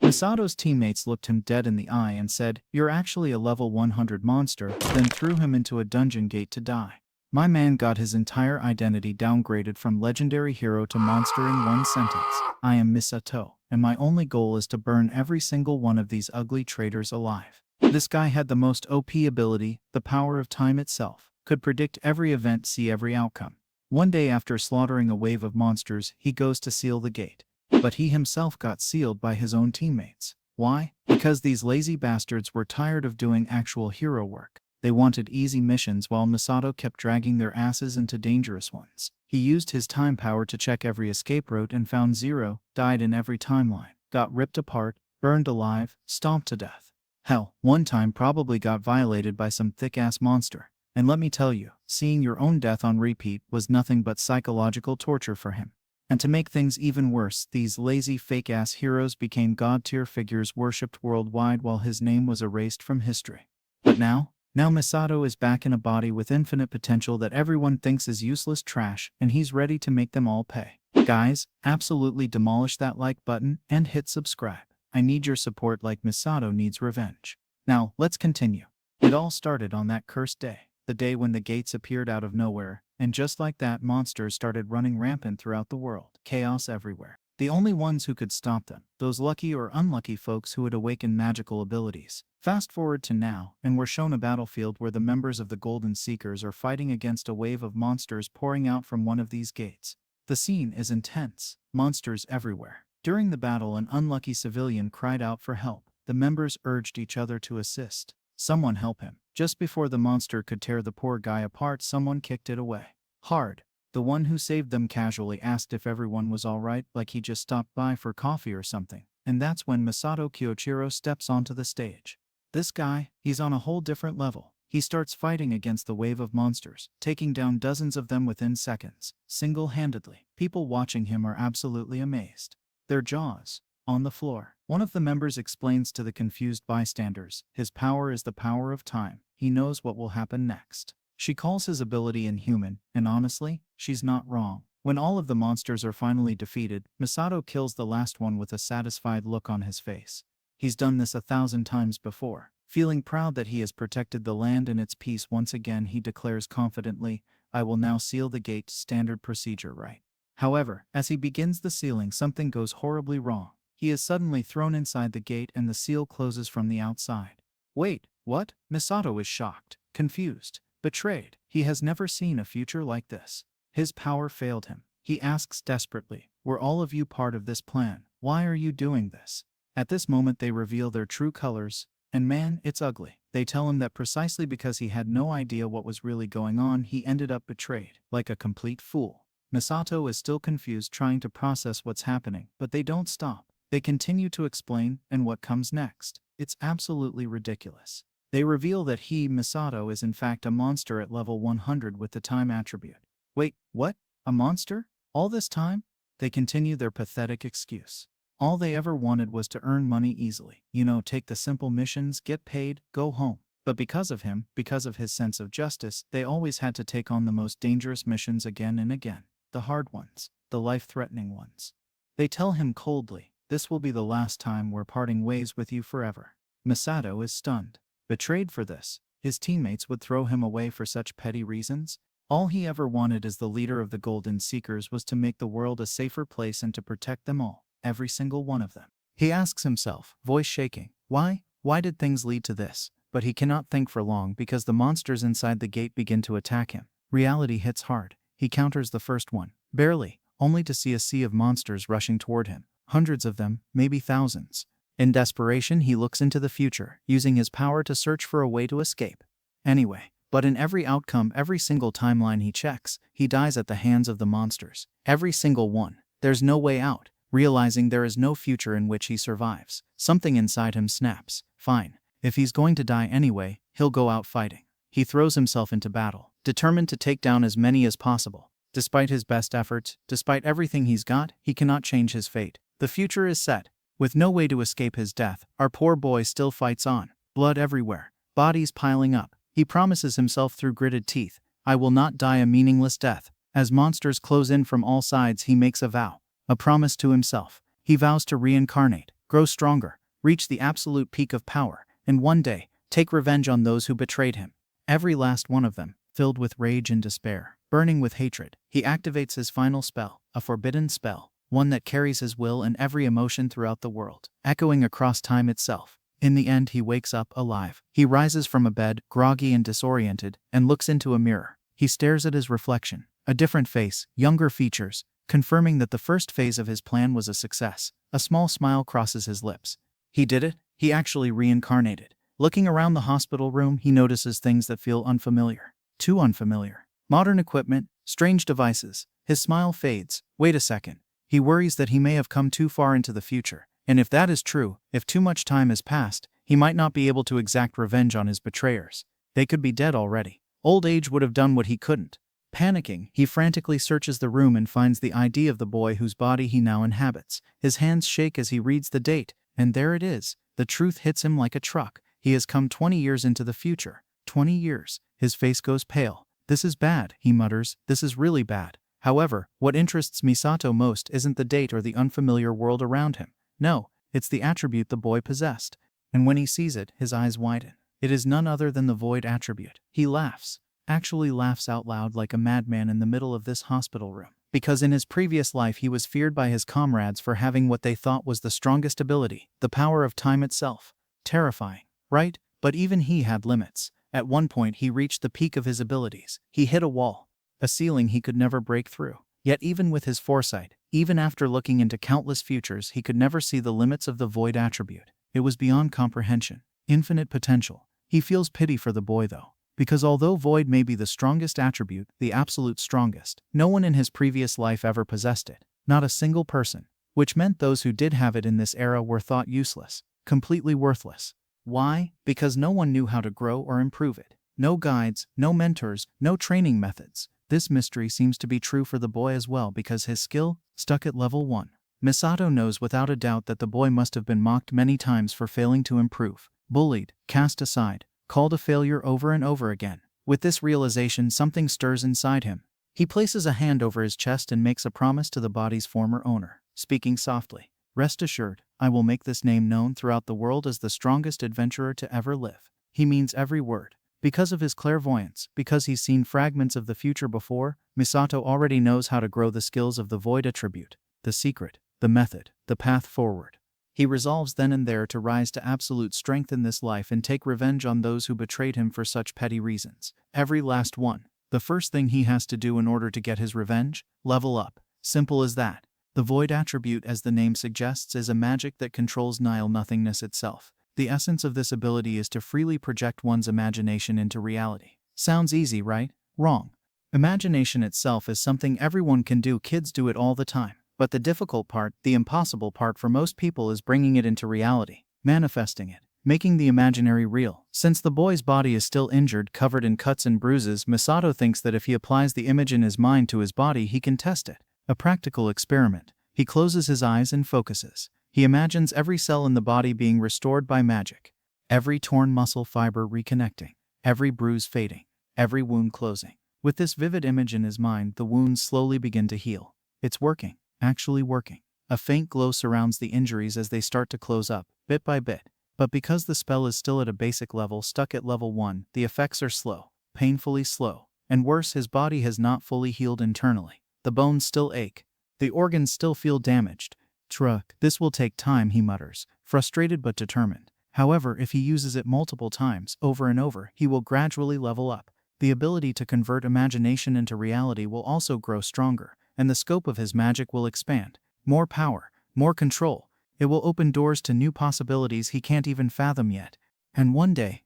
Misato's teammates looked him dead in the eye and said, "You're actually a level 100 monster," then threw him into a dungeon gate to die. My man got his entire identity downgraded from legendary hero to monster in one sentence. I am Misato, and my only goal is to burn every single one of these ugly traitors alive. This guy had the most OP ability, the power of time itself, could predict every event, see every outcome. One day after slaughtering a wave of monsters, he goes to seal the gate. But he himself got sealed by his own teammates. Why? Because these lazy bastards were tired of doing actual hero work. They wanted easy missions while Misato kept dragging their asses into dangerous ones. He used his time power to check every escape route and found zero, died in every timeline, got ripped apart, burned alive, stomped to death. Hell, one time probably got violated by some thick-ass monster. And let me tell you, seeing your own death on repeat was nothing but psychological torture for him. And to make things even worse, these lazy fake-ass heroes became god-tier figures worshipped worldwide while his name was erased from history. But now Misato is back in a body with infinite potential that everyone thinks is useless trash, and he's ready to make them all pay. Guys, absolutely demolish that like button and hit subscribe. I need your support like Misato needs revenge. Now, let's continue. It all started on that cursed day, the day when the gates appeared out of nowhere, and just like that, monsters started running rampant throughout the world. Chaos everywhere. The only ones who could stop them, those lucky or unlucky folks who had awakened magical abilities. Fast forward to now, and we're shown a battlefield where the members of the Golden Seekers are fighting against a wave of monsters pouring out from one of these gates. The scene is intense, monsters everywhere. During the battle, an unlucky civilian cried out for help. The members urged each other to assist. Someone help him. Just before the monster could tear the poor guy apart, someone kicked it away. Hard. The one who saved them casually asked if everyone was alright, like he just stopped by for coffee or something. And that's when Misato Kyoichiro steps onto the stage. This guy, he's on a whole different level. He starts fighting against the wave of monsters, taking down dozens of them within seconds, single-handedly. People watching him are absolutely amazed. Their jaws on the floor. One of the members explains to the confused bystanders, his power is the power of time. He knows what will happen next. She calls his ability inhuman, and honestly, she's not wrong. When all of the monsters are finally defeated, Misato kills the last one with a satisfied look on his face. He's done this 1,000 times before. Feeling proud that he has protected the land and its peace once again, he declares confidently, "I will now seal the gate, standard procedure, right?" However, as he begins the sealing, something goes horribly wrong. He is suddenly thrown inside the gate and the seal closes from the outside. Wait, what? Misato is shocked, confused, betrayed. He has never seen a future like this. His power failed him. He asks desperately, "Were all of you part of this plan? Why are you doing this?" At this moment they reveal their true colors, and man, it's ugly. They tell him that precisely because he had no idea what was really going on, he ended up betrayed, like a complete fool. Misato is still confused, trying to process what's happening, but they don't stop. They continue to explain, and what comes next? It's absolutely ridiculous. They reveal that he, Misato, is in fact a monster at level 100 with the time attribute. Wait, what? A monster? All this time? They continue their pathetic excuse. All they ever wanted was to earn money easily. Take the simple missions, get paid, go home. But because of him, because of his sense of justice, they always had to take on the most dangerous missions again and again. The hard ones, the life-threatening ones. They tell him coldly, "This will be the last time we're parting ways with you forever." Misato is stunned. Betrayed for this, his teammates would throw him away for such petty reasons? All he ever wanted as the leader of the Golden Seekers was to make the world a safer place and to protect them all, every single one of them. He asks himself, voice shaking, why did things lead to this? But he cannot think for long because the monsters inside the gate begin to attack him. Reality hits hard. He counters the first one, barely, only to see a sea of monsters rushing toward him. Hundreds of them, maybe thousands. In desperation, he looks into the future, using his power to search for a way to escape. Anyway, but in every outcome, every single timeline he checks, he dies at the hands of the monsters. Every single one. There's no way out. Realizing there is no future in which he survives, something inside him snaps. Fine. If he's going to die anyway, he'll go out fighting. He throws himself into battle, determined to take down as many as possible. Despite his best efforts, despite everything he's got, he cannot change his fate. The future is set. With no way to escape his death, our poor boy still fights on. Blood everywhere. Bodies piling up. He promises himself through gritted teeth, "I will not die a meaningless death." As monsters close in from all sides, he makes a vow. A promise to himself. He vows to reincarnate. grow stronger, reach the absolute peak of power, and one day, take revenge on those who betrayed him. Every last one of them, filled with rage and despair, burning with hatred, he activates his final spell, a forbidden spell, one that carries his will and every emotion throughout the world, echoing across time itself. In the end, he wakes up alive. He rises from a bed, groggy and disoriented, and looks into a mirror. He stares at his reflection, a different face, younger features, confirming that the first phase of his plan was a success. A small smile crosses his lips. He did it. He actually reincarnated. Looking around the hospital room, he notices things that feel unfamiliar. Too unfamiliar. Modern equipment, strange devices. His smile fades. Wait a second. He worries that he may have come too far into the future. And if that is true, if too much time has passed, he might not be able to exact revenge on his betrayers. They could be dead already. Old age would have done what he couldn't. Panicking, he frantically searches the room and finds the ID of the boy whose body he now inhabits. His hands shake as he reads the date, and there it is. The truth hits him like a truck. He has come 20 years into the future. 20 years. His face goes pale. This is bad, he mutters. This is really bad. However, what interests Misato most isn't the date or the unfamiliar world around him. No, it's the attribute the boy possessed. And when he sees it, his eyes widen. It is none other than the void attribute. He laughs. Actually laughs out loud like a madman in the middle of this hospital room. Because in his previous life he was feared by his comrades for having what they thought was the strongest ability, the power of time itself. Terrifying, right? But even he had limits. At one point he reached the peak of his abilities. He hit a wall, a ceiling he could never break through. Yet even with his foresight, even after looking into countless futures, he could never see the limits of the void attribute. It was beyond comprehension. Infinite potential. He feels pity for the boy though. Because although void may be the strongest attribute, the absolute strongest, no one in his previous life ever possessed it. Not a single person. Which meant those who did have it in this era were thought useless. Completely worthless. Why? Because no one knew how to grow or improve it. No guides, no mentors, no training methods. This mystery seems to be true for the boy as well because his skill, stuck at level 1. Misato knows without a doubt that the boy must have been mocked many times for failing to improve. Bullied, cast aside, called a failure over and over again. With this realization, something stirs inside him. He places a hand over his chest and makes a promise to the body's former owner, speaking softly. Rest assured, I will make this name known throughout the world as the strongest adventurer to ever live. He means every word. Because of his clairvoyance, because he's seen fragments of the future before, Misato already knows how to grow the skills of the void attribute, the secret, the method, the path forward. He resolves then and there to rise to absolute strength in this life and take revenge on those who betrayed him for such petty reasons. Every last one. The first thing he has to do in order to get his revenge? Level up. Simple as that. The void attribute, as the name suggests, is a magic that controls nihil nothingness itself. The essence of this ability is to freely project one's imagination into reality. Sounds easy, right? Wrong. Imagination itself is something everyone can do. Kids do it all the time. But the difficult part, the impossible part for most people is bringing it into reality, manifesting it, making the imaginary real. Since the boy's body is still injured, covered in cuts and bruises, Misato thinks that if he applies the image in his mind to his body, he can test it. A practical experiment. He closes his eyes and focuses. He imagines every cell in the body being restored by magic, every torn muscle fiber reconnecting, every bruise fading, every wound closing. With this vivid image in his mind, the wounds slowly begin to heal. It's working. Actually working. A faint glow surrounds the injuries as they start to close up, bit by bit. But because the spell is still at a basic level, stuck at level 1, the effects are slow, painfully slow. And worse, his body has not fully healed internally. The bones still ache. The organs still feel damaged. Truck, this will take time, he mutters, frustrated but determined. However, if he uses it multiple times, over and over, he will gradually level up. The ability to convert imagination into reality will also grow stronger, and the scope of his magic will expand. More power, more control. It will open doors to new possibilities he can't even fathom yet. And one day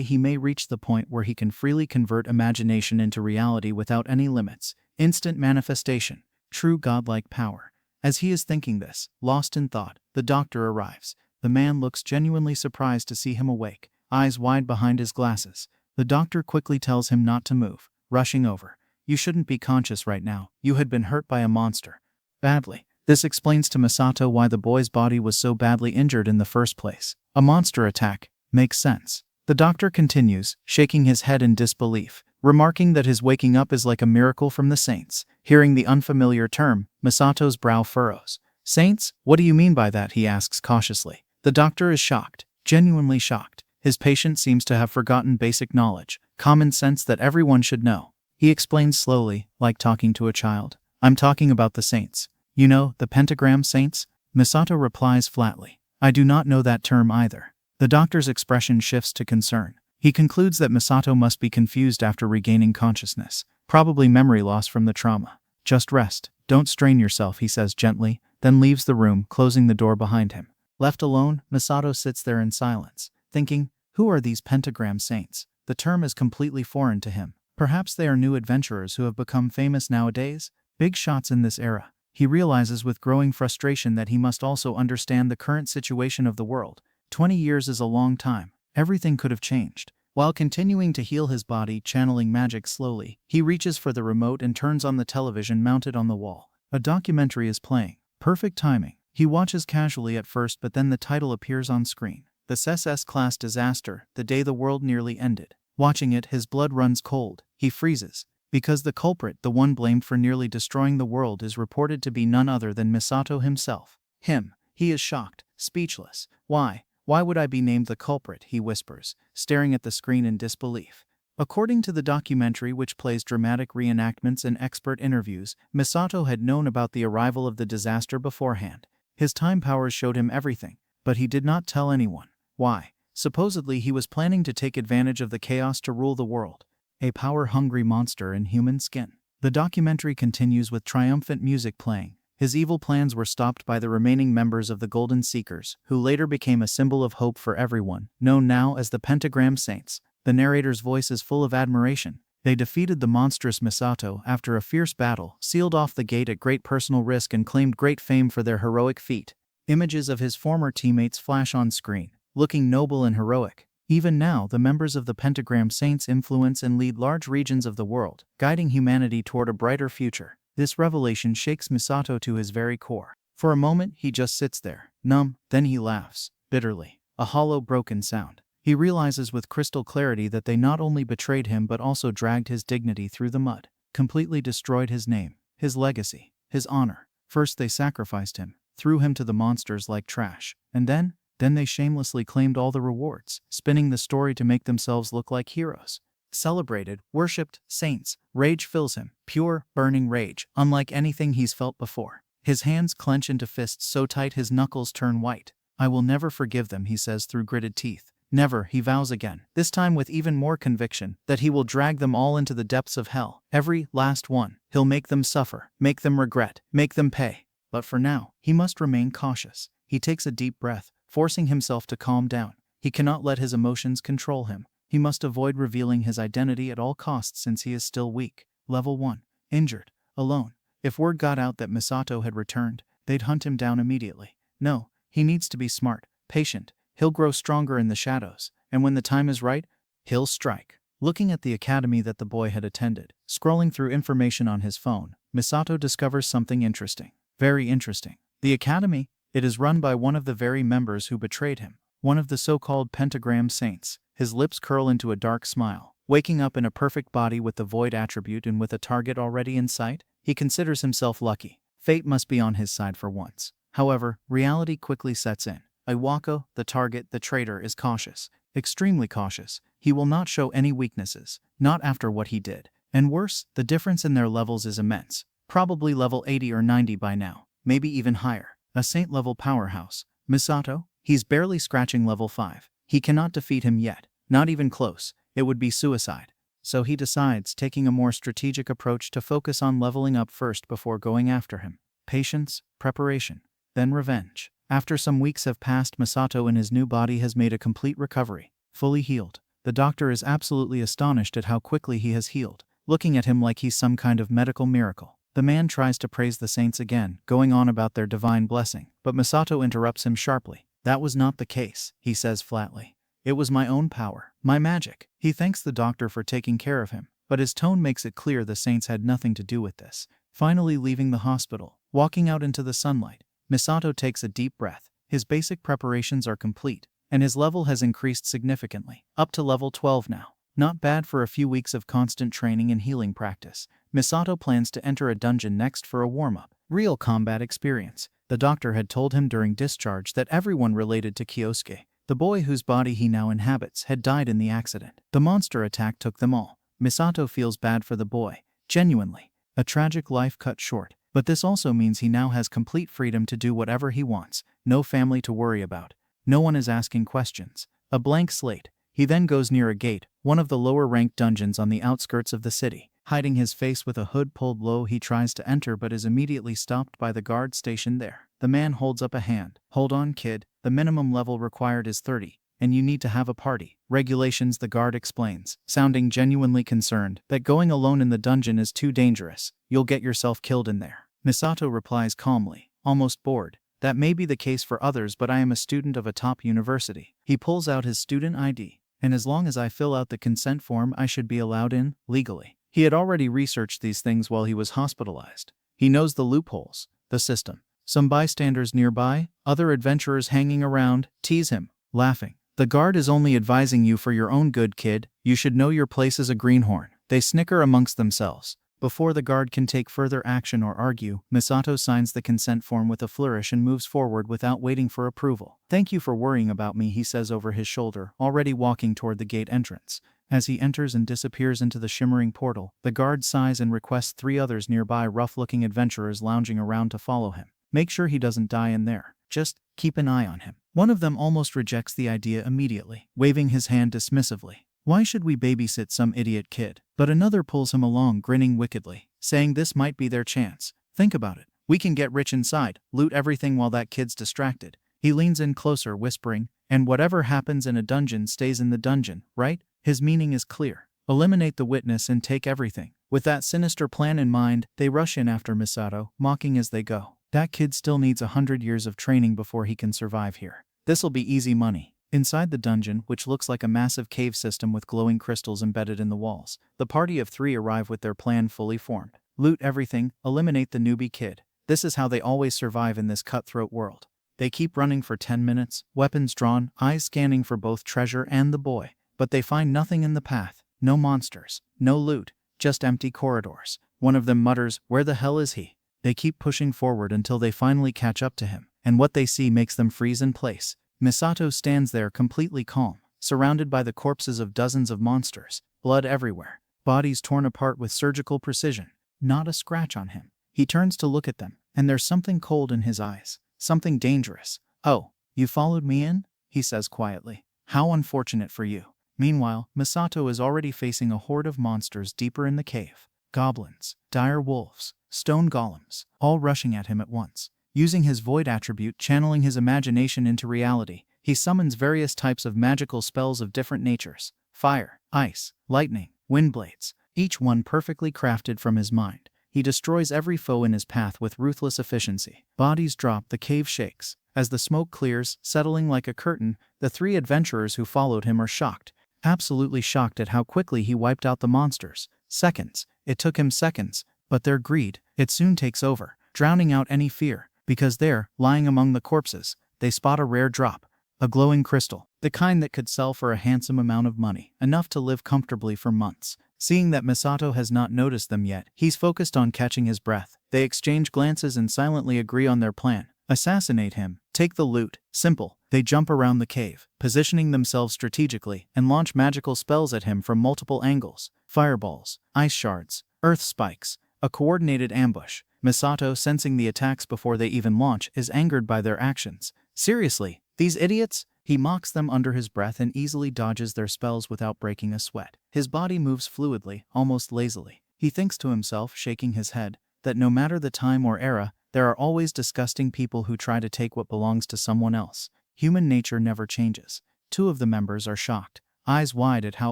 he may reach the point where he can freely convert imagination into reality without any limits. Instant manifestation. True godlike power. As he is thinking this, lost in thought, the doctor arrives. The man looks genuinely surprised to see him awake, eyes wide behind his glasses. The doctor quickly tells him not to move, rushing over. You shouldn't be conscious right now. You had been hurt by a monster. Badly. This explains to Misato why the boy's body was so badly injured in the first place. A monster attack. Makes sense. The doctor continues, shaking his head in disbelief, remarking that his waking up is like a miracle from the saints. Hearing the unfamiliar term, Misato's brow furrows. Saints? What do you mean by that? He asks cautiously. The doctor is shocked, genuinely shocked. His patient seems to have forgotten basic knowledge, common sense that everyone should know. He explains slowly, like talking to a child. I'm talking about the saints. You know, the pentagram saints? Misato replies flatly. I do not know that term either. The doctor's expression shifts to concern. He concludes that Misato must be confused after regaining consciousness, probably memory loss from the trauma. Just rest. Don't strain yourself, he says gently, then leaves the room, closing the door behind him. Left alone, Misato sits there in silence, thinking, who are these pentagram saints? The term is completely foreign to him. Perhaps they are new adventurers who have become famous nowadays? Big shots in this era. He realizes with growing frustration that he must also understand the current situation of the world. 20 years is a long time. Everything could have changed. While continuing to heal his body, channeling magic slowly, he reaches for the remote and turns on the television mounted on the wall. A documentary is playing. Perfect timing. He watches casually at first, but then the title appears on screen. The SS-class disaster, the day the world nearly ended. Watching it, his blood runs cold. He freezes. Because the culprit, the one blamed for nearly destroying the world, is reported to be none other than Misato himself. Him. He is shocked, speechless. Why? Why would I be named the culprit? He whispers, staring at the screen in disbelief. According to the documentary, which plays dramatic reenactments and expert interviews, Misato had known about the arrival of the disaster beforehand. His time powers showed him everything, but he did not tell anyone. Why? Supposedly he was planning to take advantage of the chaos to rule the world. A power-hungry monster in human skin. The documentary continues with triumphant music playing. His evil plans were stopped by the remaining members of the Golden Seekers, who later became a symbol of hope for everyone, known now as the Pentagram Saints. The narrator's voice is full of admiration. They defeated the monstrous Misato after a fierce battle, sealed off the gate at great personal risk, and claimed great fame for their heroic feat. Images of his former teammates flash on screen, looking noble and heroic. Even now, the members of the Pentagram Saints influence and lead large regions of the world, guiding humanity toward a brighter future. This revelation shakes Misato to his very core. For a moment, he just sits there, numb, then he laughs, bitterly. A hollow, broken sound. He realizes with crystal clarity that they not only betrayed him but also dragged his dignity through the mud, completely destroyed his name, his legacy, his honor. First they sacrificed him, threw him to the monsters like trash, and then they shamelessly claimed all the rewards, spinning the story to make themselves look like heroes. Celebrated, worshipped, saints. Rage fills him, pure, burning rage, unlike anything he's felt before. His hands clench into fists so tight his knuckles turn white. I will never forgive them, he says through gritted teeth. Never, he vows again, this time with even more conviction, that he will drag them all into the depths of hell. Every last one. He'll make them suffer, make them regret, make them pay. But for now, he must remain cautious. He takes a deep breath, forcing himself to calm down. He cannot let his emotions control him. He must avoid revealing his identity at all costs since he is still weak. Level 1. Injured. Alone. If word got out that Misato had returned, they'd hunt him down immediately. No, he needs to be smart, patient. He'll grow stronger in the shadows, and when the time is right, he'll strike. Looking at the academy that the boy had attended, scrolling through information on his phone, Misato discovers something interesting. Very interesting. The academy? It is run by one of the very members who betrayed him. One of the so-called Pentagram Saints. His lips curl into a dark smile. Waking up in a perfect body with the void attribute and with a target already in sight, he considers himself lucky. Fate must be on his side for once. However, reality quickly sets in. Iwako, the target, the traitor, is cautious. Extremely cautious. He will not show any weaknesses. Not after what he did. And worse, the difference in their levels is immense. Probably level 80 or 90 by now. Maybe even higher. A saint-level powerhouse. Misato? He's barely scratching level 5. He cannot defeat him yet. Not even close. It would be suicide. So he decides, taking a more strategic approach, to focus on leveling up first before going after him. Patience, preparation, then revenge. After some weeks have passed, Misato in his new body has made a complete recovery. Fully healed. The doctor is absolutely astonished at how quickly he has healed, looking at him like he's some kind of medical miracle. The man tries to praise the saints again, going on about their divine blessing, but Misato interrupts him sharply. That was not the case, he says flatly. It was my own power, my magic. He thanks the doctor for taking care of him, but his tone makes it clear the saints had nothing to do with this. Finally leaving the hospital, walking out into the sunlight, Misato takes a deep breath. His basic preparations are complete, and his level has increased significantly, up to level 12 now. Not bad for a few weeks of constant training and healing practice. Misato plans to enter a dungeon next for a warm-up. Real combat experience. The doctor had told him during discharge that everyone related to Kyosuke, the boy whose body he now inhabits, had died in the accident. The monster attack took them all. Misato feels bad for the boy. Genuinely. A tragic life cut short. But this also means he now has complete freedom to do whatever he wants. No family to worry about. No one is asking questions. A blank slate. He then goes near a gate, one of the lower-ranked dungeons on the outskirts of the city. Hiding his face with a hood pulled low, he tries to enter but is immediately stopped by the guard stationed there. The man holds up a hand. "Hold on, kid. The minimum level required is 30, and you need to have a party. Regulations," the guard explains, sounding genuinely concerned that going alone in the dungeon is too dangerous. "You'll get yourself killed in there." Misato replies calmly, almost bored. "That may be the case for others, but I am a student of a top university." He pulls out his student ID. "And as long as I fill out the consent form, I should be allowed in, legally." He had already researched these things while he was hospitalized. He knows the loopholes, the system. Some bystanders nearby, other adventurers hanging around, tease him, laughing. "The guard is only advising you for your own good, kid. You should know your place as a greenhorn." They snicker amongst themselves. Before the guard can take further action or argue, Misato signs the consent form with a flourish and moves forward without waiting for approval. "Thank you for worrying about me," he says over his shoulder, already walking toward the gate entrance. As he enters and disappears into the shimmering portal, the guard sighs and requests 3 others nearby, rough-looking adventurers lounging around, to follow him. Make sure he doesn't die in there. Just keep an eye on him. One of them almost rejects the idea immediately, waving his hand dismissively. "Why should we babysit some idiot kid?" But another pulls him along, grinning wickedly, saying this might be their chance. "Think about it. We can get rich inside, loot everything while that kid's distracted." He leans in closer, whispering, "And whatever happens in a dungeon stays in the dungeon, right?" His meaning is clear. Eliminate the witness and take everything. With that sinister plan in mind, they rush in after Misato, mocking as they go. "That kid still needs 100 years of training before he can survive here. This'll be easy money." Inside the dungeon, which looks like a massive cave system with glowing crystals embedded in the walls, the party of 3 arrive with their plan fully formed. Loot everything, eliminate the newbie kid. This is how they always survive in this cutthroat world. They keep running for 10 minutes, weapons drawn, eyes scanning for both treasure and the boy. But they find nothing in the path. No monsters, no loot, just empty corridors. One of them mutters, "Where the hell is he?" They keep pushing forward until they finally catch up to him, and what they see makes them freeze in place. Misato stands there completely calm, surrounded by the corpses of dozens of monsters, blood everywhere, bodies torn apart with surgical precision. Not a scratch on him. He turns to look at them, and there's something cold in his eyes, something dangerous. "Oh, you followed me in?" he says quietly. "How unfortunate for you." Meanwhile, Misato is already facing a horde of monsters deeper in the cave. Goblins, dire wolves, stone golems, all rushing at him at once. Using his void attribute, channeling his imagination into reality, he summons various types of magical spells of different natures: fire, ice, lightning, wind blades, each one perfectly crafted from his mind. He destroys every foe in his path with ruthless efficiency. Bodies drop, the cave shakes. As the smoke clears, settling like a curtain, the 3 adventurers who followed him are shocked. Absolutely shocked at how quickly he wiped out the monsters. Seconds. It took him seconds, but their greed, it soon takes over, drowning out any fear, because there, lying among the corpses, they spot a rare drop, a glowing crystal, the kind that could sell for a handsome amount of money, enough to live comfortably for months. Seeing that Misato has not noticed them yet, he's focused on catching his breath. They exchange glances and silently agree on their plan. Assassinate him. Take the loot. Simple. They jump around the cave, positioning themselves strategically, and launch magical spells at him from multiple angles. Fireballs, ice shards, earth spikes, a coordinated ambush. Misato, sensing the attacks before they even launch, is angered by their actions. "Seriously, these idiots?" He mocks them under his breath and easily dodges their spells without breaking a sweat. His body moves fluidly, almost lazily. He thinks to himself, shaking his head, that no matter the time or era, there are always disgusting people who try to take what belongs to someone else. Human nature never changes. 2 of the members are shocked, eyes wide at how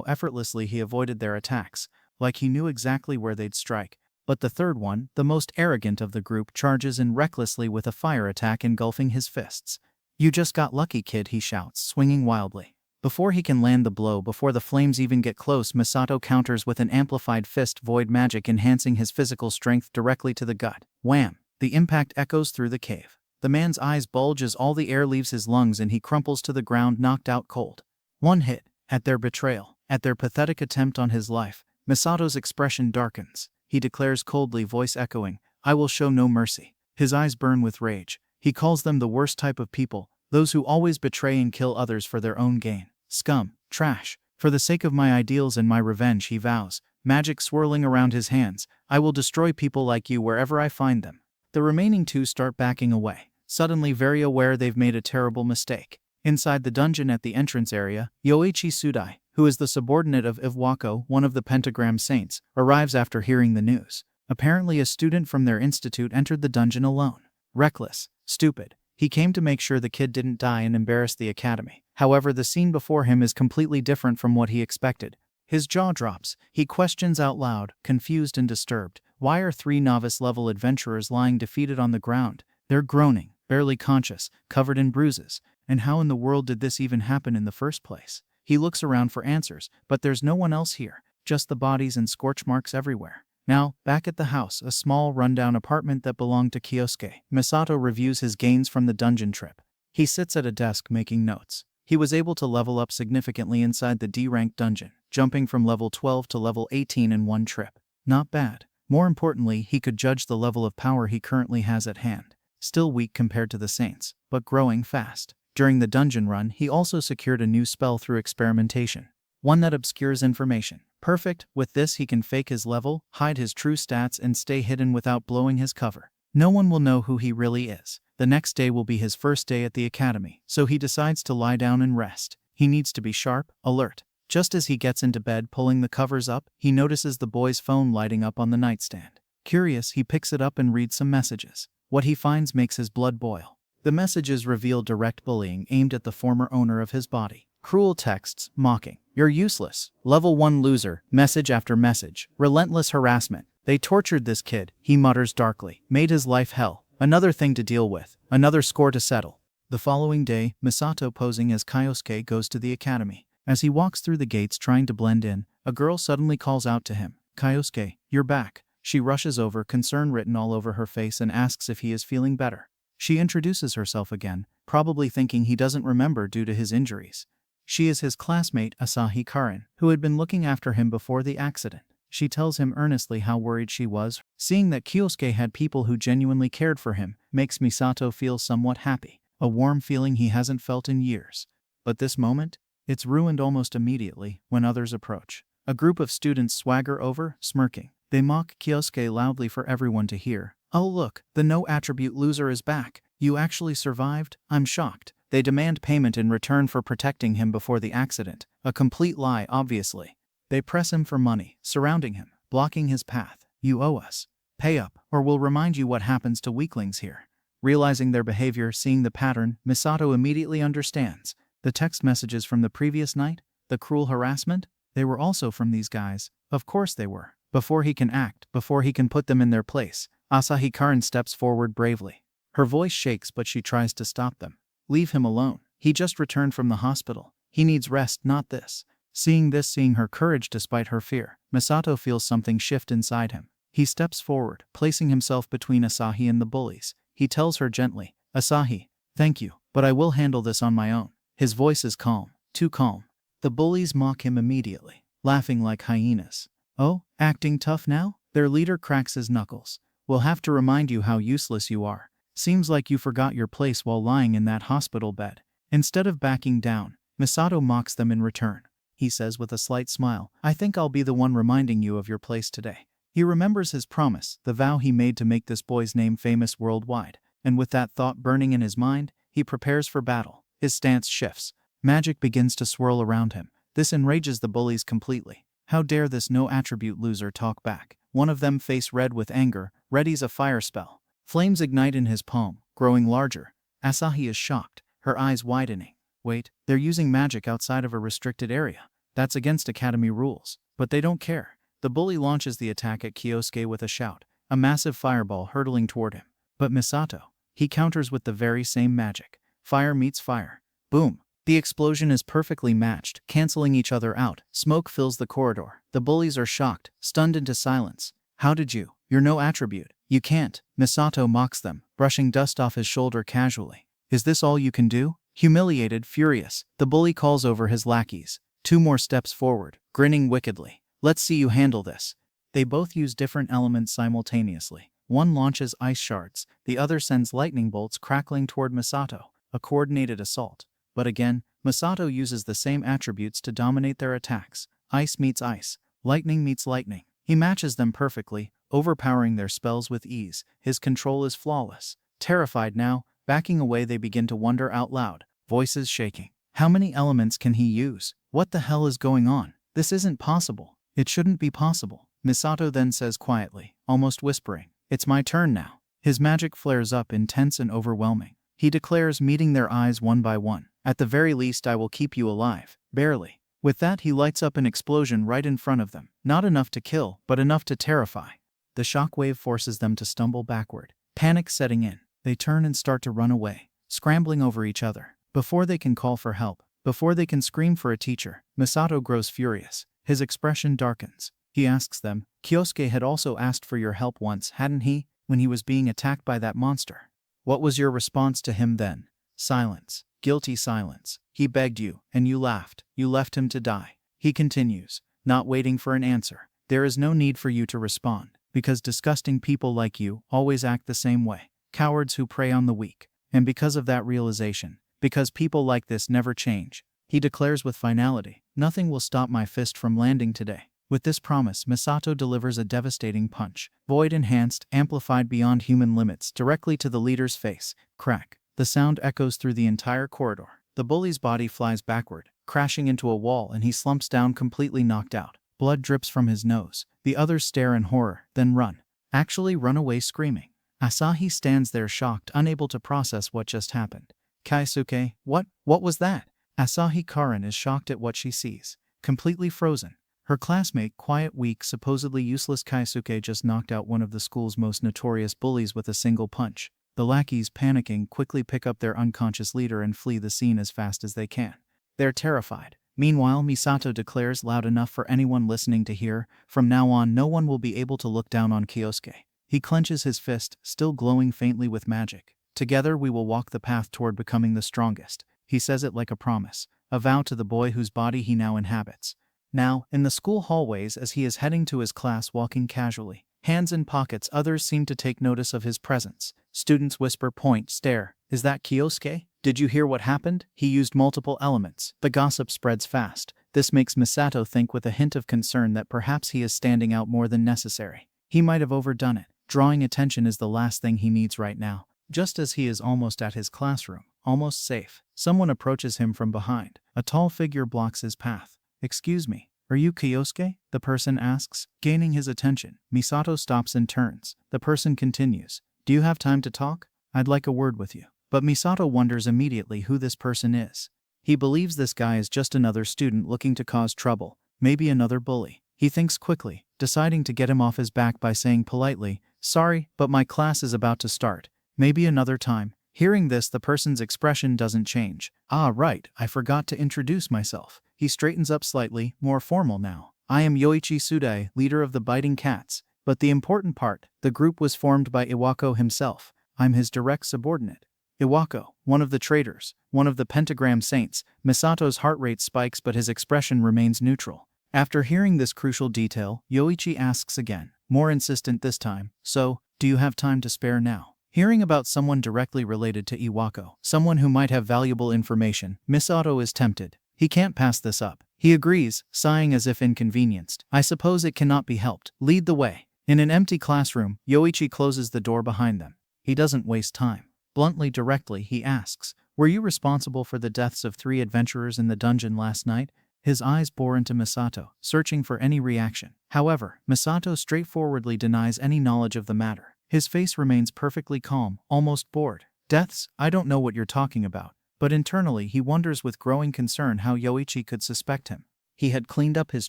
effortlessly he avoided their attacks, like he knew exactly where they'd strike. But the third one, the most arrogant of the group, charges in recklessly with a fire attack engulfing his fists. "You just got lucky, kid," he shouts, swinging wildly. Before he can land the blow, before the flames even get close, Misato counters with an amplified fist void magic, enhancing his physical strength directly to the gut. Wham! The impact echoes through the cave. The man's eyes bulge as all the air leaves his lungs and he crumples to the ground, knocked out cold. One hit. At their betrayal, at their pathetic attempt on his life, Misato's expression darkens. He declares coldly, voice echoing, "I will show no mercy." His eyes burn with rage. He calls them the worst type of people, those who always betray and kill others for their own gain. Scum, trash. For the sake of my ideals and my revenge, he vows, magic swirling around his hands, I will destroy people like you wherever I find them. The remaining two start backing away, suddenly very aware they've made a terrible mistake. Inside the dungeon at the entrance area, Yoichi Sudai, who is the subordinate of Iwako, one of the Pentagram Saints, arrives after hearing the news. Apparently a student from their institute entered the dungeon alone. Reckless, stupid. He came to make sure the kid didn't die and embarrass the academy. However, the scene before him is completely different from what he expected. His jaw drops. He questions out loud, confused and disturbed. Why are 3 novice-level adventurers lying defeated on the ground? They're groaning, barely conscious, covered in bruises. And how in the world did this even happen in the first place? He looks around for answers, but there's no one else here, just the bodies and scorch marks everywhere. Now, back at the house, a small rundown apartment that belonged to Kyosuke, Misato reviews his gains from the dungeon trip. He sits at a desk making notes. He was able to level up significantly inside the D-rank dungeon, jumping from level 12 to level 18 in one trip. Not bad. More importantly, he could judge the level of power he currently has at hand. Still weak compared to the Saints, but growing fast. During the dungeon run, he also secured a new spell through experimentation. One that obscures information. Perfect. With this, he can fake his level, hide his true stats, and stay hidden without blowing his cover. No one will know who he really is. The next day will be his first day at the academy, so he decides to lie down and rest. He needs to be sharp, alert. Just as he gets into bed pulling the covers up, he notices the boy's phone lighting up on the nightstand. Curious, he picks it up and reads some messages. What he finds makes his blood boil. The messages reveal direct bullying aimed at the former owner of his body. Cruel texts, mocking. You're useless. Level 1 loser. Message after message. Relentless harassment. They tortured this kid, he mutters darkly. Made his life hell. Another thing to deal with. Another score to settle. The following day, Misato posing as Kyosuke goes to the academy. As he walks through the gates trying to blend in, a girl suddenly calls out to him. Kyosuke, you're back. She rushes over, concern written all over her face, and asks if he is feeling better. She introduces herself again, probably thinking he doesn't remember due to his injuries. She is his classmate Asahi Karin, who had been looking after him before the accident. She tells him earnestly how worried she was. Seeing that Kyosuke had people who genuinely cared for him makes Misato feel somewhat happy, a warm feeling he hasn't felt in years. But this moment? It's ruined almost immediately when others approach. A group of students swagger over, smirking. They mock Kyosuke loudly for everyone to hear. Oh look, the no-attribute loser is back. You actually survived? I'm shocked. They demand payment in return for protecting him before the accident. A complete lie, obviously. They press him for money, surrounding him, blocking his path. You owe us. Pay up, or we'll remind you what happens to weaklings here. Realizing their behavior, seeing the pattern, Misato immediately understands. The text messages from the previous night, the cruel harassment, they were also from these guys. Of course they were. Before he can act, before he can put them in their place, Asahi Karin steps forward bravely. Her voice shakes, but she tries to stop them. Leave him alone. He just returned from the hospital. He needs rest, not this. Seeing her courage despite her fear, Misato feels something shift inside him. He steps forward, placing himself between Asahi and the bullies. He tells her gently, Asahi, thank you, but I will handle this on my own. His voice is calm, too calm. The bullies mock him immediately, laughing like hyenas. Oh, acting tough now? Their leader cracks his knuckles. We'll have to remind you how useless you are. Seems like you forgot your place while lying in that hospital bed. Instead of backing down, Misato mocks them in return. He says with a slight smile, I think I'll be the one reminding you of your place today. He remembers his promise, the vow he made to make this boy's name famous worldwide, and with that thought burning in his mind, he prepares for battle. His stance shifts. Magic begins to swirl around him. This enrages the bullies completely. How dare this no-attribute loser talk back? One of them, face red with anger, readies a fire spell. Flames ignite in his palm, growing larger. Asahi is shocked, her eyes widening. Wait, they're using magic outside of a restricted area. That's against academy rules. But they don't care. The bully launches the attack at Kyosuke with a shout, a massive fireball hurtling toward him. But Misato, he counters with the very same magic. Fire meets fire. Boom. The explosion is perfectly matched, canceling each other out. Smoke fills the corridor. The bullies are shocked, stunned into silence. How did you? You're no attribute. You can't. Misato mocks them, brushing dust off his shoulder casually. Is this all you can do? Humiliated, furious, the bully calls over his lackeys. 2 more steps forward, grinning wickedly. Let's see you handle this. They both use different elements simultaneously. One launches ice shards, the other sends lightning bolts crackling toward Misato, a coordinated assault. But again, Misato uses the same attributes to dominate their attacks. Ice meets ice, lightning meets lightning. He matches them perfectly, overpowering their spells with ease. His control is flawless. Terrified now, backing away, they begin to wonder out loud, voices shaking. How many elements can he use? What the hell is going on? This isn't possible. It shouldn't be possible. Misato then says quietly, almost whispering, "It's my turn now." His magic flares up intense and overwhelming. He declares, meeting their eyes one by one, "At the very least I will keep you alive." Barely. With that he lights up an explosion right in front of them. Not enough to kill, but enough to terrify. The shockwave forces them to stumble backward. Panic setting in. They turn and start to run away, scrambling over each other. Before they can call for help, before they can scream for a teacher, Misato grows furious. His expression darkens. He asks them, "Kyosuke had also asked for your help once, hadn't he, when he was being attacked by that monster? What was your response to him then?" Silence. Guilty silence. "He begged you, and you laughed. You left him to die." He continues, not waiting for an answer. "There is no need for you to respond, because disgusting people like you always act the same way. Cowards who prey on the weak. And because of that realization, because people like this never change," he declares with finality, "nothing will stop my fist from landing today." With this promise, Misato delivers a devastating punch, void-enhanced, amplified beyond human limits, directly to the leader's face. Crack. The sound echoes through the entire corridor. The bully's body flies backward, crashing into a wall, and he slumps down completely knocked out. Blood drips from his nose. The others stare in horror, then run. Actually run away screaming. Asahi stands there shocked, unable to process what just happened. "Kaisuke, what was that?" Asahi Karin is shocked at what she sees. Completely frozen. Her classmate, quiet, weak, supposedly useless Kaisuke just knocked out one of the school's most notorious bullies with a single punch. The lackeys, panicking, quickly pick up their unconscious leader and flee the scene as fast as they can. They're terrified. Meanwhile, Misato declares loud enough for anyone listening to hear, "From now on no one will be able to look down on Kyosuke." He clenches his fist, still glowing faintly with magic. "Together we will walk the path toward becoming the strongest." He says it like a promise, a vow to the boy whose body he now inhabits. Now, in the school hallways as he is heading to his class, walking casually, hands in pockets, others seem to take notice of his presence. Students whisper, point, stare. "Is that Kyosuke? Did you hear what happened? He used multiple elements." The gossip spreads fast. This makes Misato think with a hint of concern that perhaps he is standing out more than necessary. He might have overdone it. Drawing attention is the last thing he needs right now. Just as he is almost at his classroom, almost safe, someone approaches him from behind. A tall figure blocks his path. "Excuse me, are you Kyosuke?" the person asks. Gaining his attention, Misato stops and turns. The person continues, "Do you have time to talk? I'd like a word with you." But Misato wonders immediately who this person is. He believes this guy is just another student looking to cause trouble, maybe another bully. He thinks quickly, deciding to get him off his back by saying politely, "Sorry, but my class is about to start. Maybe another time." Hearing this, the person's expression doesn't change. "Ah, right, I forgot to introduce myself." He straightens up slightly, more formal now. "I am Yoichi Sudai, leader of the Biting Cats." But the important part, the group was formed by Iwako himself. I'm his direct subordinate. Iwako, one of the traitors, one of the Pentagram Saints. Misato's heart rate spikes, but his expression remains neutral. After hearing this crucial detail, Yoichi asks again, more insistent this time, "So, do you have time to spare now?" Hearing about someone directly related to Iwako, someone who might have valuable information, Misato is tempted. He can't pass this up. He agrees, sighing as if inconvenienced. "I suppose it cannot be helped. Lead the way." In an empty classroom, Yoichi closes the door behind them. He doesn't waste time. Bluntly, directly, he asks, "Were you responsible for the deaths of 3 adventurers in the dungeon last night?" His eyes bore into Misato, searching for any reaction. However, Misato straightforwardly denies any knowledge of the matter. His face remains perfectly calm, almost bored. "Deaths? I don't know what you're talking about." But internally he wonders with growing concern how Yoichi could suspect him. He had cleaned up his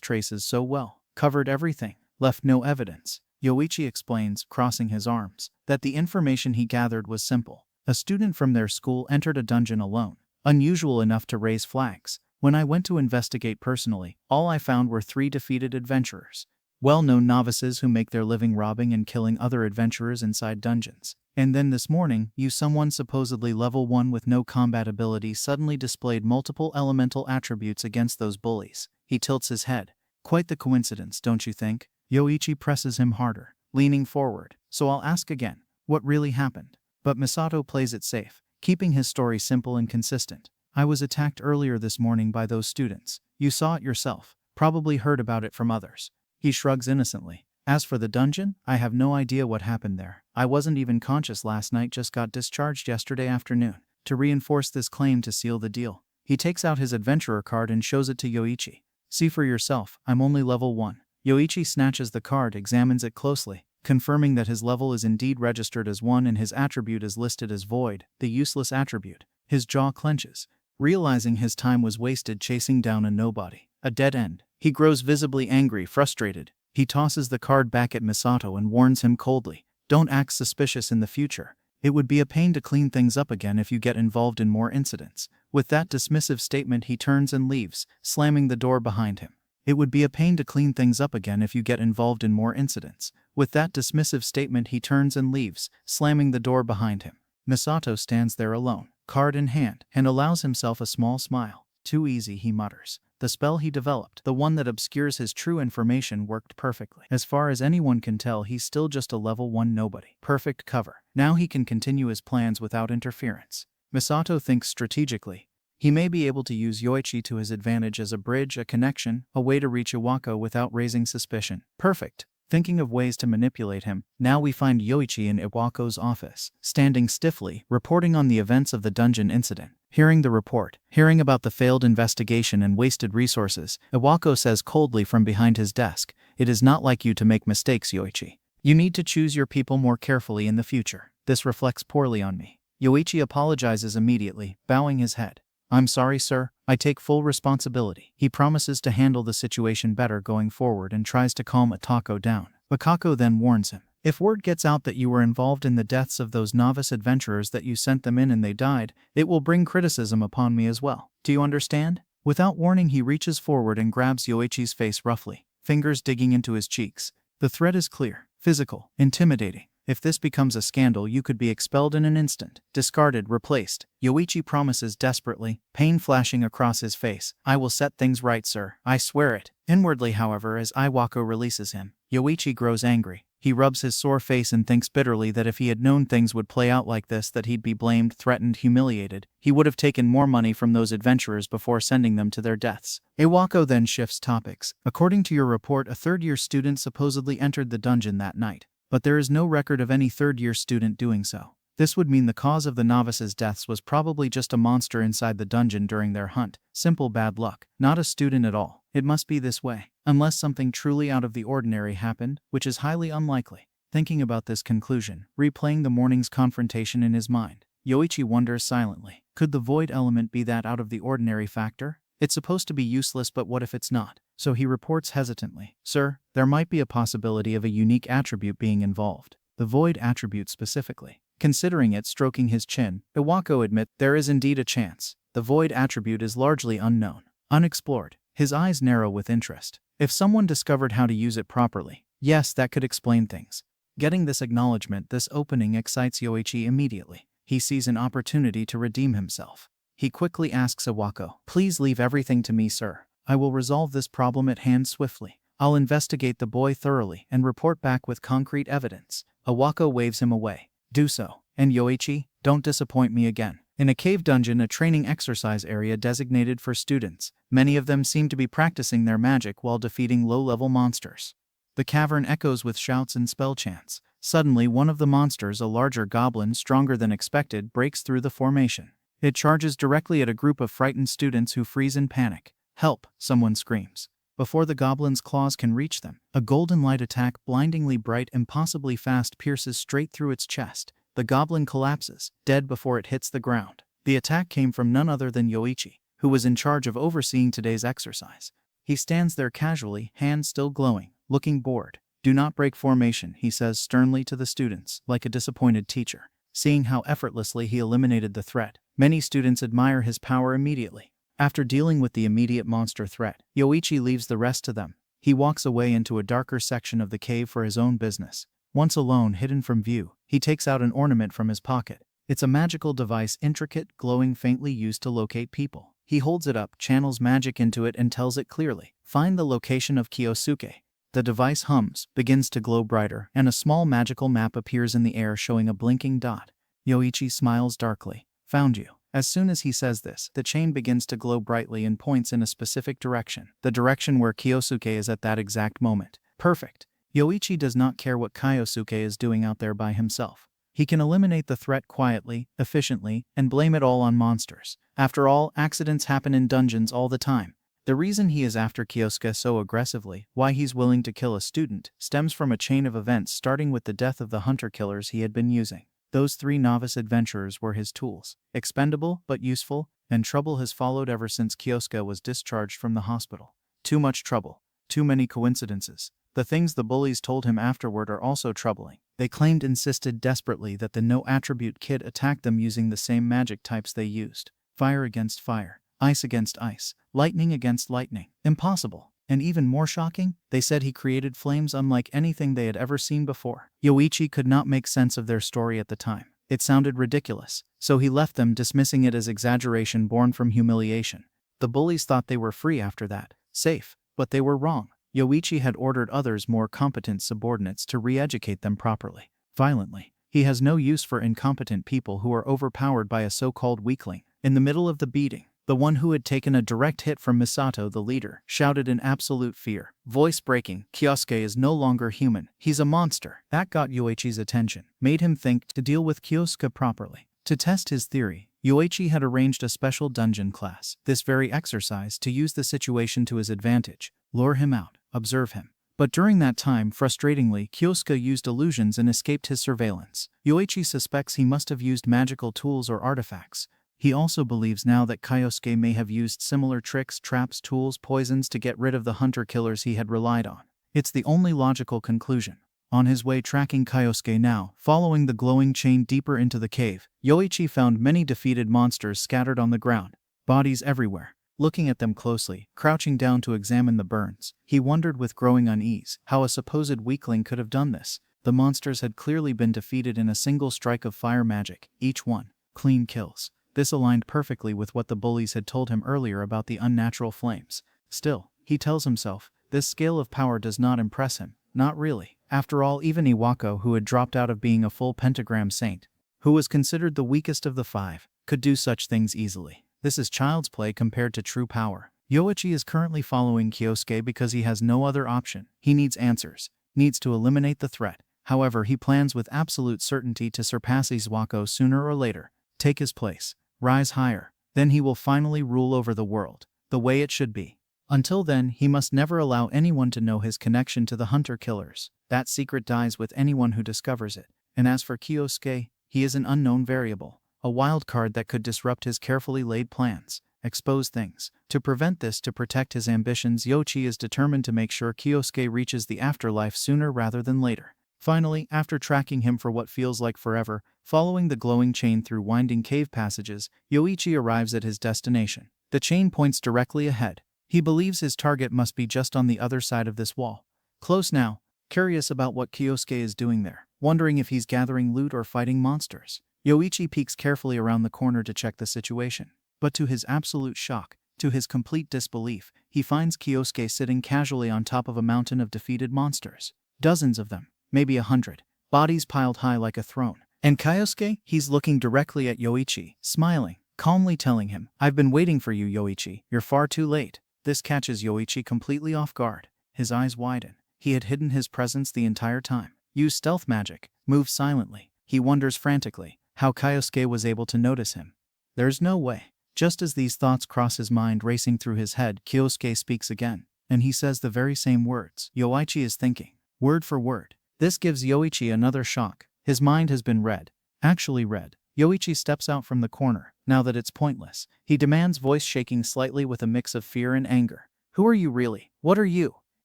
traces so well, covered everything, left no evidence. Yoichi explains, crossing his arms, that the information he gathered was simple. A student from their school entered a dungeon alone, unusual enough to raise flags. When I went to investigate personally, all I found were 3 defeated adventurers. Well-known novices who make their living robbing and killing other adventurers inside dungeons. And then this morning, someone supposedly level 1 with no combat ability suddenly displayed multiple elemental attributes against those bullies. He tilts his head. "Quite the coincidence, don't you think?" Yoichi presses him harder. leaning forward. So I'll ask again, what really happened? But Misato plays it safe, keeping his story simple and consistent. I was attacked earlier this morning by those students. You saw it yourself, probably heard about it from others. He shrugs innocently. As for the dungeon, I have no idea what happened there. I wasn't even conscious last night, just got discharged yesterday afternoon. To reinforce this claim to seal the deal, he takes out his adventurer card and shows it to Yoichi. See for yourself, I'm only level 1. Yoichi snatches the card, examines it closely, confirming that his level is indeed registered as 1 and his attribute is listed as void, the useless attribute. His jaw clenches, realizing his time was wasted chasing down a nobody, a dead end. He grows visibly angry, frustrated. He tosses the card back at Misato and warns him coldly, don't act suspicious in the future. It would be a pain to clean things up again if you get involved in more incidents. With that dismissive statement he turns and leaves, slamming the door behind him. It would be a pain to clean things up again if you get involved in more incidents. With that dismissive statement he turns and leaves, slamming the door behind him. Misato stands there alone, card in hand, and allows himself a small smile. Too easy, he mutters. The spell he developed, the one that obscures his true information, worked perfectly. As far as anyone can tell, he's still just a level 1 nobody. Perfect cover. Now he can continue his plans without interference. Misato thinks strategically. He may be able to use Yoichi to his advantage as a bridge, a connection, a way to reach Iwako without raising suspicion. Perfect. Thinking of ways to manipulate him, now we find Yoichi in Iwako's office, standing stiffly, reporting on the events of the dungeon incident. Hearing the report, hearing about the failed investigation and wasted resources, Iwako says coldly from behind his desk, "It is not like you to make mistakes, Yoichi. You need to choose your people more carefully in the future. This reflects poorly on me." Yoichi apologizes immediately, bowing his head. "I'm sorry, sir. I take full responsibility." He promises to handle the situation better going forward and tries to calm Atako down. Akako then warns him, "If word gets out that you were involved in the deaths of those novice adventurers, that you sent them in and they died, it will bring criticism upon me as well. Do you understand?" Without warning he reaches forward and grabs Yoichi's face roughly, fingers digging into his cheeks. The threat is clear, physical, intimidating. If this becomes a scandal, you could be expelled in an instant, discarded, replaced. Yoichi promises desperately, pain flashing across his face. "I will set things right, sir. I swear it." Inwardly, however, as Iwako releases him, Yoichi grows angry. He rubs his sore face and thinks bitterly that if he had known things would play out like this, that he'd be blamed, threatened, humiliated, he would have taken more money from those adventurers before sending them to their deaths. Iwako then shifts topics. "According to your report, a third-year student supposedly entered the dungeon that night. But there is no record of any third-year student doing so. This would mean the cause of the novices' deaths was probably just a monster inside the dungeon during their hunt. Simple bad luck. Not a student at all. It must be this way. Unless something truly out of the ordinary happened, which is highly unlikely." Thinking about this conclusion, replaying the morning's confrontation in his mind, Yoichi wonders silently, could the void element be that out of the ordinary factor? It's supposed to be useless, but what if it's not? So he reports hesitantly, "Sir, there might be a possibility of a unique attribute being involved. The void attribute specifically." Considering it, stroking his chin, Iwako admits there is indeed a chance. The void attribute is largely unknown, unexplored. His eyes narrow with interest. If someone discovered how to use it properly, yes, that could explain things. Getting this acknowledgement, this opening, excites Yoichi immediately. He sees an opportunity to redeem himself. He quickly asks Iwako, "Please leave everything to me, sir. I will resolve this problem at hand swiftly. I'll investigate the boy thoroughly and report back with concrete evidence." Iwako waves him away. "Do so. And Yoichi, don't disappoint me again." In a cave dungeon, a training exercise area designated for students, many of them seem to be practicing their magic while defeating low-level monsters. The cavern echoes with shouts and spell chants. Suddenly, one of the monsters, a larger goblin stronger than expected, breaks through the formation. It charges directly at a group of frightened students who freeze in panic. "Help!" someone screams. Before the goblin's claws can reach them, a golden light attack, blindingly bright, impossibly fast, pierces straight through its chest. The goblin collapses, dead before it hits the ground. The attack came from none other than Yoichi, who was in charge of overseeing today's exercise. He stands there casually, hands still glowing, looking bored. "Do not break formation," he says sternly to the students, like a disappointed teacher. Seeing how effortlessly he eliminated the threat, many students admire his power immediately. After dealing with the immediate monster threat, Yoichi leaves the rest to them. He walks away into a darker section of the cave for his own business. Once alone, hidden from view, he takes out an ornament from his pocket. It's a magical device, intricate, glowing, faintly used to locate people. He holds it up, channels magic into it, and tells it clearly, "Find the location of Kiyosuke." The device hums, begins to glow brighter, and a small magical map appears in the air showing a blinking dot. Yoichi smiles darkly. Found you. As soon as he says this, the chain begins to glow brightly and points in a specific direction, the direction where Kyosuke is at that exact moment. Perfect. Yoichi does not care what Kyosuke is doing out there by himself. He can eliminate the threat quietly, efficiently, and blame it all on monsters. After all, accidents happen in dungeons all the time. The reason he is after Kyosuke so aggressively, why he's willing to kill a student, stems from a chain of events starting with the death of the hunter-killers he had been using. Those 3 novice adventurers were his tools, expendable but useful, and trouble has followed ever since Kyosuke was discharged from the hospital. Too much trouble. Too many coincidences. The things the bullies told him afterward are also troubling. They insisted desperately that the no-attribute kid attacked them using the same magic types they used. Fire against fire, ice against ice, lightning against lightning. Impossible. And even more shocking, they said he created flames unlike anything they had ever seen before. Yoichi could not make sense of their story at the time. It sounded ridiculous, so he left them, dismissing it as exaggeration born from humiliation. The bullies thought they were free after that, safe, but they were wrong. Yoichi had ordered others more competent subordinates to re-educate them properly. Violently. He has no use for incompetent people who are overpowered by a so-called weakling. In the middle of the beating, the one who had taken a direct hit from Misato, the leader, shouted in absolute fear, voice breaking, "Kyosuke is no longer human. He's a monster." That got Yoichi's attention, made him think to deal with Kyosuke properly. To test his theory, Yoichi had arranged a special dungeon class, this very exercise, to use the situation to his advantage, lure him out, observe him. But during that time, frustratingly, Kyosuke used illusions and escaped his surveillance. Yoichi suspects he must have used magical tools or artifacts. He also believes now that Kyosuke may have used similar tricks, traps, tools, poisons to get rid of the hunter-killers he had relied on. It's the only logical conclusion. On his way tracking Kyosuke now, following the glowing chain deeper into the cave, Yoichi found many defeated monsters scattered on the ground, bodies everywhere. Looking at them closely, crouching down to examine the burns, he wondered with growing unease how a supposed weakling could have done this. The monsters had clearly been defeated in a single strike of fire magic, each one. Clean kills. This aligned perfectly with what the bullies had told him earlier about the unnatural flames. Still, he tells himself, this scale of power does not impress him. Not really. After all, even Iwako, who had dropped out of being a full pentagram saint, who was considered the weakest of the 5, could do such things easily. This is child's play compared to true power. Yoichi is currently following Kyosuke because he has no other option. He needs answers, needs to eliminate the threat. However, he plans with absolute certainty to surpass Iwako sooner or later, take his place, rise higher. Then he will finally rule over the world, the way it should be. Until then, he must never allow anyone to know his connection to the hunter-killers. That secret dies with anyone who discovers it. And as for Kyosuke, he is an unknown variable, a wild card that could disrupt his carefully laid plans, expose things. To prevent this, to protect his ambitions, Yoichi is determined to make sure Kyosuke reaches the afterlife sooner rather than later. Finally, after tracking him for what feels like forever, following the glowing chain through winding cave passages, Yoichi arrives at his destination. The chain points directly ahead. He believes his target must be just on the other side of this wall. Close now, curious about what Kyosuke is doing there, wondering if he's gathering loot or fighting monsters. Yoichi peeks carefully around the corner to check the situation. But to his absolute shock, to his complete disbelief, he finds Kyosuke sitting casually on top of a mountain of defeated monsters. Dozens of them, maybe 100, bodies piled high like a throne. And Kyosuke, he's looking directly at Yoichi, smiling, calmly telling him, "I've been waiting for you, Yoichi. You're far too late." This catches Yoichi completely off guard. His eyes widen. He had hidden his presence the entire time. Used stealth magic, moved silently. He wonders frantically how Kyosuke was able to notice him. There's no way. Just as these thoughts cross his mind racing through his head, Kyosuke speaks again, and he says the very same words Yoichi is thinking, word for word. This gives Yoichi another shock. His mind has been read. Actually read. Yoichi steps out from the corner. Now that it's pointless, he demands, voice shaking slightly with a mix of fear and anger. "Who are you really? What are you?"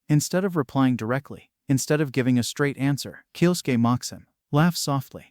Instead of replying directly, instead of giving a straight answer, Kyosuke mocks him, laughs softly.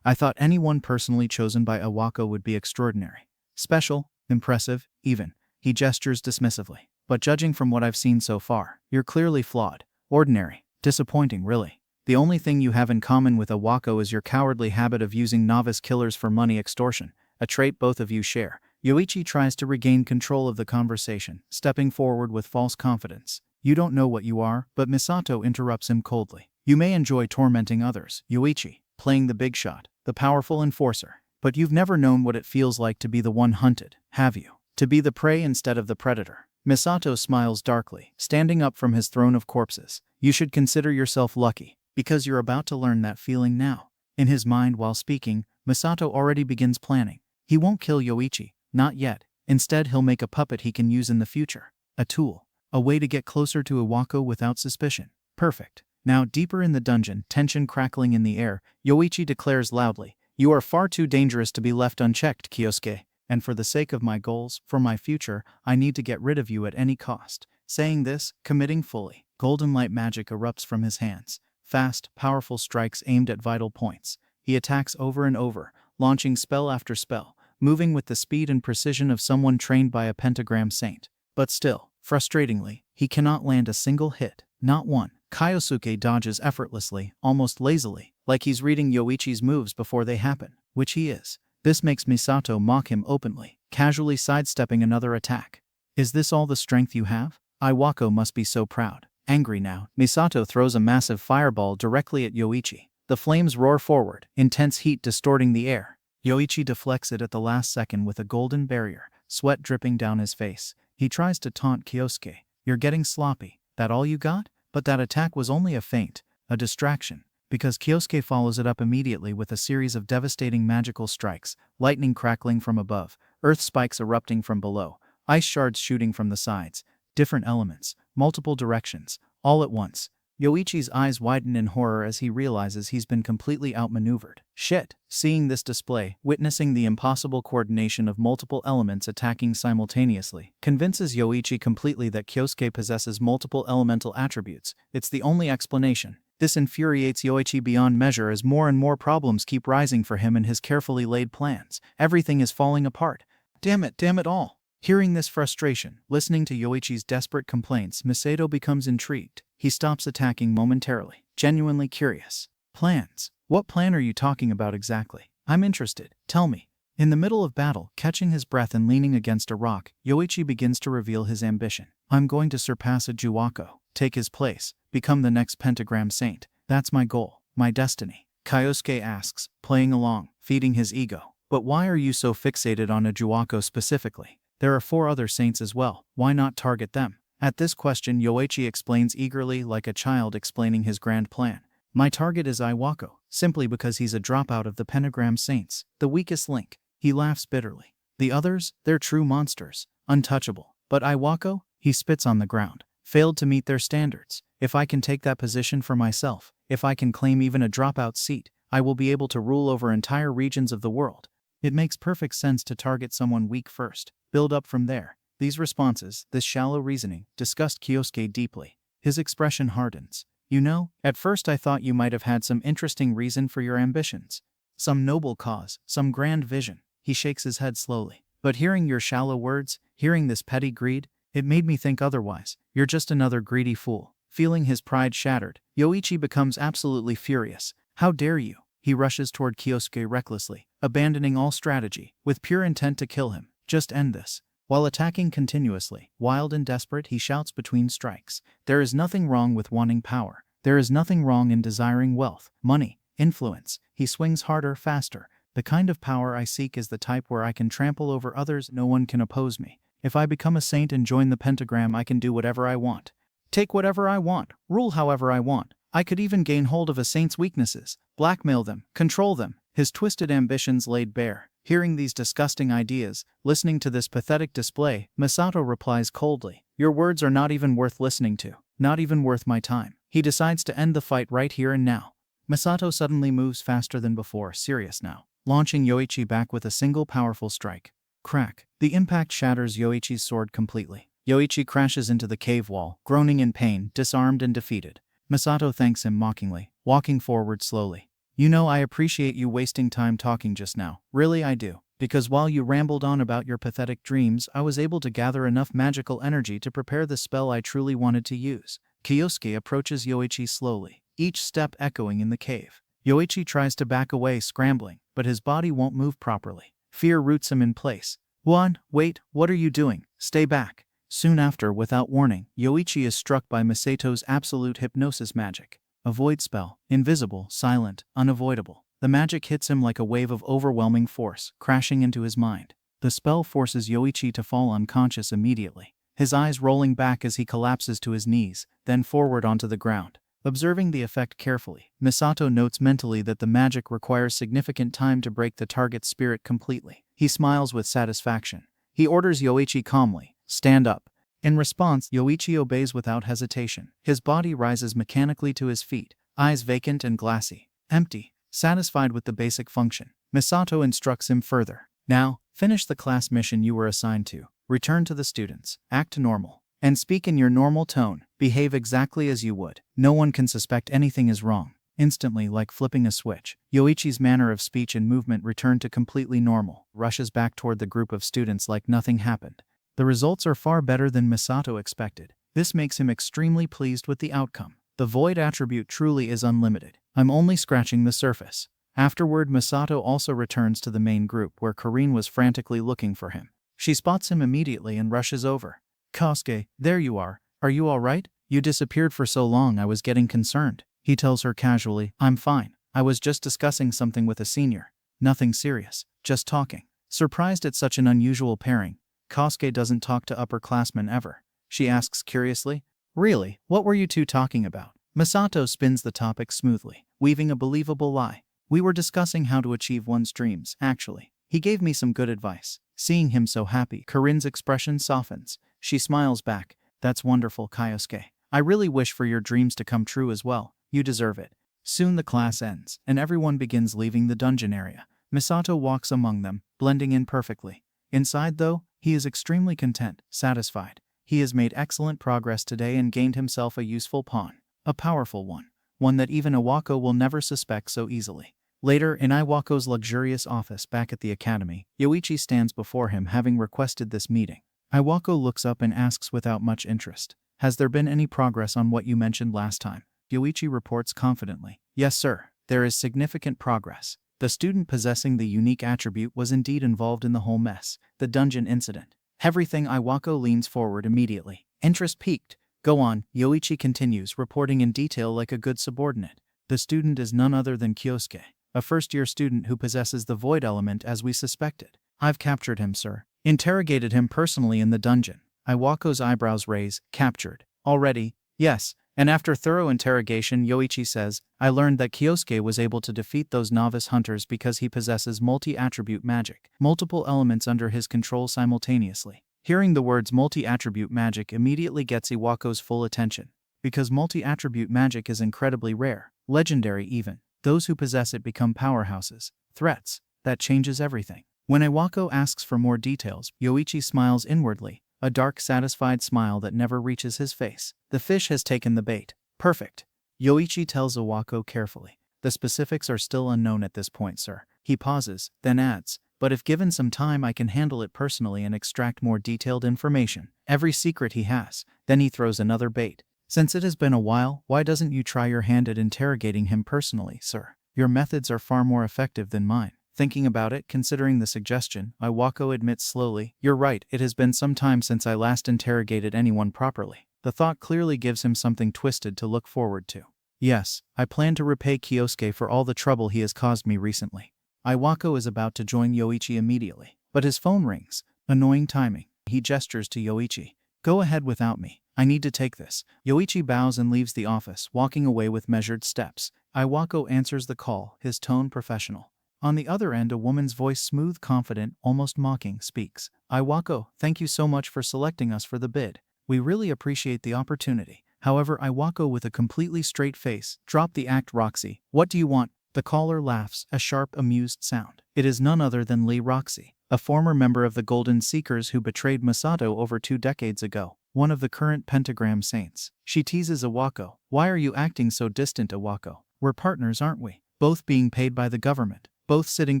I thought anyone personally chosen by Iwako would be extraordinary. Special, impressive, even." He gestures dismissively. "But judging from what I've seen so far, you're clearly flawed. Ordinary. Disappointing, really. The only thing you have in common with Iwako is your cowardly habit of using novice killers for money extortion, a trait both of you share." Yoichi tries to regain control of the conversation, stepping forward with false confidence. You don't know what you are, but Misato interrupts him coldly. You may enjoy tormenting others, Yoichi, playing the big shot, the powerful enforcer. But you've never known what it feels like to be the one hunted, have you? To be the prey instead of the predator. Misato smiles darkly, standing up from his throne of corpses. You should consider yourself lucky, because you're about to learn that feeling now. In his mind while speaking, Misato already begins planning. He won't kill Yoichi, not yet. Instead, he'll make a puppet he can use in the future. A tool. A way to get closer to Iwako without suspicion. Perfect. Now, deeper in the dungeon, tension crackling in the air, Yoichi declares loudly, "You are far too dangerous to be left unchecked, Kyosuke. And for the sake of my goals, for my future, I need to get rid of you at any cost." Saying this, committing fully, golden light magic erupts from his hands. Fast, powerful strikes aimed at vital points. He attacks over and over, launching spell after spell, moving with the speed and precision of someone trained by a pentagram saint. But still, frustratingly, he cannot land a single hit, not one. Kyosuke dodges effortlessly, almost lazily, like he's reading Yoichi's moves before they happen, which he is. This makes Misato mock him openly, casually sidestepping another attack. Is this all the strength you have? Iwako must be so proud. Angry now, Misato throws a massive fireball directly at Yoichi. The flames roar forward, intense heat distorting the air. Yoichi deflects it at the last second with a golden barrier, sweat dripping down his face. He tries to taunt Kyosuke. "You're getting sloppy. That all you got?" But that attack was only a feint, a distraction, because Kyosuke follows it up immediately with a series of devastating magical strikes, lightning crackling from above, earth spikes erupting from below, ice shards shooting from the sides, different elements, multiple directions, all at once. Yoichi's eyes widen in horror as he realizes he's been completely outmaneuvered. Shit! Seeing this display, witnessing the impossible coordination of multiple elements attacking simultaneously, convinces Yoichi completely that Kyosuke possesses multiple elemental attributes. It's the only explanation. This infuriates Yoichi beyond measure as more and more problems keep rising for him in his carefully laid plans. Everything is falling apart. Damn it all. Hearing this frustration, listening to Yoichi's desperate complaints, Misato becomes intrigued. He stops attacking momentarily, genuinely curious. Plans? What plan are you talking about exactly? I'm interested. Tell me. In the middle of battle, catching his breath and leaning against a rock, Yoichi begins to reveal his ambition. I'm going to surpass Iwako, take his place, become the next pentagram saint. That's my goal, my destiny. Kyosuke asks, playing along, feeding his ego. But why are you so fixated on Iwako specifically? There are 4 other saints as well. Why not target them? At this question, Yoichi explains eagerly, like a child explaining his grand plan. My target is Iwako, simply because he's a dropout of the pentagram saints, the weakest link. He laughs bitterly. The others, they're true monsters, untouchable. But Iwako, he spits on the ground, failed to meet their standards. If I can take that position for myself, if I can claim even a dropout seat, I will be able to rule over entire regions of the world. It makes perfect sense to target someone weak first, build up from there. These responses, this shallow reasoning, disgust Kyosuke deeply. His expression hardens. You know, at first I thought you might have had some interesting reason for your ambitions. Some noble cause, some grand vision. He shakes his head slowly. But hearing your shallow words, hearing this petty greed, it made me think otherwise. You're just another greedy fool. Feeling his pride shattered, Yoichi becomes absolutely furious. How dare you? He rushes toward Kyosuke recklessly, abandoning all strategy, with pure intent to kill him. Just end this. While attacking continuously, wild and desperate, he shouts between strikes. There is nothing wrong with wanting power. There is nothing wrong in desiring wealth, money, influence. He swings harder, faster. The kind of power I seek is the type where I can trample over others. No one can oppose me. If I become a saint and join the pentagram, I can do whatever I want. Take whatever I want, rule however I want. I could even gain hold of a saint's weaknesses, blackmail them, control them. His twisted ambitions laid bare. Hearing these disgusting ideas, listening to this pathetic display, Misato replies coldly, "Your words are not even worth listening to, not even worth my time." He decides to end the fight right here and now. Misato suddenly moves faster than before, serious now, launching Yoichi back with a single powerful strike. Crack. The impact shatters Yoichi's sword completely. Yoichi crashes into the cave wall, groaning in pain, disarmed and defeated. Misato thanks him mockingly, walking forward slowly. You know, I appreciate you wasting time talking just now. Really I do. Because while you rambled on about your pathetic dreams, I was able to gather enough magical energy to prepare the spell I truly wanted to use. Kyosuke approaches Yoichi slowly, each step echoing in the cave. Yoichi tries to back away, scrambling, but his body won't move properly. Fear roots him in place. Wait, what are you doing? Stay back. Soon after, without warning, Yoichi is struck by Misato's absolute hypnosis magic. A void spell, invisible, silent, unavoidable. The magic hits him like a wave of overwhelming force, crashing into his mind. The spell forces Yoichi to fall unconscious immediately, his eyes rolling back as he collapses to his knees, then forward onto the ground. Observing the effect carefully, Misato notes mentally that the magic requires significant time to break the target's spirit completely. He smiles with satisfaction. He orders Yoichi calmly, "Stand up." In response, Yoichi obeys without hesitation. His body rises mechanically to his feet, eyes vacant and glassy, empty, satisfied with the basic function. Misato instructs him further. "Now, finish the class mission you were assigned to. Return to the students, act normal, and speak in your normal tone. Behave exactly as you would. No one can suspect anything is wrong." Instantly, like flipping a switch, Yoichi's manner of speech and movement returned to completely normal, rushes back toward the group of students like nothing happened. The results are far better than Misato expected. This makes him extremely pleased with the outcome. The void attribute truly is unlimited. I'm only scratching the surface. Afterward, Misato also returns to the main group where Karine was frantically looking for him. She spots him immediately and rushes over. "Kosuke, there you are. Are you all right? You disappeared for so long I was getting concerned." He tells her casually, "I'm fine. I was just discussing something with a senior. Nothing serious. Just talking." Surprised at such an unusual pairing, Kosuke doesn't talk to upperclassmen ever. She asks curiously, "Really, what were you two talking about?" Misato spins the topic smoothly, weaving a believable lie. "We were discussing how to achieve one's dreams, actually. He gave me some good advice." Seeing him so happy, Karine's expression softens. She smiles back. "That's wonderful, Kyosuke. I really wish for your dreams to come true as well. You deserve it." Soon the class ends, and everyone begins leaving the dungeon area. Misato walks among them, blending in perfectly. Inside, though, he is extremely content, satisfied. He has made excellent progress today and gained himself a useful pawn. A powerful one that even Iwako will never suspect so easily. Later, in Iwako's luxurious office back at the academy, Yoichi stands before him having requested this meeting. Iwako looks up and asks without much interest, "Has there been any progress on what you mentioned last time?" Yoichi reports confidently, "Yes, sir. There is significant progress. The student possessing the unique attribute was indeed involved in the whole mess, the dungeon incident." Everything. Iwako leans forward immediately. Interest piqued. "Go on," Yoichi continues, reporting in detail like a good subordinate. "The student is none other than Kyosuke, a first-year student who possesses the void element as we suspected. I've captured him, sir. Interrogated him personally in the dungeon." Iwako's eyebrows raise. "Captured? Already?" "Yes. And after thorough interrogation," Yoichi says, "I learned that Kyosuke was able to defeat those novice hunters because he possesses multi-attribute magic, multiple elements under his control simultaneously." Hearing the words multi-attribute magic immediately gets Iwako's full attention. Because multi-attribute magic is incredibly rare, legendary even. Those who possess it become powerhouses, threats. That changes everything. When Iwako asks for more details, Yoichi smiles inwardly, a dark, satisfied smile that never reaches his face. The fish has taken the bait. "Perfect," Yoichi tells Iwako carefully. "The specifics are still unknown at this point, sir." He pauses, then adds, "But if given some time I can handle it personally and extract more detailed information. Every secret he has." Then he throws another bait. "Since it has been a while, why doesn't you try your hand at interrogating him personally, sir? Your methods are far more effective than mine." Thinking about it, considering the suggestion, Iwako admits slowly, "You're right, it has been some time since I last interrogated anyone properly." The thought clearly gives him something twisted to look forward to. "Yes, I plan to repay Kyosuke for all the trouble he has caused me recently." Iwako is about to join Yoichi immediately, but his phone rings. Annoying timing. He gestures to Yoichi. "Go ahead without me. I need to take this." Yoichi bows and leaves the office, walking away with measured steps. Iwako answers the call, his tone professional. On the other end, a woman's voice, smooth, confident, almost mocking, speaks. "Iwako, thank you so much for selecting us for the bid. We really appreciate the opportunity." However, Iwako, with a completely straight face, "Drop the act, Roxy. What do you want?" The caller laughs, a sharp, amused sound. It is none other than Lee Roxy, a former member of the Golden Seekers who betrayed Misato over 2 decades ago, one of the current Pentagram Saints. She teases Iwako. "Why are you acting so distant, Iwako? We're partners, aren't we? Both being paid by the government. Both sitting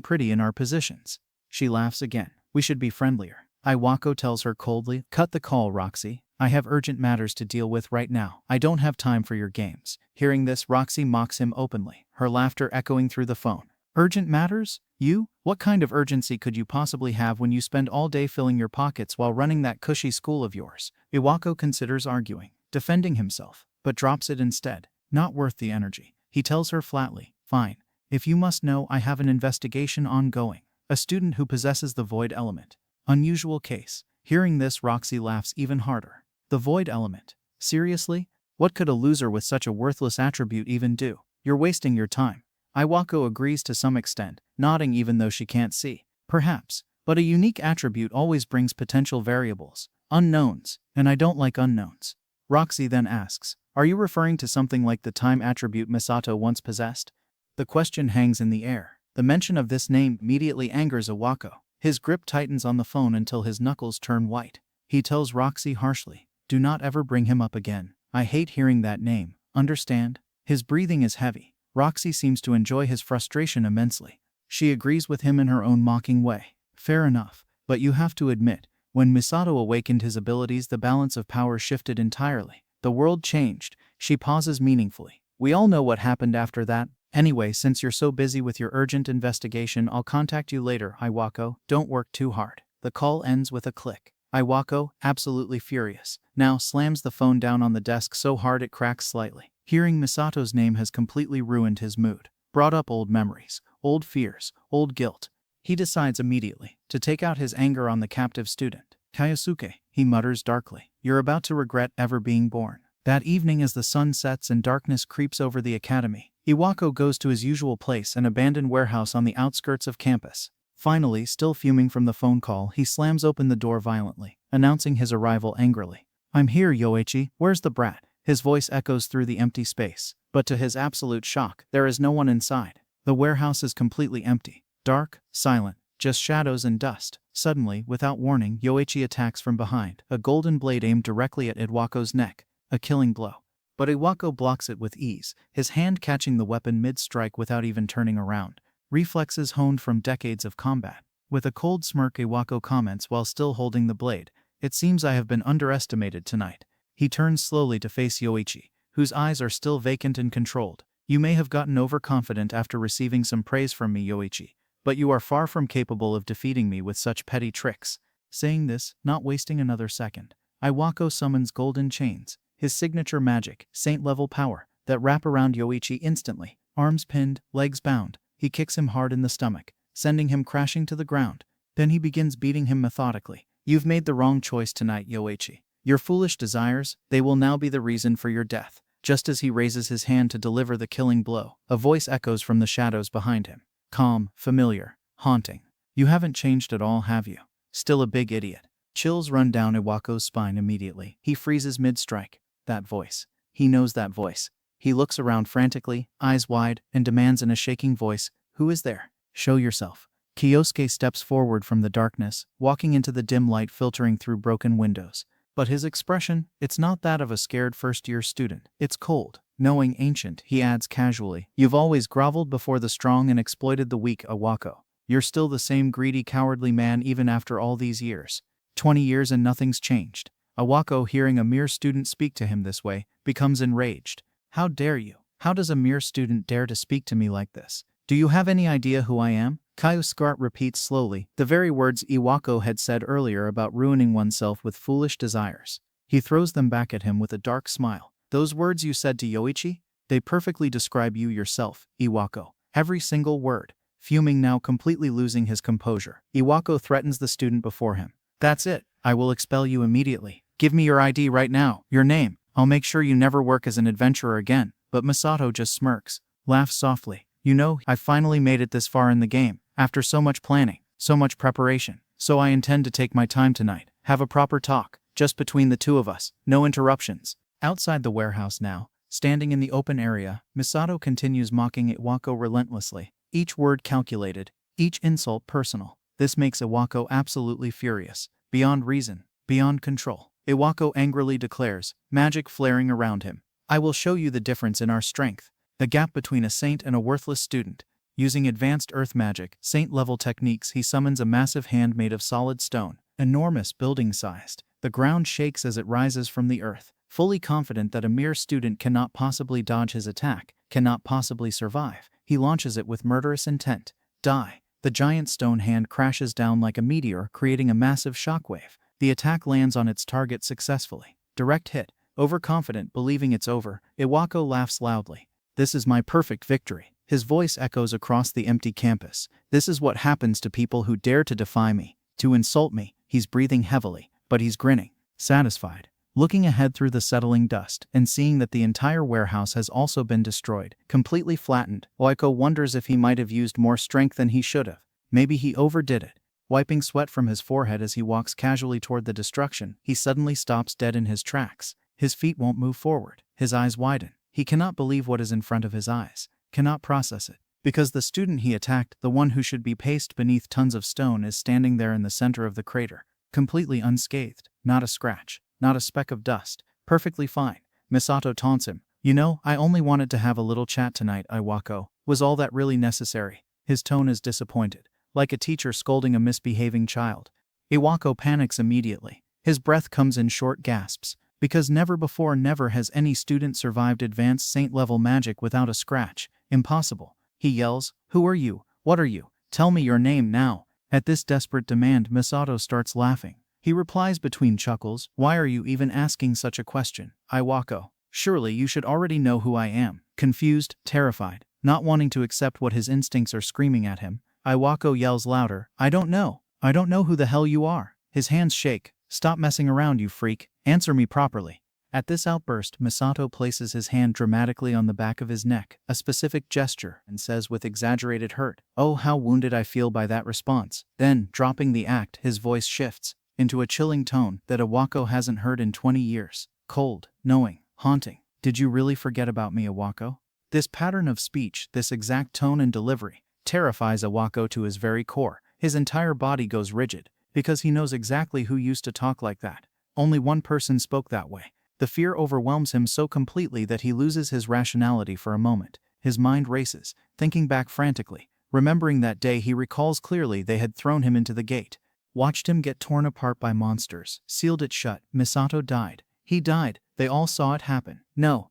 pretty in our positions." She laughs again. "We should be friendlier." Iwako tells her coldly, "Cut the call, Roxy. I have urgent matters to deal with right now. I don't have time for your games." Hearing this, Roxy mocks him openly, her laughter echoing through the phone. Urgent matters? You? What kind of urgency could you possibly have when you spend all day filling your pockets while running that cushy school of yours? Iwako considers arguing, defending himself, but drops it instead. Not worth the energy. He tells her flatly, fine. If you must know, I have an investigation ongoing. A student who possesses the void element. Unusual case. Hearing this, Roxy laughs even harder. The void element? Seriously? What could a loser with such a worthless attribute even do? You're wasting your time. Iwako agrees to some extent, nodding even though she can't see. Perhaps. But a unique attribute always brings potential variables. Unknowns. And I don't like unknowns. Roxy then asks, are you referring to something like the time attribute Misato once possessed? The question hangs in the air. The mention of this name immediately angers Iwako. His grip tightens on the phone until his knuckles turn white. He tells Roxy harshly, do not ever bring him up again. I hate hearing that name. Understand? His breathing is heavy. Roxy seems to enjoy his frustration immensely. She agrees with him in her own mocking way. Fair enough, but you have to admit, when Misato awakened his abilities, the balance of power shifted entirely. The world changed. She pauses meaningfully. We all know what happened after that. Anyway, since you're so busy with your urgent investigation, I'll contact you later, Iwako. Don't work too hard. The call ends with a click. Iwako, absolutely furious, now slams the phone down on the desk so hard it cracks slightly. Hearing Misato's name has completely ruined his mood. Brought up old memories, old fears, old guilt. He decides immediately to take out his anger on the captive student. Kayosuke, he mutters darkly, you're about to regret ever being born. That evening, as the sun sets and darkness creeps over the academy, Iwako goes to his usual place, an abandoned warehouse on the outskirts of campus. Finally, still fuming from the phone call, he slams open the door violently, announcing his arrival angrily. I'm here, Yoichi. Where's the brat? His voice echoes through the empty space, but to his absolute shock, there is no one inside. The warehouse is completely empty, dark, silent, just shadows and dust. Suddenly, without warning, Yoichi attacks from behind, a golden blade aimed directly at Iwako's neck, a killing blow. But Iwako blocks it with ease, his hand catching the weapon mid-strike without even turning around. Reflexes honed from decades of combat. With a cold smirk, Iwako comments while still holding the blade, it seems I have been underestimated tonight. He turns slowly to face Yoichi, whose eyes are still vacant and controlled. You may have gotten overconfident after receiving some praise from me, Yoichi, but you are far from capable of defeating me with such petty tricks. Saying this, not wasting another second, Iwako summons golden chains, his signature magic, saint-level power, that wrap around Yoichi instantly. Arms pinned, legs bound, he kicks him hard in the stomach, sending him crashing to the ground. Then he begins beating him methodically. You've made the wrong choice tonight, Yoichi. Your foolish desires, they will now be the reason for your death. Just as he raises his hand to deliver the killing blow, a voice echoes from the shadows behind him. Calm, familiar, haunting. You haven't changed at all, have you? Still a big idiot. Chills run down Iwako's spine immediately. He freezes mid-strike. That voice. He knows that voice. He looks around frantically, eyes wide, and demands in a shaking voice, who is there? Show yourself. Kyosuke steps forward from the darkness, walking into the dim light filtering through broken windows. But his expression, it's not that of a scared first-year student. It's cold, knowing, ancient. He adds casually, you've always groveled before the strong and exploited the weak, Iwako. You're still the same greedy, cowardly man even after all these years. 20 years and nothing's changed. Iwako, hearing a mere student speak to him this way, becomes enraged. How dare you? How does a mere student dare to speak to me like this? Do you have any idea who I am? Kyosuke repeats slowly, the very words Iwako had said earlier about ruining oneself with foolish desires. He throws them back at him with a dark smile. Those words you said to Yoichi? They perfectly describe you yourself, Iwako. Every single word. Fuming now, completely losing his composure, Iwako threatens the student before him. That's it. I will expel you immediately. Give me your ID right now, your name. I'll make sure you never work as an adventurer again. But Misato just smirks, laughs softly. You know, I finally made it this far in the game. After so much planning, so much preparation. So I intend to take my time tonight, have a proper talk, just between the two of us, no interruptions. Outside the warehouse now, standing in the open area, Misato continues mocking Iwako relentlessly, each word calculated, each insult personal. This makes Iwako absolutely furious, beyond reason, beyond control. Iwako angrily declares, magic flaring around him. I will show you the difference in our strength, the gap between a saint and a worthless student. Using advanced earth magic, saint-level techniques, he summons a massive hand made of solid stone, enormous, building-sized. The ground shakes as it rises from the earth, fully confident that a mere student cannot possibly dodge his attack, cannot possibly survive. he launches it with murderous intent. Die. The giant stone hand crashes down like a meteor, creating a massive shockwave. The attack lands on its target successfully. Direct hit. Overconfident, believing it's over, Iwako laughs loudly. This is my perfect victory. His voice echoes across the empty campus. This is what happens to people who dare to defy me, to insult me. He's breathing heavily, but he's grinning, satisfied. Looking ahead through the settling dust and seeing that the entire warehouse has also been destroyed, completely flattened, Iwako wonders if he might have used more strength than he should have. Maybe he overdid it. Wiping sweat from his forehead as he walks casually toward the destruction, he suddenly stops dead in his tracks. His feet won't move forward. His eyes widen. He cannot believe what is in front of his eyes, cannot process it. Because the student he attacked, the one who should be pasted beneath tons of stone, is standing there in the center of the crater, completely unscathed, not a scratch, not a speck of dust, perfectly fine. Misato taunts him. You know, I only wanted to have a little chat tonight, Iwako. Was all that really necessary? His tone is disappointed, like a teacher scolding a misbehaving child. Iwako panics immediately. His breath comes in short gasps, because never before never has any student survived advanced saint-level magic without a scratch. Impossible. He yells, "Who are you? What are you? Tell me your name now." At this desperate demand, Misato starts laughing. He replies between chuckles, "Why are you even asking such a question, Iwako? Surely you should already know who I am." Confused, terrified, not wanting to accept what his instincts are screaming at him, Iwako yells louder, "I don't know. I don't know who the hell you are." His hands shake. "Stop messing around, you freak. Answer me properly." At this outburst, Misato places his hand dramatically on the back of his neck, a specific gesture, and says with exaggerated hurt, "Oh, how wounded I feel by that response." Then, dropping the act, his voice shifts into a chilling tone that Iwako hasn't heard in 20 years. Cold, knowing, haunting. "Did you really forget about me, Iwako?" This pattern of speech, this exact tone and delivery, terrifies Iwako to his very core. His entire body goes rigid, because he knows exactly who used to talk like that. Only one person spoke that way. The fear overwhelms him so completely that he loses his rationality for a moment. His mind races, thinking back frantically. Remembering that day, he recalls clearly they had thrown him into the gate, watched him get torn apart by monsters, sealed it shut. Misato died. He died. They all saw it happen. No,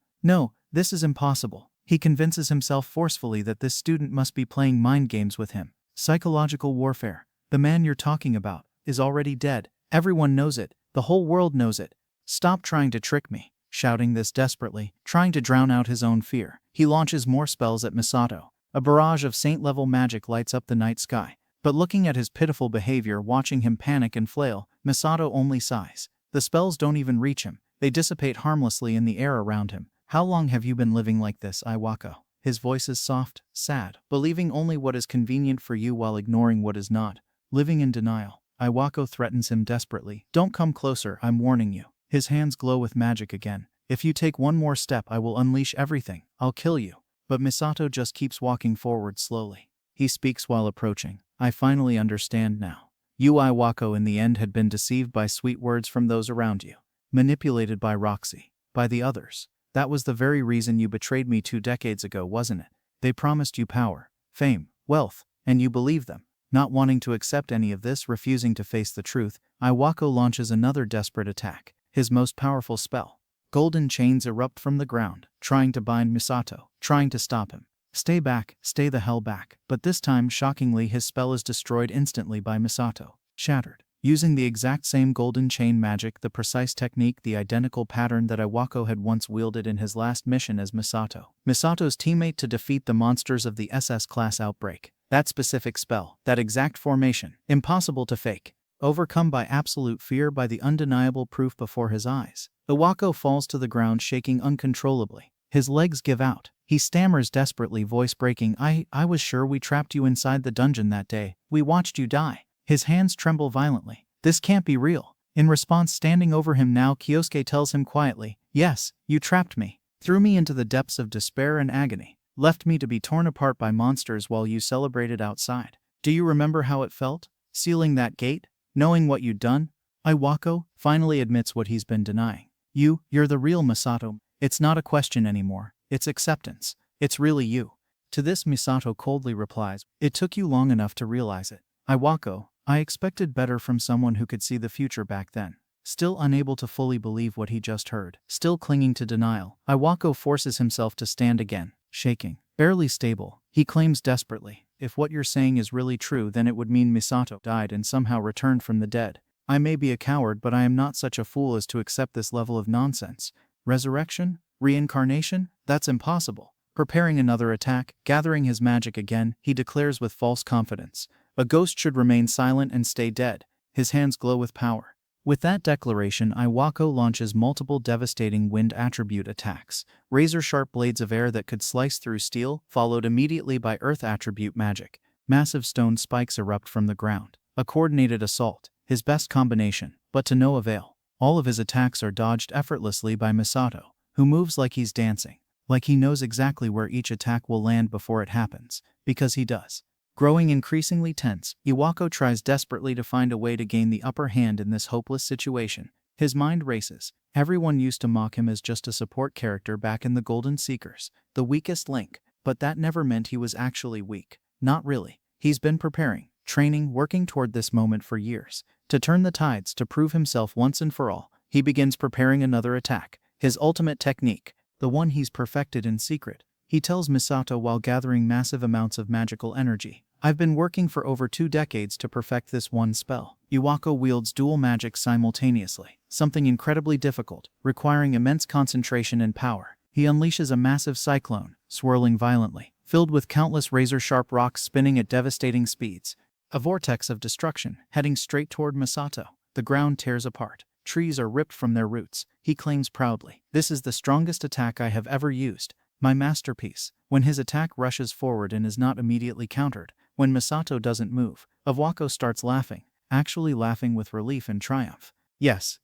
this is impossible. He convinces himself forcefully that this student must be playing mind games with him. Psychological warfare. The man you're talking about is already dead. Everyone knows it. The whole world knows it. Stop trying to trick me. Shouting this desperately, trying to drown out his own fear, he launches more spells at Misato. A barrage of saint-level magic lights up the night sky. But looking at his pitiful behavior, watching him panic and flail, Misato only sighs. The spells don't even reach him. They dissipate harmlessly in the air around him. "How long have you been living like this, Iwako?" His voice is soft, sad, believing only what is convenient for you while ignoring what is not. Living in denial. Iwako threatens him desperately. "Don't come closer, I'm warning you." His hands glow with magic again. "If you take one more step, I will unleash everything. I'll kill you." But Misato just keeps walking forward slowly. He speaks while approaching. "I finally understand now. You, Iwako, in the end had been deceived by sweet words from those around you. Manipulated by Roxy. By the others. That was the very reason you betrayed me 2 decades ago, wasn't it? They promised you power, fame, wealth, and you believed them." Not wanting to accept any of this, refusing to face the truth, Iwako launches another desperate attack. His most powerful spell. Golden chains erupt from the ground, trying to bind Misato, trying to stop him. "Stay back, stay the hell back." But this time, shockingly, his spell is destroyed instantly by Misato. Shattered. Using the exact same golden chain magic, the precise technique, the identical pattern that Iwako had once wielded in his last mission as Misato's teammate to defeat the monsters of the SS class outbreak. That specific spell, that exact formation, impossible to fake. Overcome by absolute fear, by the undeniable proof before his eyes, Iwako falls to the ground, shaking uncontrollably. His legs give out. He stammers desperately, voice breaking, I was sure we trapped you inside the dungeon that day. We watched you die." His hands tremble violently. This can't be real. In response, standing over him now, Kyosuke tells him quietly, "Yes, you trapped me. Threw me into the depths of despair and agony. Left me to be torn apart by monsters while you celebrated outside. Do you remember how it felt? Sealing that gate? Knowing what you'd done?" Iwako finally admits what he's been denying. You're the real Misato. It's not a question anymore. It's acceptance. It's really you." To this, Misato coldly replies, "It took you long enough to realize it. Iwako, I expected better from someone who could see the future back then." Still unable to fully believe what he just heard, still clinging to denial, Iwako forces himself to stand again, shaking, barely stable, He claims desperately, "If what you're saying is really true, then it would mean Misato died and somehow returned from the dead. I may be a coward, but I am not such a fool as to accept this level of nonsense. Resurrection? Reincarnation? That's impossible." Preparing another attack, gathering his magic again, he declares with false confidence, "A ghost should remain silent and stay dead." His hands glow with power. With that declaration, Iwako launches multiple devastating wind attribute attacks, razor-sharp blades of air that could slice through steel, followed immediately by earth attribute magic. Massive stone spikes erupt from the ground. A coordinated assault, his best combination, but to no avail. All of his attacks are dodged effortlessly by Misato, who moves like he's dancing, like he knows exactly where each attack will land before it happens, because he does. Growing increasingly tense, Iwako tries desperately to find a way to gain the upper hand in this hopeless situation. His mind races. Everyone used to mock him as just a support character back in the Golden Seekers, the weakest link, but that never meant he was actually weak. Not really. He's been preparing, training, working toward this moment for years. To turn the tides, to prove himself once and for all, he begins preparing another attack, his ultimate technique, the one he's perfected in secret. He tells Misato while gathering massive amounts of magical energy, "I've been working for over 2 decades to perfect this one spell." Iwako wields dual magic simultaneously, something incredibly difficult, requiring immense concentration and power. He unleashes a massive cyclone, swirling violently, filled with countless razor-sharp rocks spinning at devastating speeds. A vortex of destruction, heading straight toward Misato. The ground tears apart. Trees are ripped from their roots. He claims proudly, "This is the strongest attack I have ever used. My masterpiece." When his attack rushes forward and is not immediately countered, when Misato doesn't move, Iwako starts laughing, actually laughing with relief and triumph. Yes,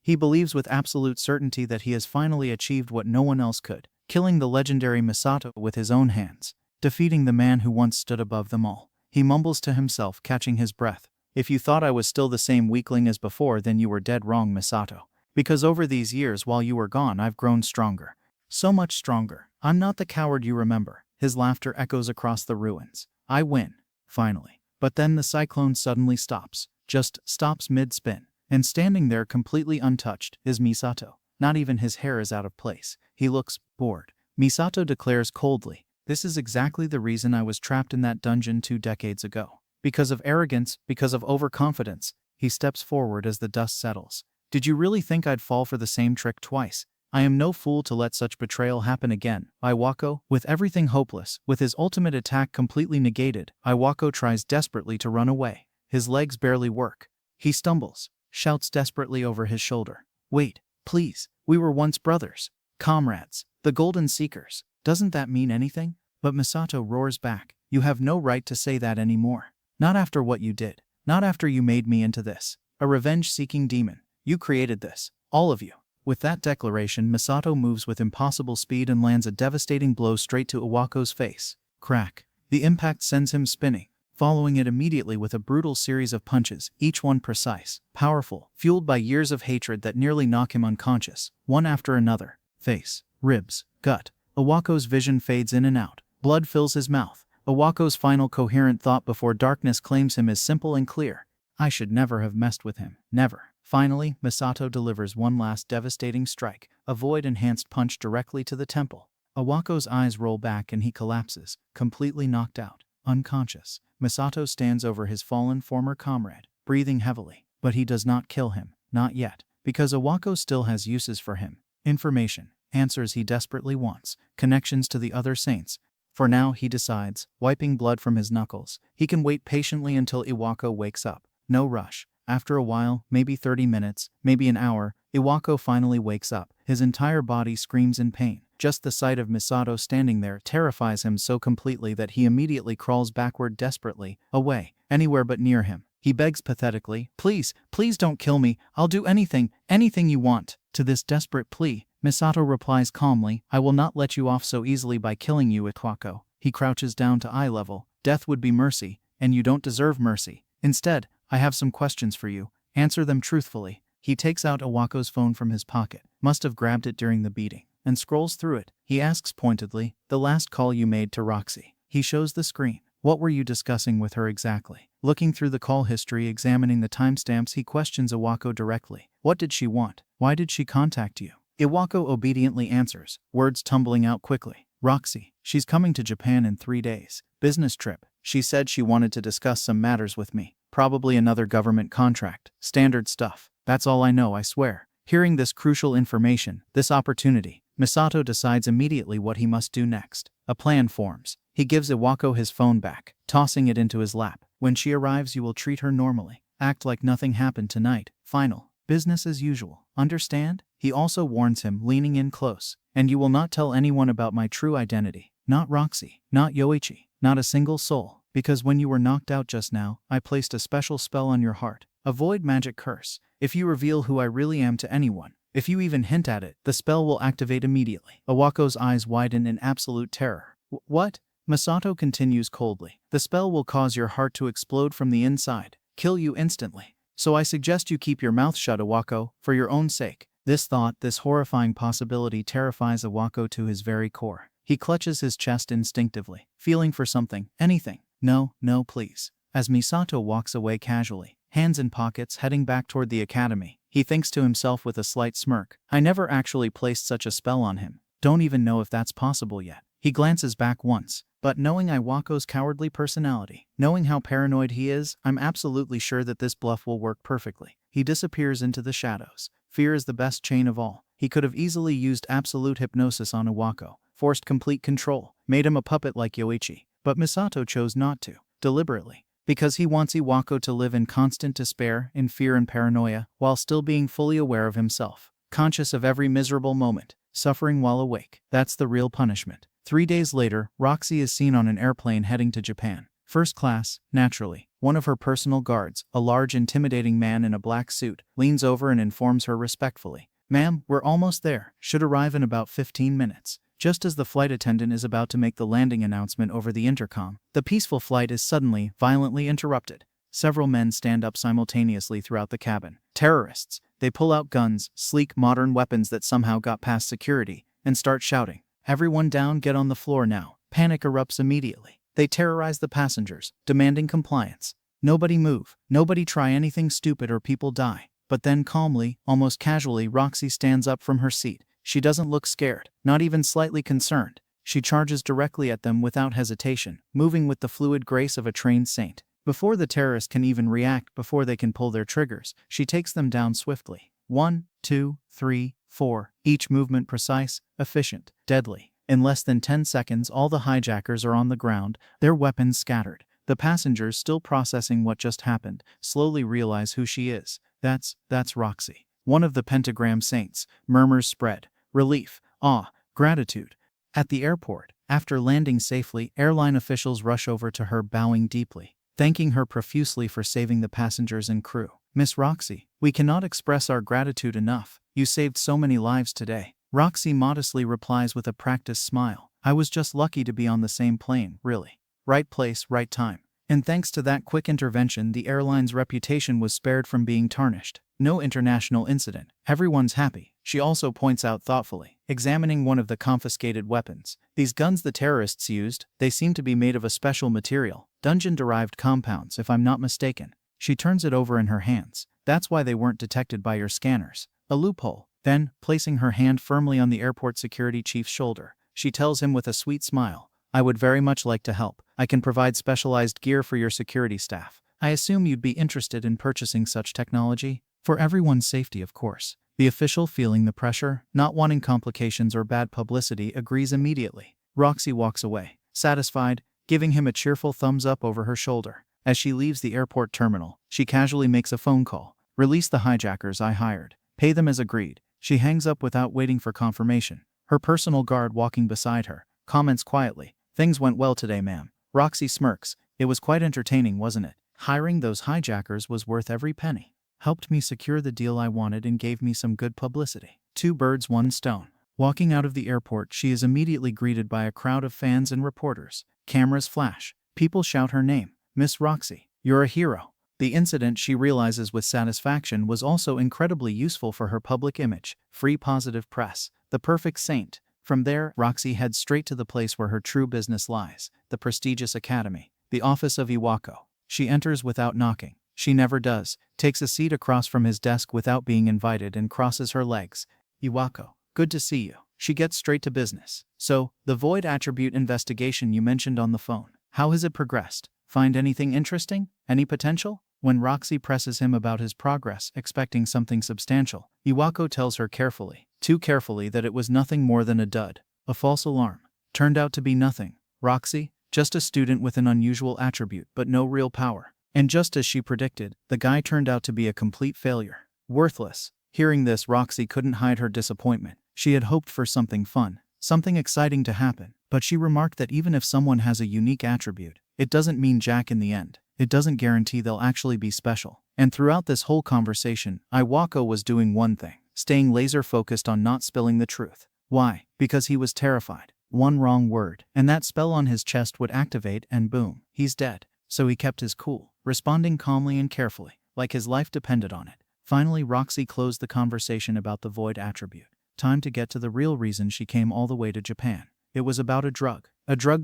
he believes with absolute certainty that he has finally achieved what no one else could, killing the legendary Misato with his own hands, defeating the man who once stood above them all. He mumbles to himself, catching his breath, "If you thought I was still the same weakling as before, then you were dead wrong, Misato. Because over these years while you were gone, I've grown stronger. So much stronger. I'm not the coward you remember." His laughter echoes across the ruins. "I win. Finally." But then the cyclone suddenly stops. Just stops mid-spin. And standing there completely untouched is Misato. Not even his hair is out of place. He looks bored. Misato declares coldly, "This is exactly the reason I was trapped in that dungeon 2 decades ago. Because of arrogance, because of overconfidence." He steps forward as the dust settles. "Did you really think I'd fall for the same trick twice? I am no fool to let such betrayal happen again." Iwako, with everything hopeless, with his ultimate attack completely negated, Iwako tries desperately to run away. His legs barely work. He stumbles, shouts desperately over his shoulder, "Wait, please, we were once brothers, comrades, the Golden Seekers. Doesn't that mean anything?" But Misato roars back, "You have no right to say that anymore. Not after what you did. Not after you made me into this, a revenge-seeking demon. You created this, all of you." With that declaration, Misato moves with impossible speed and lands a devastating blow straight to Iwako's face. Crack. The impact sends him spinning, following it immediately with a brutal series of punches, each one precise, powerful, fueled by years of hatred that nearly knock him unconscious, one after another. Face, ribs, gut. Iwako's vision fades in and out. Blood fills his mouth. Iwako's final coherent thought before darkness claims him is simple and clear. "I should never have messed with him. Never." Finally, Misato delivers one last devastating strike, a void-enhanced punch directly to the temple. Iwako's eyes roll back and he collapses, completely knocked out, unconscious. Misato stands over his fallen former comrade, breathing heavily. But he does not kill him, not yet, because Iwako still has uses for him. Information, answers he desperately wants, connections to the other saints. For now, he decides, wiping blood from his knuckles, he can wait patiently until Iwako wakes up. No rush. After a while, maybe 30 minutes, maybe an hour, Iwako finally wakes up. His entire body screams in pain. Just the sight of Misato standing there terrifies him so completely that he immediately crawls backward desperately, away, anywhere but near him. He begs pathetically, "Please, please don't kill me. I'll do anything, anything you want." To this desperate plea, Misato replies calmly, "I will not let you off so easily by killing you, Iwako." He crouches down to eye level. "Death would be mercy, and you don't deserve mercy. Instead, I have some questions for you. Answer them truthfully." He takes out Iwako's phone from his pocket, must have grabbed it during the beating, and scrolls through it. He asks pointedly, "The last call you made to Roxy." He shows the screen. "What were you discussing with her exactly?" Looking through the call history, examining the timestamps, he questions Iwako directly. "What did she want? Why did she contact you?" Iwako obediently answers, words tumbling out quickly. Roxy, she's coming to Japan in 3 days. Business trip. She said she wanted to discuss some matters with me. Probably another government contract. Standard stuff. That's all I know, I swear. Hearing this crucial information, this opportunity, Misato decides immediately what he must do next. A plan forms. He gives Iwako his phone back, tossing it into his lap. When she arrives, you will treat her normally. Act like nothing happened tonight. Final. Business as usual. Understand? He also warns him, leaning in close. And you will not tell anyone about my true identity. Not Roxy. Not Yoichi. Not a single soul. Because when you were knocked out just now, I placed a special spell on your heart. Avoid magic curse. If you reveal who I really am to anyone, if you even hint at it, the spell will activate immediately. Iwako's eyes widen in absolute terror. What? Misato continues coldly. The spell will cause your heart to explode from the inside, kill you instantly. So I suggest you keep your mouth shut, Iwako, for your own sake. This thought, this horrifying possibility terrifies Iwako to his very core. He clutches his chest instinctively, feeling for something, anything. No, no, please. As Misato walks away casually, hands in pockets heading back toward the academy, he thinks to himself with a slight smirk, I never actually placed such a spell on him. Don't even know if that's possible yet. He glances back once, but knowing Iwako's cowardly personality, knowing how paranoid he is, I'm absolutely sure that this bluff will work perfectly. He disappears into the shadows. Fear is the best chain of all. He could have easily used absolute hypnosis on Iwako, forced complete control, made him a puppet like Yoichi. But Misato chose not to, deliberately, because he wants Iwako to live in constant despair, in fear and paranoia, while still being fully aware of himself, conscious of every miserable moment, suffering while awake. That's the real punishment. 3 days later, Roxy is seen on an airplane heading to Japan. First class, naturally. One of her personal guards, a large intimidating man in a black suit, leans over and informs her respectfully. Ma'am, we're almost there. Should arrive in about 15 minutes. Just as the flight attendant is about to make the landing announcement over the intercom, the peaceful flight is suddenly, violently interrupted. Several men stand up simultaneously throughout the cabin. Terrorists. They pull out guns, sleek modern weapons that somehow got past security, and start shouting. Everyone down, get on the floor now. Panic erupts immediately. They terrorize the passengers, demanding compliance. Nobody move. Nobody try anything stupid or people die. But then calmly, almost casually, Roxy stands up from her seat. She doesn't look scared, not even slightly concerned. She charges directly at them without hesitation, moving with the fluid grace of a trained saint. Before the terrorist can even react, before they can pull their triggers, she takes them down swiftly. 1, 2, 3, 4, each movement precise, efficient, deadly. In less than 10 seconds, all the hijackers are on the ground, their weapons scattered. The passengers, still processing what just happened, slowly realize who she is. That's Roxy. One of the pentagram saints. Murmurs spread. Relief, awe, gratitude. At the airport, after landing safely, airline officials rush over to her, bowing deeply, thanking her profusely for saving the passengers and crew. Miss Roxy, we cannot express our gratitude enough. You saved so many lives today. Roxy modestly replies with a practiced smile. I was just lucky to be on the same plane, really. Right place, right time. And thanks to that quick intervention, the airline's reputation was spared from being tarnished. No international incident. Everyone's happy. She also points out thoughtfully, examining one of the confiscated weapons. These guns the terrorists used, they seem to be made of a special material. Dungeon-derived compounds, if I'm not mistaken. She turns it over in her hands. That's why they weren't detected by your scanners. A loophole. Then, placing her hand firmly on the airport security chief's shoulder, she tells him with a sweet smile, I would very much like to help. I can provide specialized gear for your security staff. I assume you'd be interested in purchasing such technology? For everyone's safety, of course. The official, feeling the pressure, not wanting complications or bad publicity, agrees immediately. Roxy walks away, satisfied, giving him a cheerful thumbs up over her shoulder. As she leaves the airport terminal, she casually makes a phone call. Release the hijackers I hired. Pay them as agreed. She hangs up without waiting for confirmation. Her personal guard, walking beside her, comments quietly, Things went well today, ma'am. Roxy smirks. It was quite entertaining, wasn't it? Hiring those hijackers was worth every penny. Helped me secure the deal I wanted and gave me some good publicity. 2 birds, 1 stone. Walking out of the airport, she is immediately greeted by a crowd of fans and reporters. Cameras flash. People shout her name. Miss Roxy, you're a hero. The incident, she realizes with satisfaction, was also incredibly useful for her public image. Free positive press. The perfect saint. From there, Roxy heads straight to the place where her true business lies, the prestigious academy, the office of Iwako. She enters without knocking. She never does, takes a seat across from his desk without being invited and crosses her legs. Iwako, good to see you. she gets straight to business. So, the void attribute investigation you mentioned on the phone. How has it progressed? Find anything interesting? Any potential? When Roxy presses him about his progress, expecting something substantial, Iwako tells her carefully, too carefully, that it was nothing more than a dud. A false alarm. Turned out to be nothing. Roxy, just a student with an unusual attribute but no real power. And just as she predicted, the guy turned out to be a complete failure. Worthless. Hearing this, Roxy couldn't hide her disappointment. She had hoped for something fun, something exciting to happen, but she remarked that even if someone has a unique attribute, it doesn't mean jack in the end. It doesn't guarantee they'll actually be special. And throughout this whole conversation, Iwako was doing one thing, staying laser-focused on not spilling the truth. Why? Because he was terrified. One wrong word, and that spell on his chest would activate and boom, he's dead. So he kept his cool, responding calmly and carefully, like his life depended on it. Finally, Roxy closed the conversation about the void attribute. Time to get to the real reason she came all the way to Japan. It was about a drug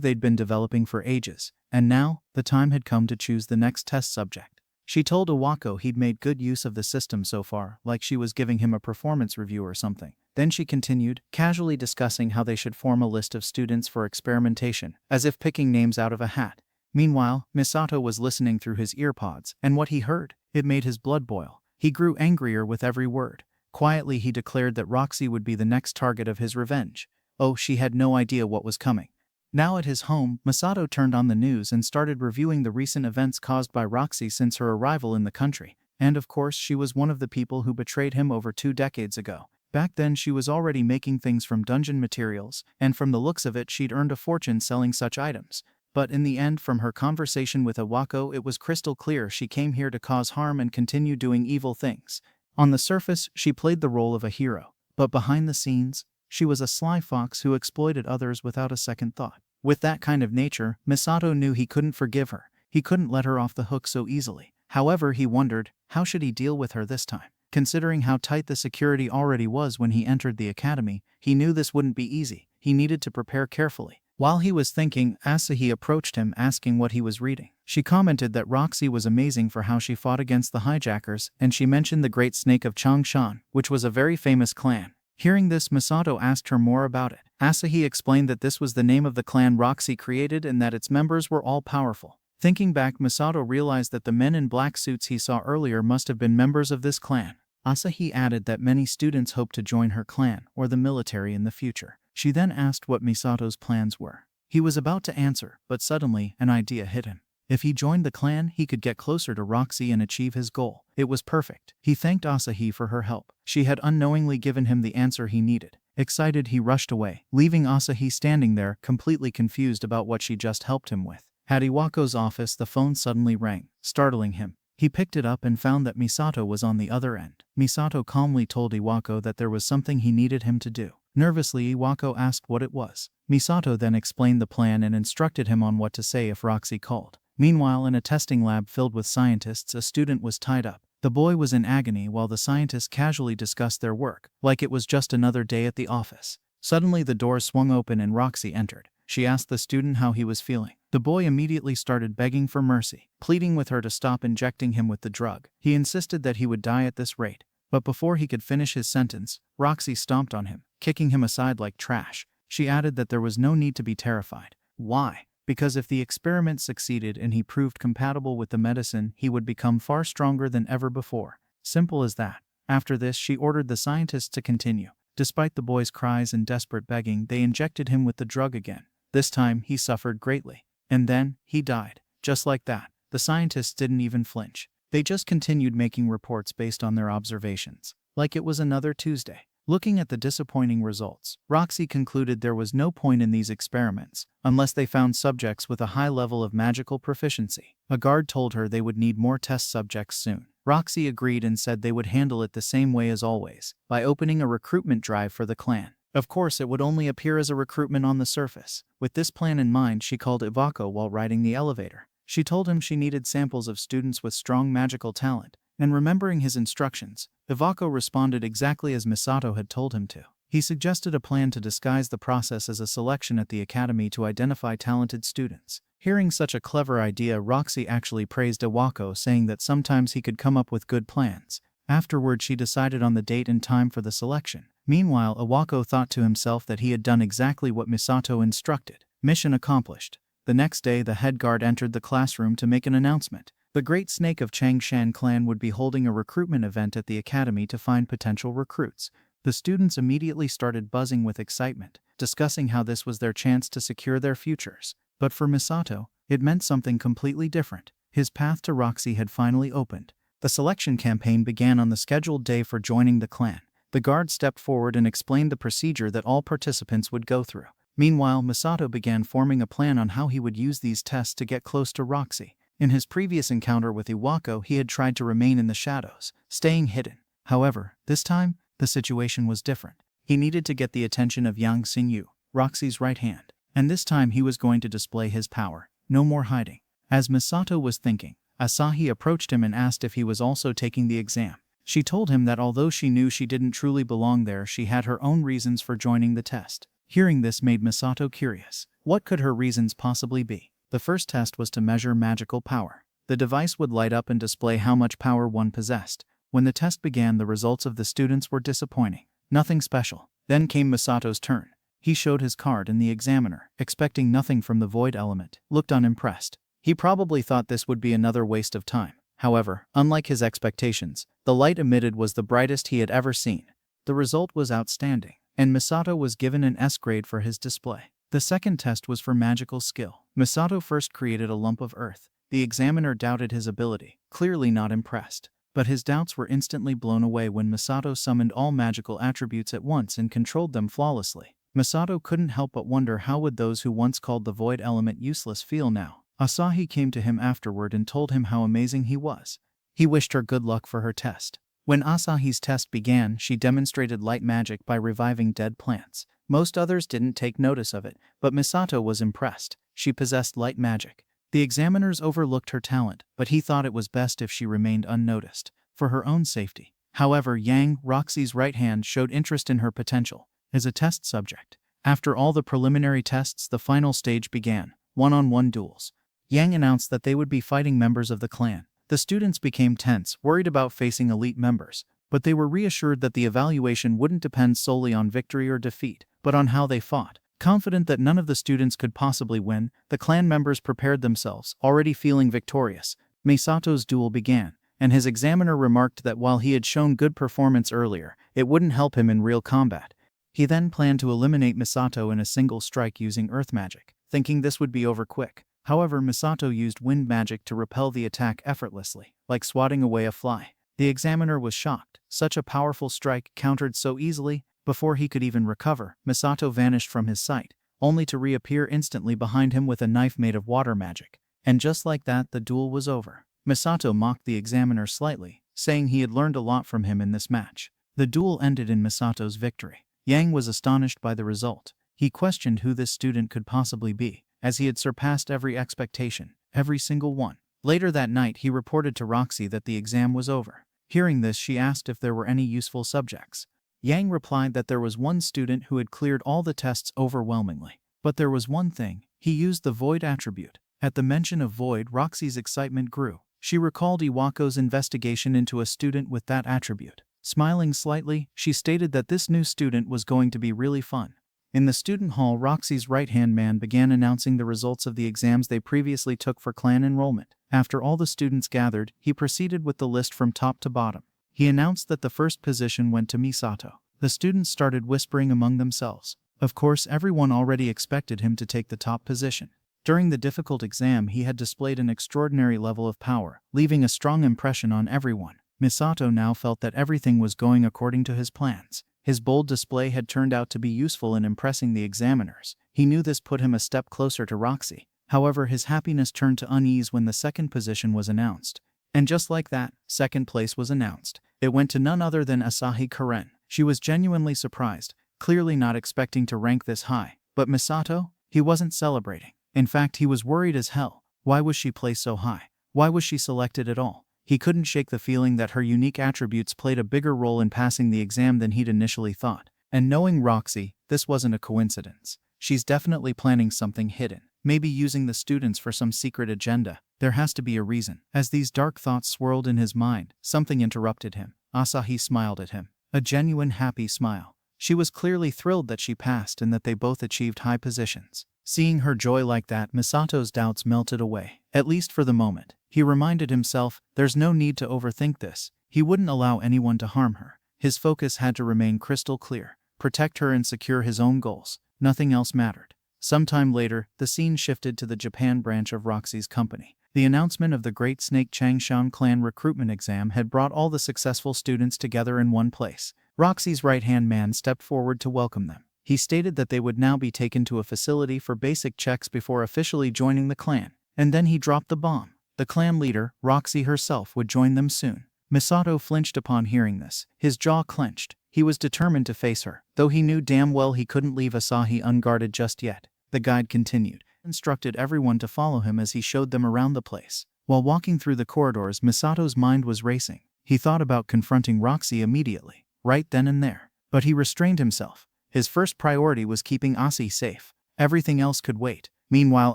they'd been developing for ages, and now, the time had come to choose the next test subject. She told Iwako he'd made good use of the system so far, like she was giving him a performance review or something. Then she continued, casually discussing how they should form a list of students for experimentation, as if picking names out of a hat. Meanwhile, Misato was listening through his earpods, and what he heard, it made his blood boil. He grew angrier with every word. Quietly, he declared that Roxy would be the next target of his revenge. Oh, she had no idea what was coming. Now at his home, Misato turned on the news and started reviewing the recent events caused by Roxy since her arrival in the country. And of course, she was one of the people who betrayed him over 2 decades ago. Back then, she was already making things from dungeon materials, and from the looks of it, she'd earned a fortune selling such items. But in the end, from her conversation with Iwako, it was crystal clear she came here to cause harm and continue doing evil things. On the surface, she played the role of a hero, but behind the scenes, she was a sly fox who exploited others without a second thought. With that kind of nature, Misato knew he couldn't forgive her. He couldn't let her off the hook so easily. However, he wondered, how should he deal with her this time? Considering how tight the security already was when he entered the academy, he knew this wouldn't be easy. He needed to prepare carefully. While he was thinking, Asahi approached him asking what he was reading. She commented that Roxy was amazing for how she fought against the hijackers, and she mentioned the Great Snake of Changshan, which was a very famous clan. Hearing this, Misato asked her more about it. Asahi explained that this was the name of the clan Roxy created and that its members were all powerful. Thinking back, Misato realized that the men in black suits he saw earlier must have been members of this clan. Asahi added that many students hope to join her clan or the military in the future. She then asked what Misato's plans were. He was about to answer, but suddenly, an idea hit him. If he joined the clan, he could get closer to Roxy and achieve his goal. It was perfect. He thanked Asahi for her help. She had unknowingly given him the answer he needed. Excited, he rushed away, leaving Asahi standing there, completely confused about what she just helped him with. At Iwako's office, the phone suddenly rang, startling him. He picked it up and found that Misato was on the other end. Misato calmly told Iwako that there was something he needed him to do. Nervously, Iwako asked what it was. Misato then explained the plan and instructed him on what to say if Roxy called. Meanwhile, in a testing lab filled with scientists, a student was tied up. The boy was in agony while the scientists casually discussed their work, like it was just another day at the office. Suddenly, the door swung open and Roxy entered. She asked the student how he was feeling. The boy immediately started begging for mercy, pleading with her to stop injecting him with the drug. He insisted that he would die at this rate. But before he could finish his sentence, Roxy stomped on him, kicking him aside like trash. She added that there was no need to be terrified. Why? Because if the experiment succeeded and he proved compatible with the medicine, he would become far stronger than ever before. Simple as that. After this, she ordered the scientists to continue. Despite the boy's cries and desperate begging, they injected him with the drug again. This time, he suffered greatly. And then, he died. Just like that. The scientists didn't even flinch. They just continued making reports based on their observations, like it was another Tuesday. Looking at the disappointing results, Roxy concluded there was no point in these experiments, unless they found subjects with a high level of magical proficiency. A guard told her they would need more test subjects soon. Roxy agreed and said they would handle it the same way as always, by opening a recruitment drive for the clan. Of course, it would only appear as a recruitment on the surface. With this plan in mind, she called Iwako while riding the elevator. She told him she needed samples of students with strong magical talent, and remembering his instructions, Iwako responded exactly as Misato had told him to. He suggested a plan to disguise the process as a selection at the academy to identify talented students. Hearing such a clever idea, Roxy actually praised Iwako, saying that sometimes he could come up with good plans. Afterward, she decided on the date and time for the selection. Meanwhile, Iwako thought to himself that he had done exactly what Misato instructed. Mission accomplished. The next day, the head guard entered the classroom to make an announcement. The Great Snake of Changshan clan would be holding a recruitment event at the academy to find potential recruits. The students immediately started buzzing with excitement, discussing how this was their chance to secure their futures. But for Misato, it meant something completely different. His path to Roxy had finally opened. The selection campaign began on the scheduled day for joining the clan. The guard stepped forward and explained the procedure that all participants would go through. Meanwhile, Misato began forming a plan on how he would use these tests to get close to Roxy. In his previous encounter with Iwako, he had tried to remain in the shadows, staying hidden. However, this time, the situation was different. He needed to get the attention of Yang Xingyu, Roxy's right hand. And this time he was going to display his power. No more hiding. As Misato was thinking, Asahi approached him and asked if he was also taking the exam. She told him that although she knew she didn't truly belong there, she had her own reasons for joining the test. Hearing this made Misato curious. What could her reasons possibly be? The first test was to measure magical power. The device would light up and display how much power one possessed. When the test began, the results of the students were disappointing. Nothing special. Then came Misato's turn. He showed his card and the examiner, expecting nothing from the void element, looked unimpressed. He probably thought this would be another waste of time. However, unlike his expectations, the light emitted was the brightest he had ever seen. The result was outstanding, and Misato was given an S grade for his display. The second test was for magical skill. Misato first created a lump of earth. The examiner doubted his ability, clearly not impressed. But his doubts were instantly blown away when Misato summoned all magical attributes at once and controlled them flawlessly. Misato couldn't help but wonder how would those who once called the void element useless feel now. Asahi came to him afterward and told him how amazing he was. He wished her good luck for her test. When Asahi's test began, she demonstrated light magic by reviving dead plants. Most others didn't take notice of it, but Misato was impressed. She possessed light magic. The examiners overlooked her talent, but he thought it was best if she remained unnoticed, for her own safety. However, Yang, Roxy's right hand, showed interest in her potential as a test subject. After all the preliminary tests, the final stage began, one-on-one duels. Yang announced that they would be fighting members of the clan. The students became tense, worried about facing elite members, but they were reassured that the evaluation wouldn't depend solely on victory or defeat, but on how they fought. Confident that none of the students could possibly win, the clan members prepared themselves, already feeling victorious. Misato's duel began, and his examiner remarked that while he had shown good performance earlier, it wouldn't help him in real combat. He then planned to eliminate Misato in a single strike using earth magic, thinking this would be over quick. However, Misato used wind magic to repel the attack effortlessly, like swatting away a fly. The examiner was shocked. Such a powerful strike countered so easily. Before he could even recover, Misato vanished from his sight, only to reappear instantly behind him with a knife made of water magic. And just like that, the duel was over. Misato mocked the examiner slightly, saying he had learned a lot from him in this match. The duel ended in Misato's victory. Yang was astonished by the result. He questioned who this student could possibly be, as he had surpassed every expectation, every single one. Later that night, he reported to Roxy that the exam was over. Hearing this, she asked if there were any useful subjects. Yang replied that there was one student who had cleared all the tests overwhelmingly. But there was one thing: he used the void attribute. At the mention of void, Roxy's excitement grew. She recalled Iwako's investigation into a student with that attribute. Smiling slightly, she stated that this new student was going to be really fun. In the student hall, Roxy's right-hand man began announcing the results of the exams they previously took for clan enrollment. After all the students gathered, he proceeded with the list from top to bottom. He announced that the first position went to Misato. The students started whispering among themselves. Of course, everyone already expected him to take the top position. During the difficult exam, he had displayed an extraordinary level of power, leaving a strong impression on everyone. Misato now felt that everything was going according to his plans. His bold display had turned out to be useful in impressing the examiners. He knew this put him a step closer to Roxy. However, his happiness turned to unease when the second position was announced. And just like that, second place was announced. It went to none other than Asahi Karen. She was genuinely surprised, clearly not expecting to rank this high. But Misato? He wasn't celebrating. In fact, he was worried as hell. Why was she placed so high? Why was she selected at all? He couldn't shake the feeling that her unique attributes played a bigger role in passing the exam than he'd initially thought. And knowing Roxy, this wasn't a coincidence. She's definitely planning something hidden, maybe using the students for some secret agenda. There has to be a reason. As these dark thoughts swirled in his mind, something interrupted him. Asahi smiled at him. A genuine happy smile. She was clearly thrilled that she passed and that they both achieved high positions. Seeing her joy like that, Misato's doubts melted away, at least for the moment. He reminded himself, there's no need to overthink this. He wouldn't allow anyone to harm her. His focus had to remain crystal clear. Protect her and secure his own goals. Nothing else mattered. Sometime later, the scene shifted to the Japan branch of Roxy's company. The announcement of the Great Snake Changshan clan recruitment exam had brought all the successful students together in one place. Roxy's right-hand man stepped forward to welcome them. He stated that they would now be taken to a facility for basic checks before officially joining the clan. And then he dropped the bomb. The clan leader, Roxy herself, would join them soon. Misato flinched upon hearing this. His jaw clenched. He was determined to face her, though he knew damn well he couldn't leave Asahi unguarded just yet. The guide continued, instructed everyone to follow him as he showed them around the place. While walking through the corridors, Misato's mind was racing. He thought about confronting Roxy immediately, right then and there. But he restrained himself. His first priority was keeping Asi safe. Everything else could wait. Meanwhile,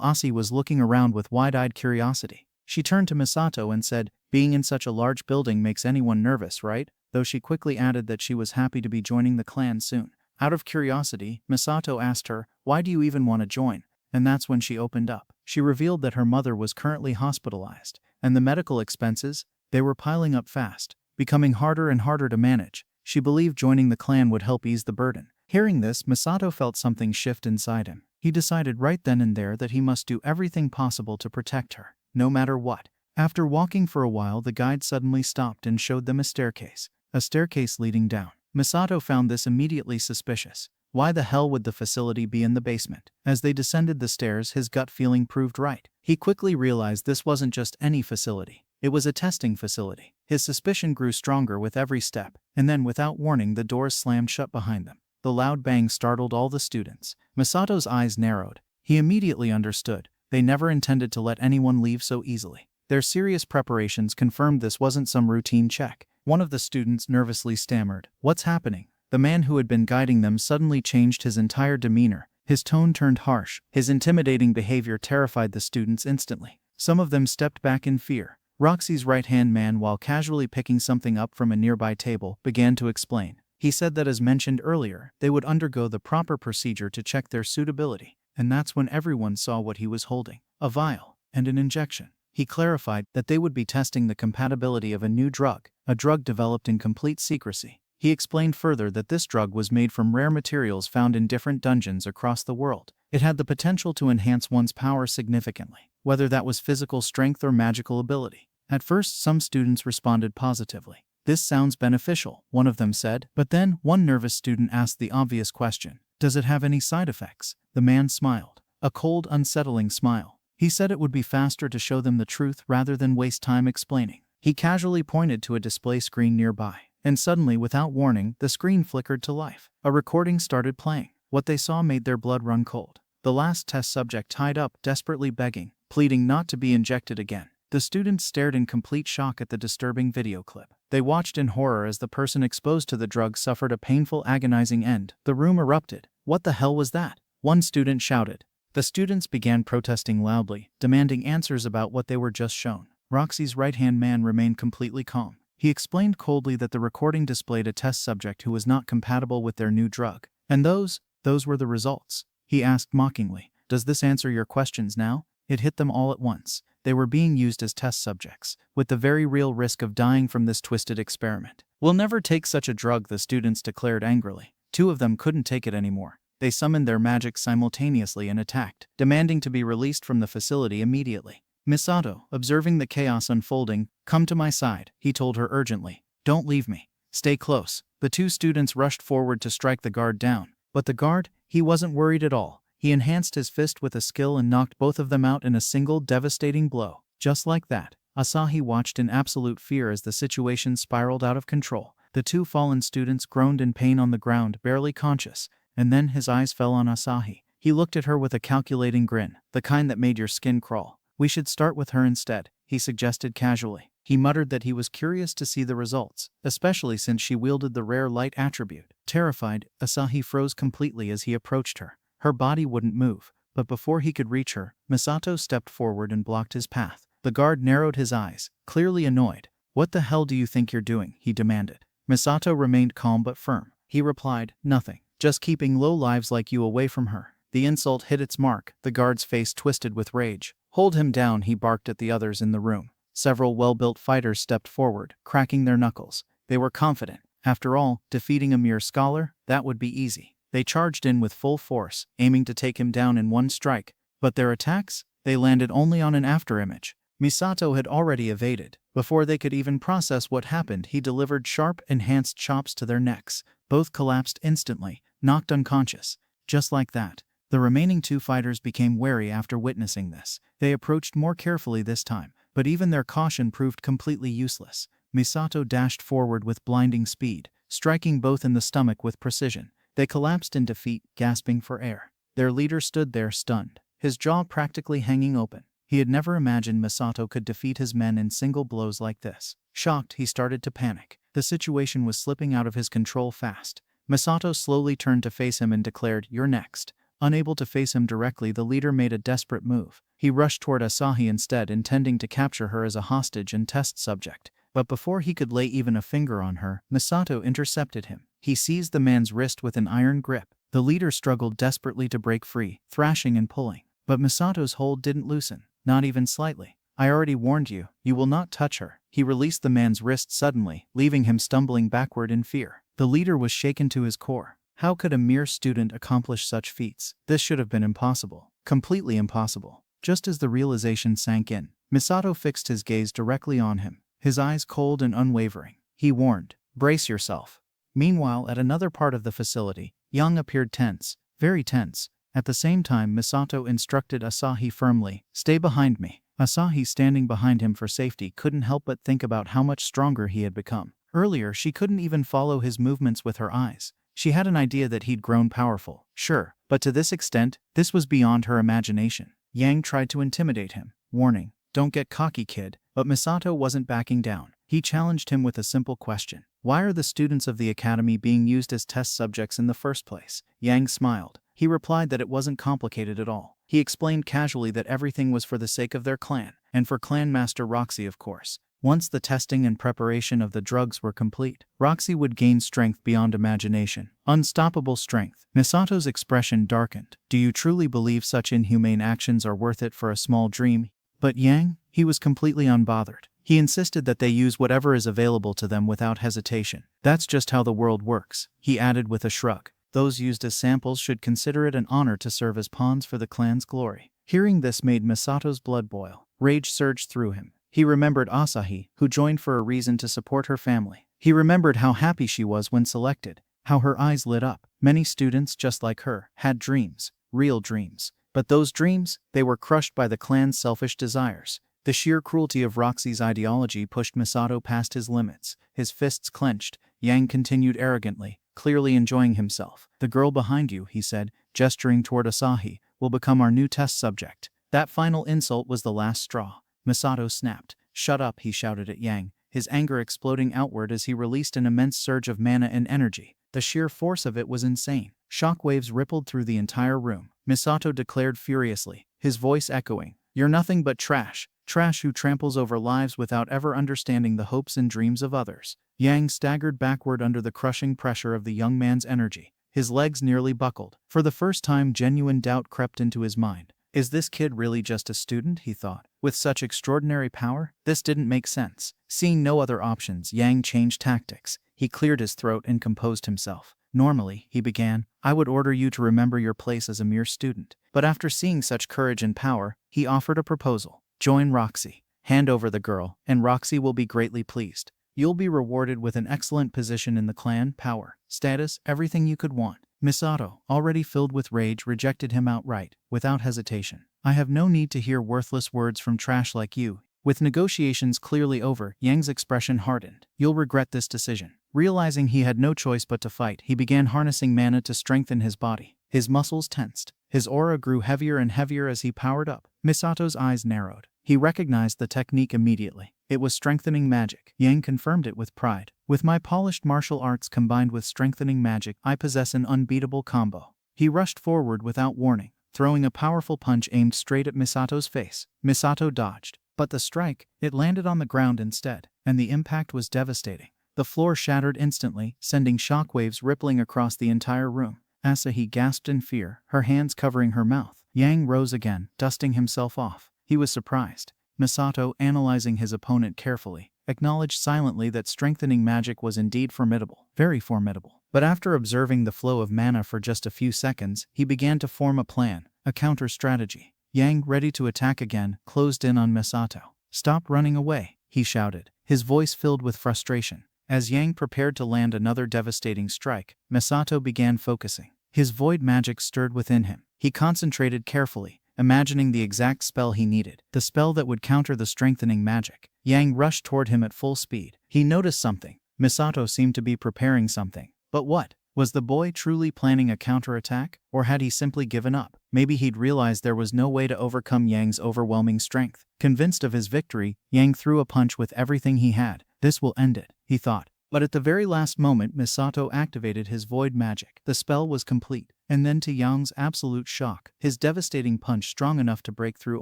Asi was looking around with wide-eyed curiosity. She turned to Misato and said, "Being in such a large building makes anyone nervous, right?" Though she quickly added that she was happy to be joining the clan soon. Out of curiosity, Misato asked her, "Why do you even want to join?" And that's when she opened up. She revealed that her mother was currently hospitalized, and the medical expenses, they were piling up fast, becoming harder and harder to manage. She believed joining the clan would help ease the burden. Hearing this, Misato felt something shift inside him. He decided right then and there that he must do everything possible to protect her, no matter what. After walking for a while, the guide suddenly stopped and showed them a staircase leading down. Misato found this immediately suspicious. Why the hell would the facility be in the basement? As they descended the stairs, his gut feeling proved right. He quickly realized this wasn't just any facility. It was a testing facility. His suspicion grew stronger with every step, and then without warning the doors slammed shut behind them. The loud bang startled all the students. Misato's eyes narrowed. He immediately understood. They never intended to let anyone leave so easily. Their serious preparations confirmed this wasn't some routine check. One of the students nervously stammered, "What's happening?" The man who had been guiding them suddenly changed his entire demeanor. His tone turned harsh. His intimidating behavior terrified the students instantly. Some of them stepped back in fear. Roxy's right-hand man, while casually picking something up from a nearby table, began to explain. He said that, as mentioned earlier, they would undergo the proper procedure to check their suitability. And that's when everyone saw what he was holding. A vial and an injection. He clarified that they would be testing the compatibility of a new drug, a drug developed in complete secrecy. He explained further that this drug was made from rare materials found in different dungeons across the world. It had the potential to enhance one's power significantly, whether that was physical strength or magical ability. At first, some students responded positively. "This sounds beneficial," one of them said. But then, one nervous student asked the obvious question, "Does it have any side effects?" The man smiled. A cold, unsettling smile. He said it would be faster to show them the truth rather than waste time explaining. He casually pointed to a display screen nearby. And suddenly, without warning, the screen flickered to life. A recording started playing. What they saw made their blood run cold. The last test subject tied up, desperately begging, pleading not to be injected again. The students stared in complete shock at the disturbing video clip. They watched in horror as the person exposed to the drug suffered a painful, agonizing end. The room erupted. "What the hell was that?" one student shouted. The students began protesting loudly, demanding answers about what they were just shown. Roxy's right-hand man remained completely calm. He explained coldly that the recording displayed a test subject who was not compatible with their new drug. "And those were the results?" he asked mockingly. "Does this answer your questions now?" It hit them all at once. They were being used as test subjects, with the very real risk of dying from this twisted experiment. "We'll never take such a drug," the students declared angrily. Two of them couldn't take it anymore. They summoned their magic simultaneously and attacked, demanding to be released from the facility immediately. Misato, observing the chaos unfolding, "Come to my side," he told her urgently. "Don't leave me. Stay close." The two students rushed forward to strike the guard down. But the guard, he wasn't worried at all. He enhanced his fist with a skill and knocked both of them out in a single devastating blow. Just like that, Asahi watched in absolute fear as the situation spiraled out of control. The two fallen students groaned in pain on the ground, barely conscious, and then his eyes fell on Asahi. He looked at her with a calculating grin, the kind that made your skin crawl. "We should start with her instead," he suggested casually. He muttered that he was curious to see the results, especially since she wielded the rare light attribute. Terrified, Asahi froze completely as he approached her. Her body wouldn't move, but before he could reach her, Misato stepped forward and blocked his path. The guard narrowed his eyes, clearly annoyed. "What the hell do you think you're doing?" he demanded. Misato remained calm but firm. He replied, "Nothing. Just keeping low lives like you away from her." The insult hit its mark. The guard's face twisted with rage. "Hold him down," he barked at the others in the room. Several well-built fighters stepped forward, cracking their knuckles. They were confident. After all, defeating a mere scholar, that would be easy. They charged in with full force, aiming to take him down in one strike. But their attacks? They landed only on an afterimage. Misato had already evaded. Before they could even process what happened, he delivered sharp, enhanced chops to their necks. Both collapsed instantly, knocked unconscious. Just like that. The remaining two fighters became wary after witnessing this. They approached more carefully this time, but even their caution proved completely useless. Misato dashed forward with blinding speed, striking both in the stomach with precision. They collapsed in defeat, gasping for air. Their leader stood there stunned, his jaw practically hanging open. He had never imagined Misato could defeat his men in single blows like this. Shocked, he started to panic. The situation was slipping out of his control fast. Misato slowly turned to face him and declared, "You're next." Unable to face him directly, the leader made a desperate move. He rushed toward Asahi instead, intending to capture her as a hostage and test subject. But before he could lay even a finger on her, Misato intercepted him. He seized the man's wrist with an iron grip. The leader struggled desperately to break free, thrashing and pulling. But Misato's hold didn't loosen, not even slightly. "I already warned you, you will not touch her." He released the man's wrist suddenly, leaving him stumbling backward in fear. The leader was shaken to his core. How could a mere student accomplish such feats? This should have been impossible. Completely impossible. Just as the realization sank in, Misato fixed his gaze directly on him, his eyes cold and unwavering. He warned, "Brace yourself." Meanwhile, at another part of the facility, Yang appeared tense, very tense. At the same time, Misato instructed Asahi firmly, "Stay behind me." Asahi, standing behind him for safety, couldn't help but think about how much stronger he had become. Earlier, she couldn't even follow his movements with her eyes. She had an idea that he'd grown powerful, sure, but to this extent, this was beyond her imagination. Yang tried to intimidate him, warning, "Don't get cocky, kid." But Misato wasn't backing down. He challenged him with a simple question. "Why are the students of the academy being used as test subjects in the first place?" Yang smiled. He replied that it wasn't complicated at all. He explained casually that everything was for the sake of their clan, and for Clan Master Roxy, of course. Once the testing and preparation of the drugs were complete, Roxy would gain strength beyond imagination. Unstoppable strength. Misato's expression darkened. "Do you truly believe such inhumane actions are worth it for a small dream?" But Yang, he was completely unbothered. He insisted that they use whatever is available to them without hesitation. "That's just how the world works," he added with a shrug. "Those used as samples should consider it an honor to serve as pawns for the clan's glory." Hearing this made Misato's blood boil. Rage surged through him. He remembered Asahi, who joined for a reason to support her family. He remembered how happy she was when selected, how her eyes lit up. Many students, just like her, had dreams, real dreams. But those dreams, they were crushed by the clan's selfish desires. The sheer cruelty of Roxy's ideology pushed Misato past his limits. His fists clenched. Yang continued arrogantly, clearly enjoying himself. "The girl behind you," he said, gesturing toward Asahi, "will become our new test subject." That final insult was the last straw. Misato snapped. "Shut up," he shouted at Yang, his anger exploding outward as he released an immense surge of mana and energy. The sheer force of it was insane. Shockwaves rippled through the entire room. Misato declared furiously, his voice echoing, "You're nothing but trash. Trash who tramples over lives without ever understanding the hopes and dreams of others." Yang staggered backward under the crushing pressure of the young man's energy. His legs nearly buckled. For the first time, genuine doubt crept into his mind. Is this kid really just a student, he thought, with such extraordinary power? This didn't make sense. Seeing no other options, Yang changed tactics. He cleared his throat and composed himself. "Normally," he began, "I would order you to remember your place as a mere student." But after seeing such courage and power, he offered a proposal. "Join Roxy. Hand over the girl, and Roxy will be greatly pleased. You'll be rewarded with an excellent position in the clan, power, status, everything you could want." Misato, already filled with rage, rejected him outright, without hesitation. "I have no need to hear worthless words from trash like you." With negotiations clearly over, Yang's expression hardened. "You'll regret this decision." Realizing he had no choice but to fight, he began harnessing mana to strengthen his body. His muscles tensed. His aura grew heavier and heavier as he powered up. Misato's eyes narrowed. He recognized the technique immediately. It was strengthening magic. Yang confirmed it with pride. "With my polished martial arts combined with strengthening magic, I possess an unbeatable combo." He rushed forward without warning, throwing a powerful punch aimed straight at Misato's face. Misato dodged. But the strike, it landed on the ground instead, and the impact was devastating. The floor shattered instantly, sending shockwaves rippling across the entire room. Asahi gasped in fear, her hands covering her mouth. Yang rose again, dusting himself off. He was surprised. Misato, analyzing his opponent carefully, acknowledged silently that strengthening magic was indeed formidable, very formidable. But after observing the flow of mana for just a few seconds, he began to form a plan, a counter-strategy. Yang, ready to attack again, closed in on Misato. "Stop running away," he shouted, his voice filled with frustration. As Yang prepared to land another devastating strike, Misato began focusing. His void magic stirred within him. He concentrated carefully, imagining the exact spell he needed, the spell that would counter the strengthening magic. Yang rushed toward him at full speed. He noticed something. Misato seemed to be preparing something. But what? Was the boy truly planning a counterattack, or had he simply given up? Maybe he'd realized there was no way to overcome Yang's overwhelming strength. Convinced of his victory, Yang threw a punch with everything he had. "This will end it," he thought. But at the very last moment, Misato activated his void magic. The spell was complete. And then, to Yang's absolute shock, his devastating punch, strong enough to break through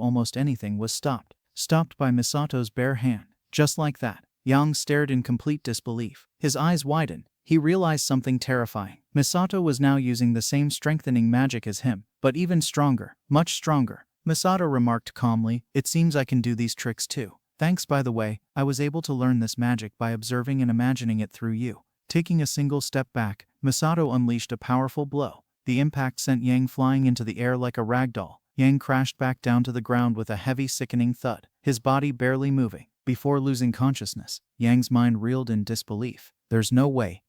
almost anything, was stopped. Stopped by Misato's bare hand. Just like that. Yang stared in complete disbelief. His eyes widened. He realized something terrifying. Misato was now using the same strengthening magic as him, but even stronger, much stronger. Misato remarked calmly, "It seems I can do these tricks too. Thanks, by the way, I was able to learn this magic by observing and imagining it through you." Taking a single step back, Misato unleashed a powerful blow. The impact sent Yang flying into the air like a ragdoll. Yang crashed back down to the ground with a heavy, sickening thud, his body barely moving. Before losing consciousness, Yang's mind reeled in disbelief. There's no way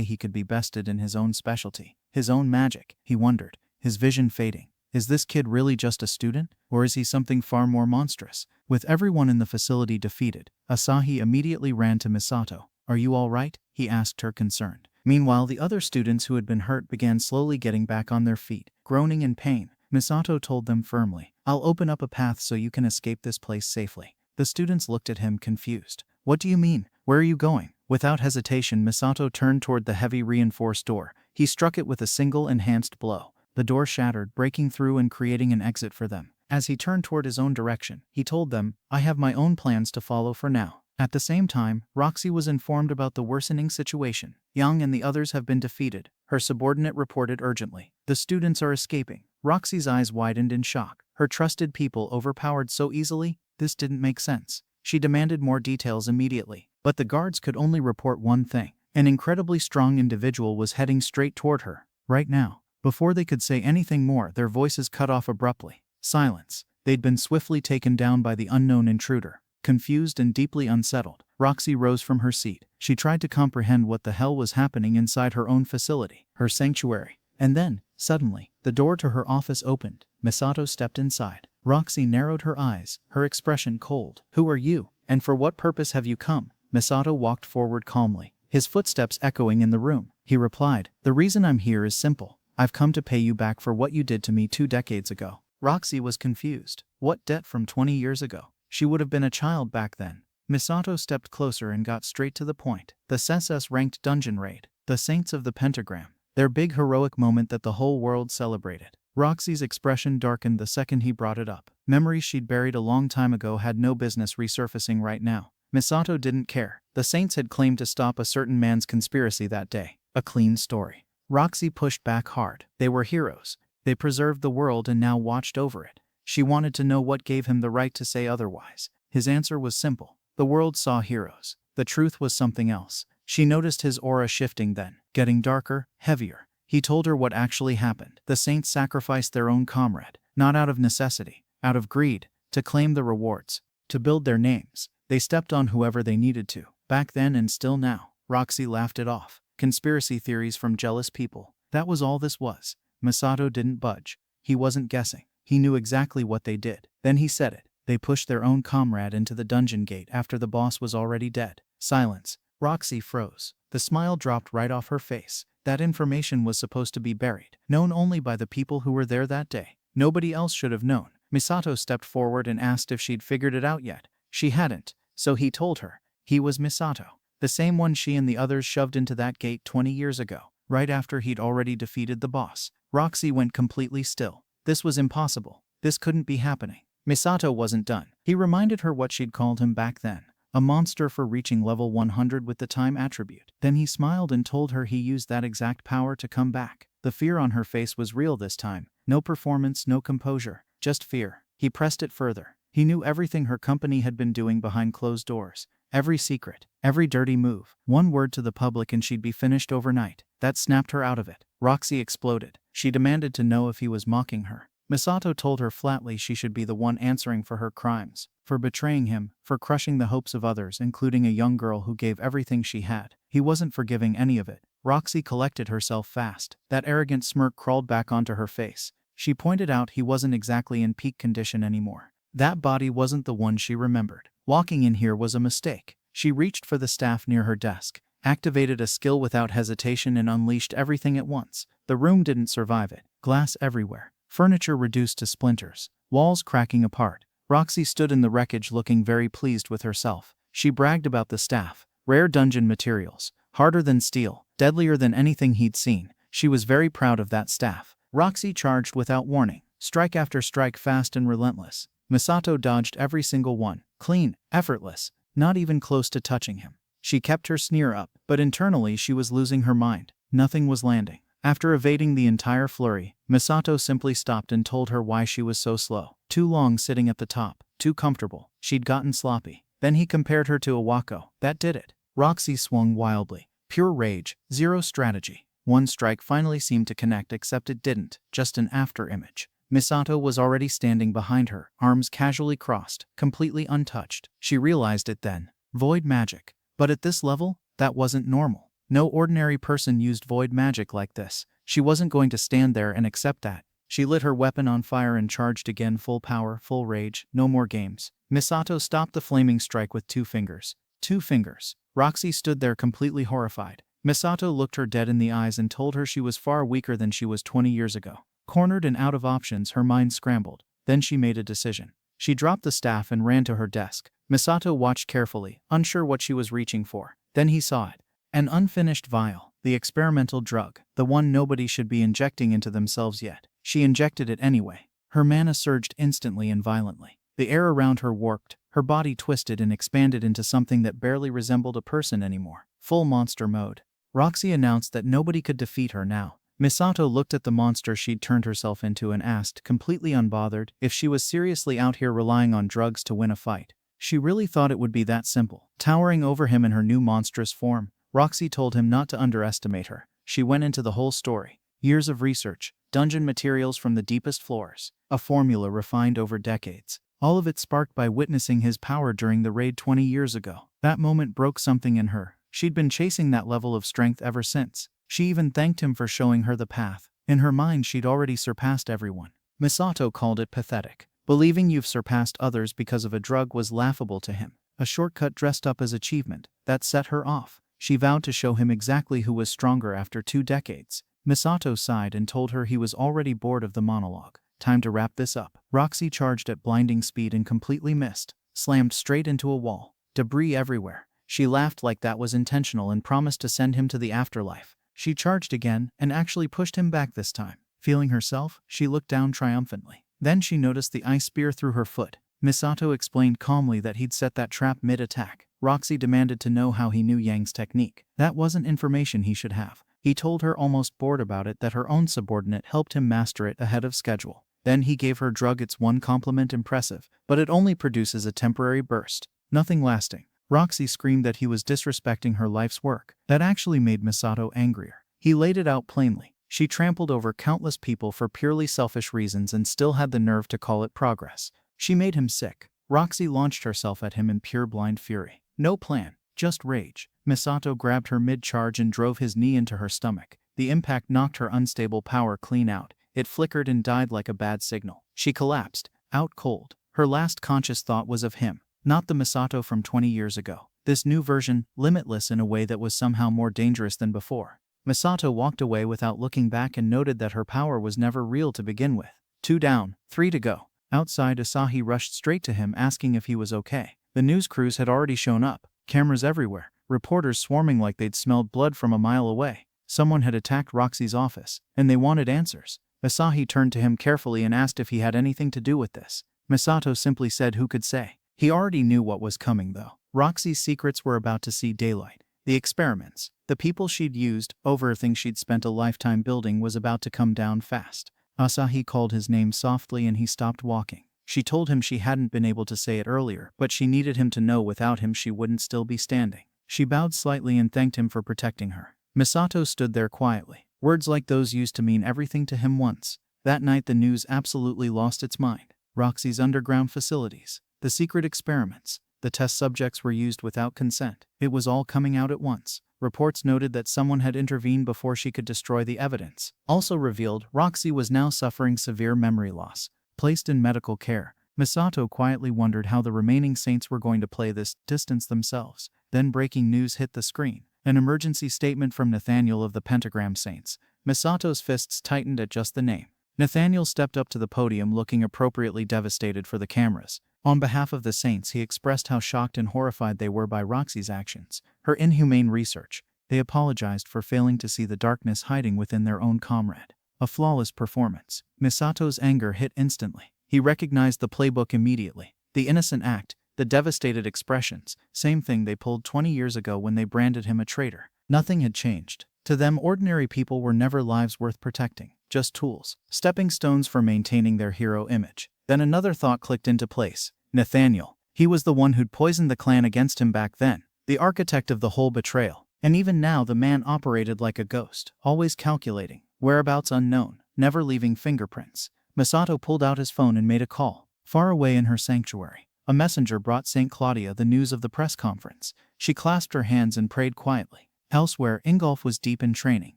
he could be bested in his own specialty, his own magic, he wondered, his vision fading. Is this kid really just a student, or is he something far more monstrous? With everyone in the facility defeated, Asahi immediately ran to Misato. "Are you all right?" he asked her, concerned. Meanwhile, the other students who had been hurt began slowly getting back on their feet, groaning in pain. Misato told them firmly, "I'll open up a path so you can escape this place safely." The students looked at him confused. "What do you mean? Where are you going?" Without hesitation, Misato turned toward the heavy reinforced door. He struck it with a single enhanced blow. The door shattered, breaking through and creating an exit for them. As he turned toward his own direction, he told them, "I have my own plans to follow for now." At the same time, Roxy was informed about the worsening situation. "Yang and the others have been defeated," her subordinate reported urgently. "The students are escaping." Roxy's eyes widened in shock. Her trusted people overpowered so easily? This didn't make sense. She demanded more details immediately. But the guards could only report one thing. An incredibly strong individual was heading straight toward her, right now. Before they could say anything more, their voices cut off abruptly. Silence. They'd been swiftly taken down by the unknown intruder. Confused and deeply unsettled, Roxy rose from her seat. She tried to comprehend what the hell was happening inside her own facility, her sanctuary. And then, suddenly, the door to her office opened. Misato stepped inside. Roxy narrowed her eyes, her expression cold. "Who are you? And for what purpose have you come?" Misato walked forward calmly, his footsteps echoing in the room. He replied, "The reason I'm here is simple. I've come to pay you back for what you did to me 2 decades ago." Roxy was confused. What debt from 20 years ago? She would have been a child back then. Misato stepped closer and got straight to the point. The SS-ranked dungeon raid. The Saints of the Pentagram. Their big heroic moment that the whole world celebrated. Roxy's expression darkened the second he brought it up. Memories she'd buried a long time ago had no business resurfacing right now. Misato didn't care. The Saints had claimed to stop a certain man's conspiracy that day. A clean story. Roxy pushed back hard. They were heroes. They preserved the world and now watched over it. She wanted to know what gave him the right to say otherwise. His answer was simple. The world saw heroes. The truth was something else. She noticed his aura shifting then, getting darker, heavier. He told her what actually happened. The Saints sacrificed their own comrade, not out of necessity, out of greed, to claim the rewards, to build their names. They stepped on whoever they needed to, back then and still now. Roxy laughed it off. Conspiracy theories from jealous people. That was all this was. Misato didn't budge. He wasn't guessing. He knew exactly what they did. Then he said it. They pushed their own comrade into the dungeon gate after the boss was already dead. Silence. Roxy froze. The smile dropped right off her face. That information was supposed to be buried, known only by the people who were there that day. Nobody else should have known. Misato stepped forward and asked if she'd figured it out yet. She hadn't, so he told her. He was Misato. The same one she and the others shoved into that gate 20 years ago, right after he'd already defeated the boss. Roxy went completely still. This was impossible. This couldn't be happening. Misato wasn't done. He reminded her what she'd called him back then. A monster for reaching level 100 with the time attribute. Then he smiled and told her he used that exact power to come back. The fear on her face was real this time. No performance, no composure, just fear. He pressed it further. He knew everything her company had been doing behind closed doors. Every secret, every dirty move. One word to the public and she'd be finished overnight. That snapped her out of it. Roxy exploded. She demanded to know if he was mocking her. Misato told her flatly she should be the one answering for her crimes, for betraying him, for crushing the hopes of others, including a young girl who gave everything she had. He wasn't forgiving any of it. Roxy collected herself fast. That arrogant smirk crawled back onto her face. She pointed out he wasn't exactly in peak condition anymore. That body wasn't the one she remembered. Walking in here was a mistake. She reached for the staff near her desk, activated a skill without hesitation and unleashed everything at once. The room didn't survive it. Glass everywhere. Furniture reduced to splinters. Walls cracking apart. Roxy stood in the wreckage looking very pleased with herself. She bragged about the staff. Rare dungeon materials. Harder than steel. Deadlier than anything he'd seen. She was very proud of that staff. Roxy charged without warning. Strike after strike, fast and relentless. Misato dodged every single one. Clean. Effortless. Not even close to touching him. She kept her sneer up, but internally she was losing her mind. Nothing was landing. After evading the entire flurry, Misato simply stopped and told her why she was so slow. Too long sitting at the top. Too comfortable. She'd gotten sloppy. Then he compared her to a Wako. That did it. Roxy swung wildly. Pure rage. Zero strategy. One strike finally seemed to connect, except it didn't. Just an after-image. Misato was already standing behind her, arms casually crossed, completely untouched. She realized it then. Void magic. But at this level, that wasn't normal. No ordinary person used void magic like this. She wasn't going to stand there and accept that. She lit her weapon on fire and charged again, full power, full rage, no more games. Misato stopped the flaming strike with 2 fingers. 2 fingers. Roxy stood there completely horrified. Misato looked her dead in the eyes and told her she was far weaker than she was 20 years ago. Cornered and out of options, her mind scrambled. Then she made a decision. She dropped the staff and ran to her desk. Misato watched carefully, unsure what she was reaching for. Then he saw it. An unfinished vial. The experimental drug. The one nobody should be injecting into themselves yet. She injected it anyway. Her mana surged instantly and violently. The air around her warped. Her body twisted and expanded into something that barely resembled a person anymore. Full monster mode. Roxy announced that nobody could defeat her now. Misato looked at the monster she'd turned herself into and asked, completely unbothered, if she was seriously out here relying on drugs to win a fight. She really thought it would be that simple. Towering over him in her new monstrous form, Roxy told him not to underestimate her. She went into the whole story. Years of research, dungeon materials from the deepest floors, a formula refined over decades. All of it sparked by witnessing his power during the raid 20 years ago. That moment broke something in her. She'd been chasing that level of strength ever since. She even thanked him for showing her the path. In her mind, she'd already surpassed everyone. Misato called it pathetic. Believing you've surpassed others because of a drug was laughable to him. A shortcut dressed up as achievement. That set her off. She vowed to show him exactly who was stronger after 2 decades. Misato sighed and told her he was already bored of the monologue. Time to wrap this up. Roxy charged at blinding speed and completely missed. Slammed straight into a wall. Debris everywhere. She laughed like that was intentional and promised to send him to the afterlife. She charged again and actually pushed him back this time. Feeling herself, she looked down triumphantly. Then she noticed the ice spear through her foot. Misato explained calmly that he'd set that trap mid-attack. Roxy demanded to know how he knew Yang's technique. That wasn't information he should have. He told her, almost bored about it, that her own subordinate helped him master it ahead of schedule. Then he gave her drug its one compliment: impressive, but it only produces a temporary burst. Nothing lasting. Roxy screamed that he was disrespecting her life's work. That actually made Misato angrier. He laid it out plainly. She trampled over countless people for purely selfish reasons and still had the nerve to call it progress. She made him sick. Roxy launched herself at him in pure blind fury. No plan, just rage. Misato grabbed her mid-charge and drove his knee into her stomach. The impact knocked her unstable power clean out. It flickered and died like a bad signal. She collapsed, out cold. Her last conscious thought was of him. Not the Misato from 20 years ago. This new version, limitless in a way that was somehow more dangerous than before. Misato walked away without looking back and noted that her power was never real to begin with. 2 down, 3 to go. Outside, Asahi rushed straight to him asking if he was okay. The news crews had already shown up. Cameras everywhere. Reporters swarming like they'd smelled blood from a mile away. Someone had attacked Roxy's office, and they wanted answers. Asahi turned to him carefully and asked if he had anything to do with this. Misato simply said who could say. He already knew what was coming though. Roxy's secrets were about to see daylight. The experiments, the people she'd used, everything she'd spent a lifetime building was about to come down fast. Asahi called his name softly and he stopped walking. She told him she hadn't been able to say it earlier, but she needed him to know without him she wouldn't still be standing. She bowed slightly and thanked him for protecting her. Misato stood there quietly. Words like those used to mean everything to him once. That night the news absolutely lost its mind. Roxy's underground facilities, the secret experiments, the test subjects were used without consent. It was all coming out at once. Reports noted that someone had intervened before she could destroy the evidence. Also revealed, Roxy was now suffering severe memory loss. Placed in medical care, Misato quietly wondered how the remaining saints were going to play this distance themselves. Then breaking news hit the screen. An emergency statement from Nathaniel of the Pentagram Saints. Misato's fists tightened at just the name. Nathaniel stepped up to the podium looking appropriately devastated for the cameras. On behalf of the Saints, he expressed how shocked and horrified they were by Roxy's actions, her inhumane research. They apologized for failing to see the darkness hiding within their own comrade. A flawless performance. Misato's anger hit instantly. He recognized the playbook immediately. The innocent act, the devastated expressions, same thing they pulled 20 years ago when they branded him a traitor. Nothing had changed. To them, ordinary people were never lives worth protecting, just tools, stepping stones for maintaining their hero image. Then another thought clicked into place. Nathaniel. He was the one who'd poisoned the clan against him back then, the architect of the whole betrayal. And even now the man operated like a ghost, always calculating, whereabouts unknown, never leaving fingerprints. Misato pulled out his phone and made a call. Far away in her sanctuary, a messenger brought St. Claudia the news of the press conference. She clasped her hands and prayed quietly. Elsewhere, Ingolf was deep in training,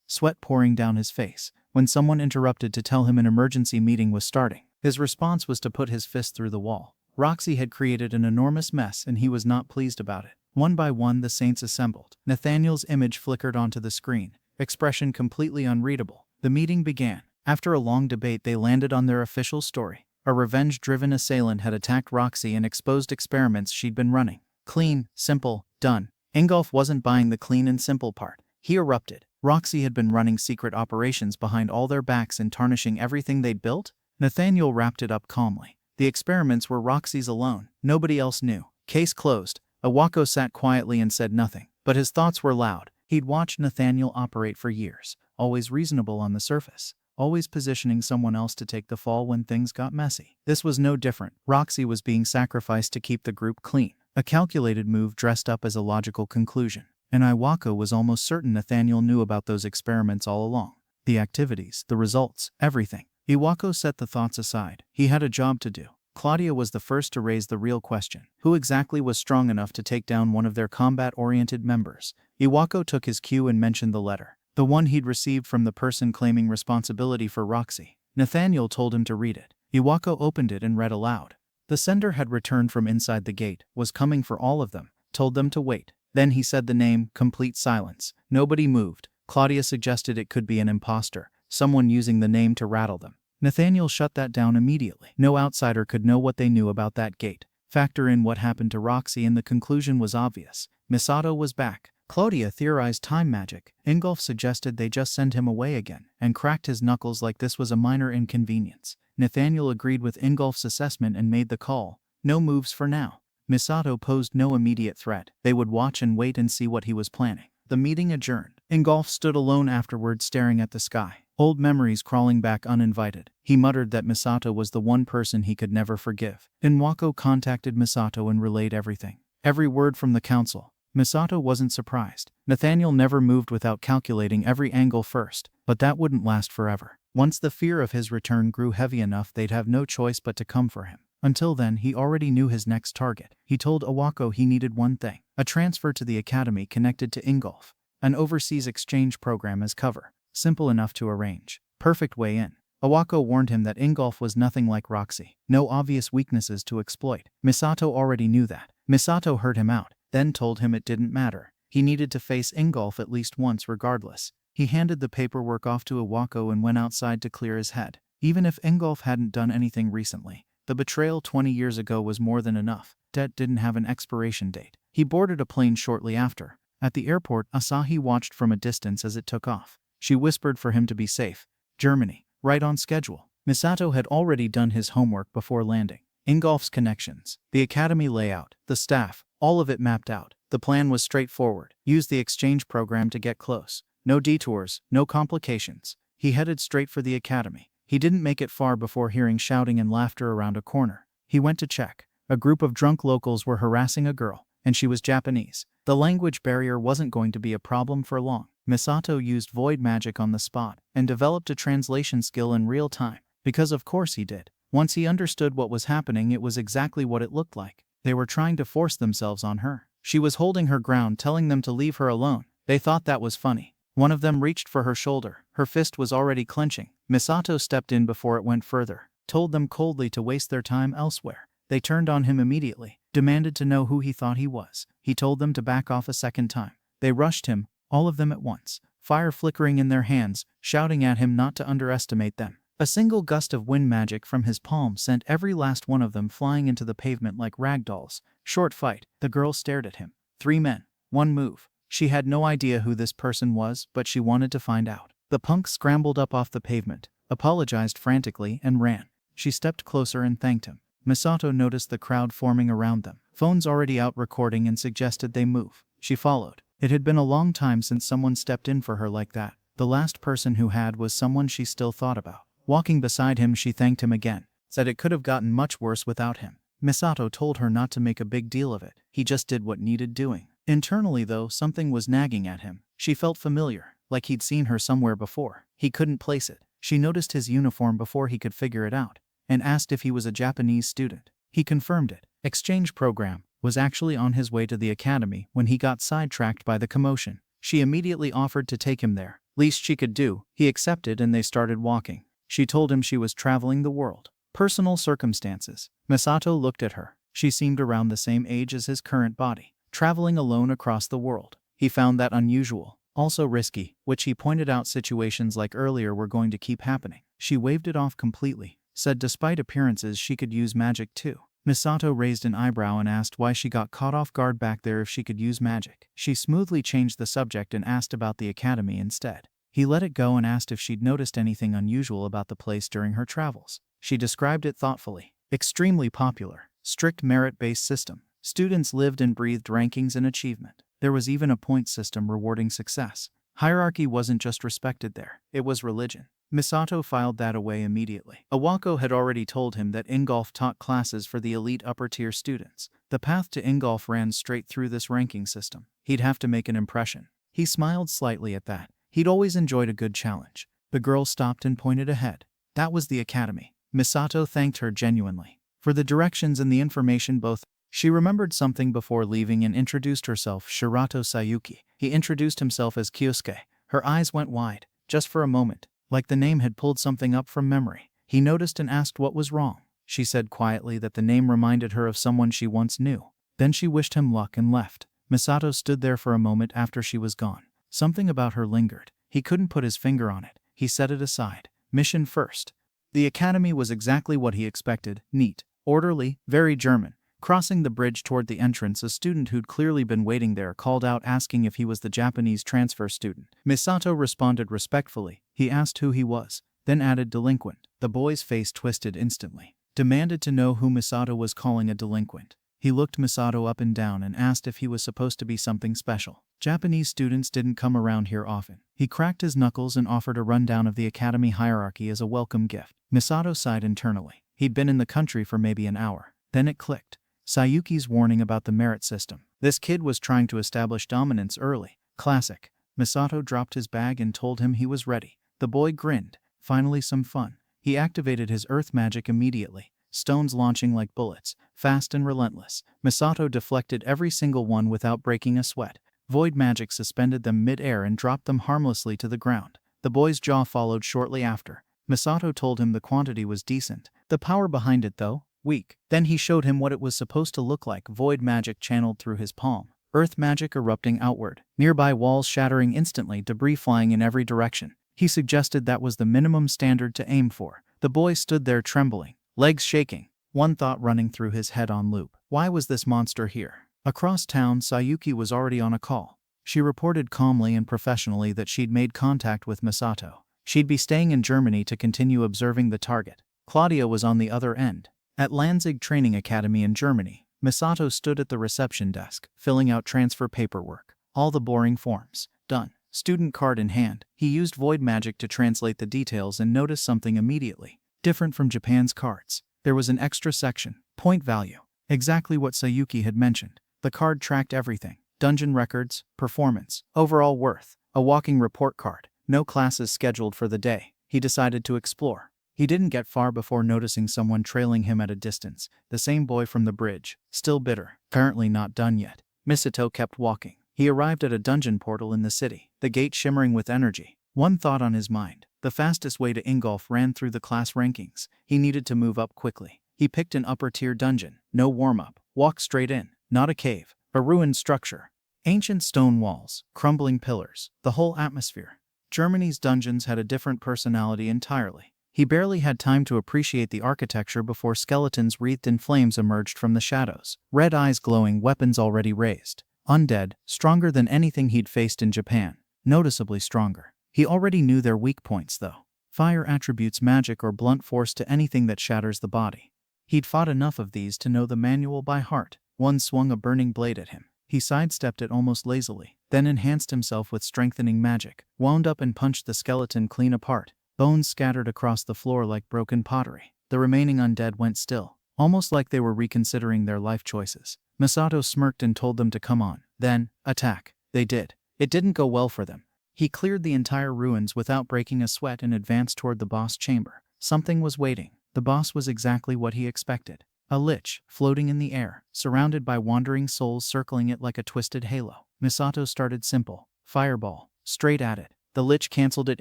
sweat pouring down his face, when someone interrupted to tell him an emergency meeting was starting. His response was to put his fist through the wall. Roxy had created an enormous mess and he was not pleased about it. One by one the saints assembled. Nathaniel's image flickered onto the screen, expression completely unreadable. The meeting began. After a long debate they landed on their official story. A revenge-driven assailant had attacked Roxy and exposed experiments she'd been running. Clean, simple, done. Ingolf wasn't buying the clean and simple part. He erupted. Roxy had been running secret operations behind all their backs and tarnishing everything they'd built? Nathaniel wrapped it up calmly. The experiments were Roxy's alone. Nobody else knew. Case closed. Iwako sat quietly and said nothing. But his thoughts were loud. He'd watched Nathaniel operate for years, always reasonable on the surface, always positioning someone else to take the fall when things got messy. This was no different. Roxy was being sacrificed to keep the group clean. A calculated move dressed up as a logical conclusion. And Iwako was almost certain Nathaniel knew about those experiments all along. The activities, the results, everything. Iwako set the thoughts aside. He had a job to do. Claudia was the first to raise the real question. Who exactly was strong enough to take down one of their combat-oriented members? Iwako took his cue and mentioned the letter. The one he'd received from the person claiming responsibility for Roxy. Nathaniel told him to read it. Iwako opened it and read aloud. The sender had returned from inside the gate, was coming for all of them, told them to wait. Then he said the name, complete silence. Nobody moved. Claudia suggested it could be an imposter, someone using the name to rattle them. Nathaniel shut that down immediately. No outsider could know what they knew about that gate. Factor in what happened to Roxy and the conclusion was obvious. Misato was back. Claudia theorized time magic. Ingolf suggested they just send him away again, and cracked his knuckles like this was a minor inconvenience. Nathaniel agreed with Ingolf's assessment and made the call. No moves for now. Misato posed no immediate threat. They would watch and wait and see what he was planning. The meeting adjourned. Ingolf stood alone afterward staring at the sky. Old memories crawling back uninvited. He muttered that Misato was the one person he could never forgive. Inwako contacted Misato and relayed everything. Every word from the council. Misato wasn't surprised. Nathaniel never moved without calculating every angle first, but that wouldn't last forever. Once the fear of his return grew heavy enough they'd have no choice but to come for him. Until then he already knew his next target. He told Iwako he needed one thing. A transfer to the academy connected to Ingolf. An overseas exchange program as cover. Simple enough to arrange. Perfect way in. Iwako warned him that Ingolf was nothing like Roxy. No obvious weaknesses to exploit. Misato already knew that. Misato heard him out, then told him it didn't matter. He needed to face Ingolf at least once regardless. He handed the paperwork off to Iwako and went outside to clear his head. Even if Ingolf hadn't done anything recently, the betrayal 20 years ago was more than enough. Debt didn't have an expiration date. He boarded a plane shortly after. At the airport, Asahi watched from a distance as it took off. She whispered for him to be safe. Germany, right on schedule. Misato had already done his homework before landing. Ingolf's connections, the academy layout, the staff, all of it mapped out. The plan was straightforward. Use the exchange program to get close. No detours, no complications. He headed straight for the academy. He didn't make it far before hearing shouting and laughter around a corner. He went to check. A group of drunk locals were harassing a girl, and she was Japanese. The language barrier wasn't going to be a problem for long. Misato used void magic on the spot and developed a translation skill in real time, because of course he did. Once he understood what was happening, it was exactly what it looked like. They were trying to force themselves on her. She was holding her ground, telling them to leave her alone. They thought that was funny. One of them reached for her shoulder. Her fist was already clenching. Misato stepped in before it went further, told them coldly to waste their time elsewhere. They turned on him immediately, demanded to know who he thought he was. He told them to back off a second time. They rushed him, all of them at once, fire flickering in their hands, shouting at him not to underestimate them. A single gust of wind magic from his palm sent every last one of them flying into the pavement like ragdolls. Short fight. The girl stared at him. 3 men, 1 move. She had no idea who this person was, but she wanted to find out. The punk scrambled up off the pavement, apologized frantically, and ran. She stepped closer and thanked him. Misato noticed the crowd forming around them. Phones already out recording and suggested they move. She followed. It had been a long time since someone stepped in for her like that. The last person who had was someone she still thought about. Walking beside him, she thanked him again, said it could have gotten much worse without him. Misato told her not to make a big deal of it. He just did what needed doing. Internally, though, something was nagging at him. She felt familiar, like he'd seen her somewhere before. He couldn't place it. She noticed his uniform before he could figure it out, and asked if he was a Japanese student. He confirmed it. Exchange program was actually on his way to the academy when he got sidetracked by the commotion. She immediately offered to take him there. Least she could do. He accepted and they started walking. She told him she was traveling the world. Personal circumstances. Misato looked at her. She seemed around the same age as his current body. Traveling alone across the world. He found that unusual. Also risky, which he pointed out situations like earlier were going to keep happening. She waved it off completely. Said despite appearances she could use magic too. Misato raised an eyebrow and asked why she got caught off guard back there if she could use magic. She smoothly changed the subject and asked about the academy instead. He let it go and asked if she'd noticed anything unusual about the place during her travels. She described it thoughtfully. Extremely popular. Strict merit-based system. Students lived and breathed rankings and achievement. There was even a point system rewarding success. Hierarchy wasn't just respected there, it was religion. Misato filed that away immediately. Awako had already told him that Ingolf taught classes for the elite upper-tier students. The path to Ingolf ran straight through this ranking system. He'd have to make an impression. He smiled slightly at that. He'd always enjoyed a good challenge. The girl stopped and pointed ahead. That was the academy. Misato thanked her genuinely for the directions and the information both. She remembered something before leaving and introduced herself, Shirato Sayuki. He introduced himself as Kyosuke. Her eyes went wide, just for a moment, like the name had pulled something up from memory. He noticed and asked what was wrong. She said quietly that the name reminded her of someone she once knew. Then she wished him luck and left. Misato stood there for a moment after she was gone. Something about her lingered. He couldn't put his finger on it. He set it aside. Mission first. The academy was exactly what he expected. Neat, orderly, very German. Crossing the bridge toward the entrance, a student who'd clearly been waiting there called out asking if he was the Japanese transfer student. Misato responded respectfully. He asked who he was, then added delinquent. The boy's face twisted instantly. Demanded to know who Misato was calling a delinquent. He looked Misato up and down and asked if he was supposed to be something special. Japanese students didn't come around here often. He cracked his knuckles and offered a rundown of the academy hierarchy as a welcome gift. Misato sighed internally. He'd been in the country for maybe an hour. Then it clicked. Sayuki's warning about the merit system. This kid was trying to establish dominance early. Classic. Misato dropped his bag and told him he was ready. The boy grinned. Finally some fun. He activated his earth magic immediately. Stones launching like bullets, fast and relentless. Misato deflected every single one without breaking a sweat. Void magic suspended them mid-air and dropped them harmlessly to the ground. The boy's jaw followed shortly after. Misato told him the quantity was decent. The power behind it, though, weak. Then he showed him what it was supposed to look like. Void magic channeled through his palm. Earth magic erupting outward. Nearby walls shattering instantly, debris flying in every direction. He suggested that was the minimum standard to aim for. The boy stood there trembling, legs shaking. One thought running through his head on loop. Why was this monster here? Across town, Sayuki was already on a call. She reported calmly and professionally that she'd made contact with Misato. She'd be staying in Germany to continue observing the target. Claudia was on the other end. At Lanzig Training Academy in Germany, Misato stood at the reception desk, filling out transfer paperwork. All the boring forms. Done. Student card in hand, he used void magic to translate the details and noticed something immediately. Different from Japan's cards. There was an extra section, point value. Exactly what Sayuki had mentioned. The card tracked everything. Dungeon records, performance, overall worth, a walking report card. No classes scheduled for the day. He decided to explore. He didn't get far before noticing someone trailing him at a distance. The same boy from the bridge. Still bitter. Apparently not done yet. Misato kept walking. He arrived at a dungeon portal in the city, the gate shimmering with energy. One thought on his mind. The fastest way to Ingolf ran through the class rankings. He needed to move up quickly. He picked an upper-tier dungeon. No warm-up. Walked straight in. Not a cave. A ruined structure. Ancient stone walls, crumbling pillars, the whole atmosphere. Germany's dungeons had a different personality entirely. He barely had time to appreciate the architecture before skeletons wreathed in flames emerged from the shadows. Red eyes glowing, weapons already raised. Undead, stronger than anything he'd faced in Japan. Noticeably stronger. He already knew their weak points, though. Fire attributes magic or blunt force to anything that shatters the body. He'd fought enough of these to know the manual by heart. One swung a burning blade at him. He sidestepped it almost lazily, then enhanced himself with strengthening magic, wound up and punched the skeleton clean apart. Bones scattered across the floor like broken pottery. The remaining undead went still, almost like they were reconsidering their life choices. Misato smirked and told them to come on. Then, attack. They did. It didn't go well for them. He cleared the entire ruins without breaking a sweat and advanced toward the boss chamber. Something was waiting. The boss was exactly what he expected. A lich, floating in the air, surrounded by wandering souls circling it like a twisted halo. Misato started simple. Fireball. Straight at it. The lich canceled it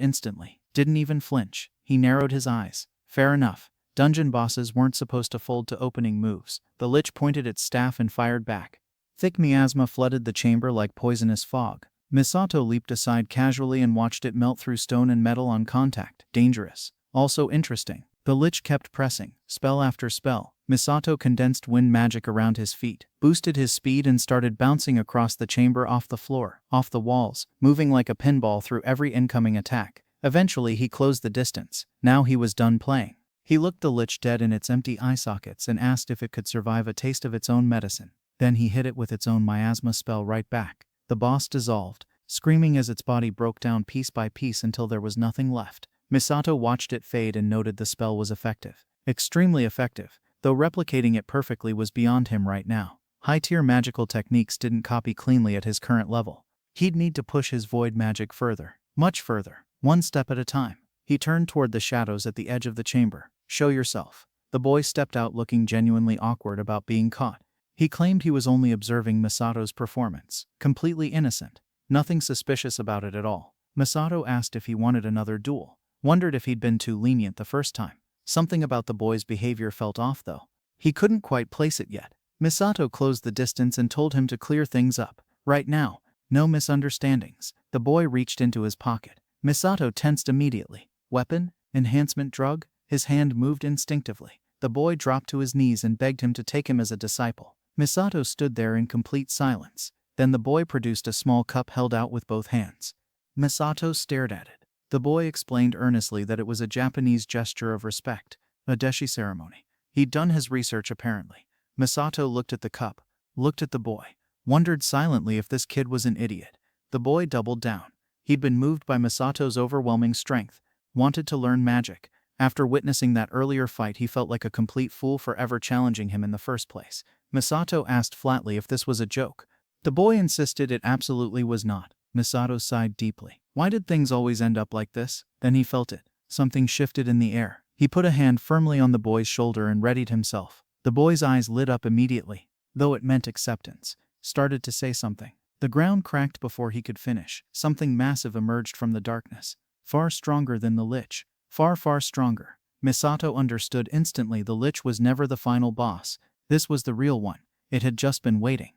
instantly. Didn't even flinch. He narrowed his eyes. Fair enough. Dungeon bosses weren't supposed to fold to opening moves. The lich pointed its staff and fired back. Thick miasma flooded the chamber like poisonous fog. Misato leaped aside casually and watched it melt through stone and metal on contact. Dangerous. Also interesting. The lich kept pressing, spell after spell. Misato condensed wind magic around his feet, boosted his speed and started bouncing across the chamber, off the floor, off the walls, moving like a pinball through every incoming attack. Eventually he closed the distance. Now he was done playing. He looked the lich dead in its empty eye sockets and asked if it could survive a taste of its own medicine. Then he hit it with its own miasma spell right back. The boss dissolved, screaming as its body broke down piece by piece until there was nothing left. Misato watched it fade and noted the spell was effective. Extremely effective, though replicating it perfectly was beyond him right now. High-tier magical techniques didn't copy cleanly at his current level. He'd need to push his void magic further, much further, one step at a time. He turned toward the shadows at the edge of the chamber. Show yourself. The boy stepped out looking genuinely awkward about being caught. He claimed he was only observing Misato's performance. Completely innocent. Nothing suspicious about it at all. Misato asked if he wanted another duel. Wondered if he'd been too lenient the first time. Something about the boy's behavior felt off though. He couldn't quite place it yet. Misato closed the distance and told him to clear things up. Right now. No misunderstandings. The boy reached into his pocket. Misato tensed immediately. Weapon? Enhancement drug? His hand moved instinctively. The boy dropped to his knees and begged him to take him as a disciple. Misato stood there in complete silence. Then the boy produced a small cup held out with both hands. Misato stared at it. The boy explained earnestly that it was a Japanese gesture of respect, a deshi ceremony. He'd done his research apparently. Misato looked at the cup, looked at the boy, wondered silently if this kid was an idiot. The boy doubled down. He'd been moved by Misato's overwhelming strength, wanted to learn magic. After witnessing that earlier fight, he felt like a complete fool for ever challenging him in the first place. Misato asked flatly if this was a joke. The boy insisted it absolutely was not. Misato sighed deeply. Why did things always end up like this? Then he felt it. Something shifted in the air. He put a hand firmly on the boy's shoulder and readied himself. The boy's eyes lit up immediately, though it meant acceptance. Started to say something. The ground cracked before he could finish. Something massive emerged from the darkness. Far stronger than the lich. Far, far stronger. Misato understood instantly the lich was never the final boss. This was the real one. It had just been waiting.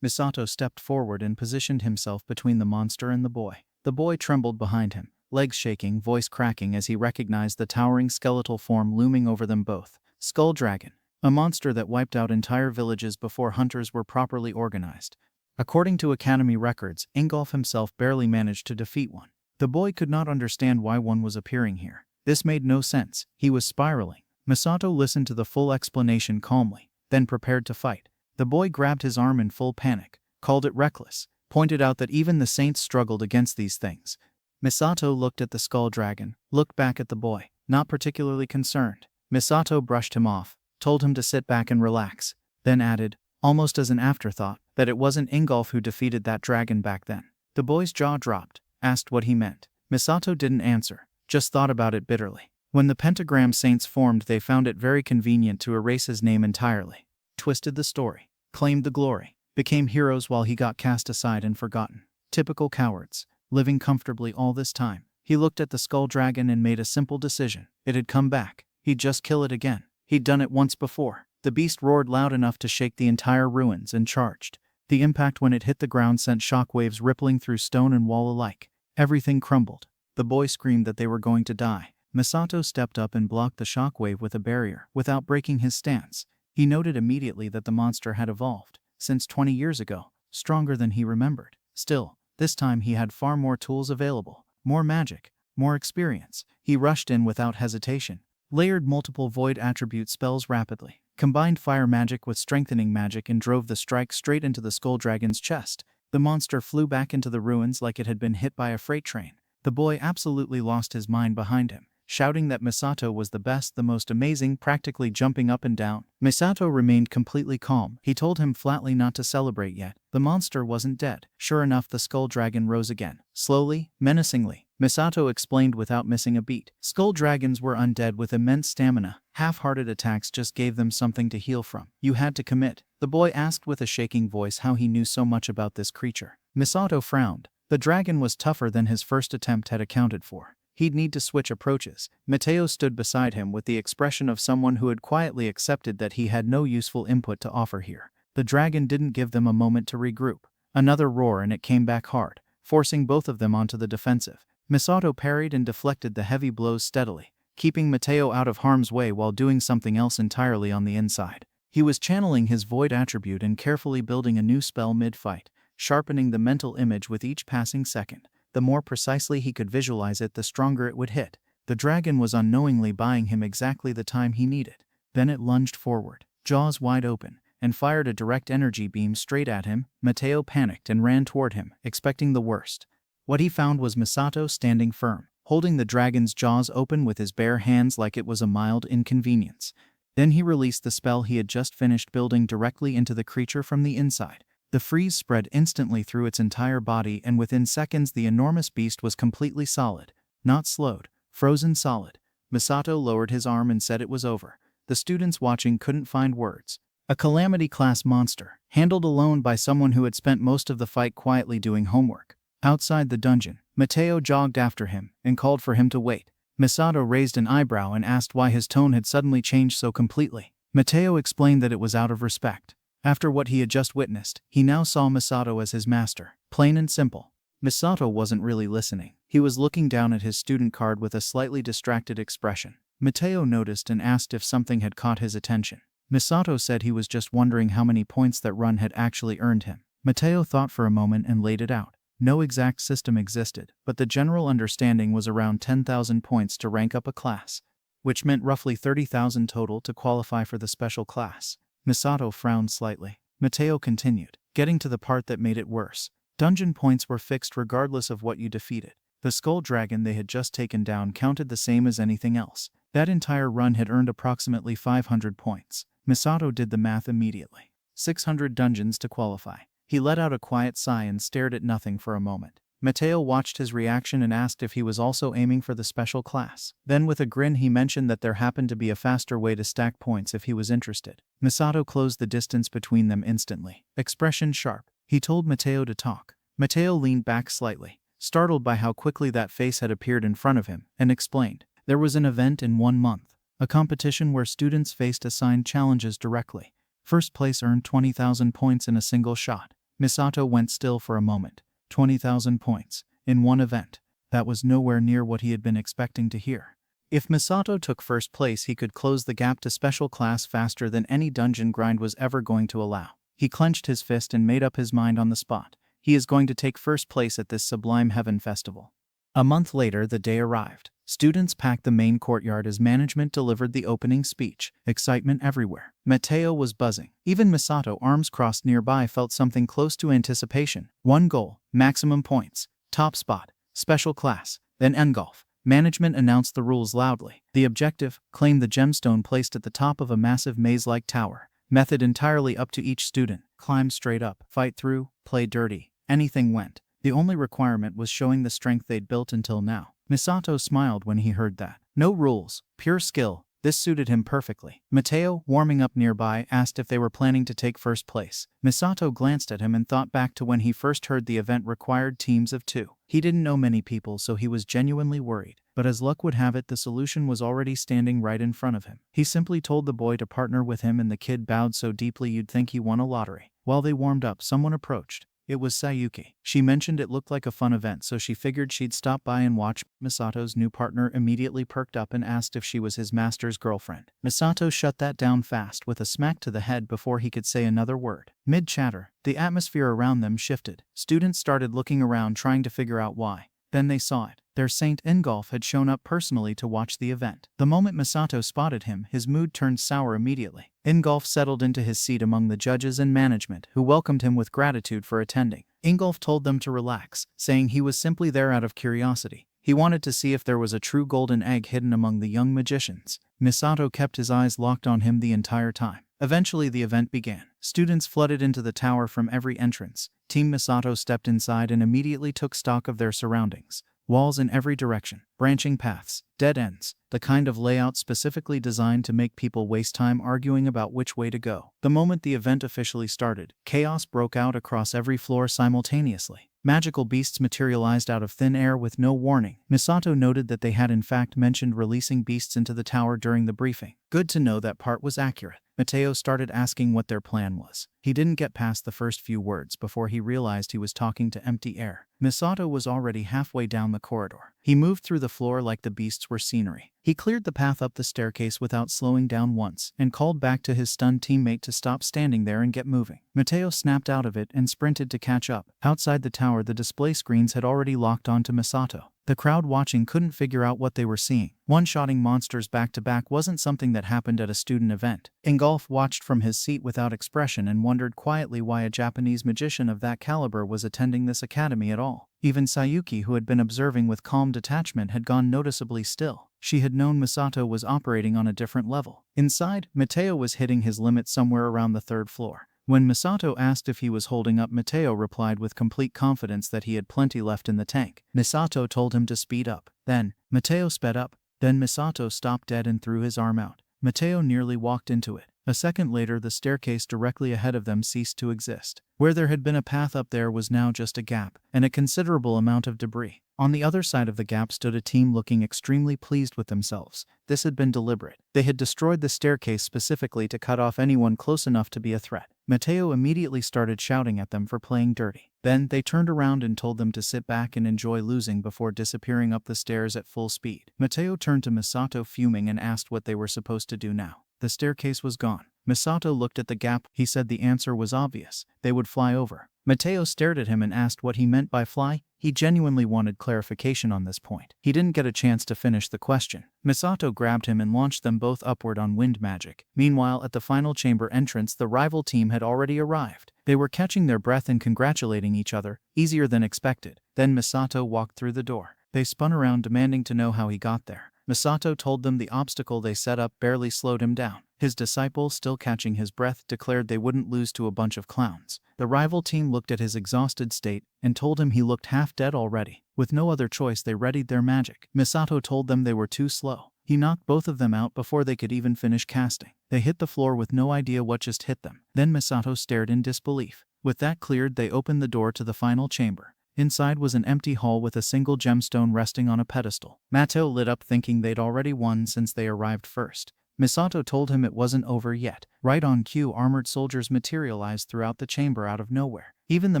Misato stepped forward and positioned himself between the monster and the boy. The boy trembled behind him, legs shaking, voice cracking as he recognized the towering skeletal form looming over them both. Skull Dragon. A monster that wiped out entire villages before hunters were properly organized. According to Academy records, Ingolf himself barely managed to defeat one. The boy could not understand why one was appearing here. This made no sense. He was spiraling. Misato listened to the full explanation calmly, then prepared to fight. The boy grabbed his arm in full panic, called it reckless, pointed out that even the saints struggled against these things. Misato looked at the skull dragon, looked back at the boy, not particularly concerned. Misato brushed him off, told him to sit back and relax, then added, almost as an afterthought, that it wasn't Ingolf who defeated that dragon back then. The boy's jaw dropped, asked what he meant. Misato didn't answer, just thought about it bitterly. When the pentagram saints formed, they found it very convenient to erase his name entirely. Twisted the story, claimed the glory, became heroes while he got cast aside and forgotten. Typical cowards, living comfortably all this time. He looked at the skull dragon and made a simple decision. It had come back. He'd just kill it again. He'd done it once before. The beast roared loud enough to shake the entire ruins and charged. The impact when it hit the ground sent shockwaves rippling through stone and wall alike. Everything crumbled. The boy screamed that they were going to die. Misato stepped up and blocked the shockwave with a barrier, without breaking his stance. He noted immediately that the monster had evolved, since 20 years ago, stronger than he remembered. Still, this time he had far more tools available, more magic, more experience. He rushed in without hesitation, layered multiple void attribute spells rapidly, combined fire magic with strengthening magic and drove the strike straight into the skull dragon's chest. The monster flew back into the ruins like it had been hit by a freight train. The boy absolutely lost his mind behind him, shouting that Misato was the best, the most amazing, practically jumping up and down. Misato remained completely calm. He told him flatly not to celebrate yet. The monster wasn't dead. Sure enough, the skull dragon rose again. Slowly, menacingly. Misato explained without missing a beat. Skull dragons were undead with immense stamina. Half-hearted attacks just gave them something to heal from. You had to commit. The boy asked with a shaking voice how he knew so much about this creature. Misato frowned. The dragon was tougher than his first attempt had accounted for. He'd need to switch approaches. Mateo stood beside him with the expression of someone who had quietly accepted that he had no useful input to offer here. The dragon didn't give them a moment to regroup. Another roar and it came back hard, forcing both of them onto the defensive. Misato parried and deflected the heavy blows steadily, keeping Mateo out of harm's way while doing something else entirely on the inside. He was channeling his void attribute and carefully building a new spell mid-fight, sharpening the mental image with each passing second. The more precisely he could visualize it, the stronger it would hit. The dragon was unknowingly buying him exactly the time he needed. Then it lunged forward, jaws wide open, and fired a direct energy beam straight at him. Mateo panicked and ran toward him, expecting the worst. What he found was Misato standing firm, holding the dragon's jaws open with his bare hands like it was a mild inconvenience. Then he released the spell he had just finished building directly into the creature from the inside. The freeze spread instantly through its entire body, and within seconds the enormous beast was completely solid. Not slowed, frozen solid. Misato lowered his arm and said it was over. The students watching couldn't find words. A calamity-class monster, handled alone by someone who had spent most of the fight quietly doing homework. Outside the dungeon, Mateo jogged after him and called for him to wait. Misato raised an eyebrow and asked why his tone had suddenly changed so completely. Mateo explained that it was out of respect. After what he had just witnessed, he now saw Misato as his master, plain and simple. Misato wasn't really listening. He was looking down at his student card with a slightly distracted expression. Mateo noticed and asked if something had caught his attention. Misato said he was just wondering how many points that run had actually earned him. Mateo thought for a moment and laid it out. No exact system existed, but the general understanding was around 10,000 points to rank up a class, which meant roughly 30,000 total to qualify for the special class. Misato frowned slightly. Mateo continued, getting to the part that made it worse. Dungeon points were fixed regardless of what you defeated. The skull dragon they had just taken down counted the same as anything else. That entire run had earned approximately 500 points. Misato did the math immediately. 600 dungeons to qualify. He let out a quiet sigh and stared at nothing for a moment. Mateo watched his reaction and asked if he was also aiming for the special class. Then with a grin he mentioned that there happened to be a faster way to stack points if he was interested. Misato closed the distance between them instantly. Expression sharp. He told Mateo to talk. Mateo leaned back slightly, startled by how quickly that face had appeared in front of him, and explained. There was an event in 1 month. A competition where students faced assigned challenges directly. First place earned 20,000 points in a single shot. Misato went still for a moment. 20,000 points, in one event. That was nowhere near what he had been expecting to hear. If Misato took first place, he could close the gap to special class faster than any dungeon grind was ever going to allow. He clenched his fist and made up his mind on the spot. He is going to take first place at this Sublime Heaven Festival. A month later, the day arrived. Students packed the main courtyard as management delivered the opening speech. Excitement everywhere. Mateo was buzzing. Even Misato, arms crossed nearby, felt something close to anticipation. One goal, maximum points, top spot, special class, then engulf. Management announced the rules loudly. The objective, claim the gemstone placed at the top of a massive maze-like tower. Method entirely up to each student. Climb straight up, fight through, play dirty. Anything went. The only requirement was showing the strength they'd built until now. Misato smiled when he heard that. No rules, pure skill. This suited him perfectly. Mateo, warming up nearby, asked if they were planning to take first place. Misato glanced at him and thought back to when he first heard the event required teams of 2. He didn't know many people, so he was genuinely worried. But as luck would have it, the solution was already standing right in front of him. He simply told the boy to partner with him, and the kid bowed so deeply you'd think he won a lottery. While they warmed up, someone approached. It was Sayuki. She mentioned it looked like a fun event, so she figured she'd stop by and watch. Misato's new partner immediately perked up and asked if she was his master's girlfriend. Misato shut that down fast with a smack to the head before he could say another word. Mid-chatter, the atmosphere around them shifted. Students started looking around, trying to figure out why. Then they saw it. Their Saint Ingolf had shown up personally to watch the event. The moment Misato spotted him, his mood turned sour immediately. Ingolf settled into his seat among the judges and management, who welcomed him with gratitude for attending. Ingolf told them to relax, saying he was simply there out of curiosity. He wanted to see if there was a true golden egg hidden among the young magicians. Misato kept his eyes locked on him the entire time. Eventually the event began. Students flooded into the tower from every entrance. Team Misato stepped inside and immediately took stock of their surroundings. Walls in every direction, branching paths, dead ends, the kind of layout specifically designed to make people waste time arguing about which way to go. The moment the event officially started, chaos broke out across every floor simultaneously. Magical beasts materialized out of thin air with no warning. Misato noted that they had in fact mentioned releasing beasts into the tower during the briefing. Good to know that part was accurate. Mateo started asking what their plan was. He didn't get past the first few words before he realized he was talking to empty air. Misato was already halfway down the corridor. He moved through the floor like the beasts were scenery. He cleared the path up the staircase without slowing down once, and called back to his stunned teammate to stop standing there and get moving. Mateo snapped out of it and sprinted to catch up. Outside the tower, the display screens had already locked onto Misato. The crowd watching couldn't figure out what they were seeing. One-shotting monsters back-to-back wasn't something that happened at a student event. Ingolf watched from his seat without expression and wondered quietly why a Japanese magician of that caliber was attending this academy at all. Even Sayuki, who had been observing with calm detachment, had gone noticeably still. She had known Misato was operating on a different level. Inside, Mateo was hitting his limit somewhere around the 3rd floor. When Misato asked if he was holding up, Mateo replied with complete confidence that he had plenty left in the tank. Misato told him to speed up. Then, Mateo sped up. Then Misato stopped dead and threw his arm out. Mateo nearly walked into it. A second later, the staircase directly ahead of them ceased to exist. Where there had been a path up there was now just a gap, and a considerable amount of debris. On the other side of the gap stood a team looking extremely pleased with themselves. This had been deliberate. They had destroyed the staircase specifically to cut off anyone close enough to be a threat. Mateo immediately started shouting at them for playing dirty. Then they turned around and told them to sit back and enjoy losing before disappearing up the stairs at full speed. Mateo turned to Misato fuming and asked what they were supposed to do now. The staircase was gone. Misato looked at the gap. He said the answer was obvious. They would fly over. Mateo stared at him and asked what he meant by fly. He genuinely wanted clarification on this point. He didn't get a chance to finish the question. Misato grabbed him and launched them both upward on wind magic. Meanwhile, at the final chamber entrance, the rival team had already arrived. They were catching their breath and congratulating each other, easier than expected. Then Misato walked through the door. They spun around, demanding to know how he got there. Misato told them the obstacle they set up barely slowed him down. His disciple, still catching his breath, declared they wouldn't lose to a bunch of clowns. The rival team looked at his exhausted state and told him he looked half dead already. With no other choice, they readied their magic. Misato told them they were too slow. He knocked both of them out before they could even finish casting. They hit the floor with no idea what just hit them. Then Misato stared in disbelief. With that cleared, they opened the door to the final chamber. Inside was an empty hall with a single gemstone resting on a pedestal. Mateo lit up, thinking they'd already won since they arrived first. Misato told him it wasn't over yet. Right on cue, armored soldiers materialized throughout the chamber out of nowhere. Even the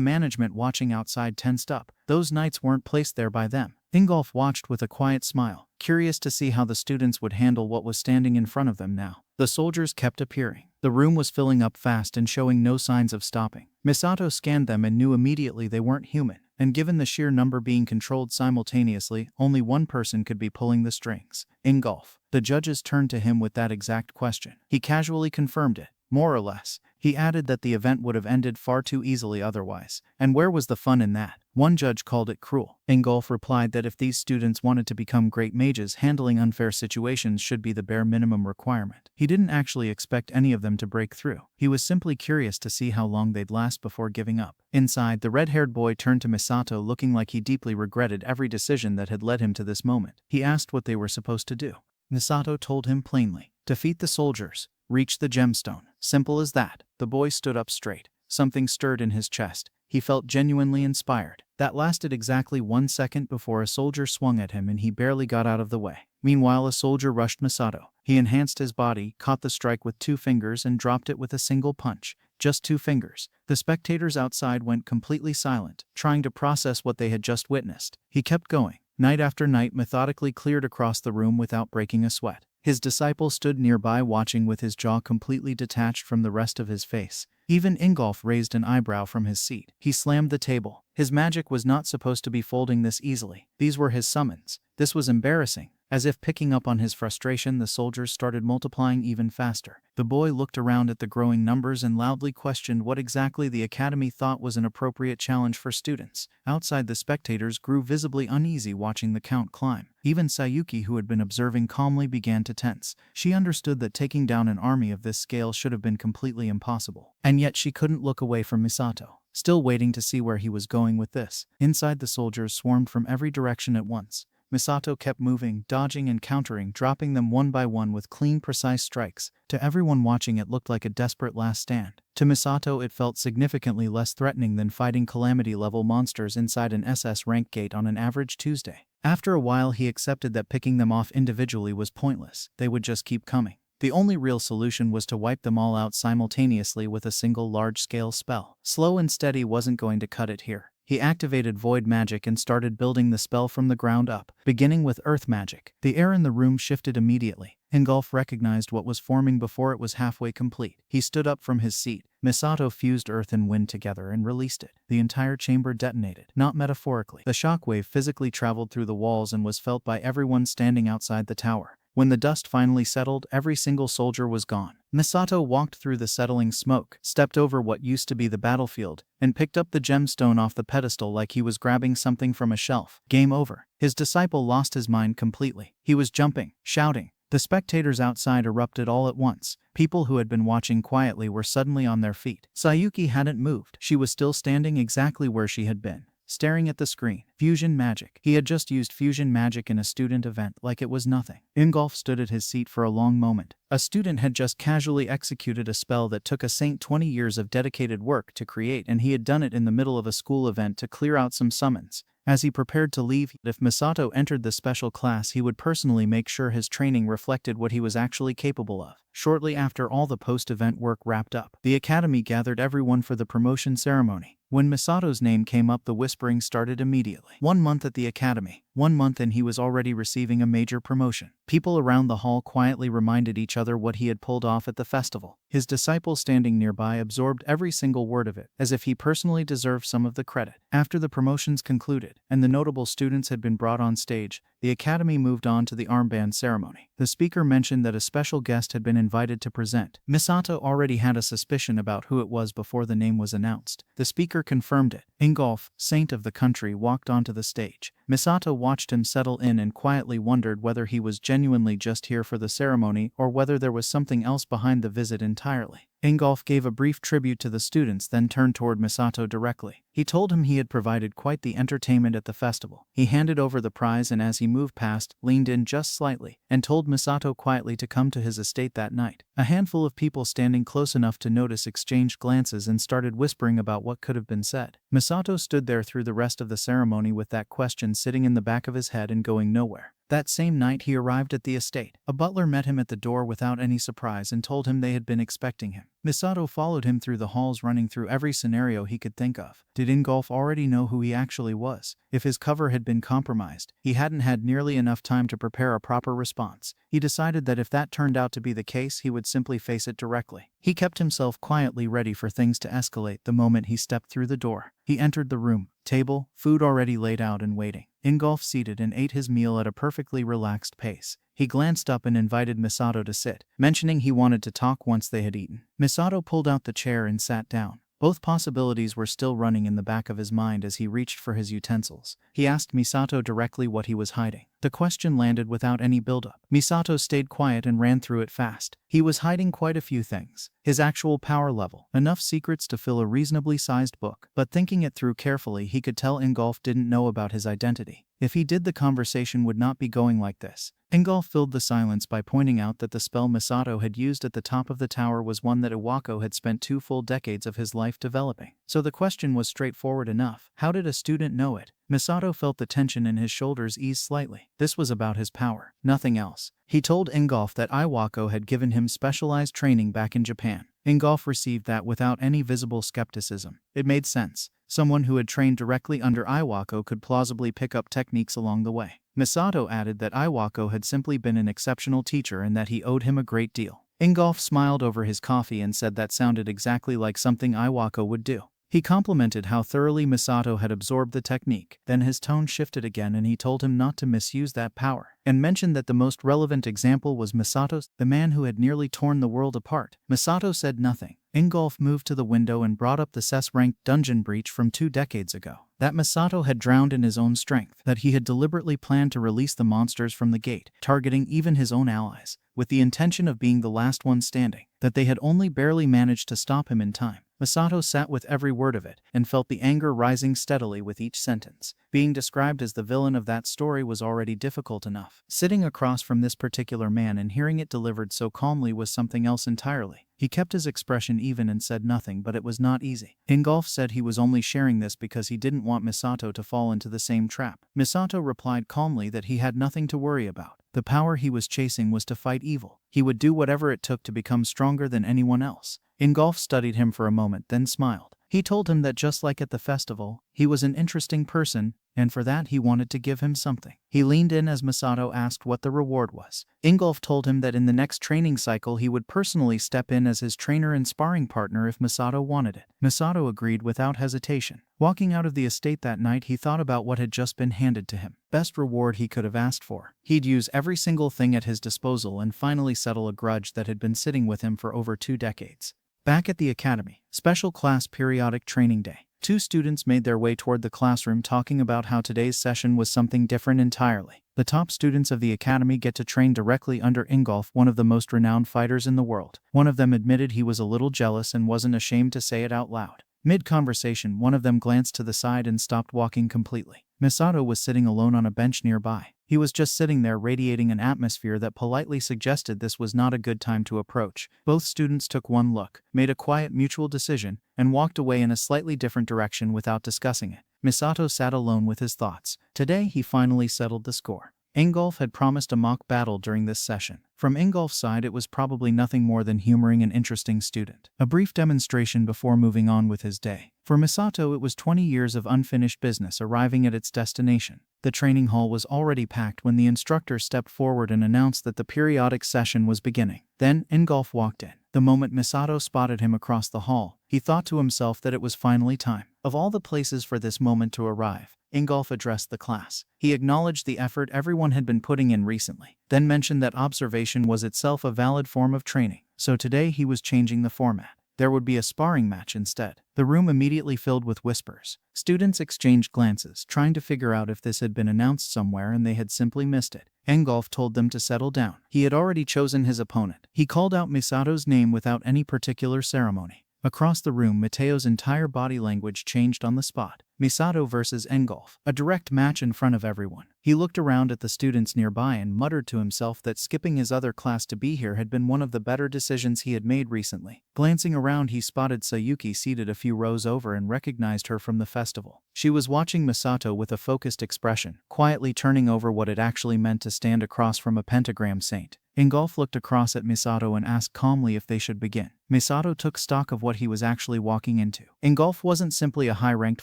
management watching outside tensed up. Those knights weren't placed there by them. Ingolf watched with a quiet smile, curious to see how the students would handle what was standing in front of them now. The soldiers kept appearing. The room was filling up fast and showing no signs of stopping. Misato scanned them and knew immediately they weren't human. and given the sheer number being controlled simultaneously, only one person could be pulling the strings. Ingolf. The judges turned to him with that exact question. He casually confirmed it. More or less. He added that the event would have ended far too easily otherwise. And where was the fun in that? One judge called it cruel. Ingolf replied that if these students wanted to become great mages, handling unfair situations should be the bare minimum requirement. He didn't actually expect any of them to break through. He was simply curious to see how long they'd last before giving up. Inside, the red-haired boy turned to Misato looking like he deeply regretted every decision that had led him to this moment. He asked what they were supposed to do. Misato told him plainly. Defeat the soldiers. Reach the gemstone. Simple as that. The boy stood up straight. Something stirred in his chest. He felt genuinely inspired. That lasted exactly 1 second before a soldier swung at him and he barely got out of the way. Meanwhile, a soldier rushed Misato. He enhanced his body, caught the strike with 2 fingers and dropped it with a single punch. Just 2 fingers. The spectators outside went completely silent, trying to process what they had just witnessed. He kept going. Night after night methodically cleared across the room without breaking a sweat. His disciple stood nearby watching with his jaw completely detached from the rest of his face. Even Ingolf raised an eyebrow from his seat. He slammed the table. His magic was not supposed to be folding this easily. These were his summons. This was embarrassing. As if picking up on his frustration, the soldiers started multiplying even faster. The boy looked around at the growing numbers and loudly questioned what exactly the academy thought was an appropriate challenge for students. Outside, the spectators grew visibly uneasy watching the count climb. Even Sayuki, who had been observing calmly, began to tense. She understood that taking down an army of this scale should have been completely impossible. And yet she couldn't look away from Misato, still waiting to see where he was going with this. Inside, the soldiers swarmed from every direction at once. Misato kept moving, dodging and countering, dropping them one by one with clean, precise strikes. To everyone watching, it looked like a desperate last stand. To Misato, it felt significantly less threatening than fighting calamity-level monsters inside an SS rank gate on an average Tuesday. After a while, he accepted that picking them off individually was pointless. They would just keep coming. The only real solution was to wipe them all out simultaneously with a single large-scale spell. Slow and steady wasn't going to cut it here. He activated void magic and started building the spell from the ground up, beginning with earth magic. The air in the room shifted immediately. Ingolf recognized what was forming before it was halfway complete. He stood up from his seat. Misato fused earth and wind together and released it. The entire chamber detonated, not metaphorically. The shockwave physically traveled through the walls and was felt by everyone standing outside the tower. When the dust finally settled, every single soldier was gone. Misato walked through the settling smoke, stepped over what used to be the battlefield, and picked up the gemstone off the pedestal like he was grabbing something from a shelf. Game over. His disciple lost his mind completely. He was jumping, shouting. The spectators outside erupted all at once. People who had been watching quietly were suddenly on their feet. Sayuki hadn't moved. She was still standing exactly where she had been, staring at the screen. Fusion magic. He had just used fusion magic in a student event like it was nothing. Ingolf stood at his seat for a long moment. A student had just casually executed a spell that took a saint 20 years of dedicated work to create, and he had done it in the middle of a school event to clear out some summons. As he prepared to leave, if Misato entered the special class, he would personally make sure his training reflected what he was actually capable of. Shortly after all the post-event work wrapped up, the academy gathered everyone for the promotion ceremony. When Misato's name came up, the whispering started immediately. 1 month at the academy. 1 month and he was already receiving a major promotion. People around the hall quietly reminded each other what he had pulled off at the festival. His disciple standing nearby absorbed every single word of it, as if he personally deserved some of the credit. After the promotions concluded, and the notable students had been brought on stage, the academy moved on to the armband ceremony. The speaker mentioned that a special guest had been invited to present. Misato already had a suspicion about who it was before the name was announced. The speaker confirmed it. Ingolf, saint of the country, walked onto the stage. Misato watched him settle in and quietly wondered whether he was genuinely just here for the ceremony or whether there was something else behind the visit entirely. Ingolf gave a brief tribute to the students, then turned toward Misato directly. He told him he had provided quite the entertainment at the festival. He handed over the prize and as he moved past, leaned in just slightly, and told Misato quietly to come to his estate that night. A handful of people standing close enough to notice exchanged glances and started whispering about what could have been said. Misato stood there through the rest of the ceremony with that question sitting in the back of his head and going nowhere. That same night he arrived at the estate. A butler met him at the door without any surprise and told him they had been expecting him. Misato followed him through the halls, running through every scenario he could think of. Did Ingolf already know who he actually was? If his cover had been compromised, he hadn't had nearly enough time to prepare a proper response. He decided that if that turned out to be the case, he would simply face it directly. He kept himself quietly ready for things to escalate the moment he stepped through the door. He entered the room. Table, food already laid out and waiting. Ingolf seated and ate his meal at a perfectly relaxed pace. He glanced up and invited Misato to sit, mentioning he wanted to talk once they had eaten. Misato pulled out the chair and sat down. Both possibilities were still running in the back of his mind as he reached for his utensils. He asked Misato directly what he was hiding. The question landed without any buildup. Misato stayed quiet and ran through it fast. He was hiding quite a few things. His actual power level, enough secrets to fill a reasonably sized book. But thinking it through carefully, he could tell Ingolf didn't know about his identity. If he did, the conversation would not be going like this. Ingolf filled the silence by pointing out that the spell Misato had used at the top of the tower was one that Iwako had spent 2 full decades of his life developing. So the question was straightforward enough. How did a student know it? Misato felt the tension in his shoulders ease slightly. This was about his power, nothing else. He told Ingolf that Iwako had given him specialized training back in Japan. Ingolf received that without any visible skepticism. It made sense. Someone who had trained directly under Iwako could plausibly pick up techniques along the way. Misato added that Iwako had simply been an exceptional teacher and that he owed him a great deal. Ingolf smiled over his coffee and said that sounded exactly like something Iwako would do. He complimented how thoroughly Misato had absorbed the technique. Then his tone shifted again and he told him not to misuse that power, and mentioned that the most relevant example was Misato's, the man who had nearly torn the world apart. Misato said nothing. Ingolf moved to the window and brought up the SES-ranked dungeon breach from 2 decades ago. That Misato had drowned in his own strength, that he had deliberately planned to release the monsters from the gate, targeting even his own allies, with the intention of being the last one standing, that they had only barely managed to stop him in time. Misato sat with every word of it, and felt the anger rising steadily with each sentence. Being described as the villain of that story was already difficult enough. Sitting across from this particular man and hearing it delivered so calmly was something else entirely. He kept his expression even and said nothing, but it was not easy. Ingolf said he was only sharing this because he didn't want Misato to fall into the same trap. Misato replied calmly that he had nothing to worry about. The power he was chasing was to fight evil. He would do whatever it took to become stronger than anyone else. Ingolf studied him for a moment, then smiled. He told him that just like at the festival, he was an interesting person, and for that he wanted to give him something. He leaned in as Misato asked what the reward was. Ingolf told him that in the next training cycle he would personally step in as his trainer and sparring partner if Misato wanted it. Misato agreed without hesitation. Walking out of the estate that night, he thought about what had just been handed to him. Best reward he could have asked for. He'd use every single thing at his disposal and finally settle a grudge that had been sitting with him for over 2 decades. Back at the academy, special class periodic training day. 2 students made their way toward the classroom talking about how today's session was something different entirely. The top students of the academy get to train directly under Ingolf, one of the most renowned fighters in the world. One of them admitted he was a little jealous and wasn't ashamed to say it out loud. Mid-conversation, one of them glanced to the side and stopped walking completely. Misato was sitting alone on a bench nearby. He was just sitting there, radiating an atmosphere that politely suggested this was not a good time to approach. Both students took one look, made a quiet mutual decision, and walked away in a slightly different direction without discussing it. Misato sat alone with his thoughts. Today he finally settled the score. Ingolf had promised a mock battle during this session. From Ingolf's side, it was probably nothing more than humoring an interesting student. A brief demonstration before moving on with his day. For Misato, it was 20 years of unfinished business arriving at its destination. The training hall was already packed when the instructor stepped forward and announced that the periodic session was beginning. Then Ingolf walked in. The moment Misato spotted him across the hall, he thought to himself that it was finally time. Of all the places for this moment to arrive, Ingolf addressed the class. He acknowledged the effort everyone had been putting in recently, then mentioned that observation was itself a valid form of training. So today he was changing the format. There would be a sparring match instead. The room immediately filled with whispers. Students exchanged glances, trying to figure out if this had been announced somewhere and they had simply missed it. Ingolf told them to settle down. He had already chosen his opponent. He called out Misato's name without any particular ceremony. Across the room, Mateo's entire body language changed on the spot. Misato versus Engulf. A direct match in front of everyone. He looked around at the students nearby and muttered to himself that skipping his other class to be here had been one of the better decisions he had made recently. Glancing around, he spotted Sayuki seated a few rows over and recognized her from the festival. She was watching Misato with a focused expression, quietly turning over what it actually meant to stand across from a pentagram saint. Engulf looked across at Misato and asked calmly if they should begin. Misato took stock of what he was actually walking into. Engulf wasn't simply a high-ranked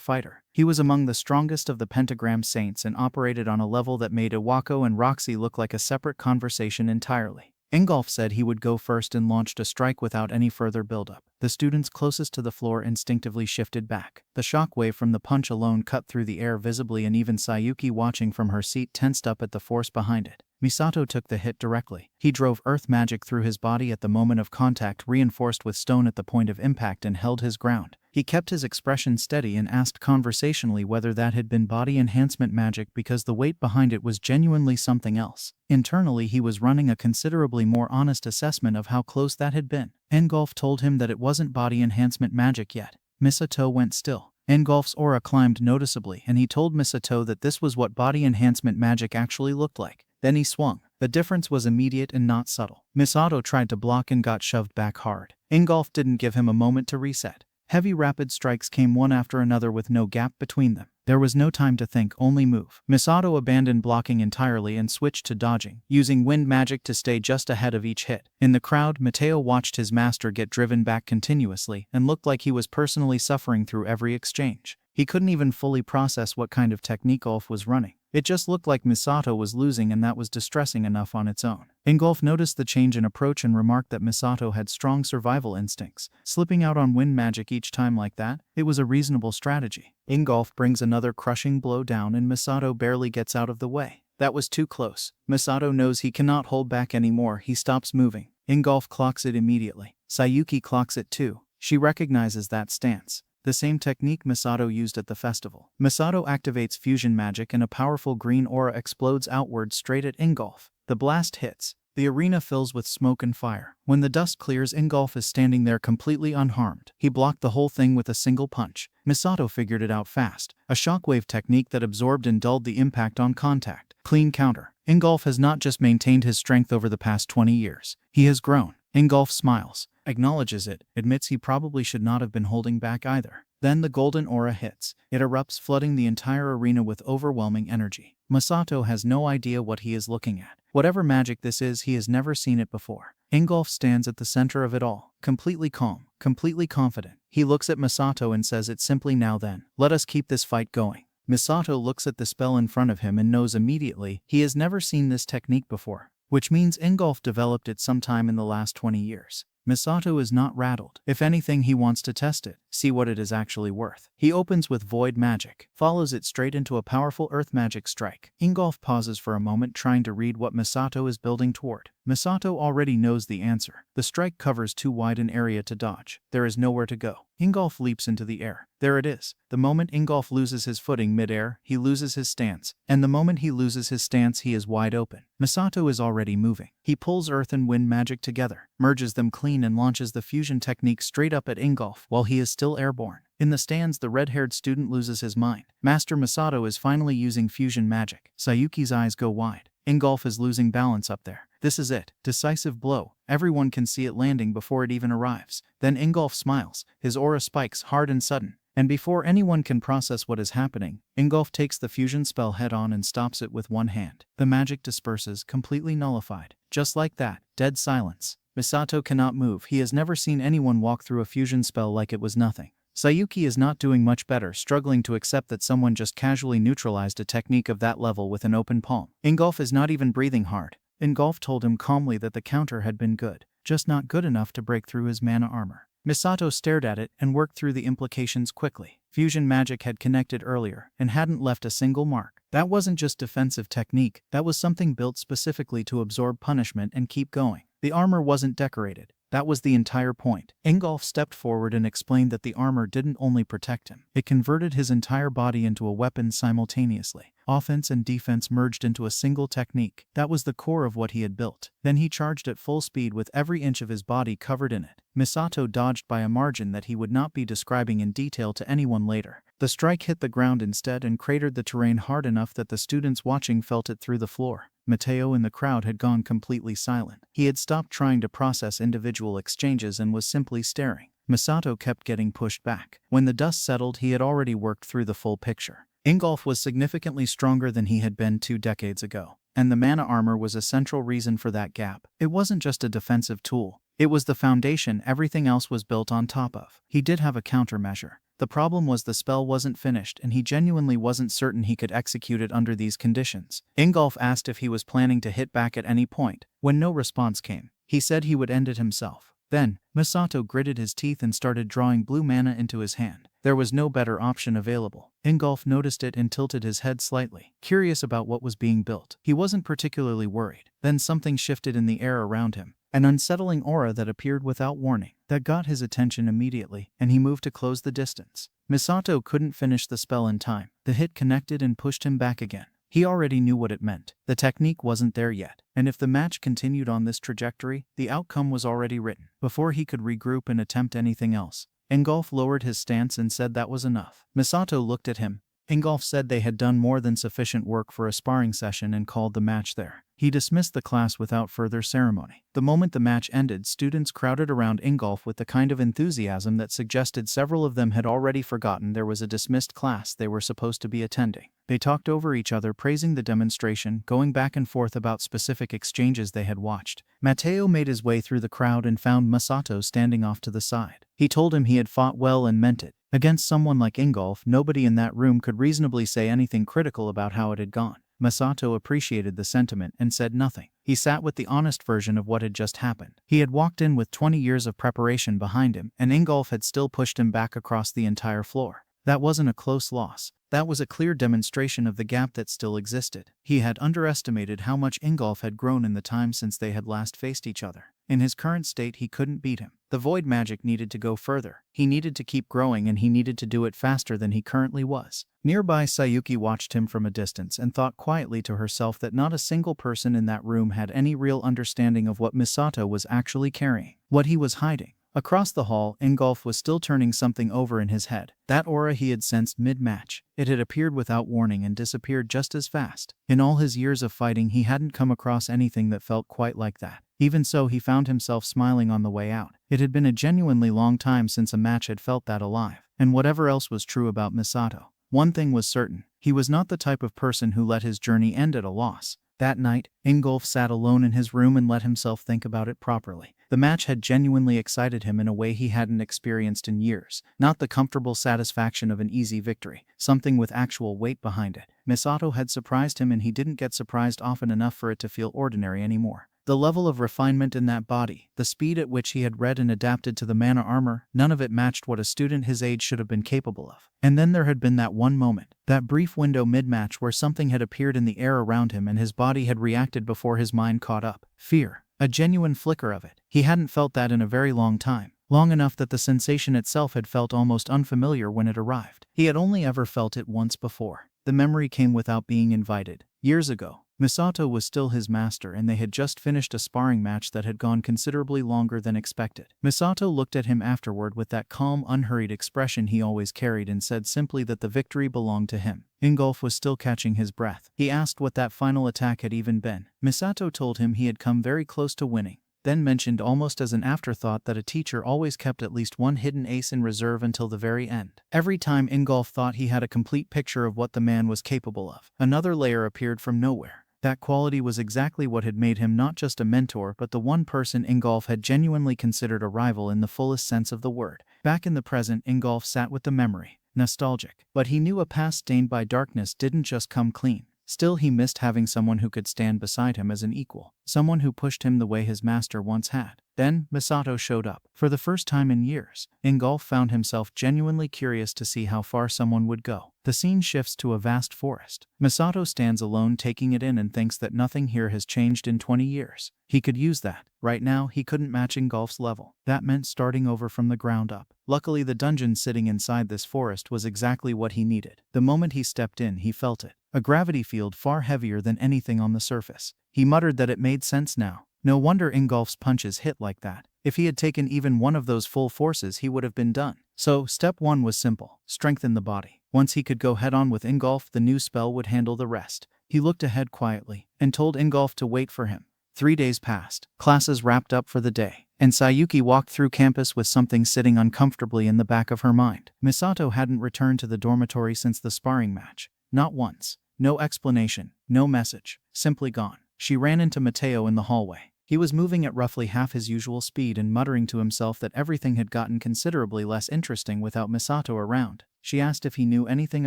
fighter. He was among the strongest of the pentagram saints and operated on a level that made Iwako and Roxy look like a separate conversation entirely. Engulf said he would go first and launched a strike without any further buildup. The students closest to the floor instinctively shifted back. The shockwave from the punch alone cut through the air visibly, and even Sayuki, watching from her seat, tensed up at the force behind it. Misato took the hit directly. He drove earth magic through his body at the moment of contact, reinforced with stone at the point of impact, and held his ground. He kept his expression steady and asked conversationally whether that had been body enhancement magic, because the weight behind it was genuinely something else. Internally, he was running a considerably more honest assessment of how close that had been. Engulf told him that it wasn't body enhancement magic yet. Misato went still. Engulf's aura climbed noticeably, and he told Misato that this was what body enhancement magic actually looked like. Then he swung. The difference was immediate and not subtle. Misato tried to block and got shoved back hard. Engulf didn't give him a moment to reset. Heavy rapid strikes came one after another with no gap between them. There was no time to think, only move. Misato abandoned blocking entirely and switched to dodging, using wind magic to stay just ahead of each hit. In the crowd, Mateo watched his master get driven back continuously and looked like he was personally suffering through every exchange. He couldn't even fully process what kind of technique Ulf was running. It just looked like Misato was losing, and that was distressing enough on its own. Engulf noticed the change in approach and remarked that Misato had strong survival instincts. Slipping out on wind magic each time like that, it was a reasonable strategy. Engulf brings another crushing blow down and Misato barely gets out of the way. That was too close. Misato knows he cannot hold back anymore. He stops moving. Engulf clocks it immediately. Sayuki clocks it too. She recognizes that stance. The same technique Misato used at the festival. Misato activates fusion magic and a powerful green aura explodes outward straight at Engulf. The blast hits. The arena fills with smoke and fire. When the dust clears, Engulf is standing there completely unharmed. He blocked the whole thing with a single punch. Misato figured it out fast. A shockwave technique that absorbed and dulled the impact on contact. Clean counter. Engulf has not just maintained his strength over the past 20 years. He has grown. Engulf smiles, acknowledges it, admits he probably should not have been holding back either. Then the golden aura hits. It erupts, flooding the entire arena with overwhelming energy. Misato has no idea what he is looking at. Whatever magic this is, he has never seen it before. Engulf stands at the center of it all, completely calm, completely confident. He looks at Misato and says it simply, "Now then, let us keep this fight going." Misato looks at the spell in front of him and knows immediately he has never seen this technique before, which means Engulf developed it sometime in the last 20 years. Misato is not rattled. If anything, he wants to test it, see what it is actually worth. He opens with void magic, follows it straight into a powerful earth magic strike. Engulf pauses for a moment, trying to read what Misato is building toward. Misato already knows the answer. The strike covers too wide an area to dodge. There is nowhere to go. Engulf leaps into the air. There it is. The moment Engulf loses his footing mid-air, he loses his stance. And the moment he loses his stance, he is wide open. Misato is already moving. He pulls earth and wind magic together, merges them clean, and launches the fusion technique straight up at Engulf while he is still airborne. In the stands, the red-haired student loses his mind. Master Misato is finally using fusion magic. Sayuki's eyes go wide. Engulf is losing balance up there. This is it. Decisive blow. Everyone can see it landing before it even arrives. Then Engulf smiles. His aura spikes hard and sudden. And before anyone can process what is happening, Engulf takes the fusion spell head-on and stops it with one hand. The magic disperses, completely nullified. Just like that. Dead silence. Misato cannot move. He has never seen anyone walk through a fusion spell like it was nothing. Sayuki is not doing much better, struggling to accept that someone just casually neutralized a technique of that level with an open palm. Engulf is not even breathing hard. Engulf told him calmly that the counter had been good, just not good enough to break through his mana armor. Misato stared at it and worked through the implications quickly. Fusion magic had connected earlier and hadn't left a single mark. That wasn't just defensive technique, that was something built specifically to absorb punishment and keep going. The armor wasn't decorated. That was the entire point. Ingolf stepped forward and explained that the armor didn't only protect him, it converted his entire body into a weapon simultaneously. Offense and defense merged into a single technique. That was the core of what he had built. Then he charged at full speed with every inch of his body covered in it. Misato dodged by a margin that he would not be describing in detail to anyone later. The strike hit the ground instead and cratered the terrain hard enough that the students watching felt it through the floor. Mateo in the crowd had gone completely silent. He had stopped trying to process individual exchanges and was simply staring. Misato kept getting pushed back. When the dust settled, he had already worked through the full picture. Ingolf was significantly stronger than he had been 2 decades ago, and the mana armor was a central reason for that gap. It wasn't just a defensive tool. It was the foundation everything else was built on top of. He did have a countermeasure. The problem was the spell wasn't finished and he genuinely wasn't certain he could execute it under these conditions. Ingolf asked if he was planning to hit back at any point. When no response came, he said he would end it himself. Then, Misato gritted his teeth and started drawing blue mana into his hand. There was no better option available. Ingolf noticed it and tilted his head slightly, curious about what was being built. He wasn't particularly worried. Then something shifted in the air around him. An unsettling aura that appeared without warning. That got his attention immediately, and he moved to close the distance. Misato couldn't finish the spell in time. The hit connected and pushed him back again. He already knew what it meant. The technique wasn't there yet, and if the match continued on this trajectory, the outcome was already written. Before he could regroup and attempt anything else, Ingolf lowered his stance and said that was enough. Misato looked at him. Ingolf said they had done more than sufficient work for a sparring session and called the match there. He dismissed the class without further ceremony. The moment the match ended, students crowded around Ingolf with the kind of enthusiasm that suggested several of them had already forgotten there was a dismissed class they were supposed to be attending. They talked over each other, praising the demonstration, going back and forth about specific exchanges they had watched. Mateo made his way through the crowd and found Misato standing off to the side. He told him he had fought well and meant it. Against someone like Ingolf, nobody in that room could reasonably say anything critical about how it had gone. Misato appreciated the sentiment and said nothing. He sat with the honest version of what had just happened. He had walked in with 20 years of preparation behind him, and Ingolf had still pushed him back across the entire floor. That wasn't a close loss. That was a clear demonstration of the gap that still existed. He had underestimated how much Ingolf had grown in the time since they had last faced each other. In his current state, he couldn't beat him. The void magic needed to go further. He needed to keep growing, and he needed to do it faster than he currently was. Nearby, Sayuki watched him from a distance and thought quietly to herself that not a single person in that room had any real understanding of what Misato was actually carrying, what he was hiding. Across the hall, Ingolf was still turning something over in his head. That aura he had sensed mid-match. It had appeared without warning and disappeared just as fast. In all his years of fighting, he hadn't come across anything that felt quite like that. Even so, he found himself smiling on the way out. It had been a genuinely long time since a match had felt that alive. And whatever else was true about Misato, one thing was certain. He was not the type of person who let his journey end at a loss. That night, Ingolf sat alone in his room and let himself think about it properly. The match had genuinely excited him in a way he hadn't experienced in years. Not the comfortable satisfaction of an easy victory, something with actual weight behind it. Misato had surprised him, and he didn't get surprised often enough for it to feel ordinary anymore. The level of refinement in that body, the speed at which he had read and adapted to the mana armor, none of it matched what a student his age should have been capable of. And then there had been that one moment, that brief window mid-match where something had appeared in the air around him and his body had reacted before his mind caught up. Fear. A genuine flicker of it. He hadn't felt that in a very long time. Long enough that the sensation itself had felt almost unfamiliar when it arrived. He had only ever felt it once before. The memory came without being invited. Years ago, Misato was still his master, and they had just finished a sparring match that had gone considerably longer than expected. Misato looked at him afterward with that calm, unhurried expression he always carried and said simply that the victory belonged to him. Ingolf was still catching his breath. He asked what that final attack had even been. Misato told him he had come very close to winning, then mentioned almost as an afterthought that a teacher always kept at least one hidden ace in reserve until the very end. Every time Ingolf thought he had a complete picture of what the man was capable of, another layer appeared from nowhere. That quality was exactly what had made him not just a mentor but the one person Ingolf had genuinely considered a rival in the fullest sense of the word. Back in the present, Ingolf sat with the memory, nostalgic. But he knew a past stained by darkness didn't just come clean. Still, he missed having someone who could stand beside him as an equal, someone who pushed him the way his master once had. Then, Misato showed up. For the first time in years, Ingolf found himself genuinely curious to see how far someone would go. The scene shifts to a vast forest. Misato stands alone taking it in and thinks that nothing here has changed in 20 years. He could use that. Right now, he couldn't match Ingolf's level. That meant starting over from the ground up. Luckily, the dungeon sitting inside this forest was exactly what he needed. The moment he stepped in, he felt it. A gravity field far heavier than anything on the surface. He muttered that it made sense now. No wonder Ingolf's punches hit like that. If he had taken even one of those full forces, he would have been done. So, step 1 was simple. Strengthen the body. Once he could go head-on with Ingolf, the new spell would handle the rest. He looked ahead quietly and told Ingolf to wait for him. 3 days passed. Classes wrapped up for the day, and Sayuki walked through campus with something sitting uncomfortably in the back of her mind. Misato hadn't returned to the dormitory since the sparring match. Not once. No explanation. No message. Simply gone. She ran into Mateo in the hallway. He was moving at roughly half his usual speed and muttering to himself that everything had gotten considerably less interesting without Misato around. She asked if he knew anything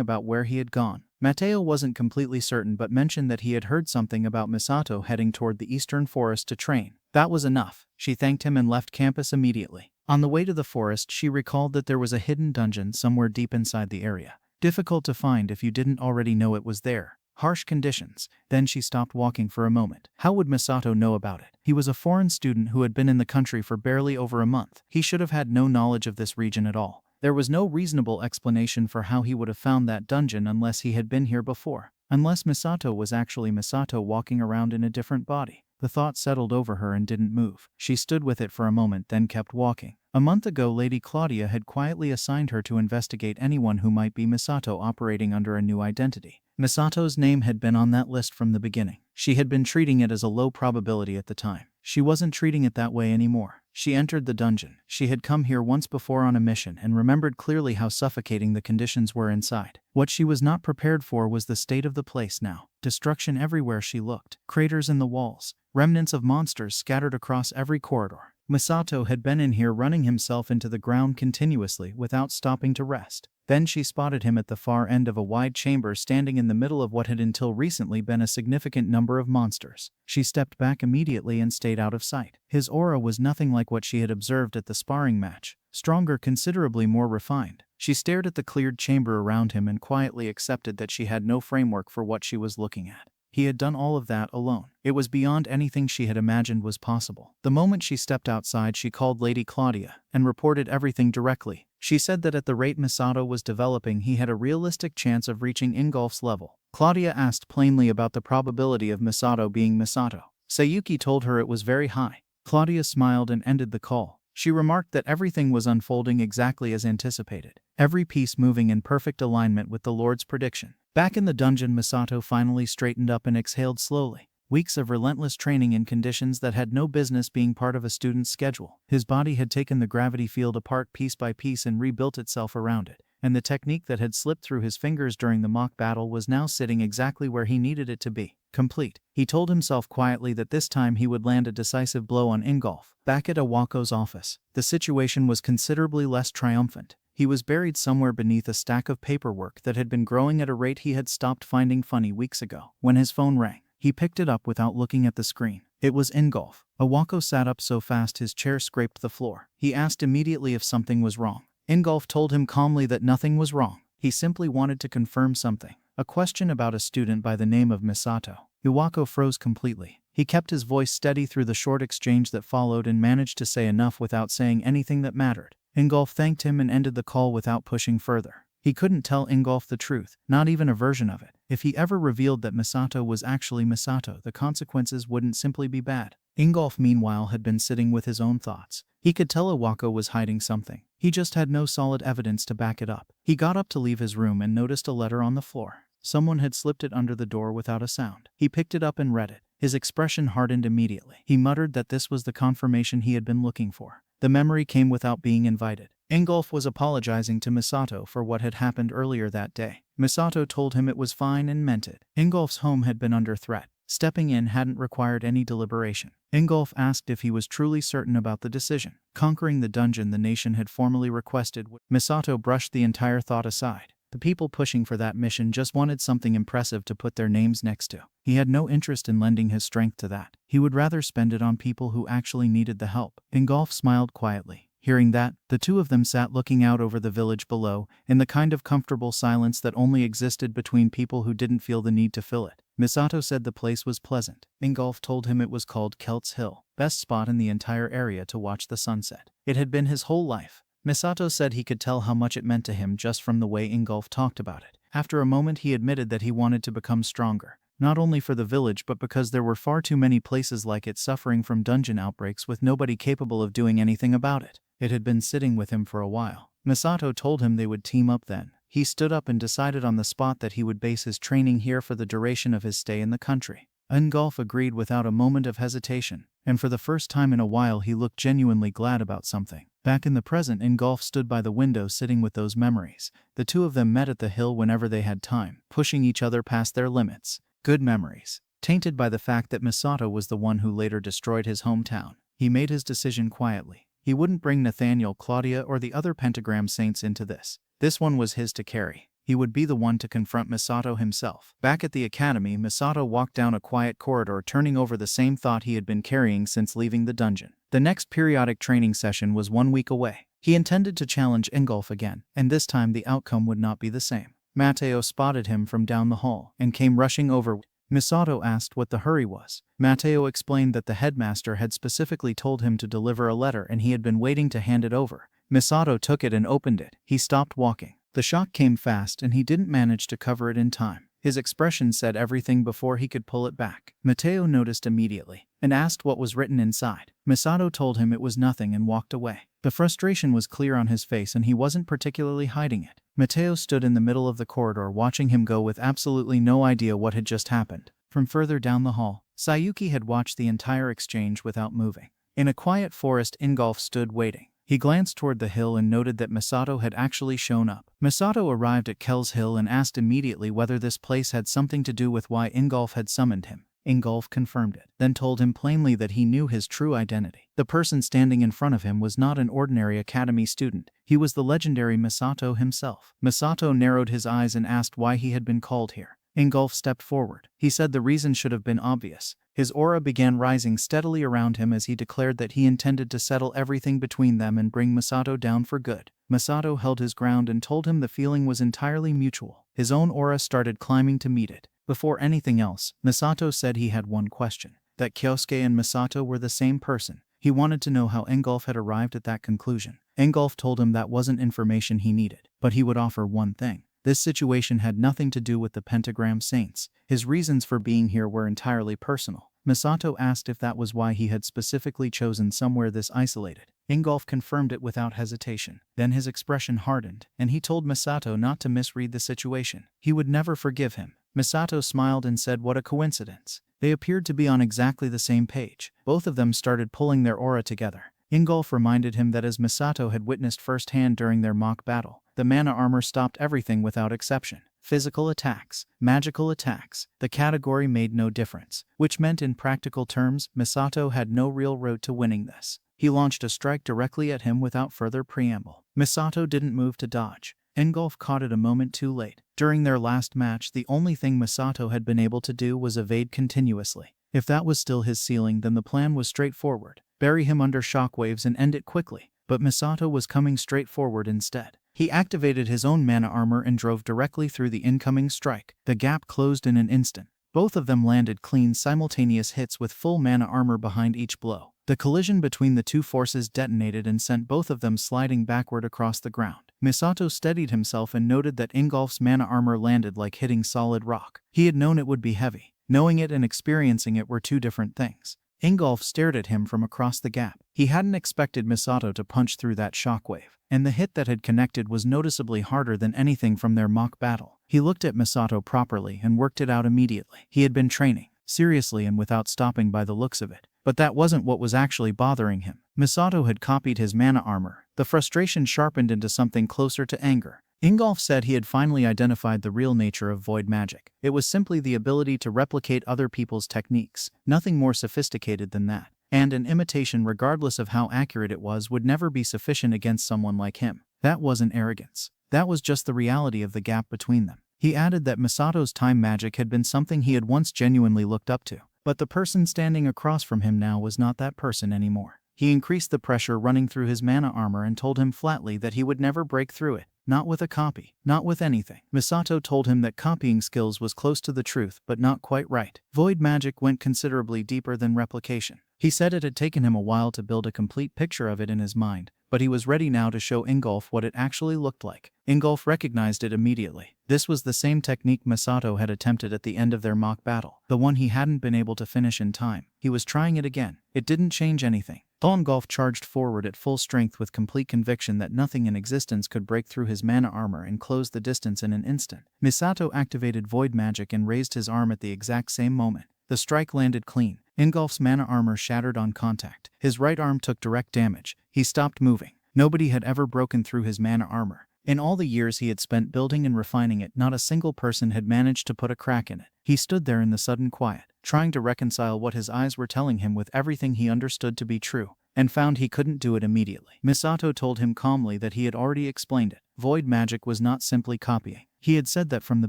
about where he had gone. Mateo wasn't completely certain but mentioned that he had heard something about Misato heading toward the eastern forest to train. That was enough. She thanked him and left campus immediately. On the way to the forest, she recalled that there was a hidden dungeon somewhere deep inside the area. Difficult to find if you didn't already know it was there. Harsh conditions. Then she stopped walking for a moment. How would Misato know about it? He was a foreign student who had been in the country for barely over a month. He should have had no knowledge of this region at all. There was no reasonable explanation for how he would have found that dungeon unless he had been here before. Unless Misato was actually Misato walking around in a different body. The thought settled over her and didn't move. She stood with it for a moment, then kept walking. A month ago, Lady Claudia had quietly assigned her to investigate anyone who might be Misato operating under a new identity. Misato's name had been on that list from the beginning. She had been treating it as a low probability at the time. She wasn't treating it that way anymore. She entered the dungeon. She had come here once before on a mission and remembered clearly how suffocating the conditions were inside. What she was not prepared for was the state of the place now. Destruction everywhere she looked. Craters in the walls. Remnants of monsters scattered across every corridor. Misato had been in here running himself into the ground continuously without stopping to rest. Then she spotted him at the far end of a wide chamber standing in the middle of what had until recently been a significant number of monsters. She stepped back immediately and stayed out of sight. His aura was nothing like what she had observed at the sparring match. Stronger, considerably more refined. She stared at the cleared chamber around him and quietly accepted that she had no framework for what she was looking at. He had done all of that alone. It was beyond anything she had imagined was possible. The moment she stepped outside, she called Lady Claudia and reported everything directly. She said that at the rate Misato was developing, he had a realistic chance of reaching Ingolf's level. Claudia asked plainly about the probability of Misato being Misato. Sayuki told her it was very high. Claudia smiled and ended the call. She remarked that everything was unfolding exactly as anticipated, every piece moving in perfect alignment with the Lord's prediction. Back in the dungeon, Misato finally straightened up and exhaled slowly. Weeks of relentless training in conditions that had no business being part of a student's schedule. His body had taken the gravity field apart piece by piece and rebuilt itself around it, and the technique that had slipped through his fingers during the mock battle was now sitting exactly where he needed it to be. Complete. He told himself quietly that this time he would land a decisive blow on Ingolf. Back at Awako's office, the situation was considerably less triumphant. He was buried somewhere beneath a stack of paperwork that had been growing at a rate he had stopped finding funny weeks ago. When his phone rang, he picked it up without looking at the screen. It was Ingolf. Awako sat up so fast his chair scraped the floor. He asked immediately if something was wrong. Ingolf told him calmly that nothing was wrong. He simply wanted to confirm something. A question about a student by the name of Misato. Iwako froze completely. He kept his voice steady through the short exchange that followed and managed to say enough without saying anything that mattered. Ingolf thanked him and ended the call without pushing further. He couldn't tell Ingolf the truth, not even a version of it. If he ever revealed that Misato was actually Misato, the consequences wouldn't simply be bad. Ingolf, meanwhile, had been sitting with his own thoughts. He could tell Iwako was hiding something. He just had no solid evidence to back it up. He got up to leave his room and noticed a letter on the floor. Someone had slipped it under the door without a sound. He picked it up and read it. His expression hardened immediately. He muttered that this was the confirmation he had been looking for. The memory came without being invited. Ingolf was apologizing to Misato for what had happened earlier that day. Misato told him it was fine and meant it. Ingolf's home had been under threat. Stepping in hadn't required any deliberation. Ingolf asked if he was truly certain about the decision. Conquering the dungeon the nation had formally requested. Misato brushed the entire thought aside. The people pushing for that mission just wanted something impressive to put their names next to. He had no interest in lending his strength to that. He would rather spend it on people who actually needed the help. Ingolf smiled quietly. Hearing that, the two of them sat looking out over the village below, in the kind of comfortable silence that only existed between people who didn't feel the need to fill it. Misato said the place was pleasant. Ingolf told him it was called Kelt's Hill, best spot in the entire area to watch the sunset. It had been his whole life. Misato said he could tell how much it meant to him just from the way Ingolf talked about it. After a moment he admitted that he wanted to become stronger, not only for the village but because there were far too many places like it suffering from dungeon outbreaks with nobody capable of doing anything about it. It had been sitting with him for a while. Misato told him they would team up then. He stood up and decided on the spot that he would base his training here for the duration of his stay in the country. Ingolf agreed without a moment of hesitation, and for the first time in a while he looked genuinely glad about something. Back in the present, Ingolf stood by the window sitting with those memories. The two of them met at the hill whenever they had time, pushing each other past their limits. Good memories, tainted by the fact that Misato was the one who later destroyed his hometown. He made his decision quietly. He wouldn't bring Nathaniel, Claudia, or the other pentagram saints into this. This one was his to carry. He would be the one to confront Misato himself. Back at the academy, Misato walked down a quiet corridor turning over the same thought he had been carrying since leaving the dungeon. The next periodic training session was 1 week away. He intended to challenge Ingolf again, and this time the outcome would not be the same. Mateo spotted him from down the hall and came rushing over. Misato asked what the hurry was. Mateo explained that the headmaster had specifically told him to deliver a letter and he had been waiting to hand it over. Misato took it and opened it. He stopped walking. The shock came fast and he didn't manage to cover it in time. His expression said everything before he could pull it back. Mateo noticed immediately and asked what was written inside. Misato told him it was nothing and walked away. The frustration was clear on his face and he wasn't particularly hiding it. Mateo stood in the middle of the corridor watching him go with absolutely no idea what had just happened. From further down the hall, Sayuki had watched the entire exchange without moving. In a quiet forest, Ingolf stood waiting. He glanced toward the hill and noted that Misato had actually shown up. Misato arrived at Kel's Hill and asked immediately whether this place had something to do with why Ingolf had summoned him. Ingolf confirmed it, then told him plainly that he knew his true identity. The person standing in front of him was not an ordinary academy student. He was the legendary Misato himself. Misato narrowed his eyes and asked why he had been called here. Ingolf stepped forward. He said the reason should have been obvious. His aura began rising steadily around him as he declared that he intended to settle everything between them and bring Misato down for good. Misato held his ground and told him the feeling was entirely mutual. His own aura started climbing to meet it. Before anything else, Misato said he had one question, that Kyosuke and Misato were the same person. He wanted to know how Ingolf had arrived at that conclusion. Ingolf told him that wasn't information he needed, but he would offer one thing. This situation had nothing to do with the Pentagram Saints. His reasons for being here were entirely personal. Misato asked if that was why he had specifically chosen somewhere this isolated. Ingolf confirmed it without hesitation. Then his expression hardened, and he told Misato not to misread the situation. He would never forgive him. Misato smiled and said what a coincidence. They appeared to be on exactly the same page. Both of them started pulling their aura together. Ingolf reminded him that as Misato had witnessed firsthand during their mock battle, the mana armor stopped everything without exception. Physical attacks, magical attacks, the category made no difference, which meant in practical terms, Misato had no real road to winning this. He launched a strike directly at him without further preamble. Misato didn't move to dodge. Ingolf caught it a moment too late. During their last match, the only thing Misato had been able to do was evade continuously. If that was still his ceiling, then the plan was straightforward. Bury him under shockwaves and end it quickly. But Misato was coming straight forward instead. He activated his own mana armor and drove directly through the incoming strike. The gap closed in an instant. Both of them landed clean simultaneous hits with full mana armor behind each blow. The collision between the two forces detonated and sent both of them sliding backward across the ground. Misato steadied himself and noted that Ingolf's mana armor landed like hitting solid rock. He had known it would be heavy. Knowing it and experiencing it were two different things. Ingolf stared at him from across the gap. He hadn't expected Misato to punch through that shockwave, and the hit that had connected was noticeably harder than anything from their mock battle. He looked at Misato properly and worked it out immediately. He had been training, seriously and without stopping by the looks of it. But that wasn't what was actually bothering him. Misato had copied his mana armor. The frustration sharpened into something closer to anger. Ingolf said he had finally identified the real nature of void magic. It was simply the ability to replicate other people's techniques, nothing more sophisticated than that. And an imitation, regardless of how accurate it was, would never be sufficient against someone like him. That wasn't arrogance. That was just the reality of the gap between them. He added that Misato's time magic had been something he had once genuinely looked up to, but the person standing across from him now was not that person anymore. He increased the pressure running through his mana armor and told him flatly that he would never break through it. Not with a copy, not with anything. Misato told him that copying skills was close to the truth, but not quite right. Void magic went considerably deeper than replication. He said it had taken him a while to build a complete picture of it in his mind, but he was ready now to show Ingolf what it actually looked like. Ingolf recognized it immediately. This was the same technique Misato had attempted at the end of their mock battle, the one he hadn't been able to finish in time. He was trying it again. It didn't change anything. Ingolf charged forward at full strength with complete conviction that nothing in existence could break through his mana armor and close the distance in an instant. Misato activated void magic and raised his arm at the exact same moment. The strike landed clean. Ingolf's mana armor shattered on contact. His right arm took direct damage. He stopped moving. Nobody had ever broken through his mana armor. In all the years he had spent building and refining it, not a single person had managed to put a crack in it. He stood there in the sudden quiet, trying to reconcile what his eyes were telling him with everything he understood to be true, and found he couldn't do it immediately. Misato told him calmly that he had already explained it. Void magic was not simply copying. He had said that from the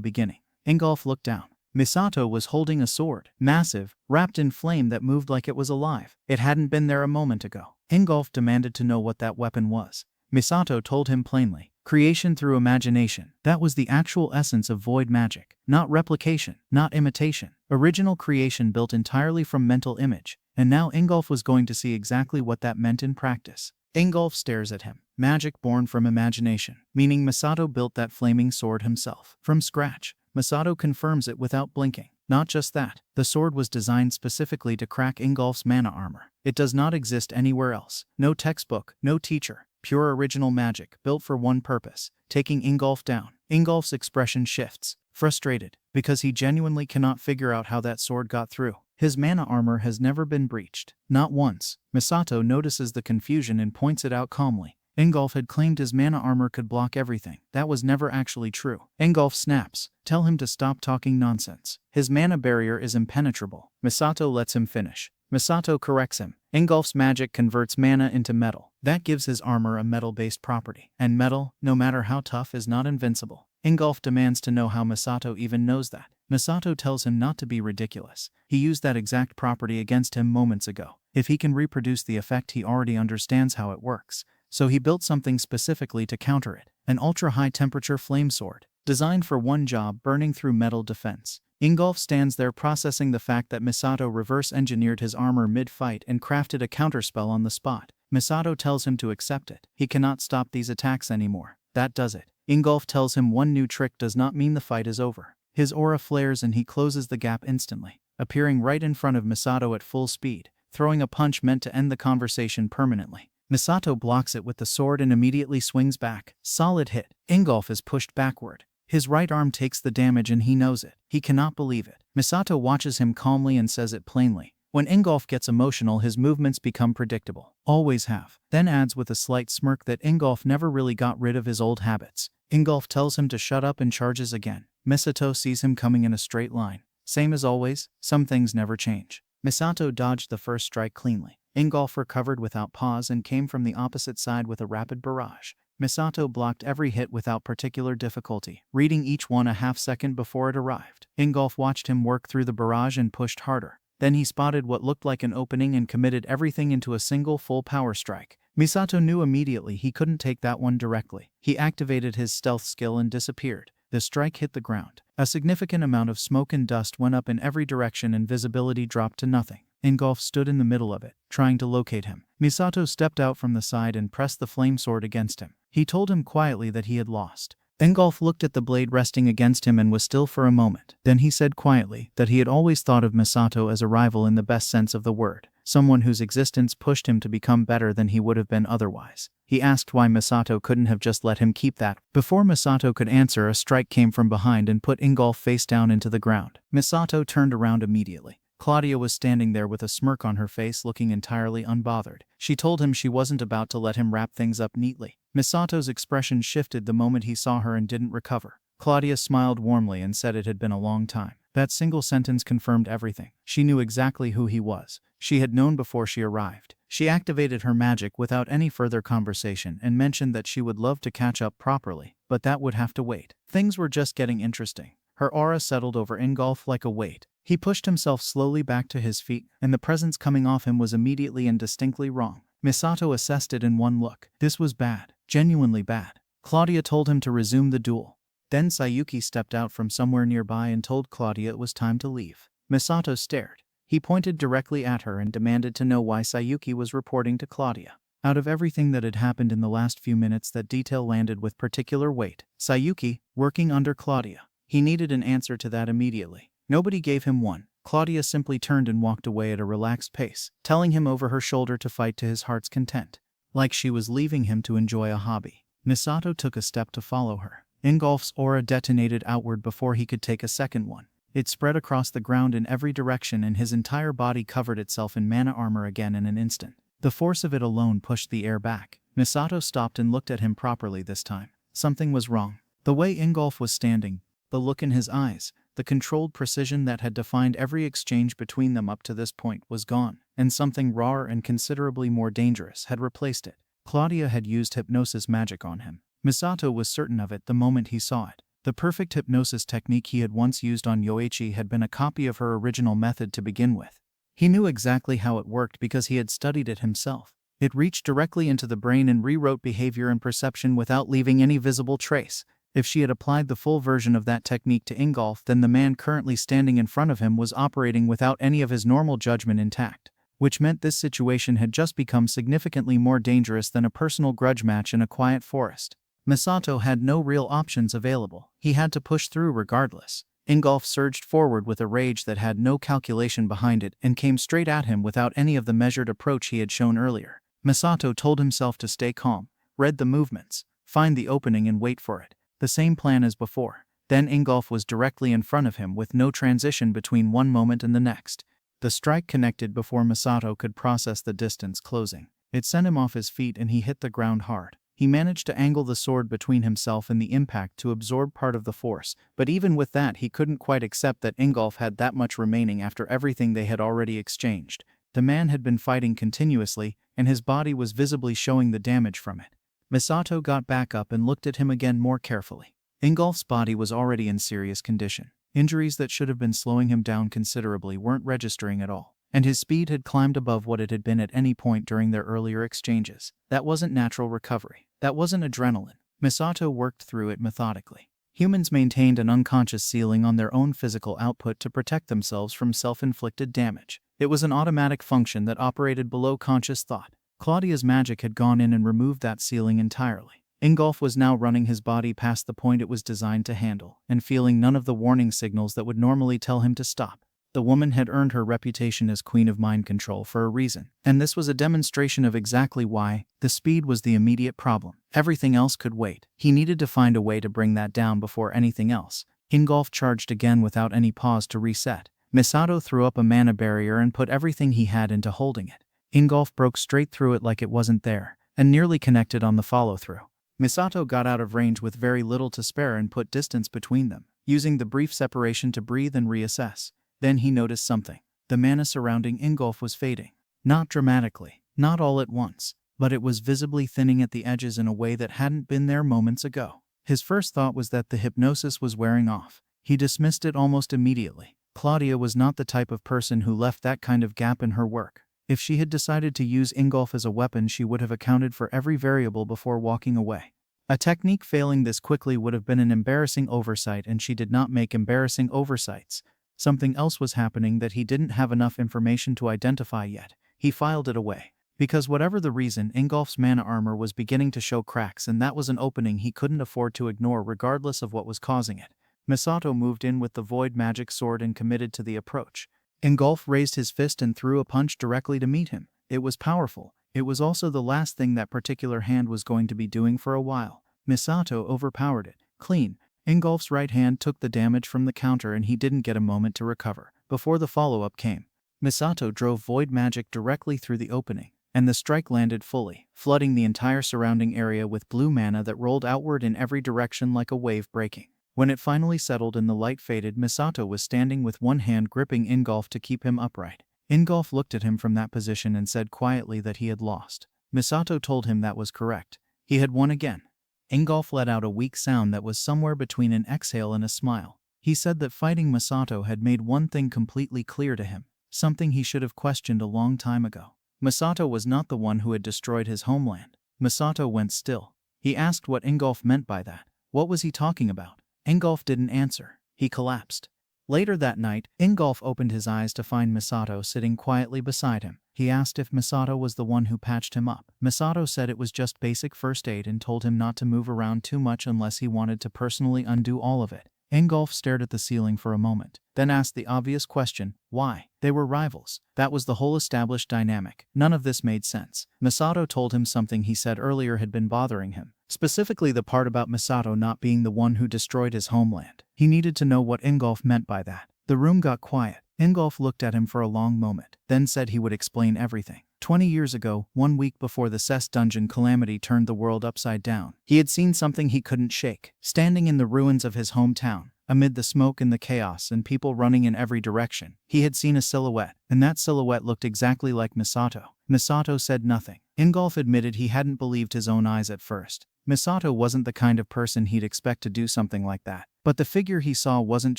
beginning. Ingolf looked down. Misato was holding a sword, massive, wrapped in flame that moved like it was alive. It hadn't been there a moment ago. Ingolf demanded to know what that weapon was. Misato told him plainly. Creation through imagination. That was the actual essence of void magic. Not replication, not imitation. Original creation built entirely from mental image. And now Ingolf was going to see exactly what that meant in practice. Ingolf stares at him. Magic born from imagination. Meaning Misato built that flaming sword himself. From scratch. Misato confirms it without blinking. Not just that, the sword was designed specifically to crack Ingolf's mana armor. It does not exist anywhere else. No textbook, no teacher. Pure original magic, built for one purpose, taking Ingolf down. Ingolf's expression shifts, frustrated, because he genuinely cannot figure out how that sword got through. His mana armor has never been breached. Not once. Misato notices the confusion and points it out calmly. Ingolf had claimed his mana armor could block everything. That was never actually true. Ingolf snaps. Tell him to stop talking nonsense. His mana barrier is impenetrable. Misato lets him finish. Misato corrects him. Ingolf's magic converts mana into metal. That gives his armor a metal-based property. And metal, no matter how tough, is not invincible. Ingolf demands to know how Misato even knows that. Misato tells him not to be ridiculous. He used that exact property against him moments ago. If he can reproduce the effect, he already understands how it works. So he built something specifically to counter it. An ultra-high-temperature flame sword, designed for one job, burning through metal defense. Ingolf stands there processing the fact that Misato reverse-engineered his armor mid-fight and crafted a counterspell on the spot. Misato tells him to accept it. He cannot stop these attacks anymore. That does it. Ingolf tells him one new trick does not mean the fight is over. His aura flares and he closes the gap instantly, appearing right in front of Misato at full speed, throwing a punch meant to end the conversation permanently. Misato blocks it with the sword and immediately swings back. Solid hit. Ingolf is pushed backward. His right arm takes the damage and he knows it. He cannot believe it. Misato watches him calmly and says it plainly. When Ingolf gets emotional, his movements become predictable. Always have. Then adds with a slight smirk that Ingolf never really got rid of his old habits. Ingolf tells him to shut up and charges again. Misato sees him coming in a straight line. Same as always, some things never change. Misato dodged the first strike cleanly. Ingolf recovered without pause and came from the opposite side with a rapid barrage. Misato blocked every hit without particular difficulty, reading each one a half-second before it arrived. Ingolf watched him work through the barrage and pushed harder. Then he spotted what looked like an opening and committed everything into a single full power strike. Misato knew immediately he couldn't take that one directly. He activated his stealth skill and disappeared. The strike hit the ground. A significant amount of smoke and dust went up in every direction and visibility dropped to nothing. Ingolf stood in the middle of it, trying to locate him. Misato stepped out from the side and pressed the flame sword against him. He told him quietly that he had lost. Ingolf looked at the blade resting against him and was still for a moment. Then he said quietly that he had always thought of Misato as a rival in the best sense of the word, someone whose existence pushed him to become better than he would have been otherwise. He asked why Misato couldn't have just let him keep that. Before Misato could answer, a strike came from behind and put Ingolf face down into the ground. Misato turned around immediately. Claudia was standing there with a smirk on her face, looking entirely unbothered. She told him she wasn't about to let him wrap things up neatly. Misato's expression shifted the moment he saw her and didn't recover. Claudia smiled warmly and said it had been a long time. That single sentence confirmed everything. She knew exactly who he was. She had known before she arrived. She activated her magic without any further conversation and mentioned that she would love to catch up properly. but that would have to wait. Things were just getting interesting. Her aura settled over Ingolf like a weight. He pushed himself slowly back to his feet, and the presence coming off him was immediately and distinctly wrong. Misato assessed it in one look. This was bad. Genuinely bad. Claudia told him to resume the duel. Then Sayuki stepped out from somewhere nearby and told Claudia it was time to leave. Misato stared. He pointed directly at her and demanded to know why Sayuki was reporting to Claudia. Out of everything that had happened in the last few minutes, that detail landed with particular weight. Sayuki, working under Claudia. He needed an answer to that immediately. Nobody gave him one. Claudia simply turned and walked away at a relaxed pace, telling him over her shoulder to fight to his heart's content. Like she was leaving him to enjoy a hobby. Misato took a step to follow her. Ingolf's aura detonated outward before he could take a second one. It spread across the ground in every direction, and his entire body covered itself in mana armor again in an instant. The force of it alone pushed the air back. Misato stopped and looked at him properly this time. Something was wrong. The way Ingolf was standing, the look in his eyes, the controlled precision that had defined every exchange between them up to this point was gone, and something rawer and considerably more dangerous had replaced it. Claudia had used hypnosis magic on him. Misato was certain of it the moment he saw it. The perfect hypnosis technique he had once used on Yoichi had been a copy of her original method to begin with. He knew exactly how it worked because he had studied it himself. It reached directly into the brain and rewrote behavior and perception without leaving any visible trace. If she had applied the full version of that technique to Ingolf, then the man currently standing in front of him was operating without any of his normal judgment intact, which meant this situation had just become significantly more dangerous than a personal grudge match in a quiet forest. Misato had no real options available. He had to push through regardless. Ingolf surged forward with a rage that had no calculation behind it and came straight at him without any of the measured approach he had shown earlier. Misato told himself to stay calm, read the movements, find the opening and wait for it. The same plan as before. Then Ingolf was directly in front of him with no transition between one moment and the next. The strike connected before Misato could process the distance closing. It sent him off his feet and he hit the ground hard. He managed to angle the sword between himself and the impact to absorb part of the force, but even with that he couldn't quite accept that Ingolf had that much remaining after everything they had already exchanged. The man had been fighting continuously, and his body was visibly showing the damage from it. Misato got back up and looked at him again more carefully. Ingolf's body was already in serious condition. Injuries that should have been slowing him down considerably weren't registering at all, and his speed had climbed above what it had been at any point during their earlier exchanges. That wasn't natural recovery. That wasn't adrenaline. Misato worked through it methodically. Humans maintained an unconscious ceiling on their own physical output to protect themselves from self-inflicted damage. It was an automatic function that operated below conscious thought. Claudia's magic had gone in and removed that ceiling entirely. Ingolf was now running his body past the point it was designed to handle, and feeling none of the warning signals that would normally tell him to stop. The woman had earned her reputation as queen of mind control for a reason, and this was a demonstration of exactly why. The speed was the immediate problem. Everything else could wait. He needed to find a way to bring that down before anything else. Ingolf charged again without any pause to reset. Misato threw up a mana barrier and put everything he had into holding it. Ingolf broke straight through it like it wasn't there, and nearly connected on the follow-through. Misato got out of range with very little to spare and put distance between them, using the brief separation to breathe and reassess. Then he noticed something. The mana surrounding Ingolf was fading. Not dramatically, not all at once, but it was visibly thinning at the edges in a way that hadn't been there moments ago. His first thought was that the hypnosis was wearing off. He dismissed it almost immediately. Claudia was not the type of person who left that kind of gap in her work. If she had decided to use Ingolf as a weapon, she would have accounted for every variable before walking away. A technique failing this quickly would have been an embarrassing oversight, and she did not make embarrassing oversights. Something else was happening that he didn't have enough information to identify yet. He filed it away. Because whatever the reason, Ingolf's mana armor was beginning to show cracks, and that was an opening he couldn't afford to ignore regardless of what was causing it. Misato moved in with the void magic sword and committed to the approach. Ingolf raised his fist and threw a punch directly to meet him. It was powerful. It was also the last thing that particular hand was going to be doing for a while. Misato overpowered it. Clean. Ingolf's right hand took the damage from the counter and he didn't get a moment to recover before the follow-up came. Misato drove void magic directly through the opening, and the strike landed fully, flooding the entire surrounding area with blue mana that rolled outward in every direction like a wave breaking. When it finally settled and the light faded, Misato was standing with one hand gripping Ingolf to keep him upright. Ingolf looked at him from that position and said quietly that he had lost. Misato told him that was correct. He had won again. Ingolf let out a weak sound that was somewhere between an exhale and a smile. He said that fighting Masato had made one thing completely clear to him, something he should have questioned a long time ago. Masato was not the one who had destroyed his homeland. Masato went still. He asked what Ingolf meant by that. What was he talking about? Ingolf didn't answer. He collapsed. Later that night, Ingolf opened his eyes to find Masato sitting quietly beside him. He asked if Masato was the one who patched him up. Masato said it was just basic first aid and told him not to move around too much unless he wanted to personally undo all of it. Ingolf stared at the ceiling for a moment, then asked the obvious question, why? They were rivals. That was the whole established dynamic. None of this made sense. Masato told him something he said earlier had been bothering him, specifically the part about Masato not being the one who destroyed his homeland. He needed to know what Ingolf meant by that. The room got quiet. Ingolf looked at him for a long moment, then said he would explain everything. 20 years ago, 1 week before the Cess dungeon calamity turned the world upside down, he had seen something he couldn't shake. Standing in the ruins of his hometown, amid the smoke and the chaos and people running in every direction, he had seen a silhouette, and that silhouette looked exactly like Masato. Masato said nothing. Ingolf admitted he hadn't believed his own eyes at first. Masato wasn't the kind of person he'd expect to do something like that. But the figure he saw wasn't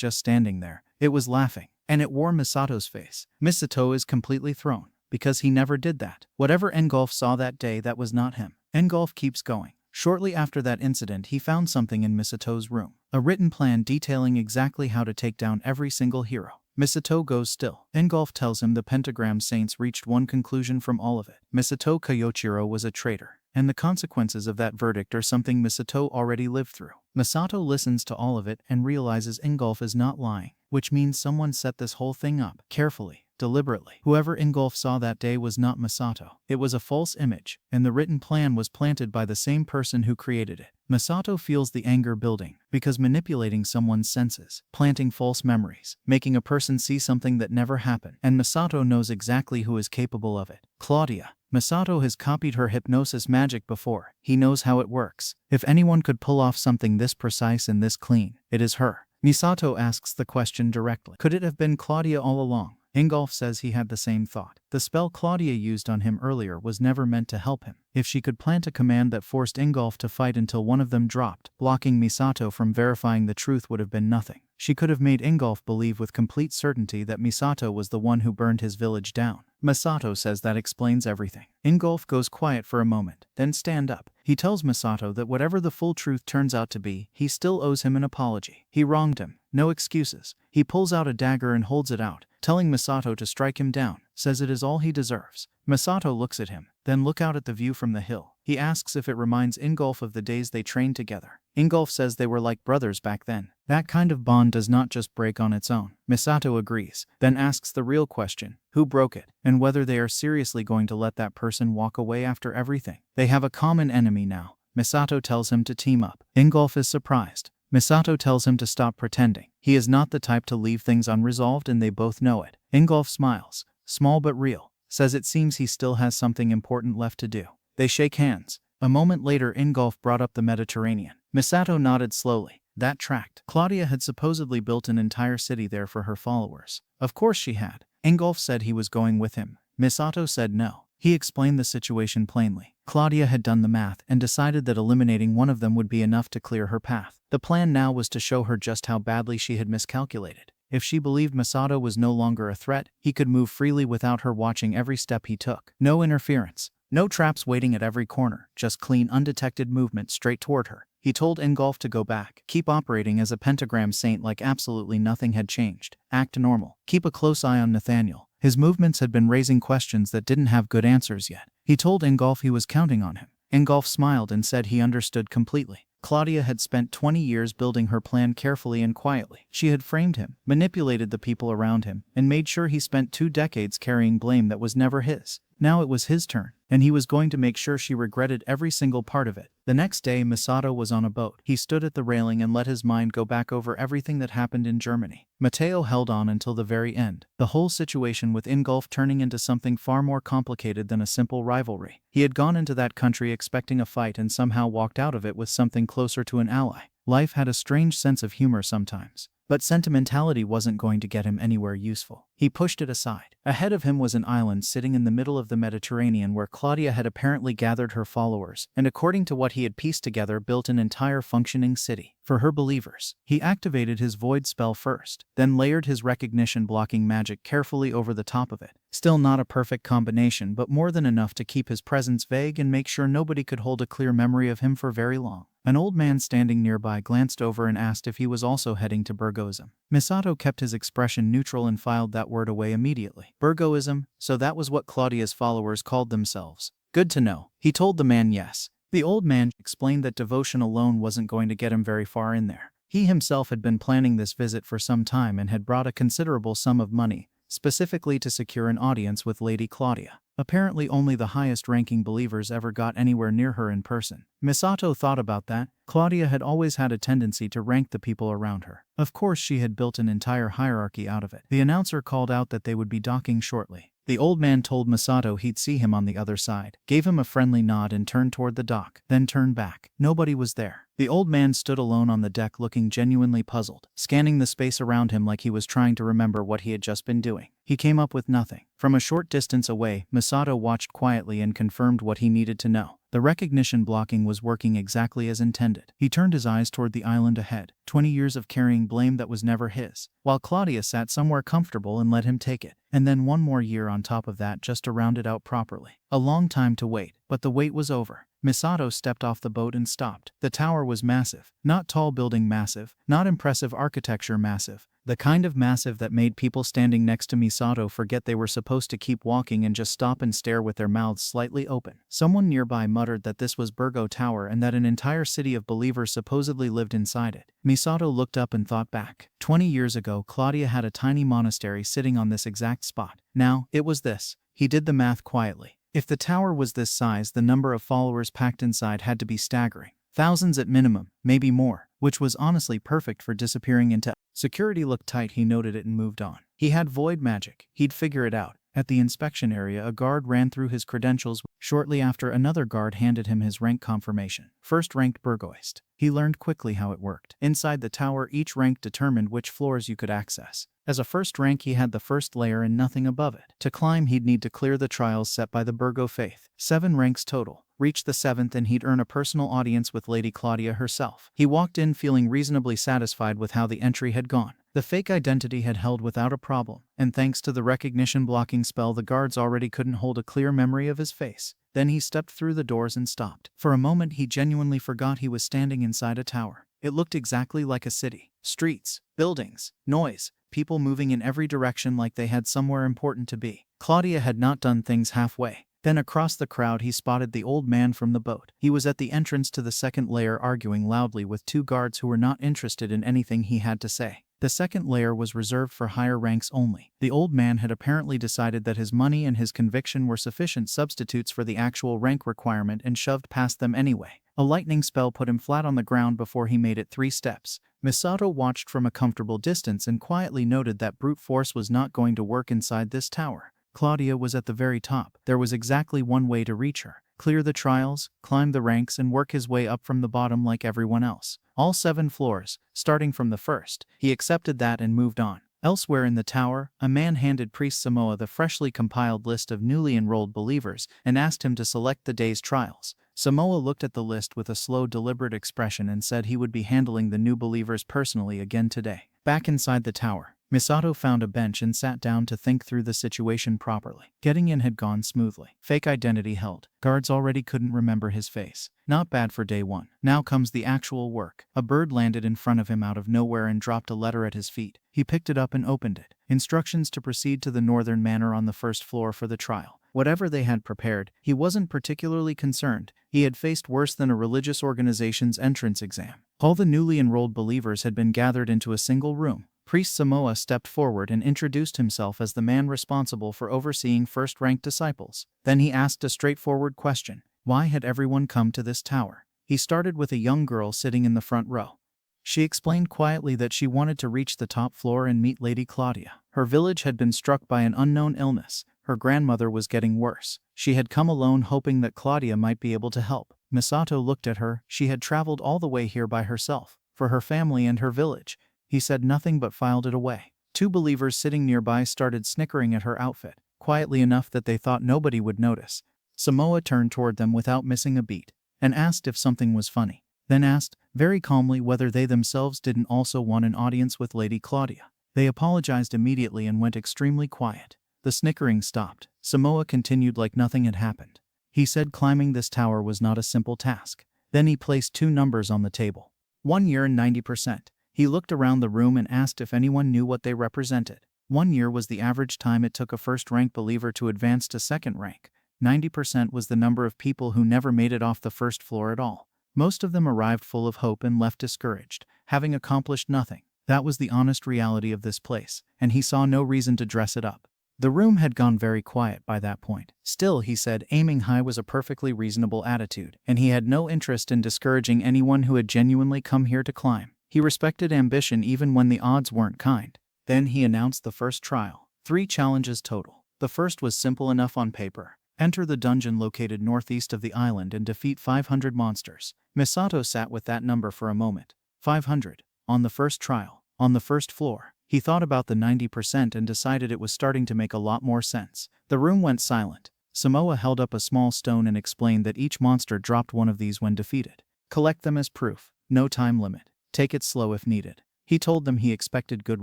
just standing there, it was laughing. And it wore Masato's face. Masato is completely thrown, because he never did that. Whatever Ingolf saw that day, that was not him. Ingolf keeps going. Shortly after that incident, he found something in Misato's room. A written plan detailing exactly how to take down every single hero. Misato goes still. Ingolf tells him the Pentagram Saints reached one conclusion from all of it. Misato Koyochiro was a traitor, and the consequences of that verdict are something Misato already lived through. Masato listens to all of it and realizes Ingolf is not lying, which means someone set this whole thing up, carefully, deliberately. Whoever Ingolf saw that day was not Masato. It was a false image, and the written plan was planted by the same person who created it. Masato feels the anger building, because manipulating someone's senses, planting false memories, making a person see something that never happened, and Masato knows exactly who is capable of it. Claudia. Masato has copied her hypnosis magic before. He knows how it works. If anyone could pull off something this precise and this clean, it is her. Misato asks the question directly. Could it have been Claudia all along? Ingolf says he had the same thought. The spell Claudia used on him earlier was never meant to help him. If she could plant a command that forced Ingolf to fight until one of them dropped, blocking Misato from verifying the truth would have been nothing. She could have made Ingolf believe with complete certainty that Misato was the one who burned his village down. Masato says that explains everything. Ingolf goes quiet for a moment, then stand up. He tells Masato that whatever the full truth turns out to be, he still owes him an apology. He wronged him. No excuses. He pulls out a dagger and holds it out, telling Masato to strike him down, says it is all he deserves. Masato looks at him, then look out at the view from the hill. He asks if it reminds Ingolf of the days they trained together. Ingolf says they were like brothers back then. That kind of bond does not just break on its own. Masato agrees, then asks the real question, who broke it, and whether they are seriously going to let that person walk away after everything. They have a common enemy now. Masato tells him to team up. Ingolf is surprised. Masato tells him to stop pretending. He is not the type to leave things unresolved, and they both know it. Ingolf smiles, small but real, says it seems he still has something important left to do. They shake hands. A moment later, Ingolf brought up the Mediterranean. Masato nodded slowly. That tracked. Claudia had supposedly built an entire city there for her followers. Of course she had. Ingolf said he was going with him. Masato said no. He explained the situation plainly. Claudia had done the math and decided that eliminating one of them would be enough to clear her path. The plan now was to show her just how badly she had miscalculated. If she believed Masato was no longer a threat, he could move freely without her watching every step he took. No interference. No traps waiting at every corner, just clean, undetected movement straight toward her. He told Ingolf to go back. Keep operating as a pentagram saint like absolutely nothing had changed. Act normal. Keep a close eye on Nathaniel. His movements had been raising questions that didn't have good answers yet. He told Ingolf he was counting on him. Ingolf smiled and said he understood completely. Claudia had spent 20 years building her plan carefully and quietly. She had framed him, manipulated the people around him, and made sure he spent 2 decades carrying blame that was never his. Now it was his turn, and he was going to make sure she regretted every single part of it. The next day, Masato was on a boat. He stood at the railing and let his mind go back over everything that happened in Germany. Matteo held on until the very end, the whole situation with Ingolf turning into something far more complicated than a simple rivalry. He had gone into that country expecting a fight and somehow walked out of it with something closer to an ally. Life had a strange sense of humor sometimes. But sentimentality wasn't going to get him anywhere useful. He pushed it aside. Ahead of him was an island sitting in the middle of the Mediterranean where Claudia had apparently gathered her followers, and according to what he had pieced together, built an entire functioning city for her believers. He activated his void spell first, then layered his recognition blocking magic carefully over the top of it. Still not a perfect combination, but more than enough to keep his presence vague and make sure nobody could hold a clear memory of him for very long. An old man standing nearby glanced over and asked if he was also heading to Burgoism. Misato kept his expression neutral and filed that word away immediately. Burgoism, so that was what Claudia's followers called themselves. Good to know. He told the man yes. The old man explained that devotion alone wasn't going to get him very far in there. He himself had been planning this visit for some time and had brought a considerable sum of money, specifically to secure an audience with Lady Claudia. Apparently only the highest-ranking believers ever got anywhere near her in person. Misato thought about that. Claudia had always had a tendency to rank the people around her. Of course, she had built an entire hierarchy out of it. The announcer called out that they would be docking shortly. The old man told Misato he'd see him on the other side, gave him a friendly nod and turned toward the dock, then turned back. Nobody was there. The old man stood alone on the deck looking genuinely puzzled, scanning the space around him like he was trying to remember what he had just been doing. He came up with nothing. From a short distance away, Misato watched quietly and confirmed what he needed to know. The recognition blocking was working exactly as intended. He turned his eyes toward the island ahead, 20 years of carrying blame that was never his, while Claudia sat somewhere comfortable and let him take it. And then one more year on top of that just to round it out properly. A long time to wait, but the wait was over. Misato stepped off the boat and stopped. The tower was massive. Not tall building massive, not impressive architecture massive. The kind of massive that made people standing next to Misato forget they were supposed to keep walking and just stop and stare with their mouths slightly open. Someone nearby muttered that this was Burgo Tower and that an entire city of believers supposedly lived inside it. Misato looked up and thought back. 20 years ago, Claudia had a tiny monastery sitting on this exact spot. Now, it was this. He did the math quietly. If the tower was this size, the number of followers packed inside had to be staggering. Thousands at minimum, maybe more, which was honestly perfect for disappearing into. Security looked tight. He noted it and moved on. He had void magic. He'd figure it out. At the inspection area, a guard ran through his credentials. Shortly after, another guard handed him his rank confirmation. First-ranked Burgoist. He learned quickly how it worked. Inside the tower, each rank determined which floors you could access. As a first rank, he had the first layer and nothing above it. To climb, he'd need to clear the trials set by the Burgo faith. 7 ranks total. Reach the 7th and he'd earn a personal audience with Lady Claudia herself. He walked in feeling reasonably satisfied with how the entry had gone. The fake identity had held without a problem, and thanks to the recognition blocking spell, the guards already couldn't hold a clear memory of his face. Then he stepped through the doors and stopped. For a moment, he genuinely forgot he was standing inside a tower. It looked exactly like a city. Streets, buildings, noise, people moving in every direction like they had somewhere important to be. Claudia had not done things halfway. Then across the crowd he spotted the old man from the boat. He was at the entrance to the second layer arguing loudly with 2 guards who were not interested in anything he had to say. The second layer was reserved for higher ranks only. The old man had apparently decided that his money and his conviction were sufficient substitutes for the actual rank requirement and shoved past them anyway. A lightning spell put him flat on the ground before he made it 3 steps. Misato watched from a comfortable distance and quietly noted that brute force was not going to work inside this tower. Claudia was at the very top. There was exactly one way to reach her. Clear the trials, climb the ranks, and work his way up from the bottom like everyone else. All 7 floors, starting from the first. He accepted that and moved on. Elsewhere in the tower, a man handed Priest Samoa the freshly compiled list of newly enrolled believers and asked him to select the day's trials. Samoa looked at the list with a slow, deliberate expression and said he would be handling the new believers personally again today. Back inside the tower, Misato found a bench and sat down to think through the situation properly. Getting in had gone smoothly. Fake identity held. Guards already couldn't remember his face. Not bad for day 1. Now comes the actual work. A bird landed in front of him out of nowhere and dropped a letter at his feet. He picked it up and opened it. Instructions to proceed to the northern manor on the first floor for the trial. Whatever they had prepared, he wasn't particularly concerned. He had faced worse than a religious organization's entrance exam. All the newly enrolled believers had been gathered into a single room. Priest Samoa stepped forward and introduced himself as the man responsible for overseeing first-ranked disciples. Then he asked a straightforward question. Why had everyone come to this tower? He started with a young girl sitting in the front row. She explained quietly that she wanted to reach the top floor and meet Lady Claudia. Her village had been struck by an unknown illness. Her grandmother was getting worse. She had come alone hoping that Claudia might be able to help. Misato looked at her. She had traveled all the way here by herself, for her family and her village. He said nothing but filed it away. Two believers sitting nearby started snickering at her outfit, quietly enough that they thought nobody would notice. Samoa turned toward them without missing a beat, and asked if something was funny, then asked, very calmly, whether they themselves didn't also want an audience with Lady Claudia. They apologized immediately and went extremely quiet. The snickering stopped. Samoa continued like nothing had happened. He said climbing this tower was not a simple task. Then he placed two numbers on the table. 1 year and 90%. He looked around the room and asked if anyone knew what they represented. 1 year was the average time it took a first-rank believer to advance to second rank. 90% was the number of people who never made it off the first floor at all. Most of them arrived full of hope and left discouraged, having accomplished nothing. That was the honest reality of this place, and he saw no reason to dress it up. The room had gone very quiet by that point. Still, he said, aiming high was a perfectly reasonable attitude, and he had no interest in discouraging anyone who had genuinely come here to climb. He respected ambition even when the odds weren't kind. Then he announced the first trial. 3 challenges total. The first was simple enough on paper. Enter the dungeon located northeast of the island and defeat 500 monsters. Misato sat with that number for a moment. 500. On the first trial. On the first floor. He thought about the 90% and decided it was starting to make a lot more sense. The room went silent. Samoa held up a small stone and explained that each monster dropped one of these when defeated. Collect them as proof. No time limit. Take it slow if needed. He told them he expected good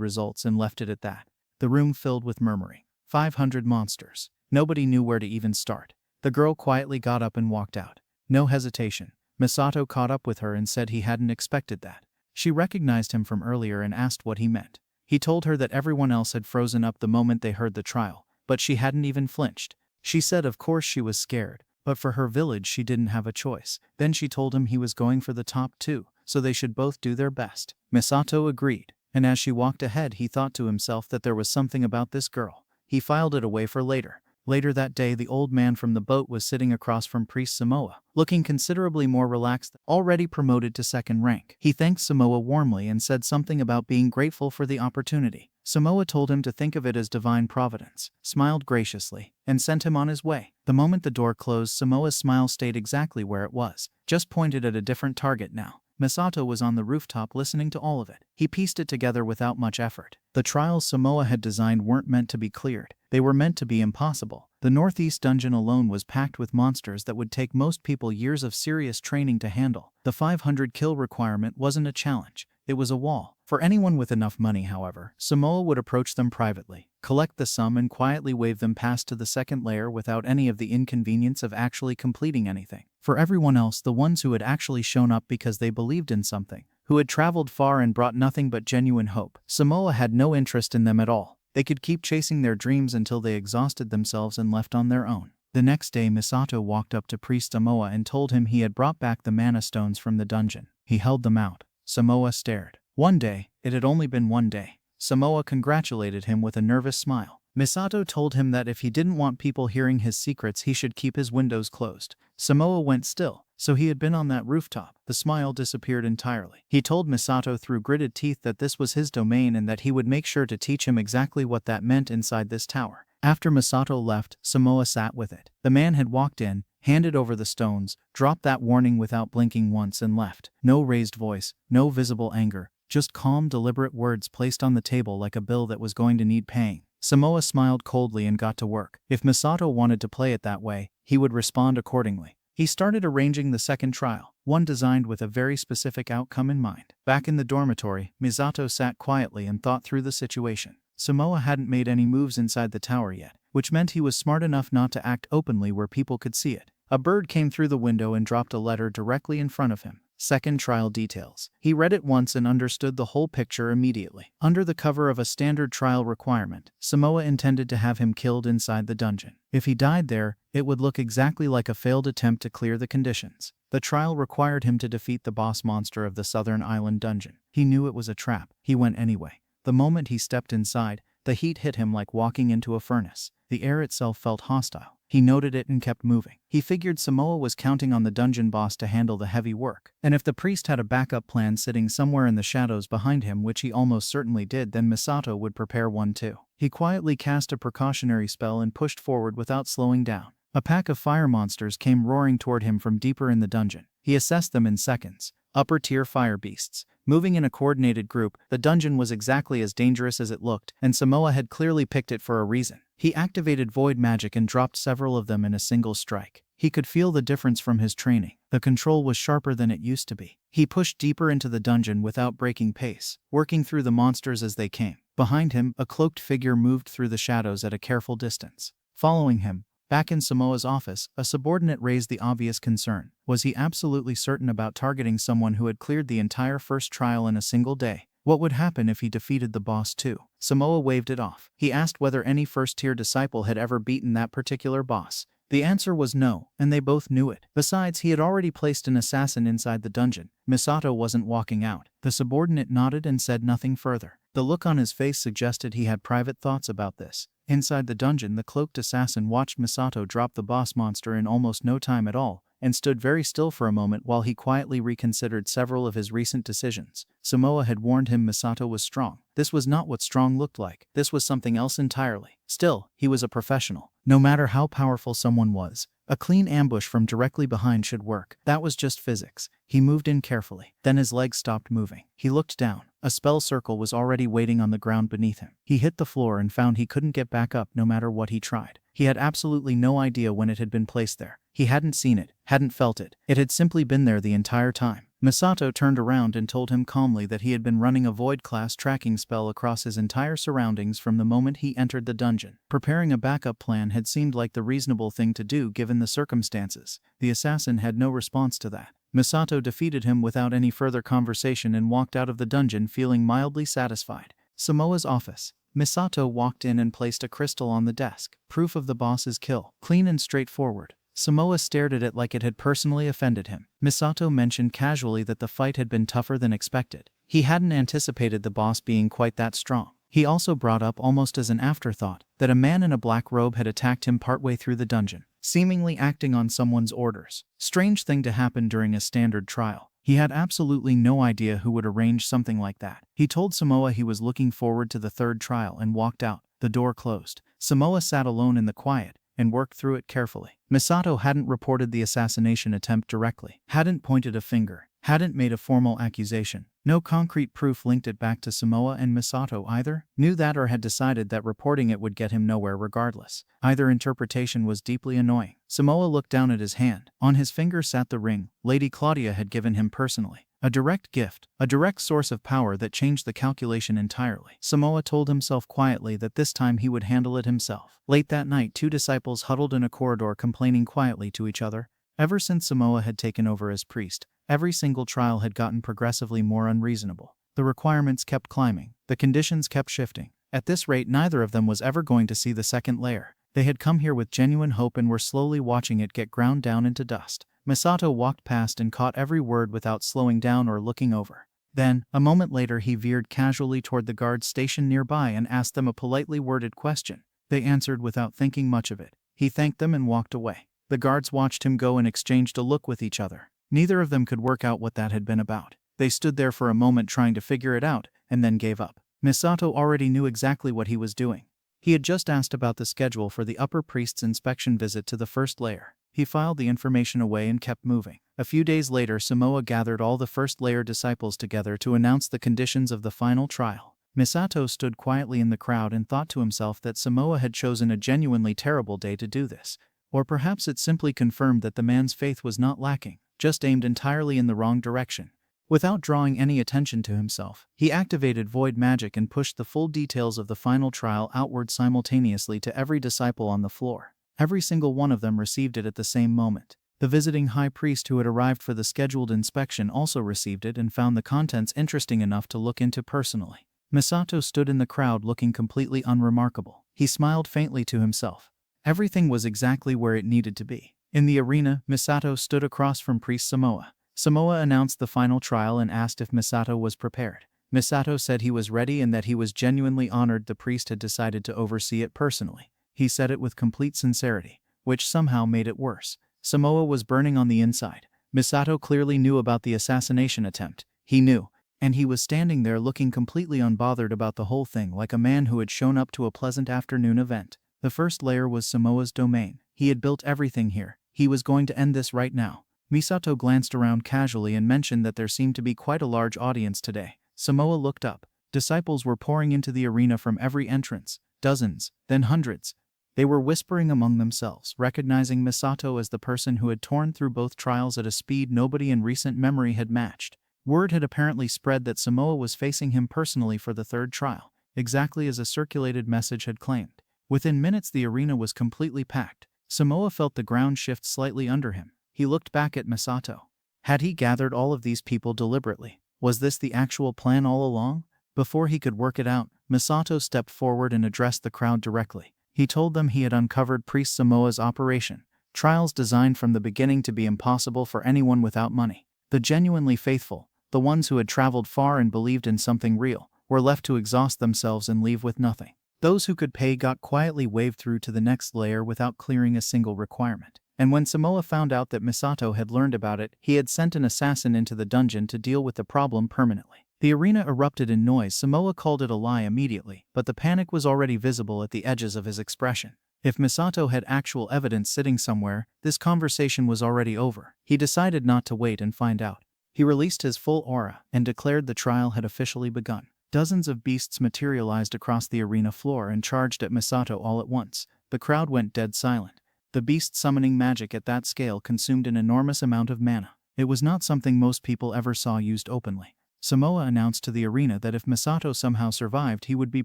results and left it at that. The room filled with murmuring. 500 monsters. Nobody knew where to even start. The girl quietly got up and walked out. No hesitation. Misato caught up with her and said he hadn't expected that. She recognized him from earlier and asked what he meant. He told her that everyone else had frozen up the moment they heard the trial, but she hadn't even flinched. She said of course she was scared, but for her village she didn't have a choice. Then she told him he was going for the top 2, so they should both do their best. Misato agreed, and as she walked ahead he thought to himself that there was something about this girl. He filed it away for later. Later that day, the old man from the boat was sitting across from Priest Samoa, looking considerably more relaxed, already promoted to second rank. He thanked Samoa warmly and said something about being grateful for the opportunity. Samoa told him to think of it as divine providence, smiled graciously, and sent him on his way. The moment the door closed, Samoa's smile stayed exactly where it was, just pointed at a different target now. Misato was on the rooftop listening to all of it. He pieced it together without much effort. The trials Samoa had designed weren't meant to be cleared. They were meant to be impossible. The northeast dungeon alone was packed with monsters that would take most people years of serious training to handle. The 500 kill requirement wasn't a challenge. It was a wall. For anyone with enough money, however, Samoa would approach them privately, collect the sum and quietly wave them past to the second layer without any of the inconvenience of actually completing anything. For everyone else, the ones who had actually shown up because they believed in something, who had traveled far and brought nothing but genuine hope, Samoa had no interest in them at all. They could keep chasing their dreams until they exhausted themselves and left on their own. The next day, Misato walked up to Priest Samoa and told him he had brought back the mana stones from the dungeon. He held them out. Samoa stared. One day. It had only been 1 day. Samoa congratulated him with a nervous smile. Misato told him that if he didn't want people hearing his secrets, he should keep his windows closed. Samoa went still. So he had been on that rooftop. The smile disappeared entirely. He told Misato through gritted teeth that this was his domain and that he would make sure to teach him exactly what that meant inside this tower. After Misato left, Samoa sat with it. The man had walked in, handed over the stones, dropped that warning without blinking once and left. No raised voice, no visible anger, just calm, deliberate words placed on the table like a bill that was going to need paying. Samoa smiled coldly and got to work. If Misato wanted to play it that way, he would respond accordingly. He started arranging the second trial, one designed with a very specific outcome in mind. Back in the dormitory, Misato sat quietly and thought through the situation. Samoa hadn't made any moves inside the tower yet, which meant he was smart enough not to act openly where people could see it. A bird came through the window and dropped a letter directly in front of him. Second trial details. He read it once and understood the whole picture immediately. Under the cover of a standard trial requirement, Samoa intended to have him killed inside the dungeon. If he died there, it would look exactly like a failed attempt to clear the conditions. The trial required him to defeat the boss monster of the southern island dungeon. He knew it was a trap. He went anyway. The moment he stepped inside, the heat hit him like walking into a furnace. The air itself felt hostile. He noted it and kept moving. He figured Samoa was counting on the dungeon boss to handle the heavy work. And if the priest had a backup plan sitting somewhere in the shadows behind him, which he almost certainly did, then Misato would prepare one too. He quietly cast a precautionary spell and pushed forward without slowing down. A pack of fire monsters came roaring toward him from deeper in the dungeon. He assessed them in seconds. Upper-tier fire beasts. Moving in a coordinated group, the dungeon was exactly as dangerous as it looked, and Samoa had clearly picked it for a reason. He activated void magic and dropped several of them in a single strike. He could feel the difference from his training. The control was sharper than it used to be. He pushed deeper into the dungeon without breaking pace, working through the monsters as they came. Behind him, a cloaked figure moved through the shadows at a careful distance. Following him, back in Samoa's office, a subordinate raised the obvious concern. Was he absolutely certain about targeting someone who had cleared the entire first trial in a single day? What would happen if he defeated the boss too? Samoa waved it off. He asked whether any first-tier disciple had ever beaten that particular boss. The answer was no, and they both knew it. Besides, he had already placed an assassin inside the dungeon. Misato wasn't walking out. The subordinate nodded and said nothing further. The look on his face suggested he had private thoughts about this. Inside the dungeon, the cloaked assassin watched Misato drop the boss monster in almost no time at all, and stood very still for a moment while he quietly reconsidered several of his recent decisions. Samoa had warned him Misato was strong. This was not what strong looked like. This was something else entirely. Still, he was a professional. No matter how powerful someone was, a clean ambush from directly behind should work. That was just physics. He moved in carefully. Then his legs stopped moving. He looked down. A spell circle was already waiting on the ground beneath him. He hit the floor and found he couldn't get back up no matter what he tried. He had absolutely no idea when it had been placed there. He hadn't seen it, hadn't felt it. It had simply been there the entire time. Misato turned around and told him calmly that he had been running a void-class tracking spell across his entire surroundings from the moment he entered the dungeon. Preparing a backup plan had seemed like the reasonable thing to do given the circumstances. The assassin had no response to that. Misato defeated him without any further conversation and walked out of the dungeon feeling mildly satisfied. Samoa's office. Misato walked in and placed a crystal on the desk. Proof of the boss's kill. Clean and straightforward. Samoa stared at it like it had personally offended him. Misato mentioned casually that the fight had been tougher than expected. He hadn't anticipated the boss being quite that strong. He also brought up almost as an afterthought that a man in a black robe had attacked him partway through the dungeon, seemingly acting on someone's orders. Strange thing to happen during a standard trial. He had absolutely no idea who would arrange something like that. He told Samoa he was looking forward to the third trial and walked out. The door closed. Samoa sat alone in the quiet and worked through it carefully. Misato hadn't reported the assassination attempt directly, hadn't pointed a finger, hadn't made a formal accusation. No concrete proof linked it back to Samoa and Misato either. Knew that or had decided that reporting it would get him nowhere regardless. Either interpretation was deeply annoying. Samoa looked down at his hand. On his finger sat the ring Lady Claudia had given him personally. A direct gift, a direct source of power that changed the calculation entirely. Samoa told himself quietly that this time he would handle it himself. Late that night, two disciples huddled in a corridor complaining quietly to each other. Ever since Samoa had taken over as priest, every single trial had gotten progressively more unreasonable. The requirements kept climbing. The conditions kept shifting. At this rate, neither of them was ever going to see the second layer. They had come here with genuine hope and were slowly watching it get ground down into dust. Misato walked past and caught every word without slowing down or looking over. Then, a moment later, he veered casually toward the guards stationed nearby and asked them a politely worded question. They answered without thinking much of it. He thanked them and walked away. The guards watched him go and exchanged a look with each other. Neither of them could work out what that had been about. They stood there for a moment trying to figure it out, and then gave up. Misato already knew exactly what he was doing. He had just asked about the schedule for the upper priest's inspection visit to the first layer. He filed the information away and kept moving. A few days later, Samoa gathered all the first layer disciples together to announce the conditions of the final trial. Misato stood quietly in the crowd and thought to himself that Samoa had chosen a genuinely terrible day to do this. Or perhaps it simply confirmed that the man's faith was not lacking, just aimed entirely in the wrong direction. Without drawing any attention to himself, he activated void magic and pushed the full details of the final trial outward simultaneously to every disciple on the floor. Every single one of them received it at the same moment. The visiting high priest who had arrived for the scheduled inspection also received it and found the contents interesting enough to look into personally. Misato stood in the crowd looking completely unremarkable. He smiled faintly to himself. Everything was exactly where it needed to be. In the arena, Misato stood across from Priest Samoa. Samoa announced the final trial and asked if Misato was prepared. Misato said he was ready and that he was genuinely honored the priest had decided to oversee it personally. He said it with complete sincerity, which somehow made it worse. Samoa was burning on the inside. Misato clearly knew about the assassination attempt. He knew, and he was standing there looking completely unbothered about the whole thing, like a man who had shown up to a pleasant afternoon event. The first layer was Samoa's domain. He had built everything here. He was going to end this right now. Misato glanced around casually and mentioned that there seemed to be quite a large audience today. Samoa looked up. Disciples were pouring into the arena from every entrance, dozens, then hundreds. They were whispering among themselves, recognizing Misato as the person who had torn through both trials at a speed nobody in recent memory had matched. Word had apparently spread that Samoa was facing him personally for the third trial, exactly as a circulated message had claimed. Within minutes the arena was completely packed. Samoa felt the ground shift slightly under him. He looked back at Misato. Had he gathered all of these people deliberately? Was this the actual plan all along? Before he could work it out, Misato stepped forward and addressed the crowd directly. He told them he had uncovered Priest Samoa's operation, trials designed from the beginning to be impossible for anyone without money. The genuinely faithful, the ones who had traveled far and believed in something real, were left to exhaust themselves and leave with nothing. Those who could pay got quietly waved through to the next layer without clearing a single requirement. And when Samoa found out that Misato had learned about it, he had sent an assassin into the dungeon to deal with the problem permanently. The arena erupted in noise. Samoa called it a lie immediately, but the panic was already visible at the edges of his expression. If Misato had actual evidence sitting somewhere, this conversation was already over. He decided not to wait and find out. He released his full aura and declared the trial had officially begun. Dozens of beasts materialized across the arena floor and charged at Misato all at once. The crowd went dead silent. The beast summoning magic at that scale consumed an enormous amount of mana. It was not something most people ever saw used openly. Samoa announced to the arena that if Misato somehow survived, he would be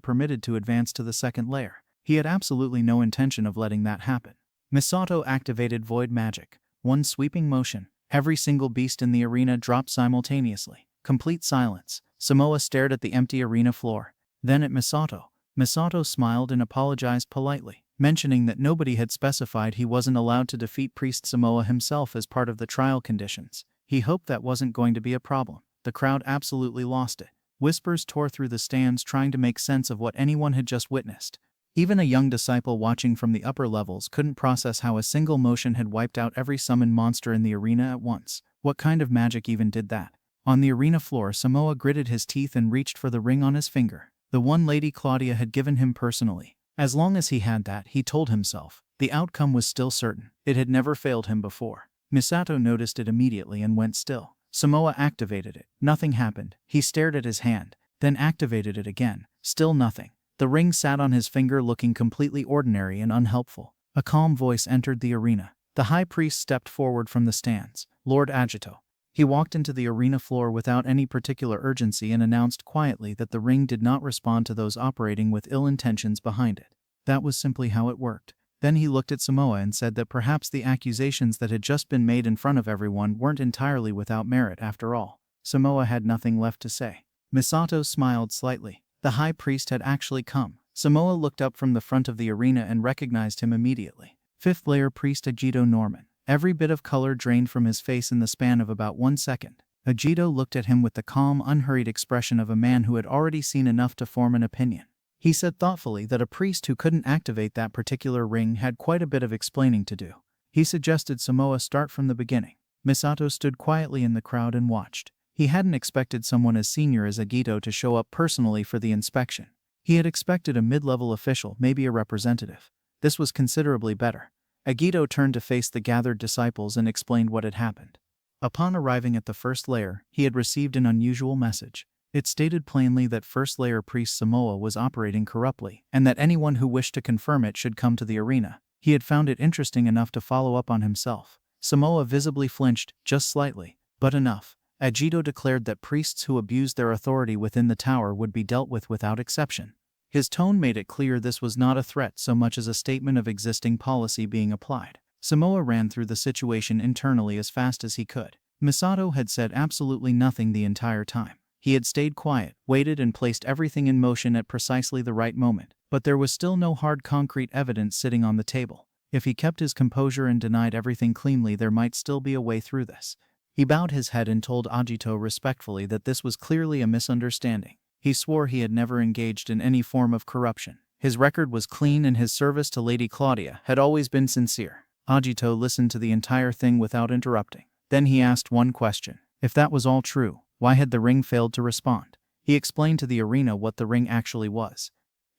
permitted to advance to the second layer. He had absolutely no intention of letting that happen. Misato activated void magic. One sweeping motion. Every single beast in the arena dropped simultaneously. Complete silence. Samoa stared at the empty arena floor, then at Misato. Misato smiled and apologized politely, mentioning that nobody had specified he wasn't allowed to defeat Priest Samoa himself as part of the trial conditions. He hoped that wasn't going to be a problem. The crowd absolutely lost it. Whispers tore through the stands trying to make sense of what anyone had just witnessed. Even a young disciple watching from the upper levels couldn't process how a single motion had wiped out every summoned monster in the arena at once. What kind of magic even did that? On the arena floor, Samoa gritted his teeth and reached for the ring on his finger. The one Lady Claudia had given him personally. As long as he had that, he told himself, the outcome was still certain. It had never failed him before. Misato noticed it immediately and went still. Samoa activated it. Nothing happened. He stared at his hand, then activated it again. Still nothing. The ring sat on his finger looking completely ordinary and unhelpful. A calm voice entered the arena. The high priest stepped forward from the stands. Lord Agito. He walked into the arena floor without any particular urgency and announced quietly that the ring did not respond to those operating with ill intentions behind it. That was simply how it worked. Then he looked at Samoa and said that perhaps the accusations that had just been made in front of everyone weren't entirely without merit after all. Samoa had nothing left to say. Misato smiled slightly. The high priest had actually come. Samoa looked up from the front of the arena and recognized him immediately. Fifth layer priest Agito Norman. Every bit of color drained from his face in the span of about 1 second. Agito looked at him with the calm, unhurried expression of a man who had already seen enough to form an opinion. He said thoughtfully that a priest who couldn't activate that particular ring had quite a bit of explaining to do. He suggested Samoa start from the beginning. Misato stood quietly in the crowd and watched. He hadn't expected someone as senior as Agito to show up personally for the inspection. He had expected a mid-level official, maybe a representative. This was considerably better. Agito turned to face the gathered disciples and explained what had happened. Upon arriving at the first layer, he had received an unusual message. It stated plainly that first layer priest Samoa was operating corruptly, and that anyone who wished to confirm it should come to the arena. He had found it interesting enough to follow up on himself. Samoa visibly flinched, just slightly, but enough. Agito declared that priests who abused their authority within the tower would be dealt with without exception. His tone made it clear this was not a threat so much as a statement of existing policy being applied. Samoa ran through the situation internally as fast as he could. Misato had said absolutely nothing the entire time. He had stayed quiet, waited and placed everything in motion at precisely the right moment. But there was still no hard concrete evidence sitting on the table. If he kept his composure and denied everything cleanly, there might still be a way through this. He bowed his head and told Agito respectfully that this was clearly a misunderstanding. He swore he had never engaged in any form of corruption. His record was clean and his service to Lady Claudia had always been sincere. Agito listened to the entire thing without interrupting. Then he asked one question. If that was all true, why had the ring failed to respond? He explained to the arena what the ring actually was.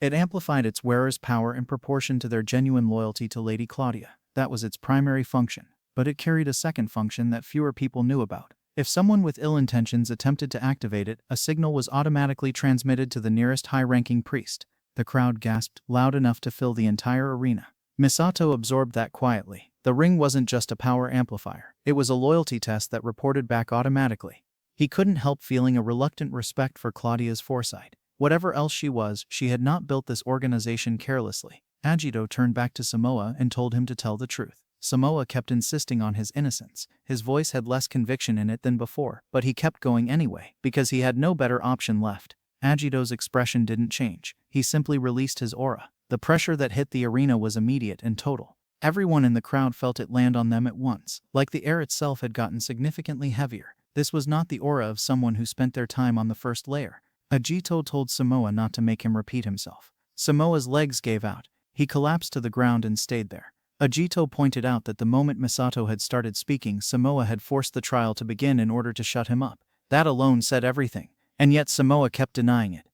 It amplified its wearer's power in proportion to their genuine loyalty to Lady Claudia. That was its primary function. but it carried a second function that fewer people knew about. If someone with ill intentions attempted to activate it, a signal was automatically transmitted to the nearest high-ranking priest. The crowd gasped, loud enough to fill the entire arena. Misato absorbed that quietly. The ring wasn't just a power amplifier. It was a loyalty test that reported back automatically. He couldn't help feeling a reluctant respect for Claudia's foresight. Whatever else she was, she had not built this organization carelessly. Agito turned back to Samoa and told him to tell the truth. Samoa kept insisting on his innocence. His voice had less conviction in it than before, but he kept going anyway, because he had no better option left. Agito's expression didn't change. He simply released his aura. The pressure that hit the arena was immediate and total. Everyone in the crowd felt it land on them at once, like the air itself had gotten significantly heavier. This was not the aura of someone who spent their time on the first layer. Agito told Samoa not to make him repeat himself. Samoa's legs gave out. He collapsed to the ground and stayed there. Agito pointed out that the moment Misato had started speaking, Samoa had forced the trial to begin in order to shut him up. That alone said everything, and yet Samoa kept denying it.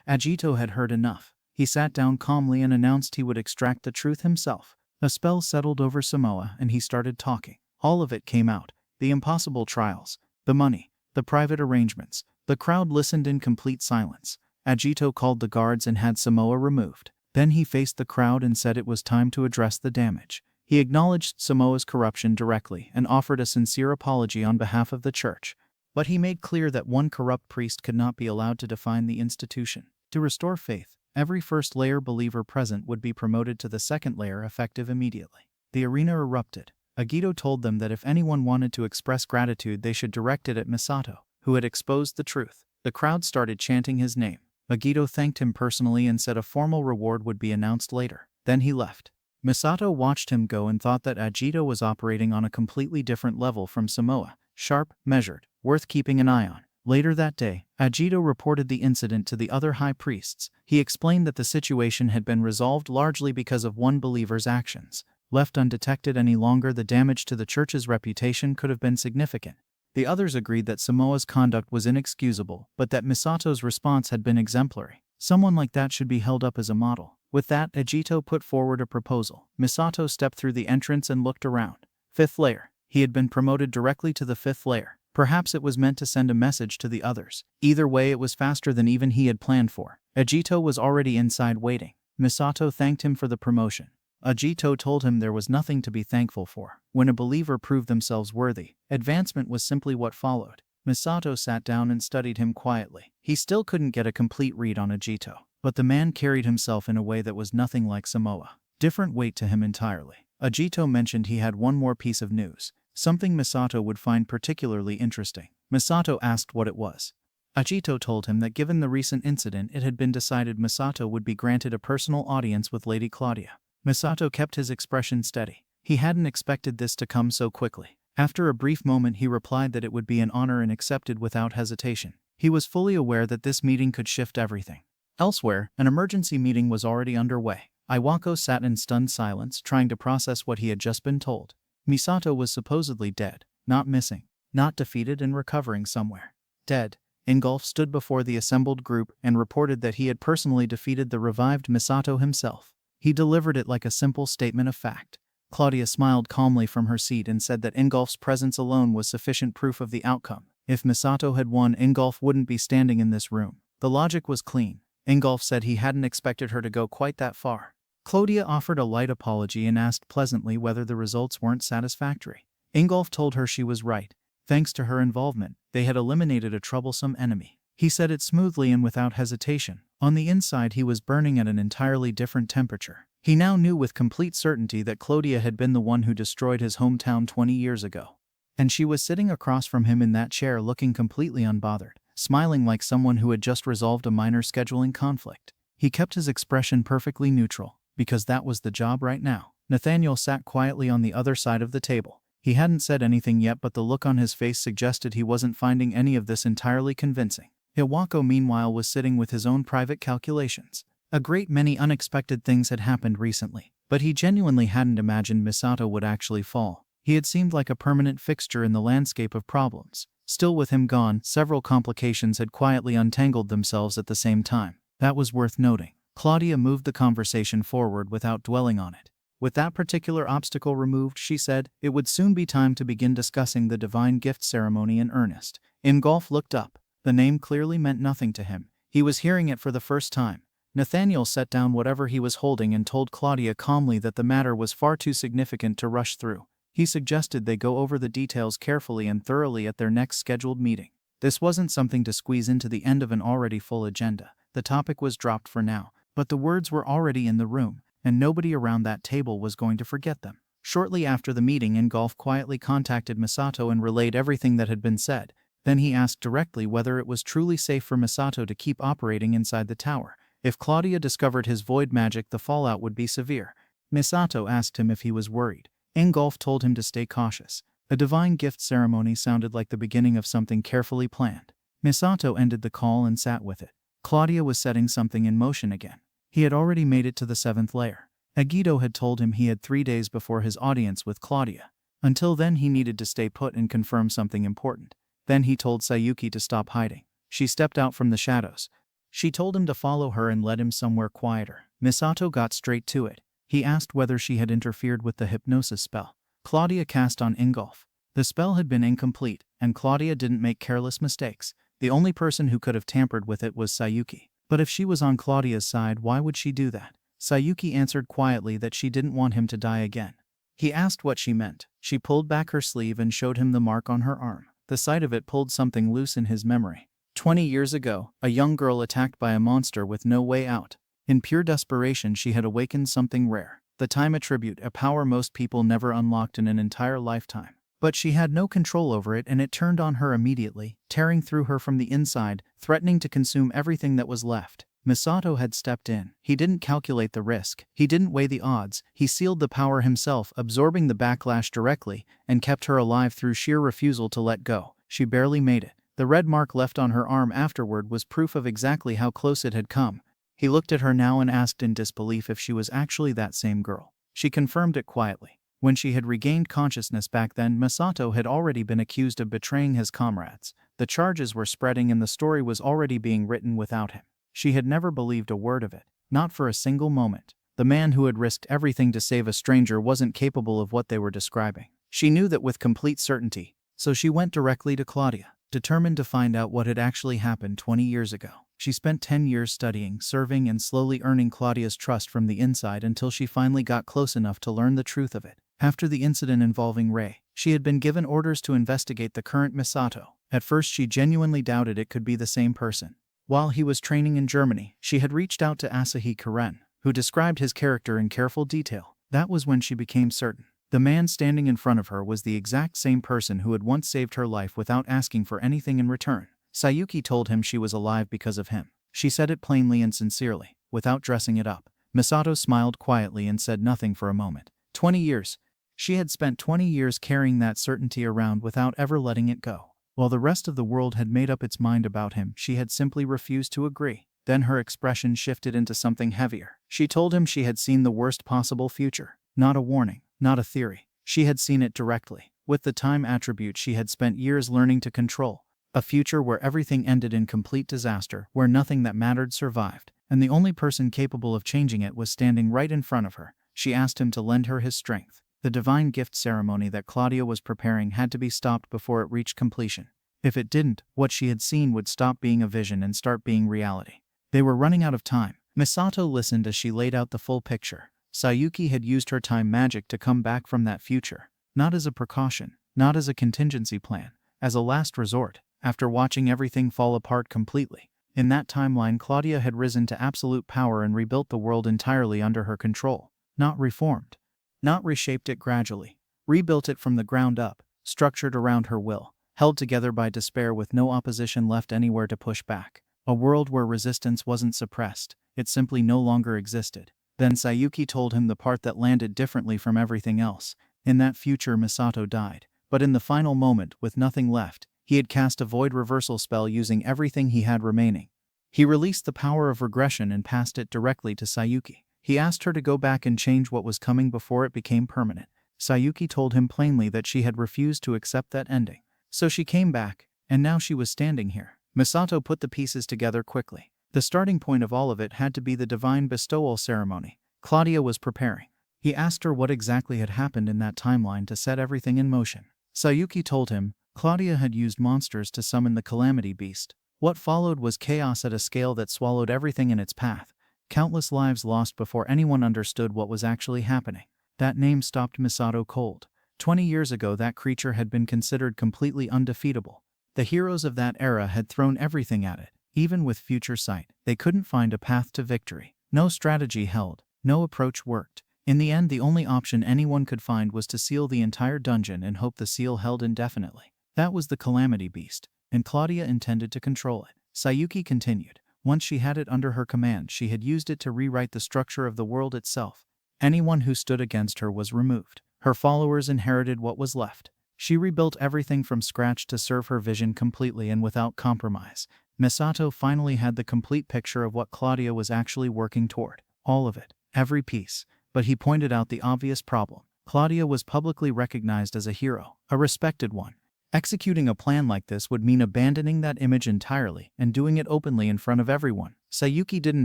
Agito had heard enough. He sat down calmly and announced he would extract the truth himself. A spell settled over Samoa and he started talking. All of it came out. The impossible trials, the money, the private arrangements. The crowd listened in complete silence. Agito called the guards and had Samoa removed. Then he faced the crowd and said it was time to address the damage. He acknowledged Samoa's corruption directly and offered a sincere apology on behalf of the church. But he made clear that one corrupt priest could not be allowed to define the institution. To restore faith, every first-layer believer present would be promoted to the second layer effective immediately. The arena erupted. Agito told them that if anyone wanted to express gratitude they should direct it at Misato, who had exposed the truth. The crowd started chanting his name. Agito thanked him personally and said a formal reward would be announced later. Then he left. Misato watched him go and thought that Agito was operating on a completely different level from Samoa. Sharp, measured, worth keeping an eye on. Later that day, Agito reported the incident to the other high priests. He explained that the situation had been resolved largely because of one believer's actions. Left undetected any longer, the damage to the church's reputation could have been significant. The others agreed that Samoa's conduct was inexcusable, but that Misato's response had been exemplary. Someone like that should be held up as a model. With that, Agito put forward a proposal. Misato stepped through the entrance and looked around. Fifth layer. He had been promoted directly to the fifth layer. Perhaps it was meant to send a message to the others. Either way, it was faster than even he had planned for. Agito was already inside waiting. Misato thanked him for the promotion. Agito told him there was nothing to be thankful for. When a believer proved themselves worthy, advancement was simply what followed. Misato sat down and studied him quietly. He still couldn't get a complete read on Agito, but the man carried himself in a way that was nothing like Samoa. Different weight to him entirely. Agito mentioned he had one more piece of news, something Misato would find particularly interesting. Misato asked what it was. Agito told him that given the recent incident, it had been decided Misato would be granted a personal audience with Lady Claudia. Misato kept his expression steady. He hadn't expected this to come so quickly. After a brief moment he replied that it would be an honor and accepted without hesitation. He was fully aware that this meeting could shift everything. Elsewhere, an emergency meeting was already underway. Iwako sat in stunned silence, trying to process what he had just been told. Misato was supposedly dead, not missing, not defeated and recovering somewhere. Dead. Ingolf stood before the assembled group and reported that he had personally defeated the revived Misato himself. He delivered it like a simple statement of fact. Claudia smiled calmly from her seat and said that Ingolf's presence alone was sufficient proof of the outcome. If Misato had won, Ingolf wouldn't be standing in this room. The logic was clean. Ingolf said he hadn't expected her to go quite that far. Claudia offered a light apology and asked pleasantly whether the results weren't satisfactory. Ingolf told her she was right. Thanks to her involvement, they had eliminated a troublesome enemy. He said it smoothly and without hesitation. On the inside he was burning at an entirely different temperature. He now knew with complete certainty that Claudia had been the one who destroyed his hometown 20 years ago. And she was sitting across from him in that chair looking completely unbothered, smiling like someone who had just resolved a minor scheduling conflict. He kept his expression perfectly neutral, because that was the job right now. Nathaniel sat quietly on the other side of the table. He hadn't said anything yet, but the look on his face suggested he wasn't finding any of this entirely convincing. Iwako meanwhile was sitting with his own private calculations. A great many unexpected things had happened recently, but he genuinely hadn't imagined Misato would actually fall. He had seemed like a permanent fixture in the landscape of problems. Still, with him gone, several complications had quietly untangled themselves at the same time. That was worth noting. Claudia moved the conversation forward without dwelling on it. With that particular obstacle removed, she said, it would soon be time to begin discussing the divine gift ceremony in earnest. Ingolf looked up. The name clearly meant nothing to him. He was hearing it for the first time. Nathaniel set down whatever he was holding and told Claudia calmly that the matter was far too significant to rush through. He suggested they go over the details carefully and thoroughly at their next scheduled meeting. This wasn't something to squeeze into the end of an already full agenda. The topic was dropped for now, but the words were already in the room, and nobody around that table was going to forget them. Shortly after the meeting, Ingolf quietly contacted Misato and relayed everything that had been said. Then he asked directly whether it was truly safe for Misato to keep operating inside the tower. If Claudia discovered his void magic, the fallout would be severe. Misato asked him if he was worried. Ingolf told him to stay cautious. A divine gift ceremony sounded like the beginning of something carefully planned. Misato ended the call and sat with it. Claudia was setting something in motion again. He had already made it to the 7th layer. Agido had told him he had 3 days before his audience with Claudia. Until then he needed to stay put and confirm something important. Then he told Sayuki to stop hiding. She stepped out from the shadows. She told him to follow her and led him somewhere quieter. Misato got straight to it. He asked whether she had interfered with the hypnosis spell. Claudia cast on Ingolf. The spell had been incomplete, and Claudia didn't make careless mistakes. The only person who could have tampered with it was Sayuki. But if she was on Claudia's side, why would she do that? Sayuki answered quietly that she didn't want him to die again. He asked what she meant. She pulled back her sleeve and showed him the mark on her arm. The sight of it pulled something loose in his memory. 20 years ago, a young girl attacked by a monster with no way out. In pure desperation, she had awakened something rare, the time attribute, a power most people never unlocked in an entire lifetime. But she had no control over it, and it turned on her immediately, tearing through her from the inside, threatening to consume everything that was left. Misato had stepped in. He didn't calculate the risk. He didn't weigh the odds. He sealed the power himself, absorbing the backlash directly, and kept her alive through sheer refusal to let go. She barely made it. The red mark left on her arm afterward was proof of exactly how close it had come. He looked at her now and asked in disbelief if she was actually that same girl. She confirmed it quietly. When she had regained consciousness back then, Misato had already been accused of betraying his comrades. The charges were spreading and the story was already being written without him. She had never believed a word of it, not for a single moment. The man who had risked everything to save a stranger wasn't capable of what they were describing. She knew that with complete certainty, so she went directly to Claudia, determined to find out what had actually happened 20 years ago. She spent 10 years studying, serving, and slowly earning Claudia's trust from the inside until she finally got close enough to learn the truth of it. After the incident involving Rei, she had been given orders to investigate the current Misato. At first she genuinely doubted it could be the same person. While he was training in Germany, she had reached out to Asahi Karen, who described his character in careful detail. That was when she became certain. The man standing in front of her was the exact same person who had once saved her life without asking for anything in return. Sayuki told him she was alive because of him. She said it plainly and sincerely, without dressing it up. Misato smiled quietly and said nothing for a moment. 20 years. She had spent 20 years carrying that certainty around without ever letting it go. While the rest of the world had made up its mind about him, she had simply refused to agree. Then her expression shifted into something heavier. She told him she had seen the worst possible future. Not a warning, not a theory. She had seen it directly. With the time attribute she had spent years learning to control. A future where everything ended in complete disaster, where nothing that mattered survived, and the only person capable of changing it was standing right in front of her. She asked him to lend her his strength. The divine gift ceremony that Claudia was preparing had to be stopped before it reached completion. If it didn't, what she had seen would stop being a vision and start being reality. They were running out of time. Misato listened as she laid out the full picture. Sayuki had used her time magic to come back from that future. Not as a precaution, not as a contingency plan, as a last resort, after watching everything fall apart completely. In that timeline, Claudia had risen to absolute power and rebuilt the world entirely under her control. Not reformed. Not reshaped it gradually. Rebuilt it from the ground up, structured around her will, held together by despair with no opposition left anywhere to push back. A world where resistance wasn't suppressed, it simply no longer existed. Then Sayuki told him the part that landed differently from everything else. In that future Misato died, but in the final moment, with nothing left, he had cast a void reversal spell using everything he had remaining. He released the power of regression and passed it directly to Sayuki. He asked her to go back and change what was coming before it became permanent. Sayuki told him plainly that she had refused to accept that ending. So she came back, and now she was standing here. Misato put the pieces together quickly. The starting point of all of it had to be the divine bestowal ceremony. Claudia was preparing. He asked her what exactly had happened in that timeline to set everything in motion. Sayuki told him Claudia had used monsters to summon the Calamity Beast. What followed was chaos at a scale that swallowed everything in its path. Countless lives lost before anyone understood what was actually happening. That name stopped Misato cold. 20 years ago that creature had been considered completely undefeatable. The heroes of that era had thrown everything at it. Even with future sight, they couldn't find a path to victory. No strategy held. No approach worked. In the end, the only option anyone could find was to seal the entire dungeon and hope the seal held indefinitely. That was the Calamity Beast, and Claudia intended to control it. Sayuki continued. Once she had it under her command, she had used it to rewrite the structure of the world itself. Anyone who stood against her was removed. Her followers inherited what was left. She rebuilt everything from scratch to serve her vision completely and without compromise. Misato finally had the complete picture of what Claudia was actually working toward. All of it. Every piece. But he pointed out the obvious problem. Claudia was publicly recognized as a hero, a respected one. Executing a plan like this would mean abandoning that image entirely and doing it openly in front of everyone. Sayuki didn't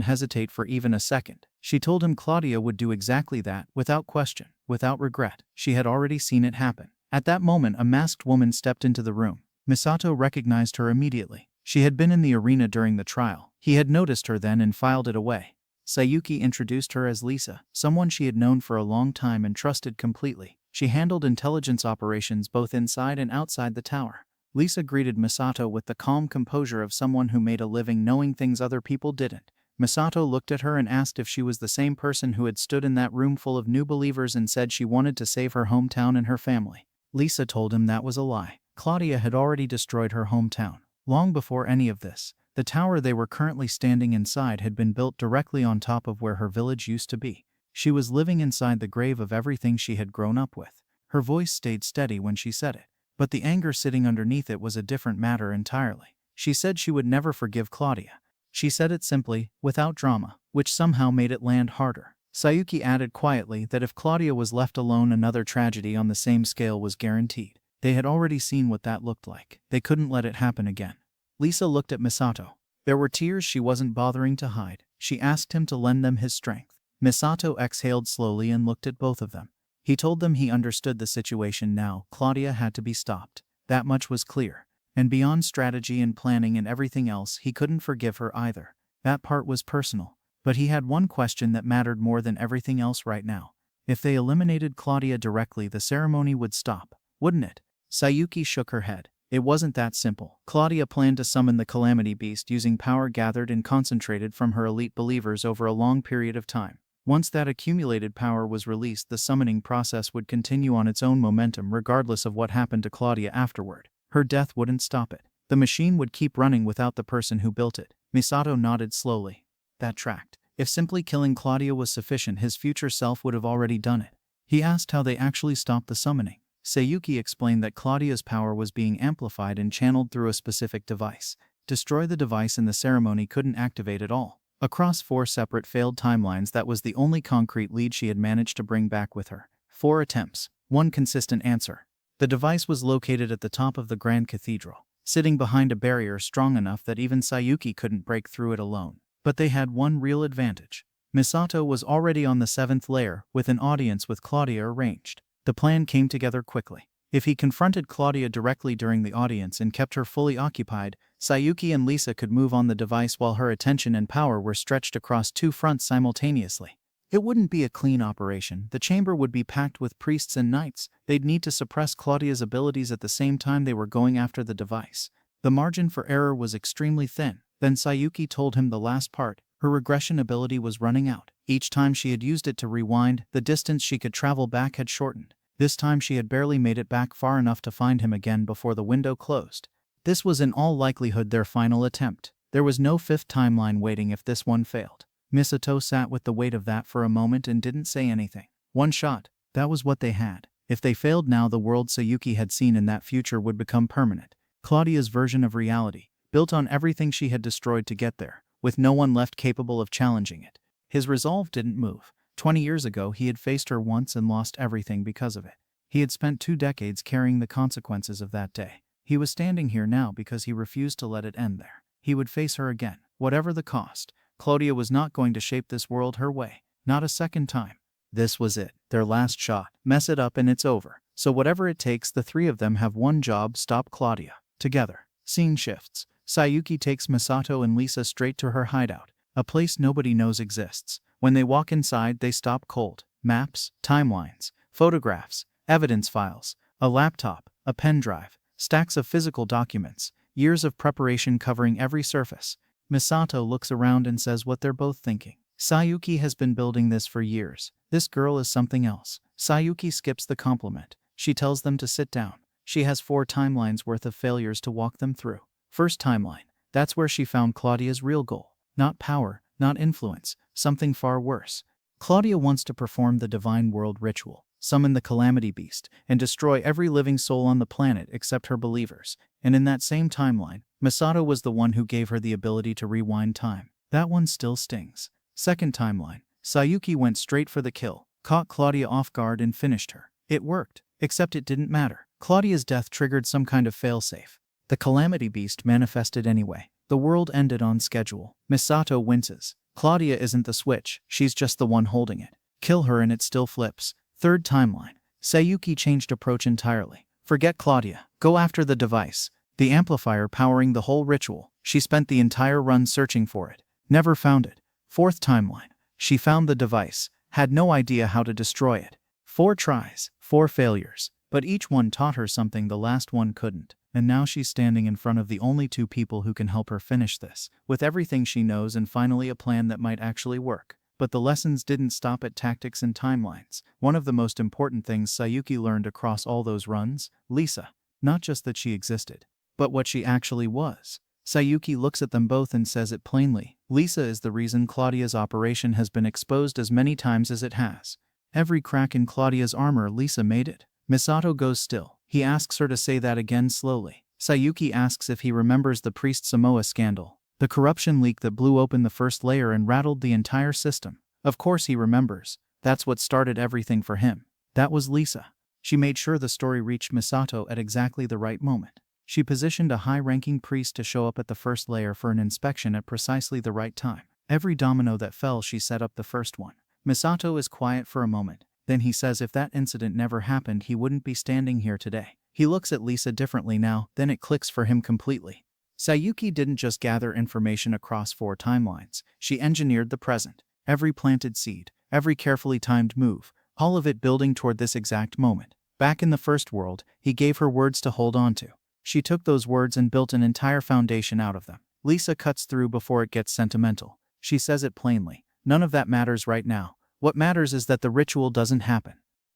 hesitate for even a second. She told him Claudia would do exactly that, without question, without regret. She had already seen it happen. At that moment, a masked woman stepped into the room. Misato recognized her immediately. She had been in the arena during the trial. He had noticed her then and filed it away. Sayuki introduced her as Lisa, someone she had known for a long time and trusted completely. She handled intelligence operations both inside and outside the tower. Lisa greeted Misato with the calm composure of someone who made a living knowing things other people didn't. Misato looked at her and asked if she was the same person who had stood in that room full of new believers and said she wanted to save her hometown and her family. Lisa told him that was a lie. Claudia had already destroyed her hometown. Long before any of this, the tower they were currently standing inside had been built directly on top of where her village used to be. She was living inside the grave of everything she had grown up with. Her voice stayed steady when she said it, but the anger sitting underneath it was a different matter entirely. She said she would never forgive Claudia. She said it simply, without drama, which somehow made it land harder. Sayuki added quietly that if Claudia was left alone, another tragedy on the same scale was guaranteed. They had already seen what that looked like. They couldn't let it happen again. Lisa looked at Misato. There were tears she wasn't bothering to hide. She asked him to lend them his strength. Misato exhaled slowly and looked at both of them. He told them he understood the situation now. Claudia had to be stopped. That much was clear. And beyond strategy and planning and everything else, he couldn't forgive her either. That part was personal. But he had one question that mattered more than everything else right now. If they eliminated Claudia directly, the ceremony would stop, wouldn't it? Sayuki shook her head. It wasn't that simple. Claudia planned to summon the Calamity Beast using power gathered and concentrated from her elite believers over a long period of time. Once that accumulated power was released, the summoning process would continue on its own momentum regardless of what happened to Claudia afterward. Her death wouldn't stop it. The machine would keep running without the person who built it. Misato nodded slowly. That tracked. If simply killing Claudia was sufficient, his future self would have already done it. He asked how they actually stopped the summoning. Sayuki explained that Claudia's power was being amplified and channeled through a specific device. Destroy the device and the ceremony couldn't activate at all. Across 4 separate failed timelines, that was the only concrete lead she had managed to bring back with her. 4 attempts, 1 consistent answer. The device was located at the top of the Grand Cathedral, sitting behind a barrier strong enough that even Sayuki couldn't break through it alone. But they had one real advantage. Misato was already on the 7th layer, with an audience with Claudia arranged. The plan came together quickly. If he confronted Claudia directly during the audience and kept her fully occupied, Sayuki and Lisa could move on the device while her attention and power were stretched across 2 fronts simultaneously. It wouldn't be a clean operation. The chamber would be packed with priests and knights. They'd need to suppress Claudia's abilities at the same time they were going after the device. The margin for error was extremely thin. Then Sayuki told him the last part. Her regression ability was running out. Each time she had used it to rewind, the distance she could travel back had shortened. This time she had barely made it back far enough to find him again before the window closed. This was in all likelihood their final attempt. There was no 5th timeline waiting if this one failed. Misato sat with the weight of that for a moment and didn't say anything. One shot. That was what they had. If they failed now, the world Sayuki had seen in that future would become permanent. Claudia's version of reality, built on everything she had destroyed to get there, with no one left capable of challenging it. His resolve didn't move. 20 years ago, he had faced her once and lost everything because of it. He had spent 2 decades carrying the consequences of that day. He was standing here now because he refused to let it end there. He would face her again, whatever the cost. Claudia was not going to shape this world her way, not a second time. This was it. Their last shot. Mess it up and it's over. So whatever it takes, the three of them have one job: stop Claudia. Together. Scene shifts. Sayuki takes Misato and Lisa straight to her hideout, a place nobody knows exists. When they walk inside, they stop cold. Maps, timelines, photographs, evidence files, a laptop, a pen drive, stacks of physical documents, years of preparation covering every surface. Misato looks around and says what they're both thinking. Sayuki has been building this for years. This girl is something else. Sayuki skips the compliment. She tells them to sit down. She has 4 timelines worth of failures to walk them through. First timeline. That's where she found Claudia's real goal. Not power, not influence, something far worse. Claudia wants to perform the divine world ritual, summon the calamity beast, and destroy every living soul on the planet except her believers. And in that same timeline, Misato was the one who gave her the ability to rewind time. That one still stings. Second timeline. Sayuki went straight for the kill, caught Claudia off guard and finished her. It worked, except it didn't matter. Claudia's death triggered some kind of failsafe. The calamity beast manifested anyway. The world ended on schedule. Misato winces. Claudia isn't the switch, she's just the one holding it. Kill her and it still flips. Third timeline. Sayuki changed approach entirely. Forget Claudia. Go after the device. The amplifier powering the whole ritual. She spent the entire run searching for it. Never found it. Fourth timeline. She found the device. Had no idea how to destroy it. 4 tries, 4 failures. But each one taught her something the last one couldn't. And now she's standing in front of the only 2 people who can help her finish this, with everything she knows and finally a plan that might actually work. But the lessons didn't stop at tactics and timelines. One of the most important things Sayuki learned across all those runs: Lisa. Not just that she existed, but what she actually was. Sayuki looks at them both and says it plainly. Lisa is the reason Claudia's operation has been exposed as many times as it has. Every crack in Claudia's armor, Lisa made it. Misato goes still. He asks her to say that again slowly. Sayuki asks if he remembers the priest Samoa scandal, the corruption leak that blew open the first layer and rattled the entire system. Of course he remembers. That's what started everything for him. That was Lisa. She made sure the story reached Misato at exactly the right moment. She positioned a high-ranking priest to show up at the first layer for an inspection at precisely the right time. Every domino that fell, she set up the first one. Misato is quiet for a moment. Then he says if that incident never happened, he wouldn't be standing here today. He looks at Lisa differently now, then it clicks for him completely. Sayuki didn't just gather information across 4 timelines. She engineered the present. Every planted seed, every carefully timed move, all of it building toward this exact moment. Back in the first world, he gave her words to hold on to. She took those words and built an entire foundation out of them. Lisa cuts through before it gets sentimental. She says it plainly. None of that matters right now. What matters is that the ritual doesn't happen.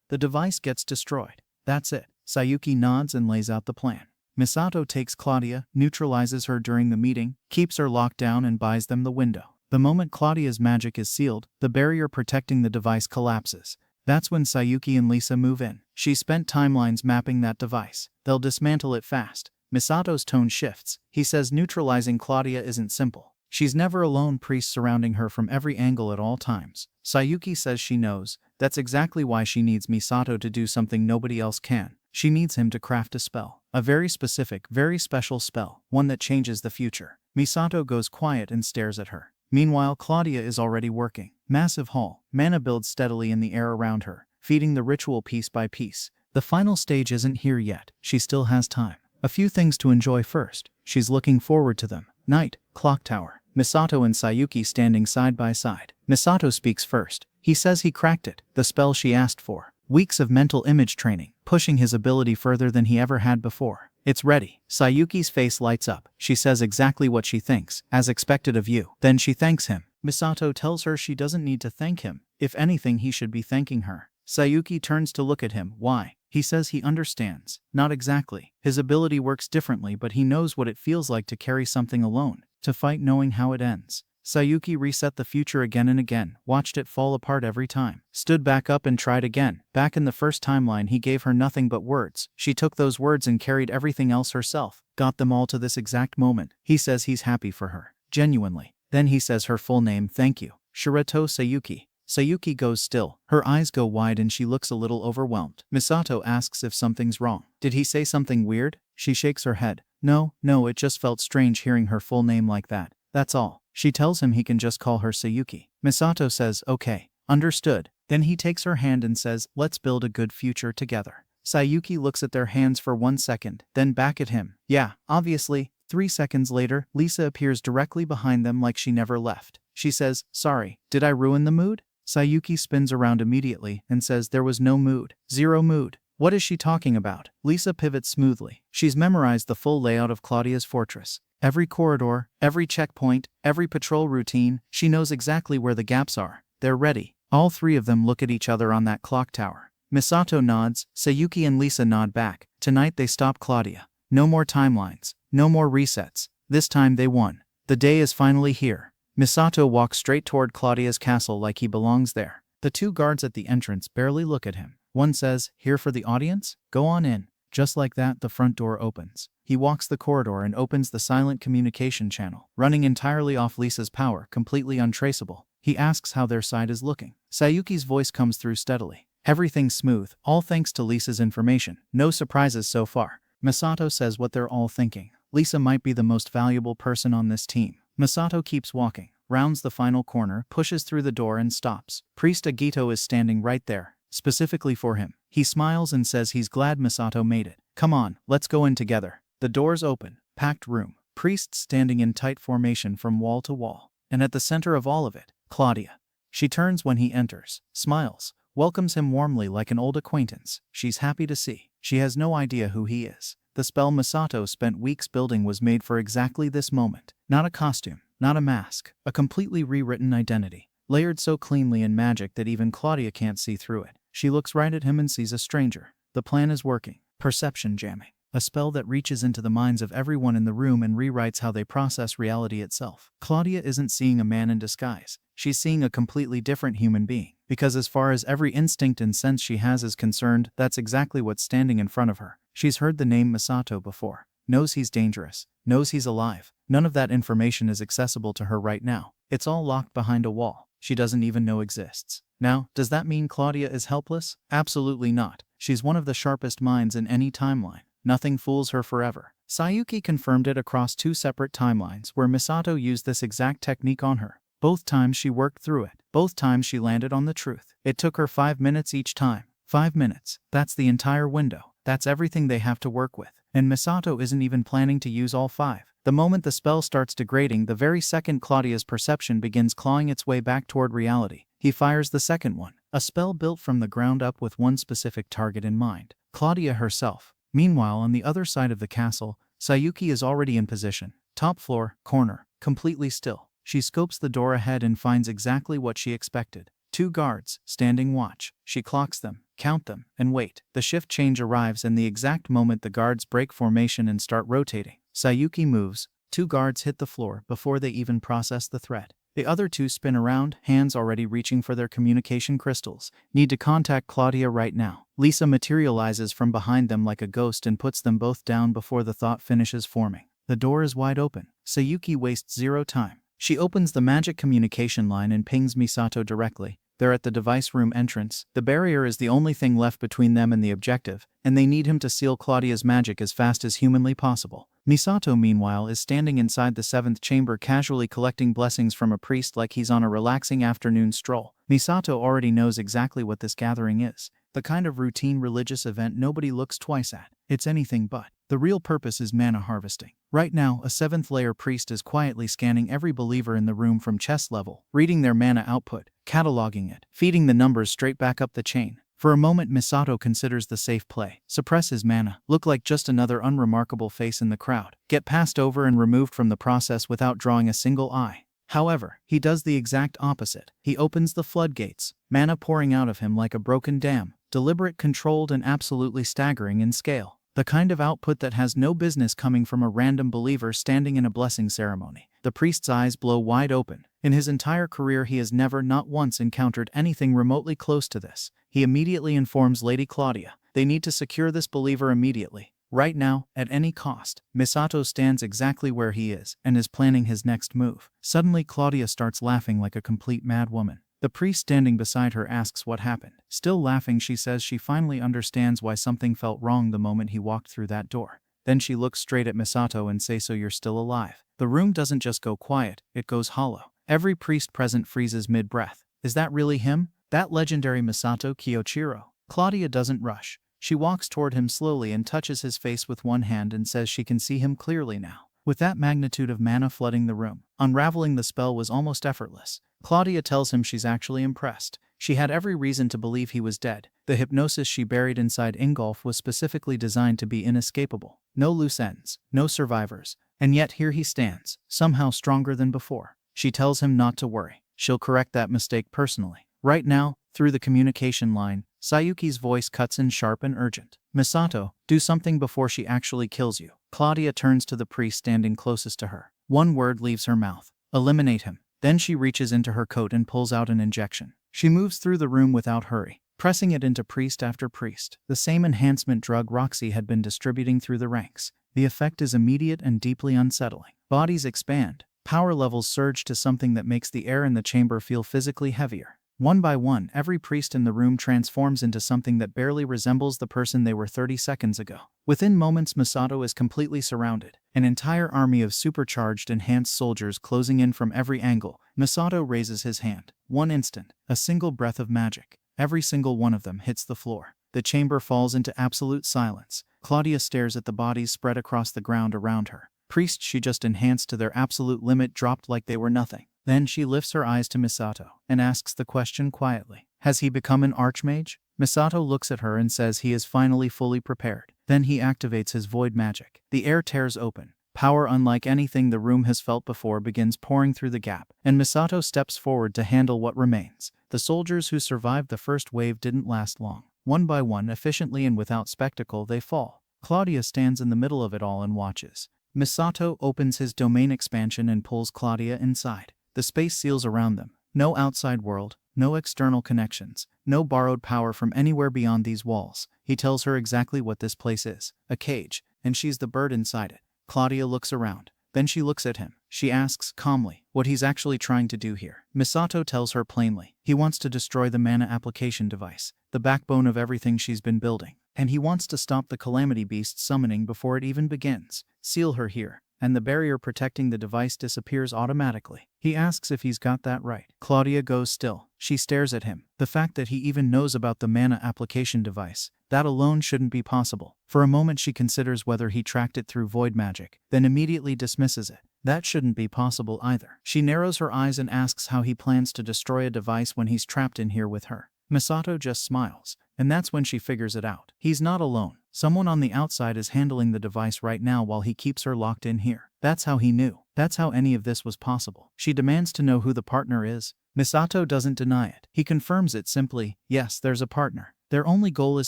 The device gets destroyed. That's it. Sayuki nods and lays out the plan. Misato takes Claudia, neutralizes her during the meeting, keeps her locked down and buys them the window. The moment Claudia's magic is sealed, the barrier protecting the device collapses. That's when Sayuki and Lisa move in. She spent timelines mapping that device. They'll dismantle it fast. Misato's tone shifts. He says neutralizing Claudia isn't simple. She's never alone, priests surrounding her from every angle at all times. Sayuki says she knows. That's exactly why she needs Misato to do something nobody else can. She needs him to craft a spell. A very specific, very special spell. One that changes the future. Misato goes quiet and stares at her. Meanwhile, Claudia is already working. Massive hall. Mana builds steadily in the air around her, feeding the ritual piece by piece. The final stage isn't here yet. She still has time. A few things to enjoy first. She's looking forward to them. Night. Clock tower. Misato and Sayuki standing side by side. Misato speaks first. He says he cracked it, the spell she asked for. Weeks of mental image training, pushing his ability further than he ever had before. It's ready. Sayuki's face lights up. She says exactly what she thinks, as expected of you. Then she thanks him. Misato tells her she doesn't need to thank him. If anything, he should be thanking her. Sayuki turns to look at him. Why? He says he understands. Not exactly. His ability works differently, but he knows what it feels like to carry something alone, to fight knowing how it ends. Sayuki reset the future again and again, watched it fall apart every time, stood back up and tried again. Back in the first timeline, he gave her nothing but words. She took those words and carried everything else herself, got them all to this exact moment. He says he's happy for her, genuinely. Then he says her full name. Thank you. Shirato Sayuki. Sayuki goes still. Her eyes go wide and she looks a little overwhelmed. Misato asks if something's wrong. Did he say something weird? She shakes her head. No, it just felt strange hearing her full name like that. That's all. She tells him he can just call her Sayuki. Misato says, okay, understood. Then he takes her hand and says, let's build a good future together. Sayuki looks at their hands for 1 second, then back at him. Yeah, obviously. 3 seconds later, Lisa appears directly behind them like she never left. She says, sorry, did I ruin the mood? Sayuki spins around immediately and says there was no mood. Zero mood. What is she talking about? Lisa pivots smoothly. She's memorized the full layout of Claudia's fortress. Every corridor, every checkpoint, every patrol routine, she knows exactly where the gaps are. They're ready. All three of them look at each other on that clock tower. Misato nods, Sayuki and Lisa nod back. Tonight they stop Claudia. No more timelines. No more resets. This time they won. The day is finally here. Misato walks straight toward Claudia's castle like he belongs there. The two guards at the entrance barely look at him. One says, here for the audience? Go on in. Just like that, the front door opens. He walks the corridor and opens the silent communication channel, running entirely off Lisa's power, completely untraceable. He asks how their side is looking. Sayuki's voice comes through steadily. Everything's smooth, all thanks to Lisa's information. No surprises so far. Misato says what they're all thinking. Lisa might be the most valuable person on this team. Misato keeps walking, rounds the final corner, pushes through the door and stops. Priest Agito is standing right there, specifically for him. He smiles and says he's glad Misato made it. Come on, let's go in together. The doors open. Packed room. Priests standing in tight formation from wall to wall. And at the center of all of it, Claudia. She turns when he enters, smiles, welcomes him warmly like an old acquaintance. She's happy to see. She has no idea who he is. The spell Misato spent weeks building was made for exactly this moment. Not a costume, not a mask, a completely rewritten identity, layered so cleanly in magic that even Claudia can't see through it. She looks right at him and sees a stranger. The plan is working. Perception jamming. A spell that reaches into the minds of everyone in the room and rewrites how they process reality itself. Claudia isn't seeing a man in disguise. She's seeing a completely different human being. Because as far as every instinct and sense she has is concerned, that's exactly what's standing in front of her. She's heard the name Misato before. Knows he's dangerous. Knows he's alive. None of that information is accessible to her right now. It's all locked behind a wall she doesn't even know exists. Now, does that mean Claudia is helpless? Absolutely not. She's one of the sharpest minds in any timeline. Nothing fools her forever. Sayuki confirmed it across 2 separate timelines where Misato used this exact technique on her. Both times she worked through it. Both times she landed on the truth. It took her 5 minutes each time. 5 minutes. That's the entire window. That's everything they have to work with. And Misato isn't even planning to use all 5. The moment the spell starts degrading, the very second Claudia's perception begins clawing its way back toward reality, he fires the second one. A spell built from the ground up with one specific target in mind. Claudia herself. Meanwhile, on the other side of the castle, Sayuki is already in position. Top floor, corner, completely still. She scopes the door ahead and finds exactly what she expected. 2 guards, standing watch. She clocks them, count them, and wait. The shift change arrives and the exact moment the guards break formation and start rotating. Sayuki moves. 2 guards hit the floor before they even process the threat. The other 2 spin around, hands already reaching for their communication crystals. Need to contact Claudia right now. Lisa materializes from behind them like a ghost and puts them both down before the thought finishes forming. The door is wide open. Sayuki wastes 0 time. She opens the magic communication line and pings Misato directly. They're at the device room entrance. The barrier is the only thing left between them and the objective, and they need him to seal Claudia's magic as fast as humanly possible. Misato, meanwhile, is standing inside the 7th chamber casually collecting blessings from a priest like he's on a relaxing afternoon stroll. Misato already knows exactly what this gathering is. The kind of routine religious event nobody looks twice at. It's anything but. The real purpose is mana harvesting. Right now, a 7th layer priest is quietly scanning every believer in the room from chest level, reading their mana output, cataloging it, feeding the numbers straight back up the chain. For a moment, Misato considers the safe play. Suppress his mana, look like just another unremarkable face in the crowd, get passed over and removed from the process without drawing a single eye. However, he does the exact opposite. He opens the floodgates, mana pouring out of him like a broken dam, deliberate, controlled, and absolutely staggering in scale. The kind of output that has no business coming from a random believer standing in a blessing ceremony. The priest's eyes blow wide open. In his entire career he has never, not once, encountered anything remotely close to this. He immediately informs Lady Claudia. They need to secure this believer immediately. Right now, at any cost. Misato stands exactly where he is and is planning his next move. Suddenly Claudia starts laughing like a complete mad woman. The priest standing beside her asks what happened. Still laughing, she says she finally understands why something felt wrong the moment he walked through that door. Then she looks straight at Misato and says, "So you're still alive." The room doesn't just go quiet, it goes hollow. Every priest present freezes mid-breath. Is that really him? That legendary Misato Kyoichiro. Claudia doesn't rush. She walks toward him slowly and touches his face with one hand and says she can see him clearly now. With that magnitude of mana flooding the room, unraveling the spell was almost effortless. Claudia tells him she's actually impressed. She had every reason to believe he was dead. The hypnosis she buried inside Ingolf was specifically designed to be inescapable. No loose ends, no survivors. And yet here he stands, somehow stronger than before. She tells him not to worry. She'll correct that mistake personally. Right now, through the communication line, Sayuki's voice cuts in sharp and urgent. Misato, do something before she actually kills you. Claudia turns to the priest standing closest to her. One word leaves her mouth. Eliminate him. Then she reaches into her coat and pulls out an injection. She moves through the room without hurry, pressing it into priest after priest. The same enhancement drug Roxy had been distributing through the ranks. The effect is immediate and deeply unsettling. Bodies expand. Power levels surge to something that makes the air in the chamber feel physically heavier. One by one, every priest in the room transforms into something that barely resembles the person they were 30 seconds ago. Within moments, Misato is completely surrounded. An entire army of supercharged, enhanced soldiers closing in from every angle. Misato raises his hand. One instant, a single breath of magic. Every single one of them hits the floor. The chamber falls into absolute silence. Claudia stares at the bodies spread across the ground around her. Priests she just enhanced to their absolute limit dropped like they were nothing. Then she lifts her eyes to Misato and asks the question quietly. Has he become an archmage? Misato looks at her and says he is finally fully prepared. Then he activates his void magic. The air tears open. Power unlike anything the room has felt before begins pouring through the gap, and Misato steps forward to handle what remains. The soldiers who survived the first wave didn't last long. One by one, efficiently and without spectacle, they fall. Claudia stands in the middle of it all and watches. Misato opens his domain expansion and pulls Claudia inside. The space seals around them. No outside world, no external connections, no borrowed power from anywhere beyond these walls. He tells her exactly what this place is. A cage, and she's the bird inside it. Claudia looks around. Then she looks at him. She asks calmly what he's actually trying to do here. Misato tells her plainly. He wants to destroy the mana application device, the backbone of everything she's been building. And he wants to stop the Calamity Beast summoning before it even begins. Seal her here, and the barrier protecting the device disappears automatically. He asks if he's got that right. Claudia goes still. She stares at him. The fact that he even knows about the mana application device, that alone shouldn't be possible. For a moment she considers whether he tracked it through void magic, then immediately dismisses it. That shouldn't be possible either. She narrows her eyes and asks how he plans to destroy a device when he's trapped in here with her. Misato just smiles, and that's when she figures it out. He's not alone. Someone on the outside is handling the device right now while he keeps her locked in here. That's how he knew. That's how any of this was possible. She demands to know who the partner is. Misato doesn't deny it. He confirms it simply. Yes, there's a partner. Their only goal is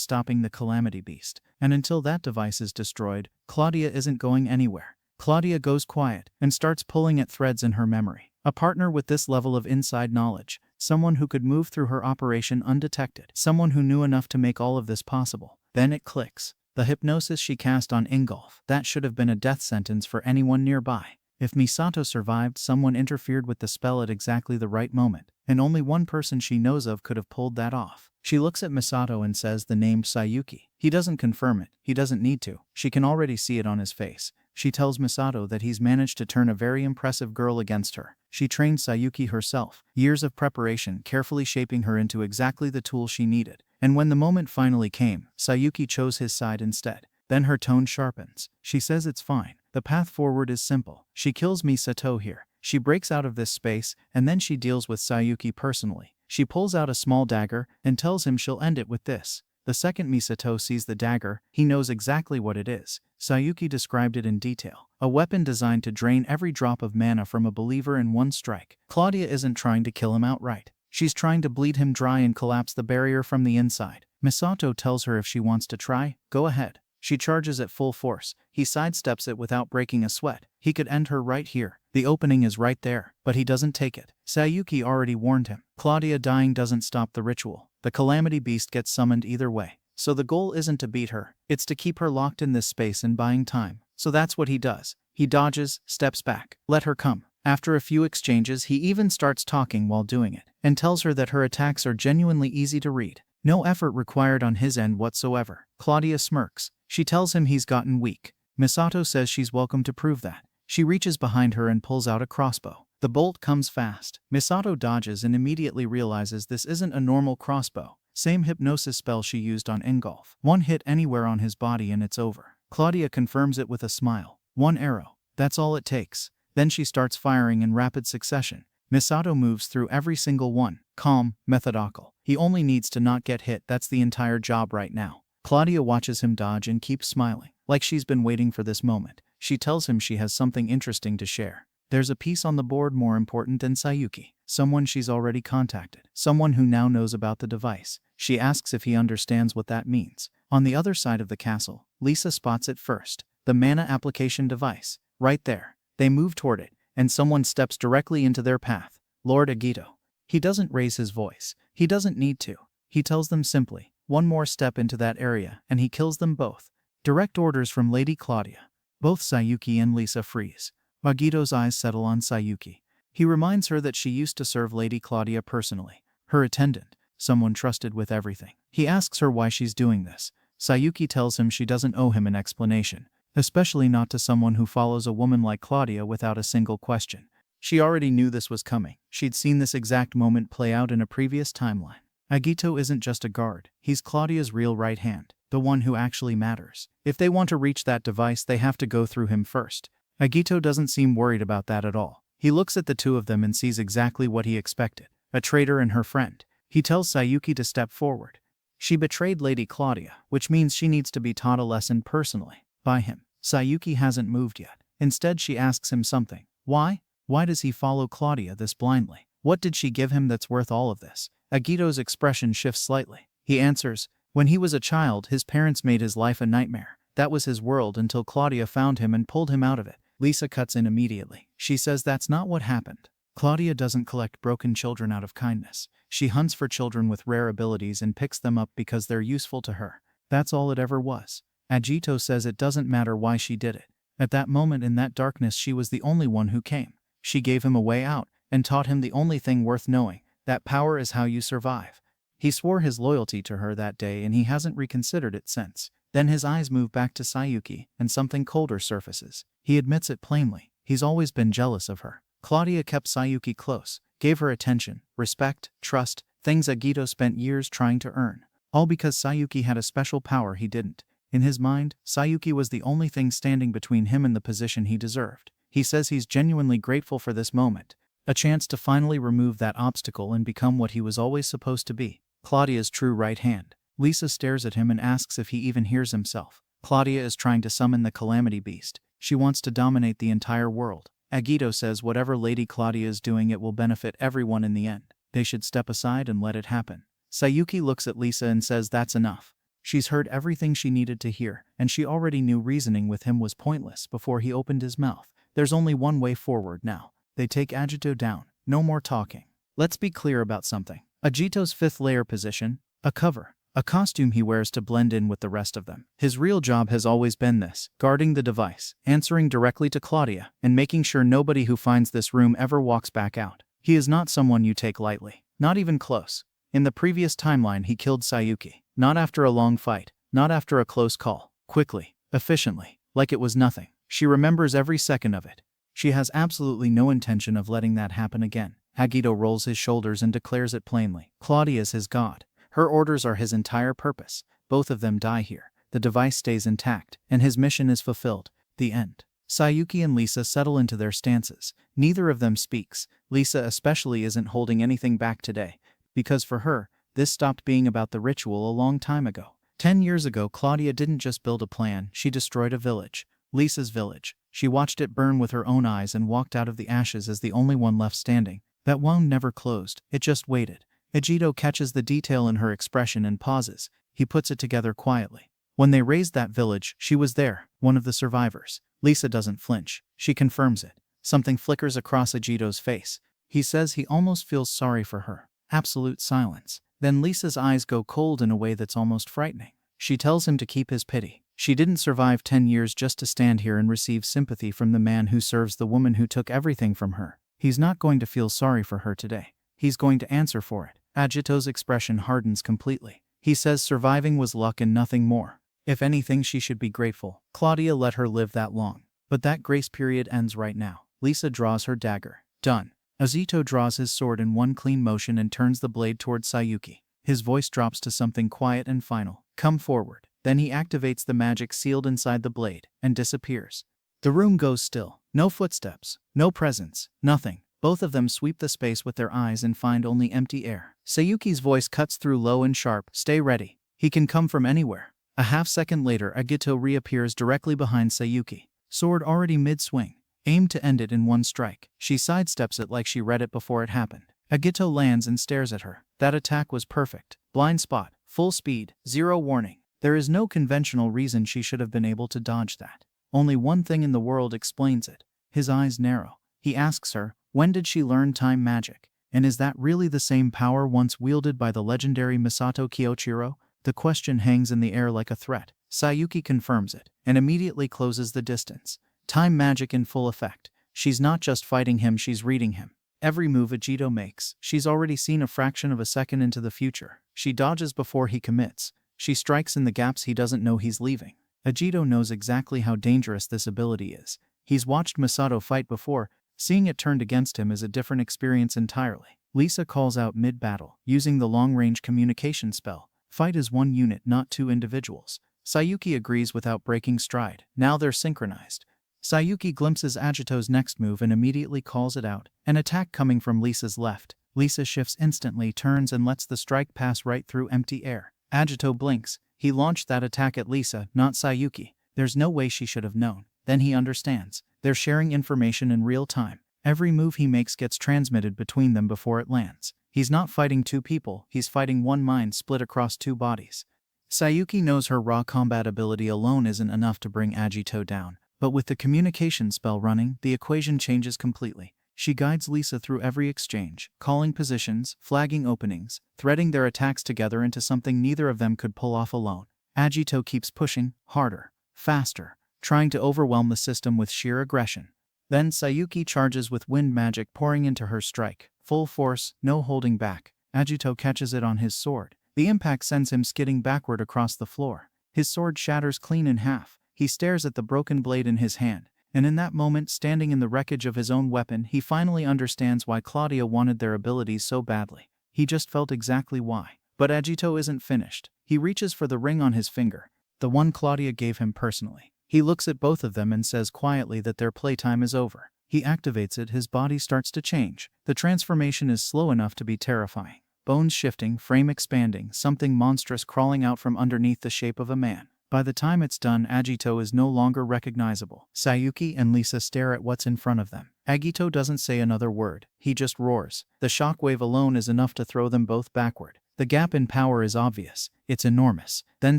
stopping the Calamity Beast. And until that device is destroyed, Claudia isn't going anywhere. Claudia goes quiet and starts pulling at threads in her memory. A partner with this level of inside knowledge. Someone who could move through her operation undetected. Someone who knew enough to make all of this possible. Then it clicks. The hypnosis she cast on Ingolf. That should have been a death sentence for anyone nearby. If Misato survived, someone interfered with the spell at exactly the right moment, and only one person she knows of could have pulled that off. She looks at Misato and says the name Sayuki. He doesn't confirm it. He doesn't need to. She can already see it on his face. She tells Misato that he's managed to turn a very impressive girl against her. She trained Sayuki herself. Years of preparation, carefully shaping her into exactly the tool she needed. And when the moment finally came, Sayuki chose his side instead. Then her tone sharpens. She says it's fine. The path forward is simple. She kills Misato here. She breaks out of this space, and then she deals with Sayuki personally. She pulls out a small dagger and tells him she'll end it with this. The second Misato sees the dagger, he knows exactly what it is. Sayuki described it in detail. A weapon designed to drain every drop of mana from a believer in one strike. Claudia isn't trying to kill him outright. She's trying to bleed him dry and collapse the barrier from the inside. Misato tells her if she wants to try, go ahead. She charges at full force. He sidesteps it without breaking a sweat. He could end her right here. The opening is right there, but he doesn't take it. Sayuki already warned him. Claudia dying doesn't stop the ritual. The Calamity Beast gets summoned either way. So the goal isn't to beat her. It's to keep her locked in this space and buying time. So that's what he does. He dodges, steps back. Let her come. After a few exchanges, he even starts talking while doing it, and tells her that her attacks are genuinely easy to read. No effort required on his end whatsoever. Claudia smirks. She tells him he's gotten weak. Misato says she's welcome to prove that. She reaches behind her and pulls out a crossbow. The bolt comes fast. Misato dodges and immediately realizes this isn't a normal crossbow. Same hypnosis spell she used on Ingolf. One hit anywhere on his body and it's over. Claudia confirms it with a smile. One arrow. That's all it takes. Then she starts firing in rapid succession. Misato moves through every single one. Calm, methodical. He only needs to not get hit. That's the entire job right now. Claudia watches him dodge and keeps smiling, like she's been waiting for this moment. She tells him she has something interesting to share. There's a piece on the board more important than Sayuki. Someone she's already contacted. Someone who now knows about the device. She asks if he understands what that means. On the other side of the castle, Lisa spots it first. The mana application device. Right there. They move toward it, and someone steps directly into their path. Lord Agito. He doesn't raise his voice. He doesn't need to. He tells them simply, one more step into that area, and he kills them both. Direct orders from Lady Claudia. Both Sayuki and Lisa freeze. Agito's eyes settle on Sayuki. He reminds her that she used to serve Lady Claudia personally. Her attendant. Someone trusted with everything. He asks her why she's doing this. Sayuki tells him she doesn't owe him an explanation. Especially not to someone who follows a woman like Claudia without a single question. She already knew this was coming. She'd seen this exact moment play out in a previous timeline. Agito isn't just a guard. He's Claudia's real right hand. The one who actually matters. If they want to reach that device, they have to go through him first. Agito doesn't seem worried about that at all. He looks at the two of them and sees exactly what he expected. A traitor and her friend. He tells Sayuki to step forward. She betrayed Lady Claudia, which means she needs to be taught a lesson personally. By him. Sayuki hasn't moved yet. Instead, she asks him something. Why? Why does he follow Claudia this blindly? What did she give him that's worth all of this? Agito's expression shifts slightly. He answers, when he was a child, his parents made his life a nightmare. That was his world until Claudia found him and pulled him out of it. Lisa cuts in immediately. She says that's not what happened. Claudia doesn't collect broken children out of kindness. She hunts for children with rare abilities and picks them up because they're useful to her. That's all it ever was. Agito says it doesn't matter why she did it. At that moment in that darkness, she was the only one who came. She gave him a way out and taught him the only thing worth knowing, that power is how you survive. He swore his loyalty to her that day and he hasn't reconsidered it since. Then his eyes move back to Sayuki and something colder surfaces. He admits it plainly. He's always been jealous of her. Claudia kept Sayuki close, gave her attention, respect, trust, things Agito spent years trying to earn. All because Sayuki had a special power he didn't. In his mind, Sayuki was the only thing standing between him and the position he deserved. He says he's genuinely grateful for this moment. A chance to finally remove that obstacle and become what he was always supposed to be. Claudia's true right hand. Lisa stares at him and asks if he even hears himself. Claudia is trying to summon the Calamity Beast. She wants to dominate the entire world. Agito says whatever Lady Claudia is doing, it will benefit everyone in the end. They should step aside and let it happen. Sayuki looks at Lisa and says that's enough. She's heard everything she needed to hear, and she already knew reasoning with him was pointless before he opened his mouth. There's only one way forward now. They take Agito down. No more talking. Let's be clear about something. Agito's fifth layer position, a cover, a costume he wears to blend in with the rest of them. His real job has always been this, guarding the device, answering directly to Claudia, and making sure nobody who finds this room ever walks back out. He is not someone you take lightly. Not even close. In the previous timeline, he killed Sayuki. Not after a long fight. Not after a close call. Quickly. Efficiently. Like it was nothing. She remembers every second of it. She has absolutely no intention of letting that happen again. Agito rolls his shoulders and declares it plainly. Claudia is his god. Her orders are his entire purpose. Both of them die here. The device stays intact, and his mission is fulfilled. The end. Sayuki and Lisa settle into their stances. Neither of them speaks. Lisa especially isn't holding anything back today. Because for her, this stopped being about the ritual a long time ago. 10 years ago, Claudia didn't just build a plan, she destroyed a village. Lisa's village. She watched it burn with her own eyes and walked out of the ashes as the only one left standing. That wound never closed, it just waited. Agito catches the detail in her expression and pauses. He puts it together quietly. When they razed that village, she was there, one of the survivors. Lisa doesn't flinch. She confirms it. Something flickers across Agito's face. He says he almost feels sorry for her. Absolute silence. Then Lisa's eyes go cold in a way that's almost frightening. She tells him to keep his pity. She didn't survive 10 years just to stand here and receive sympathy from the man who serves the woman who took everything from her. He's not going to feel sorry for her today. He's going to answer for it. Agito's expression hardens completely. He says surviving was luck and nothing more. If anything, she should be grateful. Claudia let her live that long. But that grace period ends right now. Lisa draws her dagger. Done. Azito draws his sword in one clean motion and turns the blade towards Sayuki. His voice drops to something quiet and final. Come forward. Then he activates the magic sealed inside the blade and disappears. The room goes still. No footsteps. No presence. Nothing. Both of them sweep the space with their eyes and find only empty air. Sayuki's voice cuts through low and sharp. Stay ready. He can come from anywhere. A half-second later, Agito reappears directly behind Sayuki. Sword already mid-swing. Aimed to end it in one strike. She sidesteps it like she read it before it happened. Agito lands and stares at her. That attack was perfect. Blind spot. Full speed. Zero warning. There is no conventional reason she should have been able to dodge that. Only one thing in the world explains it. His eyes narrow. He asks her, when did she learn time magic? And is that really the same power once wielded by the legendary Misato Kyoichiro? The question hangs in the air like a threat. Sayuki confirms it, and immediately closes the distance. Time magic in full effect. She's not just fighting him, she's reading him. Every move Agito makes, she's already seen a fraction of a second into the future. She dodges before he commits. She strikes in the gaps he doesn't know he's leaving. Agito knows exactly how dangerous this ability is. He's watched Misato fight before. Seeing it turned against him is a different experience entirely. Lisa calls out mid-battle, using the long-range communication spell. Fight as one unit, not two individuals. Sayuki agrees without breaking stride. Now they're synchronized. Sayuki glimpses Agito's next move and immediately calls it out. An attack coming from Lisa's left. Lisa shifts instantly, turns and lets the strike pass right through empty air. Agito blinks. He launched that attack at Lisa, not Sayuki. There's no way she should have known. Then he understands. They're sharing information in real time. Every move he makes gets transmitted between them before it lands. He's not fighting two people, he's fighting one mind split across two bodies. Sayuki knows her raw combat ability alone isn't enough to bring Agito down, but with the communication spell running, the equation changes completely. She guides Lisa through every exchange, calling positions, flagging openings, threading their attacks together into something neither of them could pull off alone. Agito keeps pushing, harder, faster, trying to overwhelm the system with sheer aggression. Then Sayuki charges with wind magic pouring into her strike. Full force, no holding back. Agito catches it on his sword. The impact sends him skidding backward across the floor. His sword shatters clean in half. He stares at the broken blade in his hand. And in that moment, standing in the wreckage of his own weapon, he finally understands why Claudia wanted their abilities so badly. He just felt exactly why. But Agito isn't finished. He reaches for the ring on his finger, the one Claudia gave him personally. He looks at both of them and says quietly that their playtime is over. He activates it, his body starts to change. The transformation is slow enough to be terrifying. Bones shifting, frame expanding, something monstrous crawling out from underneath the shape of a man. By the time it's done, Agito is no longer recognizable. Sayuki and Lisa stare at what's in front of them. Agito doesn't say another word. He just roars. The shockwave alone is enough to throw them both backward. The gap in power is obvious. It's enormous. Then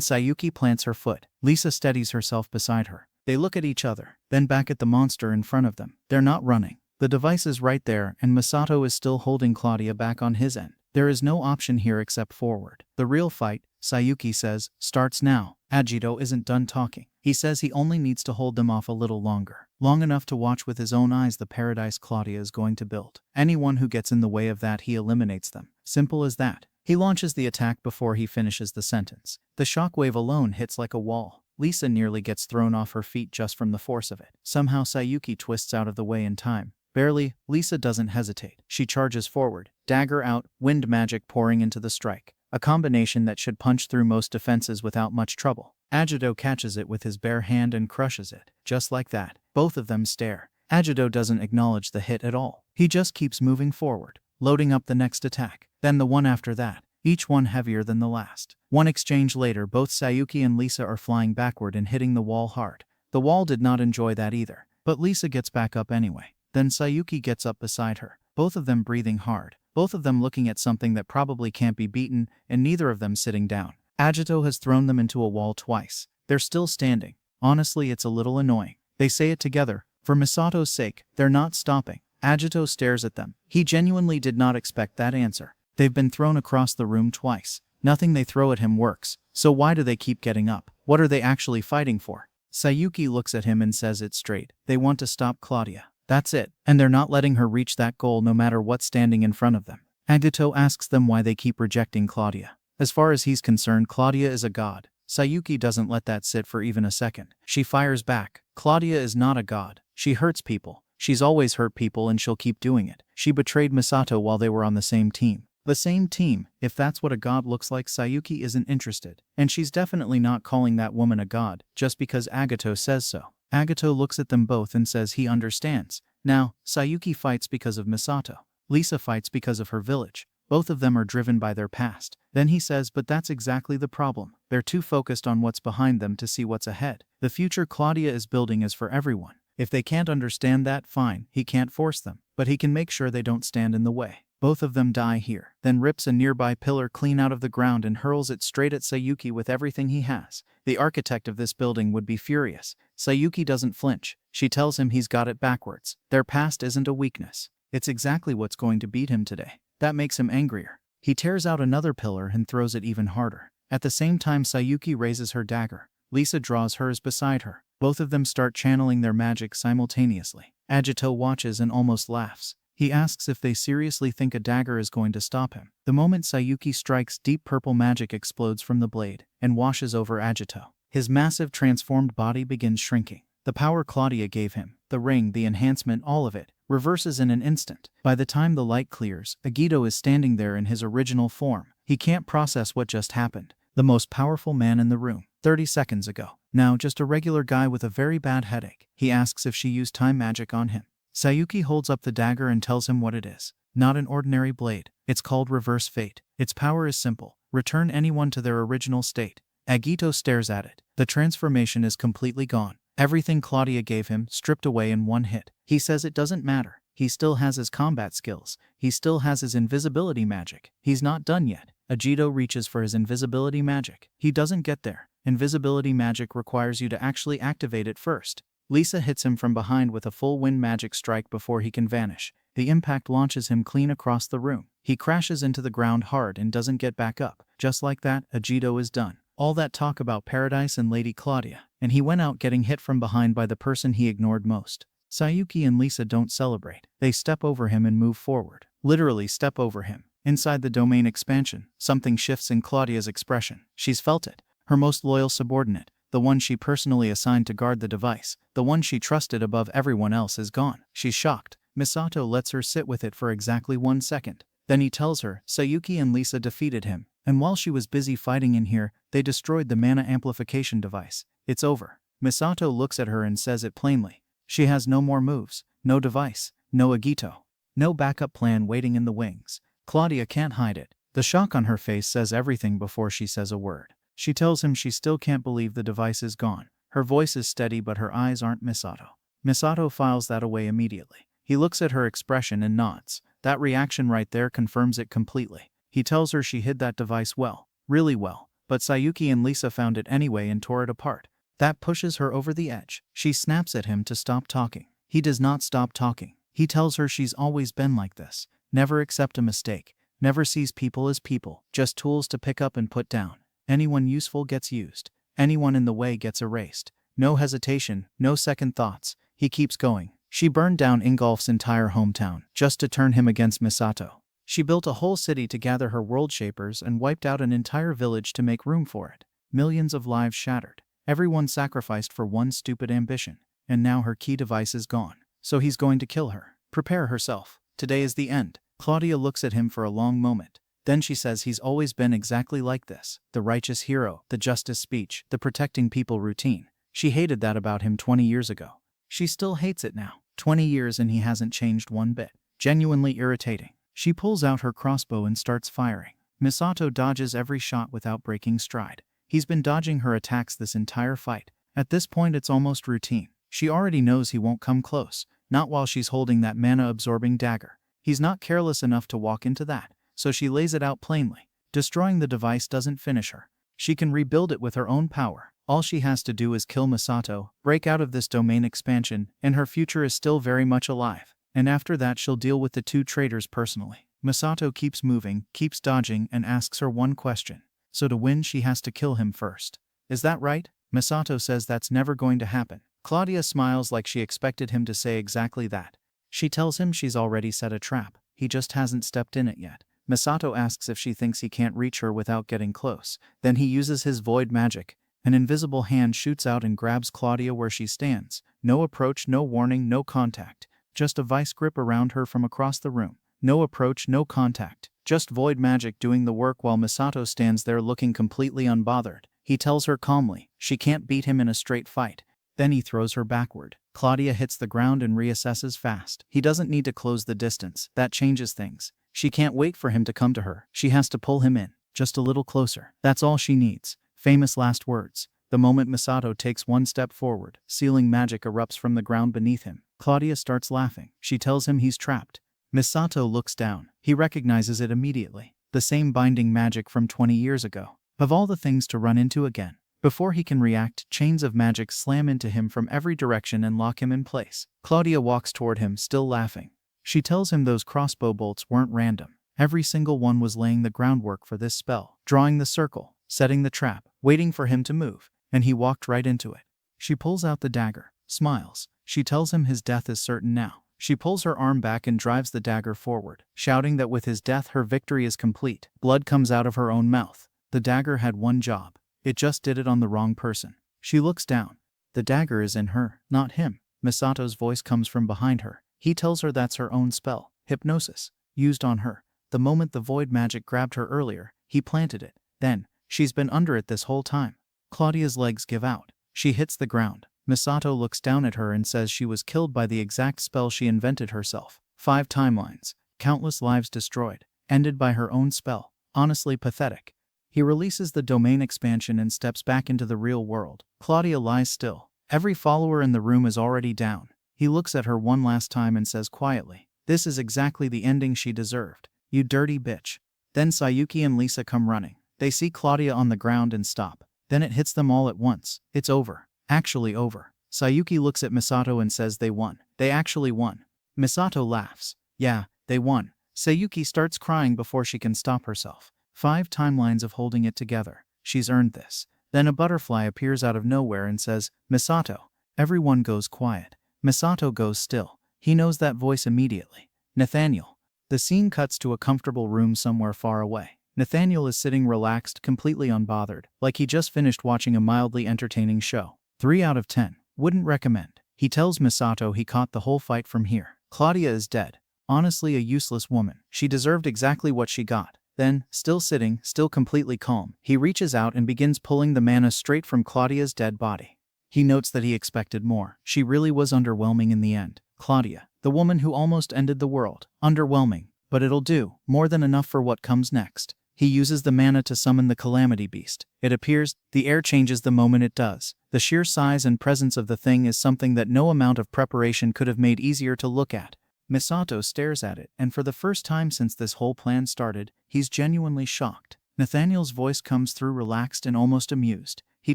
Sayuki plants her foot. Lisa steadies herself beside her. They look at each other, then back at the monster in front of them. They're not running. The device is right there, and Misato is still holding Claudia back on his end. There is no option here except forward. The real fight, Sayuki says, starts now. Agito isn't done talking. He says he only needs to hold them off a little longer. Long enough to watch with his own eyes the paradise Claudia is going to build. Anyone who gets in the way of that, he eliminates them. Simple as that. He launches the attack before he finishes the sentence. The shockwave alone hits like a wall. Lisa nearly gets thrown off her feet just from the force of it. Somehow Sayuki twists out of the way in time. Barely, Lisa doesn't hesitate. She charges forward, dagger out, wind magic pouring into the strike. A combination that should punch through most defenses without much trouble. Agito catches it with his bare hand and crushes it. Just like that. Both of them stare. Agito doesn't acknowledge the hit at all. He just keeps moving forward, loading up the next attack. Then the one after that. Each one heavier than the last. One exchange later, both Sayuki and Lisa are flying backward and hitting the wall hard. The wall did not enjoy that either, but Lisa gets back up anyway. Then Sayuki gets up beside her, both of them breathing hard, both of them looking at something that probably can't be beaten, and neither of them sitting down. Agito has thrown them into a wall twice. They're still standing. Honestly, it's a little annoying. They say it together. For Misato's sake, they're not stopping. Agito stares at them. He genuinely did not expect that answer. They've been thrown across the room twice. Nothing they throw at him works. So why do they keep getting up? What are they actually fighting for? Sayuki looks at him and says it straight. They want to stop Claudia. That's it. And they're not letting her reach that goal no matter what's standing in front of them. Agito asks them why they keep rejecting Claudia. As far as he's concerned, Claudia is a god. Sayuki doesn't let that sit for even a second. She fires back. Claudia is not a god. She hurts people. She's always hurt people and she'll keep doing it. She betrayed Misato while they were on the same team. The same team, if that's what a god looks like. Sayuki isn't interested. And she's definitely not calling that woman a god, just because Agato says so. Agato looks at them both and says he understands. Now, Sayuki fights because of Misato. Lisa fights because of her village. Both of them are driven by their past. Then he says, but that's exactly the problem. They're too focused on what's behind them to see what's ahead. The future Claudia is building is for everyone. If they can't understand that, fine, he can't force them. But he can make sure they don't stand in the way. Both of them die here, then rips a nearby pillar clean out of the ground and hurls it straight at Sayuki with everything he has. The architect of this building would be furious. Sayuki doesn't flinch. She tells him he's got it backwards. Their past isn't a weakness. It's exactly what's going to beat him today. That makes him angrier. He tears out another pillar and throws it even harder. At the same time, Sayuki raises her dagger. Lisa draws hers beside her. Both of them start channeling their magic simultaneously. Agito watches and almost laughs. He asks if they seriously think a dagger is going to stop him. The moment Sayuki strikes, deep purple magic explodes from the blade and washes over Agito. His massive transformed body begins shrinking. The power Claudia gave him, the ring, the enhancement, all of it, reverses in an instant. By the time the light clears, Agito is standing there in his original form. He can't process what just happened. The most powerful man in the room, 30 seconds ago. Now just a regular guy with a very bad headache. He asks if she used time magic on him. Sayuki holds up the dagger and tells him what it is. Not an ordinary blade. It's called Reverse Fate. Its power is simple. Return anyone to their original state. Agito stares at it. The transformation is completely gone. Everything Claudia gave him, stripped away in one hit. He says it doesn't matter. He still has his combat skills. He still has his invisibility magic. He's not done yet. Agito reaches for his invisibility magic. He doesn't get there. Invisibility magic requires you to actually activate it first. Lisa hits him from behind with a full wind magic strike before he can vanish. The impact launches him clean across the room. He crashes into the ground hard and doesn't get back up. Just like that, Agito is done. All that talk about Paradise and Lady Claudia, and he went out getting hit from behind by the person he ignored most. Sayuki and Lisa don't celebrate. They step over him and move forward. Literally step over him. Inside the domain expansion, something shifts in Claudia's expression. She's felt it. Her most loyal subordinate, the one she personally assigned to guard the device, the one she trusted above everyone else, is gone. She's shocked. Misato lets her sit with it for exactly 1 second. Then he tells her Sayuki and Lisa defeated him, and while she was busy fighting in here, they destroyed the mana amplification device. It's over. Misato looks at her and says it plainly. She has no more moves, no device, no Agito, no backup plan waiting in the wings. Claudia can't hide it. The shock on her face says everything before she says a word. She tells him she still can't believe the device is gone. Her voice is steady but her eyes aren't. Misato. Misato files that away immediately. He looks at her expression and nods. That reaction right there confirms it completely. He tells her she hid that device well, really well, but Sayuki and Lisa found it anyway and tore it apart. That pushes her over the edge. She snaps at him to stop talking. He does not stop talking. He tells her she's always been like this. Never accept a mistake. Never sees people as people, just tools to pick up and put down. Anyone useful gets used. Anyone in the way gets erased. No hesitation, no second thoughts. He keeps going. She burned down Ingolf's entire hometown, just to turn him against Misato. She built a whole city to gather her world shapers and wiped out an entire village to make room for it. Millions of lives shattered. Everyone sacrificed for one stupid ambition. And now her key device is gone. So he's going to kill her. Prepare herself. Today is the end. Claudia looks at him for a long moment. Then she says he's always been exactly like this. The righteous hero, the justice speech, the protecting people routine. She hated that about him 20 years ago. She still hates it now. 20 years and he hasn't changed one bit. Genuinely irritating. She pulls out her crossbow and starts firing. Misato dodges every shot without breaking stride. He's been dodging her attacks this entire fight. At this point it's almost routine. She already knows he won't come close, not while she's holding that mana-absorbing dagger. He's not careless enough to walk into that. So she lays it out plainly. Destroying the device doesn't finish her. She can rebuild it with her own power. All she has to do is kill Misato, break out of this domain expansion, and her future is still very much alive. And after that she'll deal with the two traitors personally. Misato keeps moving, keeps dodging, and asks her one question. So to win she has to kill him first. Is that right? Misato says that's never going to happen. Claudia smiles like she expected him to say exactly that. She tells him she's already set a trap. He just hasn't stepped in it yet. Misato asks if she thinks he can't reach her without getting close. Then he uses his void magic. An invisible hand shoots out and grabs Claudia where she stands. No approach, no warning, no contact. just a vice grip around her from across the room. No approach, no contact. Just void magic doing the work while Misato stands there looking completely unbothered. He tells her calmly she can't beat him in a straight fight. Then he throws her backward. Claudia hits the ground and reassesses fast. He doesn't need to close the distance. That changes things. She can't wait for him to come to her. She has to pull him in. Just a little closer. That's all she needs. Famous last words. The moment Misato takes one step forward, sealing magic erupts from the ground beneath him. Claudia starts laughing. She tells him he's trapped. Misato looks down. He recognizes it immediately. The same binding magic from 20 years ago. Of all the things to run into again. Before he can react, chains of magic slam into him from every direction and lock him in place. Claudia walks toward him, still laughing. She tells him those crossbow bolts weren't random. Every single one was laying the groundwork for this spell, drawing the circle, setting the trap, waiting for him to move, and he walked right into it. She pulls out the dagger, smiles. She tells him his death is certain now. She pulls her arm back and drives the dagger forward, shouting that with his death her victory is complete. Blood comes out of her own mouth. The dagger had one job. It just did it on the wrong person. She looks down. The dagger is in her, not him. Misato's voice comes from behind her. He tells her that's her own spell, hypnosis, used on her. The moment the void magic grabbed her earlier, he planted it. Then, she's been under it this whole time. Claudia's legs give out. She hits the ground. Misato looks down at her and says she was killed by the exact spell she invented herself. 5 timelines, countless lives destroyed, ended by her own spell. Honestly pathetic. He releases the domain expansion and steps back into the real world. Claudia lies still. Every follower in the room is already down. He looks at her one last time and says quietly, "This is exactly the ending she deserved. You dirty bitch." Then Sayuki and Lisa come running. They see Claudia on the ground and stop. Then it hits them all at once. It's over. Actually over. Sayuki looks at Misato and says they won. They actually won. Misato laughs. Yeah, they won. Sayuki starts crying before she can stop herself. 5 timelines of holding it together. She's earned this. Then a butterfly appears out of nowhere and says, "Misato." Everyone goes quiet. Misato goes still. He knows that voice immediately. Nathaniel. The scene cuts to a comfortable room somewhere far away. Nathaniel is sitting relaxed, completely unbothered, like he just finished watching a mildly entertaining show. 3 out of 10. Wouldn't recommend. He tells Misato he caught the whole fight from here. Claudia is dead. Honestly, a useless woman. She deserved exactly what she got. Then, still sitting, still completely calm, he reaches out and begins pulling the mana straight from Claudia's dead body. He notes that he expected more. She really was underwhelming in the end. Claudia, the woman who almost ended the world. Underwhelming. But it'll do. More than enough for what comes next. He uses the mana to summon the Calamity Beast. It appears, the air changes the moment it does. The sheer size and presence of the thing is something that no amount of preparation could have made easier to look at. Misato stares at it, and for the first time since this whole plan started, he's genuinely shocked. Nathaniel's voice comes through relaxed and almost amused. He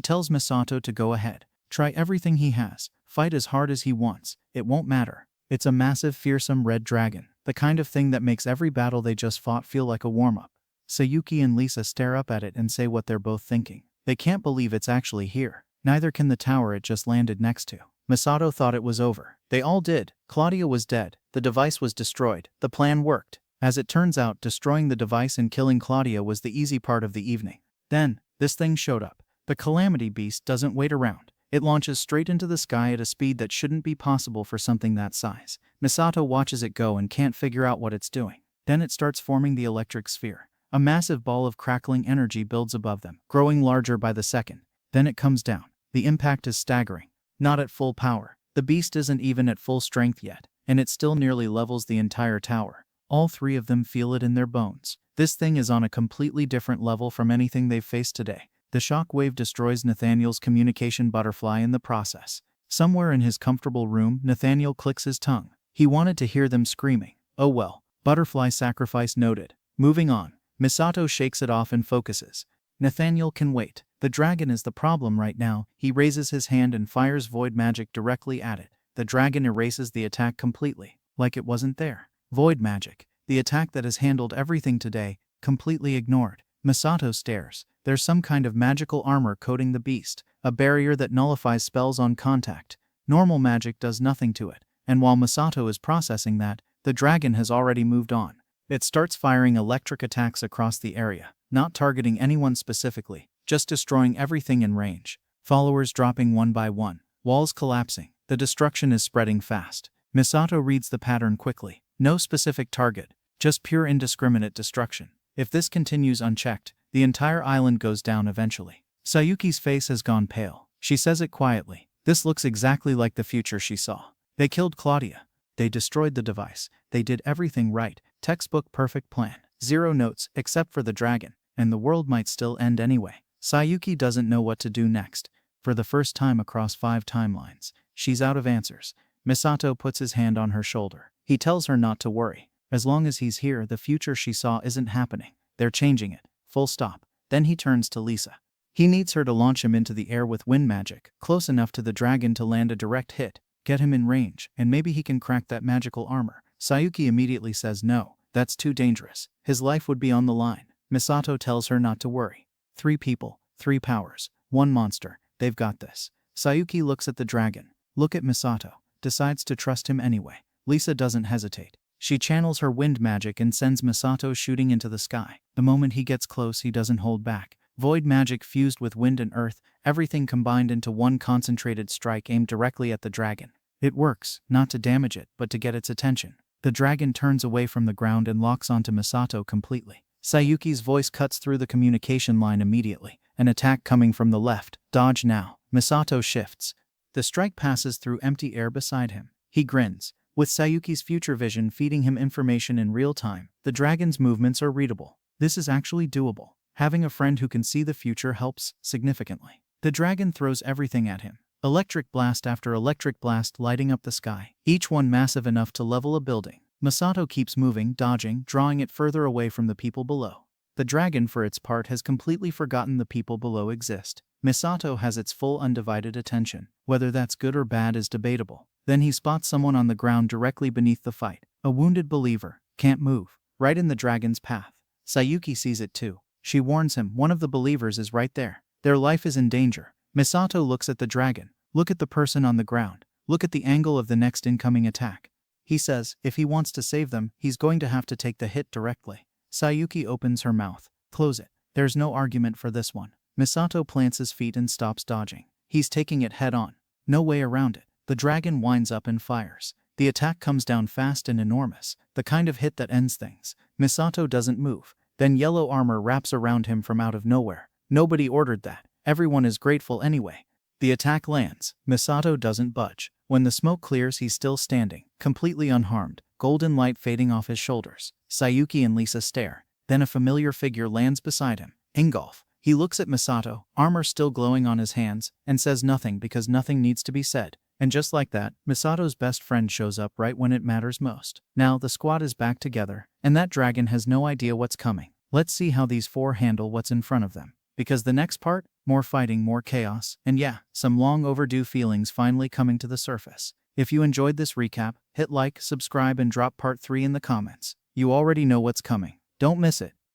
tells Misato to go ahead. Try everything he has. Fight as hard as he wants. It won't matter. It's a massive, fearsome red dragon. The kind of thing that makes every battle they just fought feel like a warm-up. Sayuki and Lisa stare up at it and say what they're both thinking. They can't believe it's actually here. Neither can the tower it just landed next to. Misato thought it was over. They all did. Claudia was dead. The device was destroyed. The plan worked. As it turns out, destroying the device and killing Claudia was the easy part of the evening. Then, this thing showed up. The Calamity Beast doesn't wait around. It launches straight into the sky at a speed that shouldn't be possible for something that size. Misato watches it go and can't figure out what it's doing. Then it starts forming the electric sphere. A massive ball of crackling energy builds above them, growing larger by the second. Then it comes down. The impact is staggering. Not at full power. The beast isn't even at full strength yet, and it still nearly levels the entire tower. All 3 of them feel it in their bones. This thing is on a completely different level from anything they've faced today. The shockwave destroys Nathaniel's communication butterfly in the process. Somewhere in his comfortable room, Nathaniel clicks his tongue. He wanted to hear them screaming. Oh well. Butterfly sacrifice noted. Moving on. Misato shakes it off and focuses. Nathaniel can wait. The dragon is the problem right now. He raises his hand and fires void magic directly at it. The dragon erases the attack completely, like it wasn't there. Void magic, the attack that has handled everything today, completely ignored. Misato stares. There's some kind of magical armor coating the beast, a barrier that nullifies spells on contact. Normal magic does nothing to it, and while Misato is processing that, the dragon has already moved on. It starts firing electric attacks across the area, not targeting anyone specifically, just destroying everything in range. Followers dropping one by one, walls collapsing. The destruction is spreading fast. Misato reads the pattern quickly. No specific target, just pure indiscriminate destruction. If this continues unchecked, the entire island goes down eventually. Sayuki's face has gone pale. She says it quietly. This looks exactly like the future she saw. They killed Claudia. They destroyed the device. They did everything right. Textbook perfect plan. Zero notes, except for the dragon. And the world might still end anyway. Sayuki doesn't know what to do next. For the first time across 5 timelines, she's out of answers. Misato puts his hand on her shoulder. He tells her not to worry. As long as he's here, the future she saw isn't happening. They're changing it. Full stop. Then he turns to Lisa. He needs her to launch him into the air with wind magic, close enough to the dragon to land a direct hit, get him in range, and maybe he can crack that magical armor. Sayuki immediately says no, that's too dangerous. His life would be on the line. Misato tells her not to worry. 3 people, 3 powers, 1 monster. They've got this. Sayuki looks at the dragon. Look at Misato. Decides to trust him anyway. Lisa doesn't hesitate. She channels her wind magic and sends Misato shooting into the sky. The moment he gets close, he doesn't hold back. Void magic fused with wind and earth, everything combined into one concentrated strike aimed directly at the dragon. It works, not to damage it, but to get its attention. The dragon turns away from the ground and locks onto Misato completely. Sayuki's voice cuts through the communication line immediately. An attack coming from the left. Dodge now. Misato shifts. The strike passes through empty air beside him. He grins. With Sayuki's future vision feeding him information in real time, the dragon's movements are readable. This is actually doable. Having a friend who can see the future helps significantly. The dragon throws everything at him. Electric blast after electric blast lighting up the sky, each one massive enough to level a building. Misato keeps moving, dodging, drawing it further away from the people below. The dragon, for its part, has completely forgotten the people below exist. Misato has its full undivided attention. Whether that's good or bad is debatable. Then he spots someone on the ground directly beneath the fight. A wounded believer. Can't move. Right in the dragon's path. Sayuki sees it too. She warns him, one of the believers is right there. Their life is in danger. Misato looks at the dragon. Look at the person on the ground. Look at the angle of the next incoming attack. He says, if he wants to save them, he's going to have to take the hit directly. Sayuki opens her mouth. Close it. There's no argument for this one. Misato plants his feet and stops dodging. He's taking it head on. No way around it. The dragon winds up and fires. The attack comes down fast and enormous, the kind of hit that ends things. Misato doesn't move. Then yellow armor wraps around him from out of nowhere. Nobody ordered that. Everyone is grateful anyway. The attack lands. Misato doesn't budge. When the smoke clears, he's still standing, completely unharmed, golden light fading off his shoulders. Sayuki and Lisa stare. Then a familiar figure lands beside him. Ingolf. He looks at Misato, armor still glowing on his hands, and says nothing because nothing needs to be said. And just like that, Misato's best friend shows up right when it matters most. Now the squad is back together, and that dragon has no idea what's coming. Let's see how these 4 handle what's in front of them. Because the next part, more fighting, more chaos, and yeah, some long overdue feelings finally coming to the surface. If you enjoyed this recap, hit like, subscribe, and drop part 3 in the comments. You already know what's coming. Don't miss it.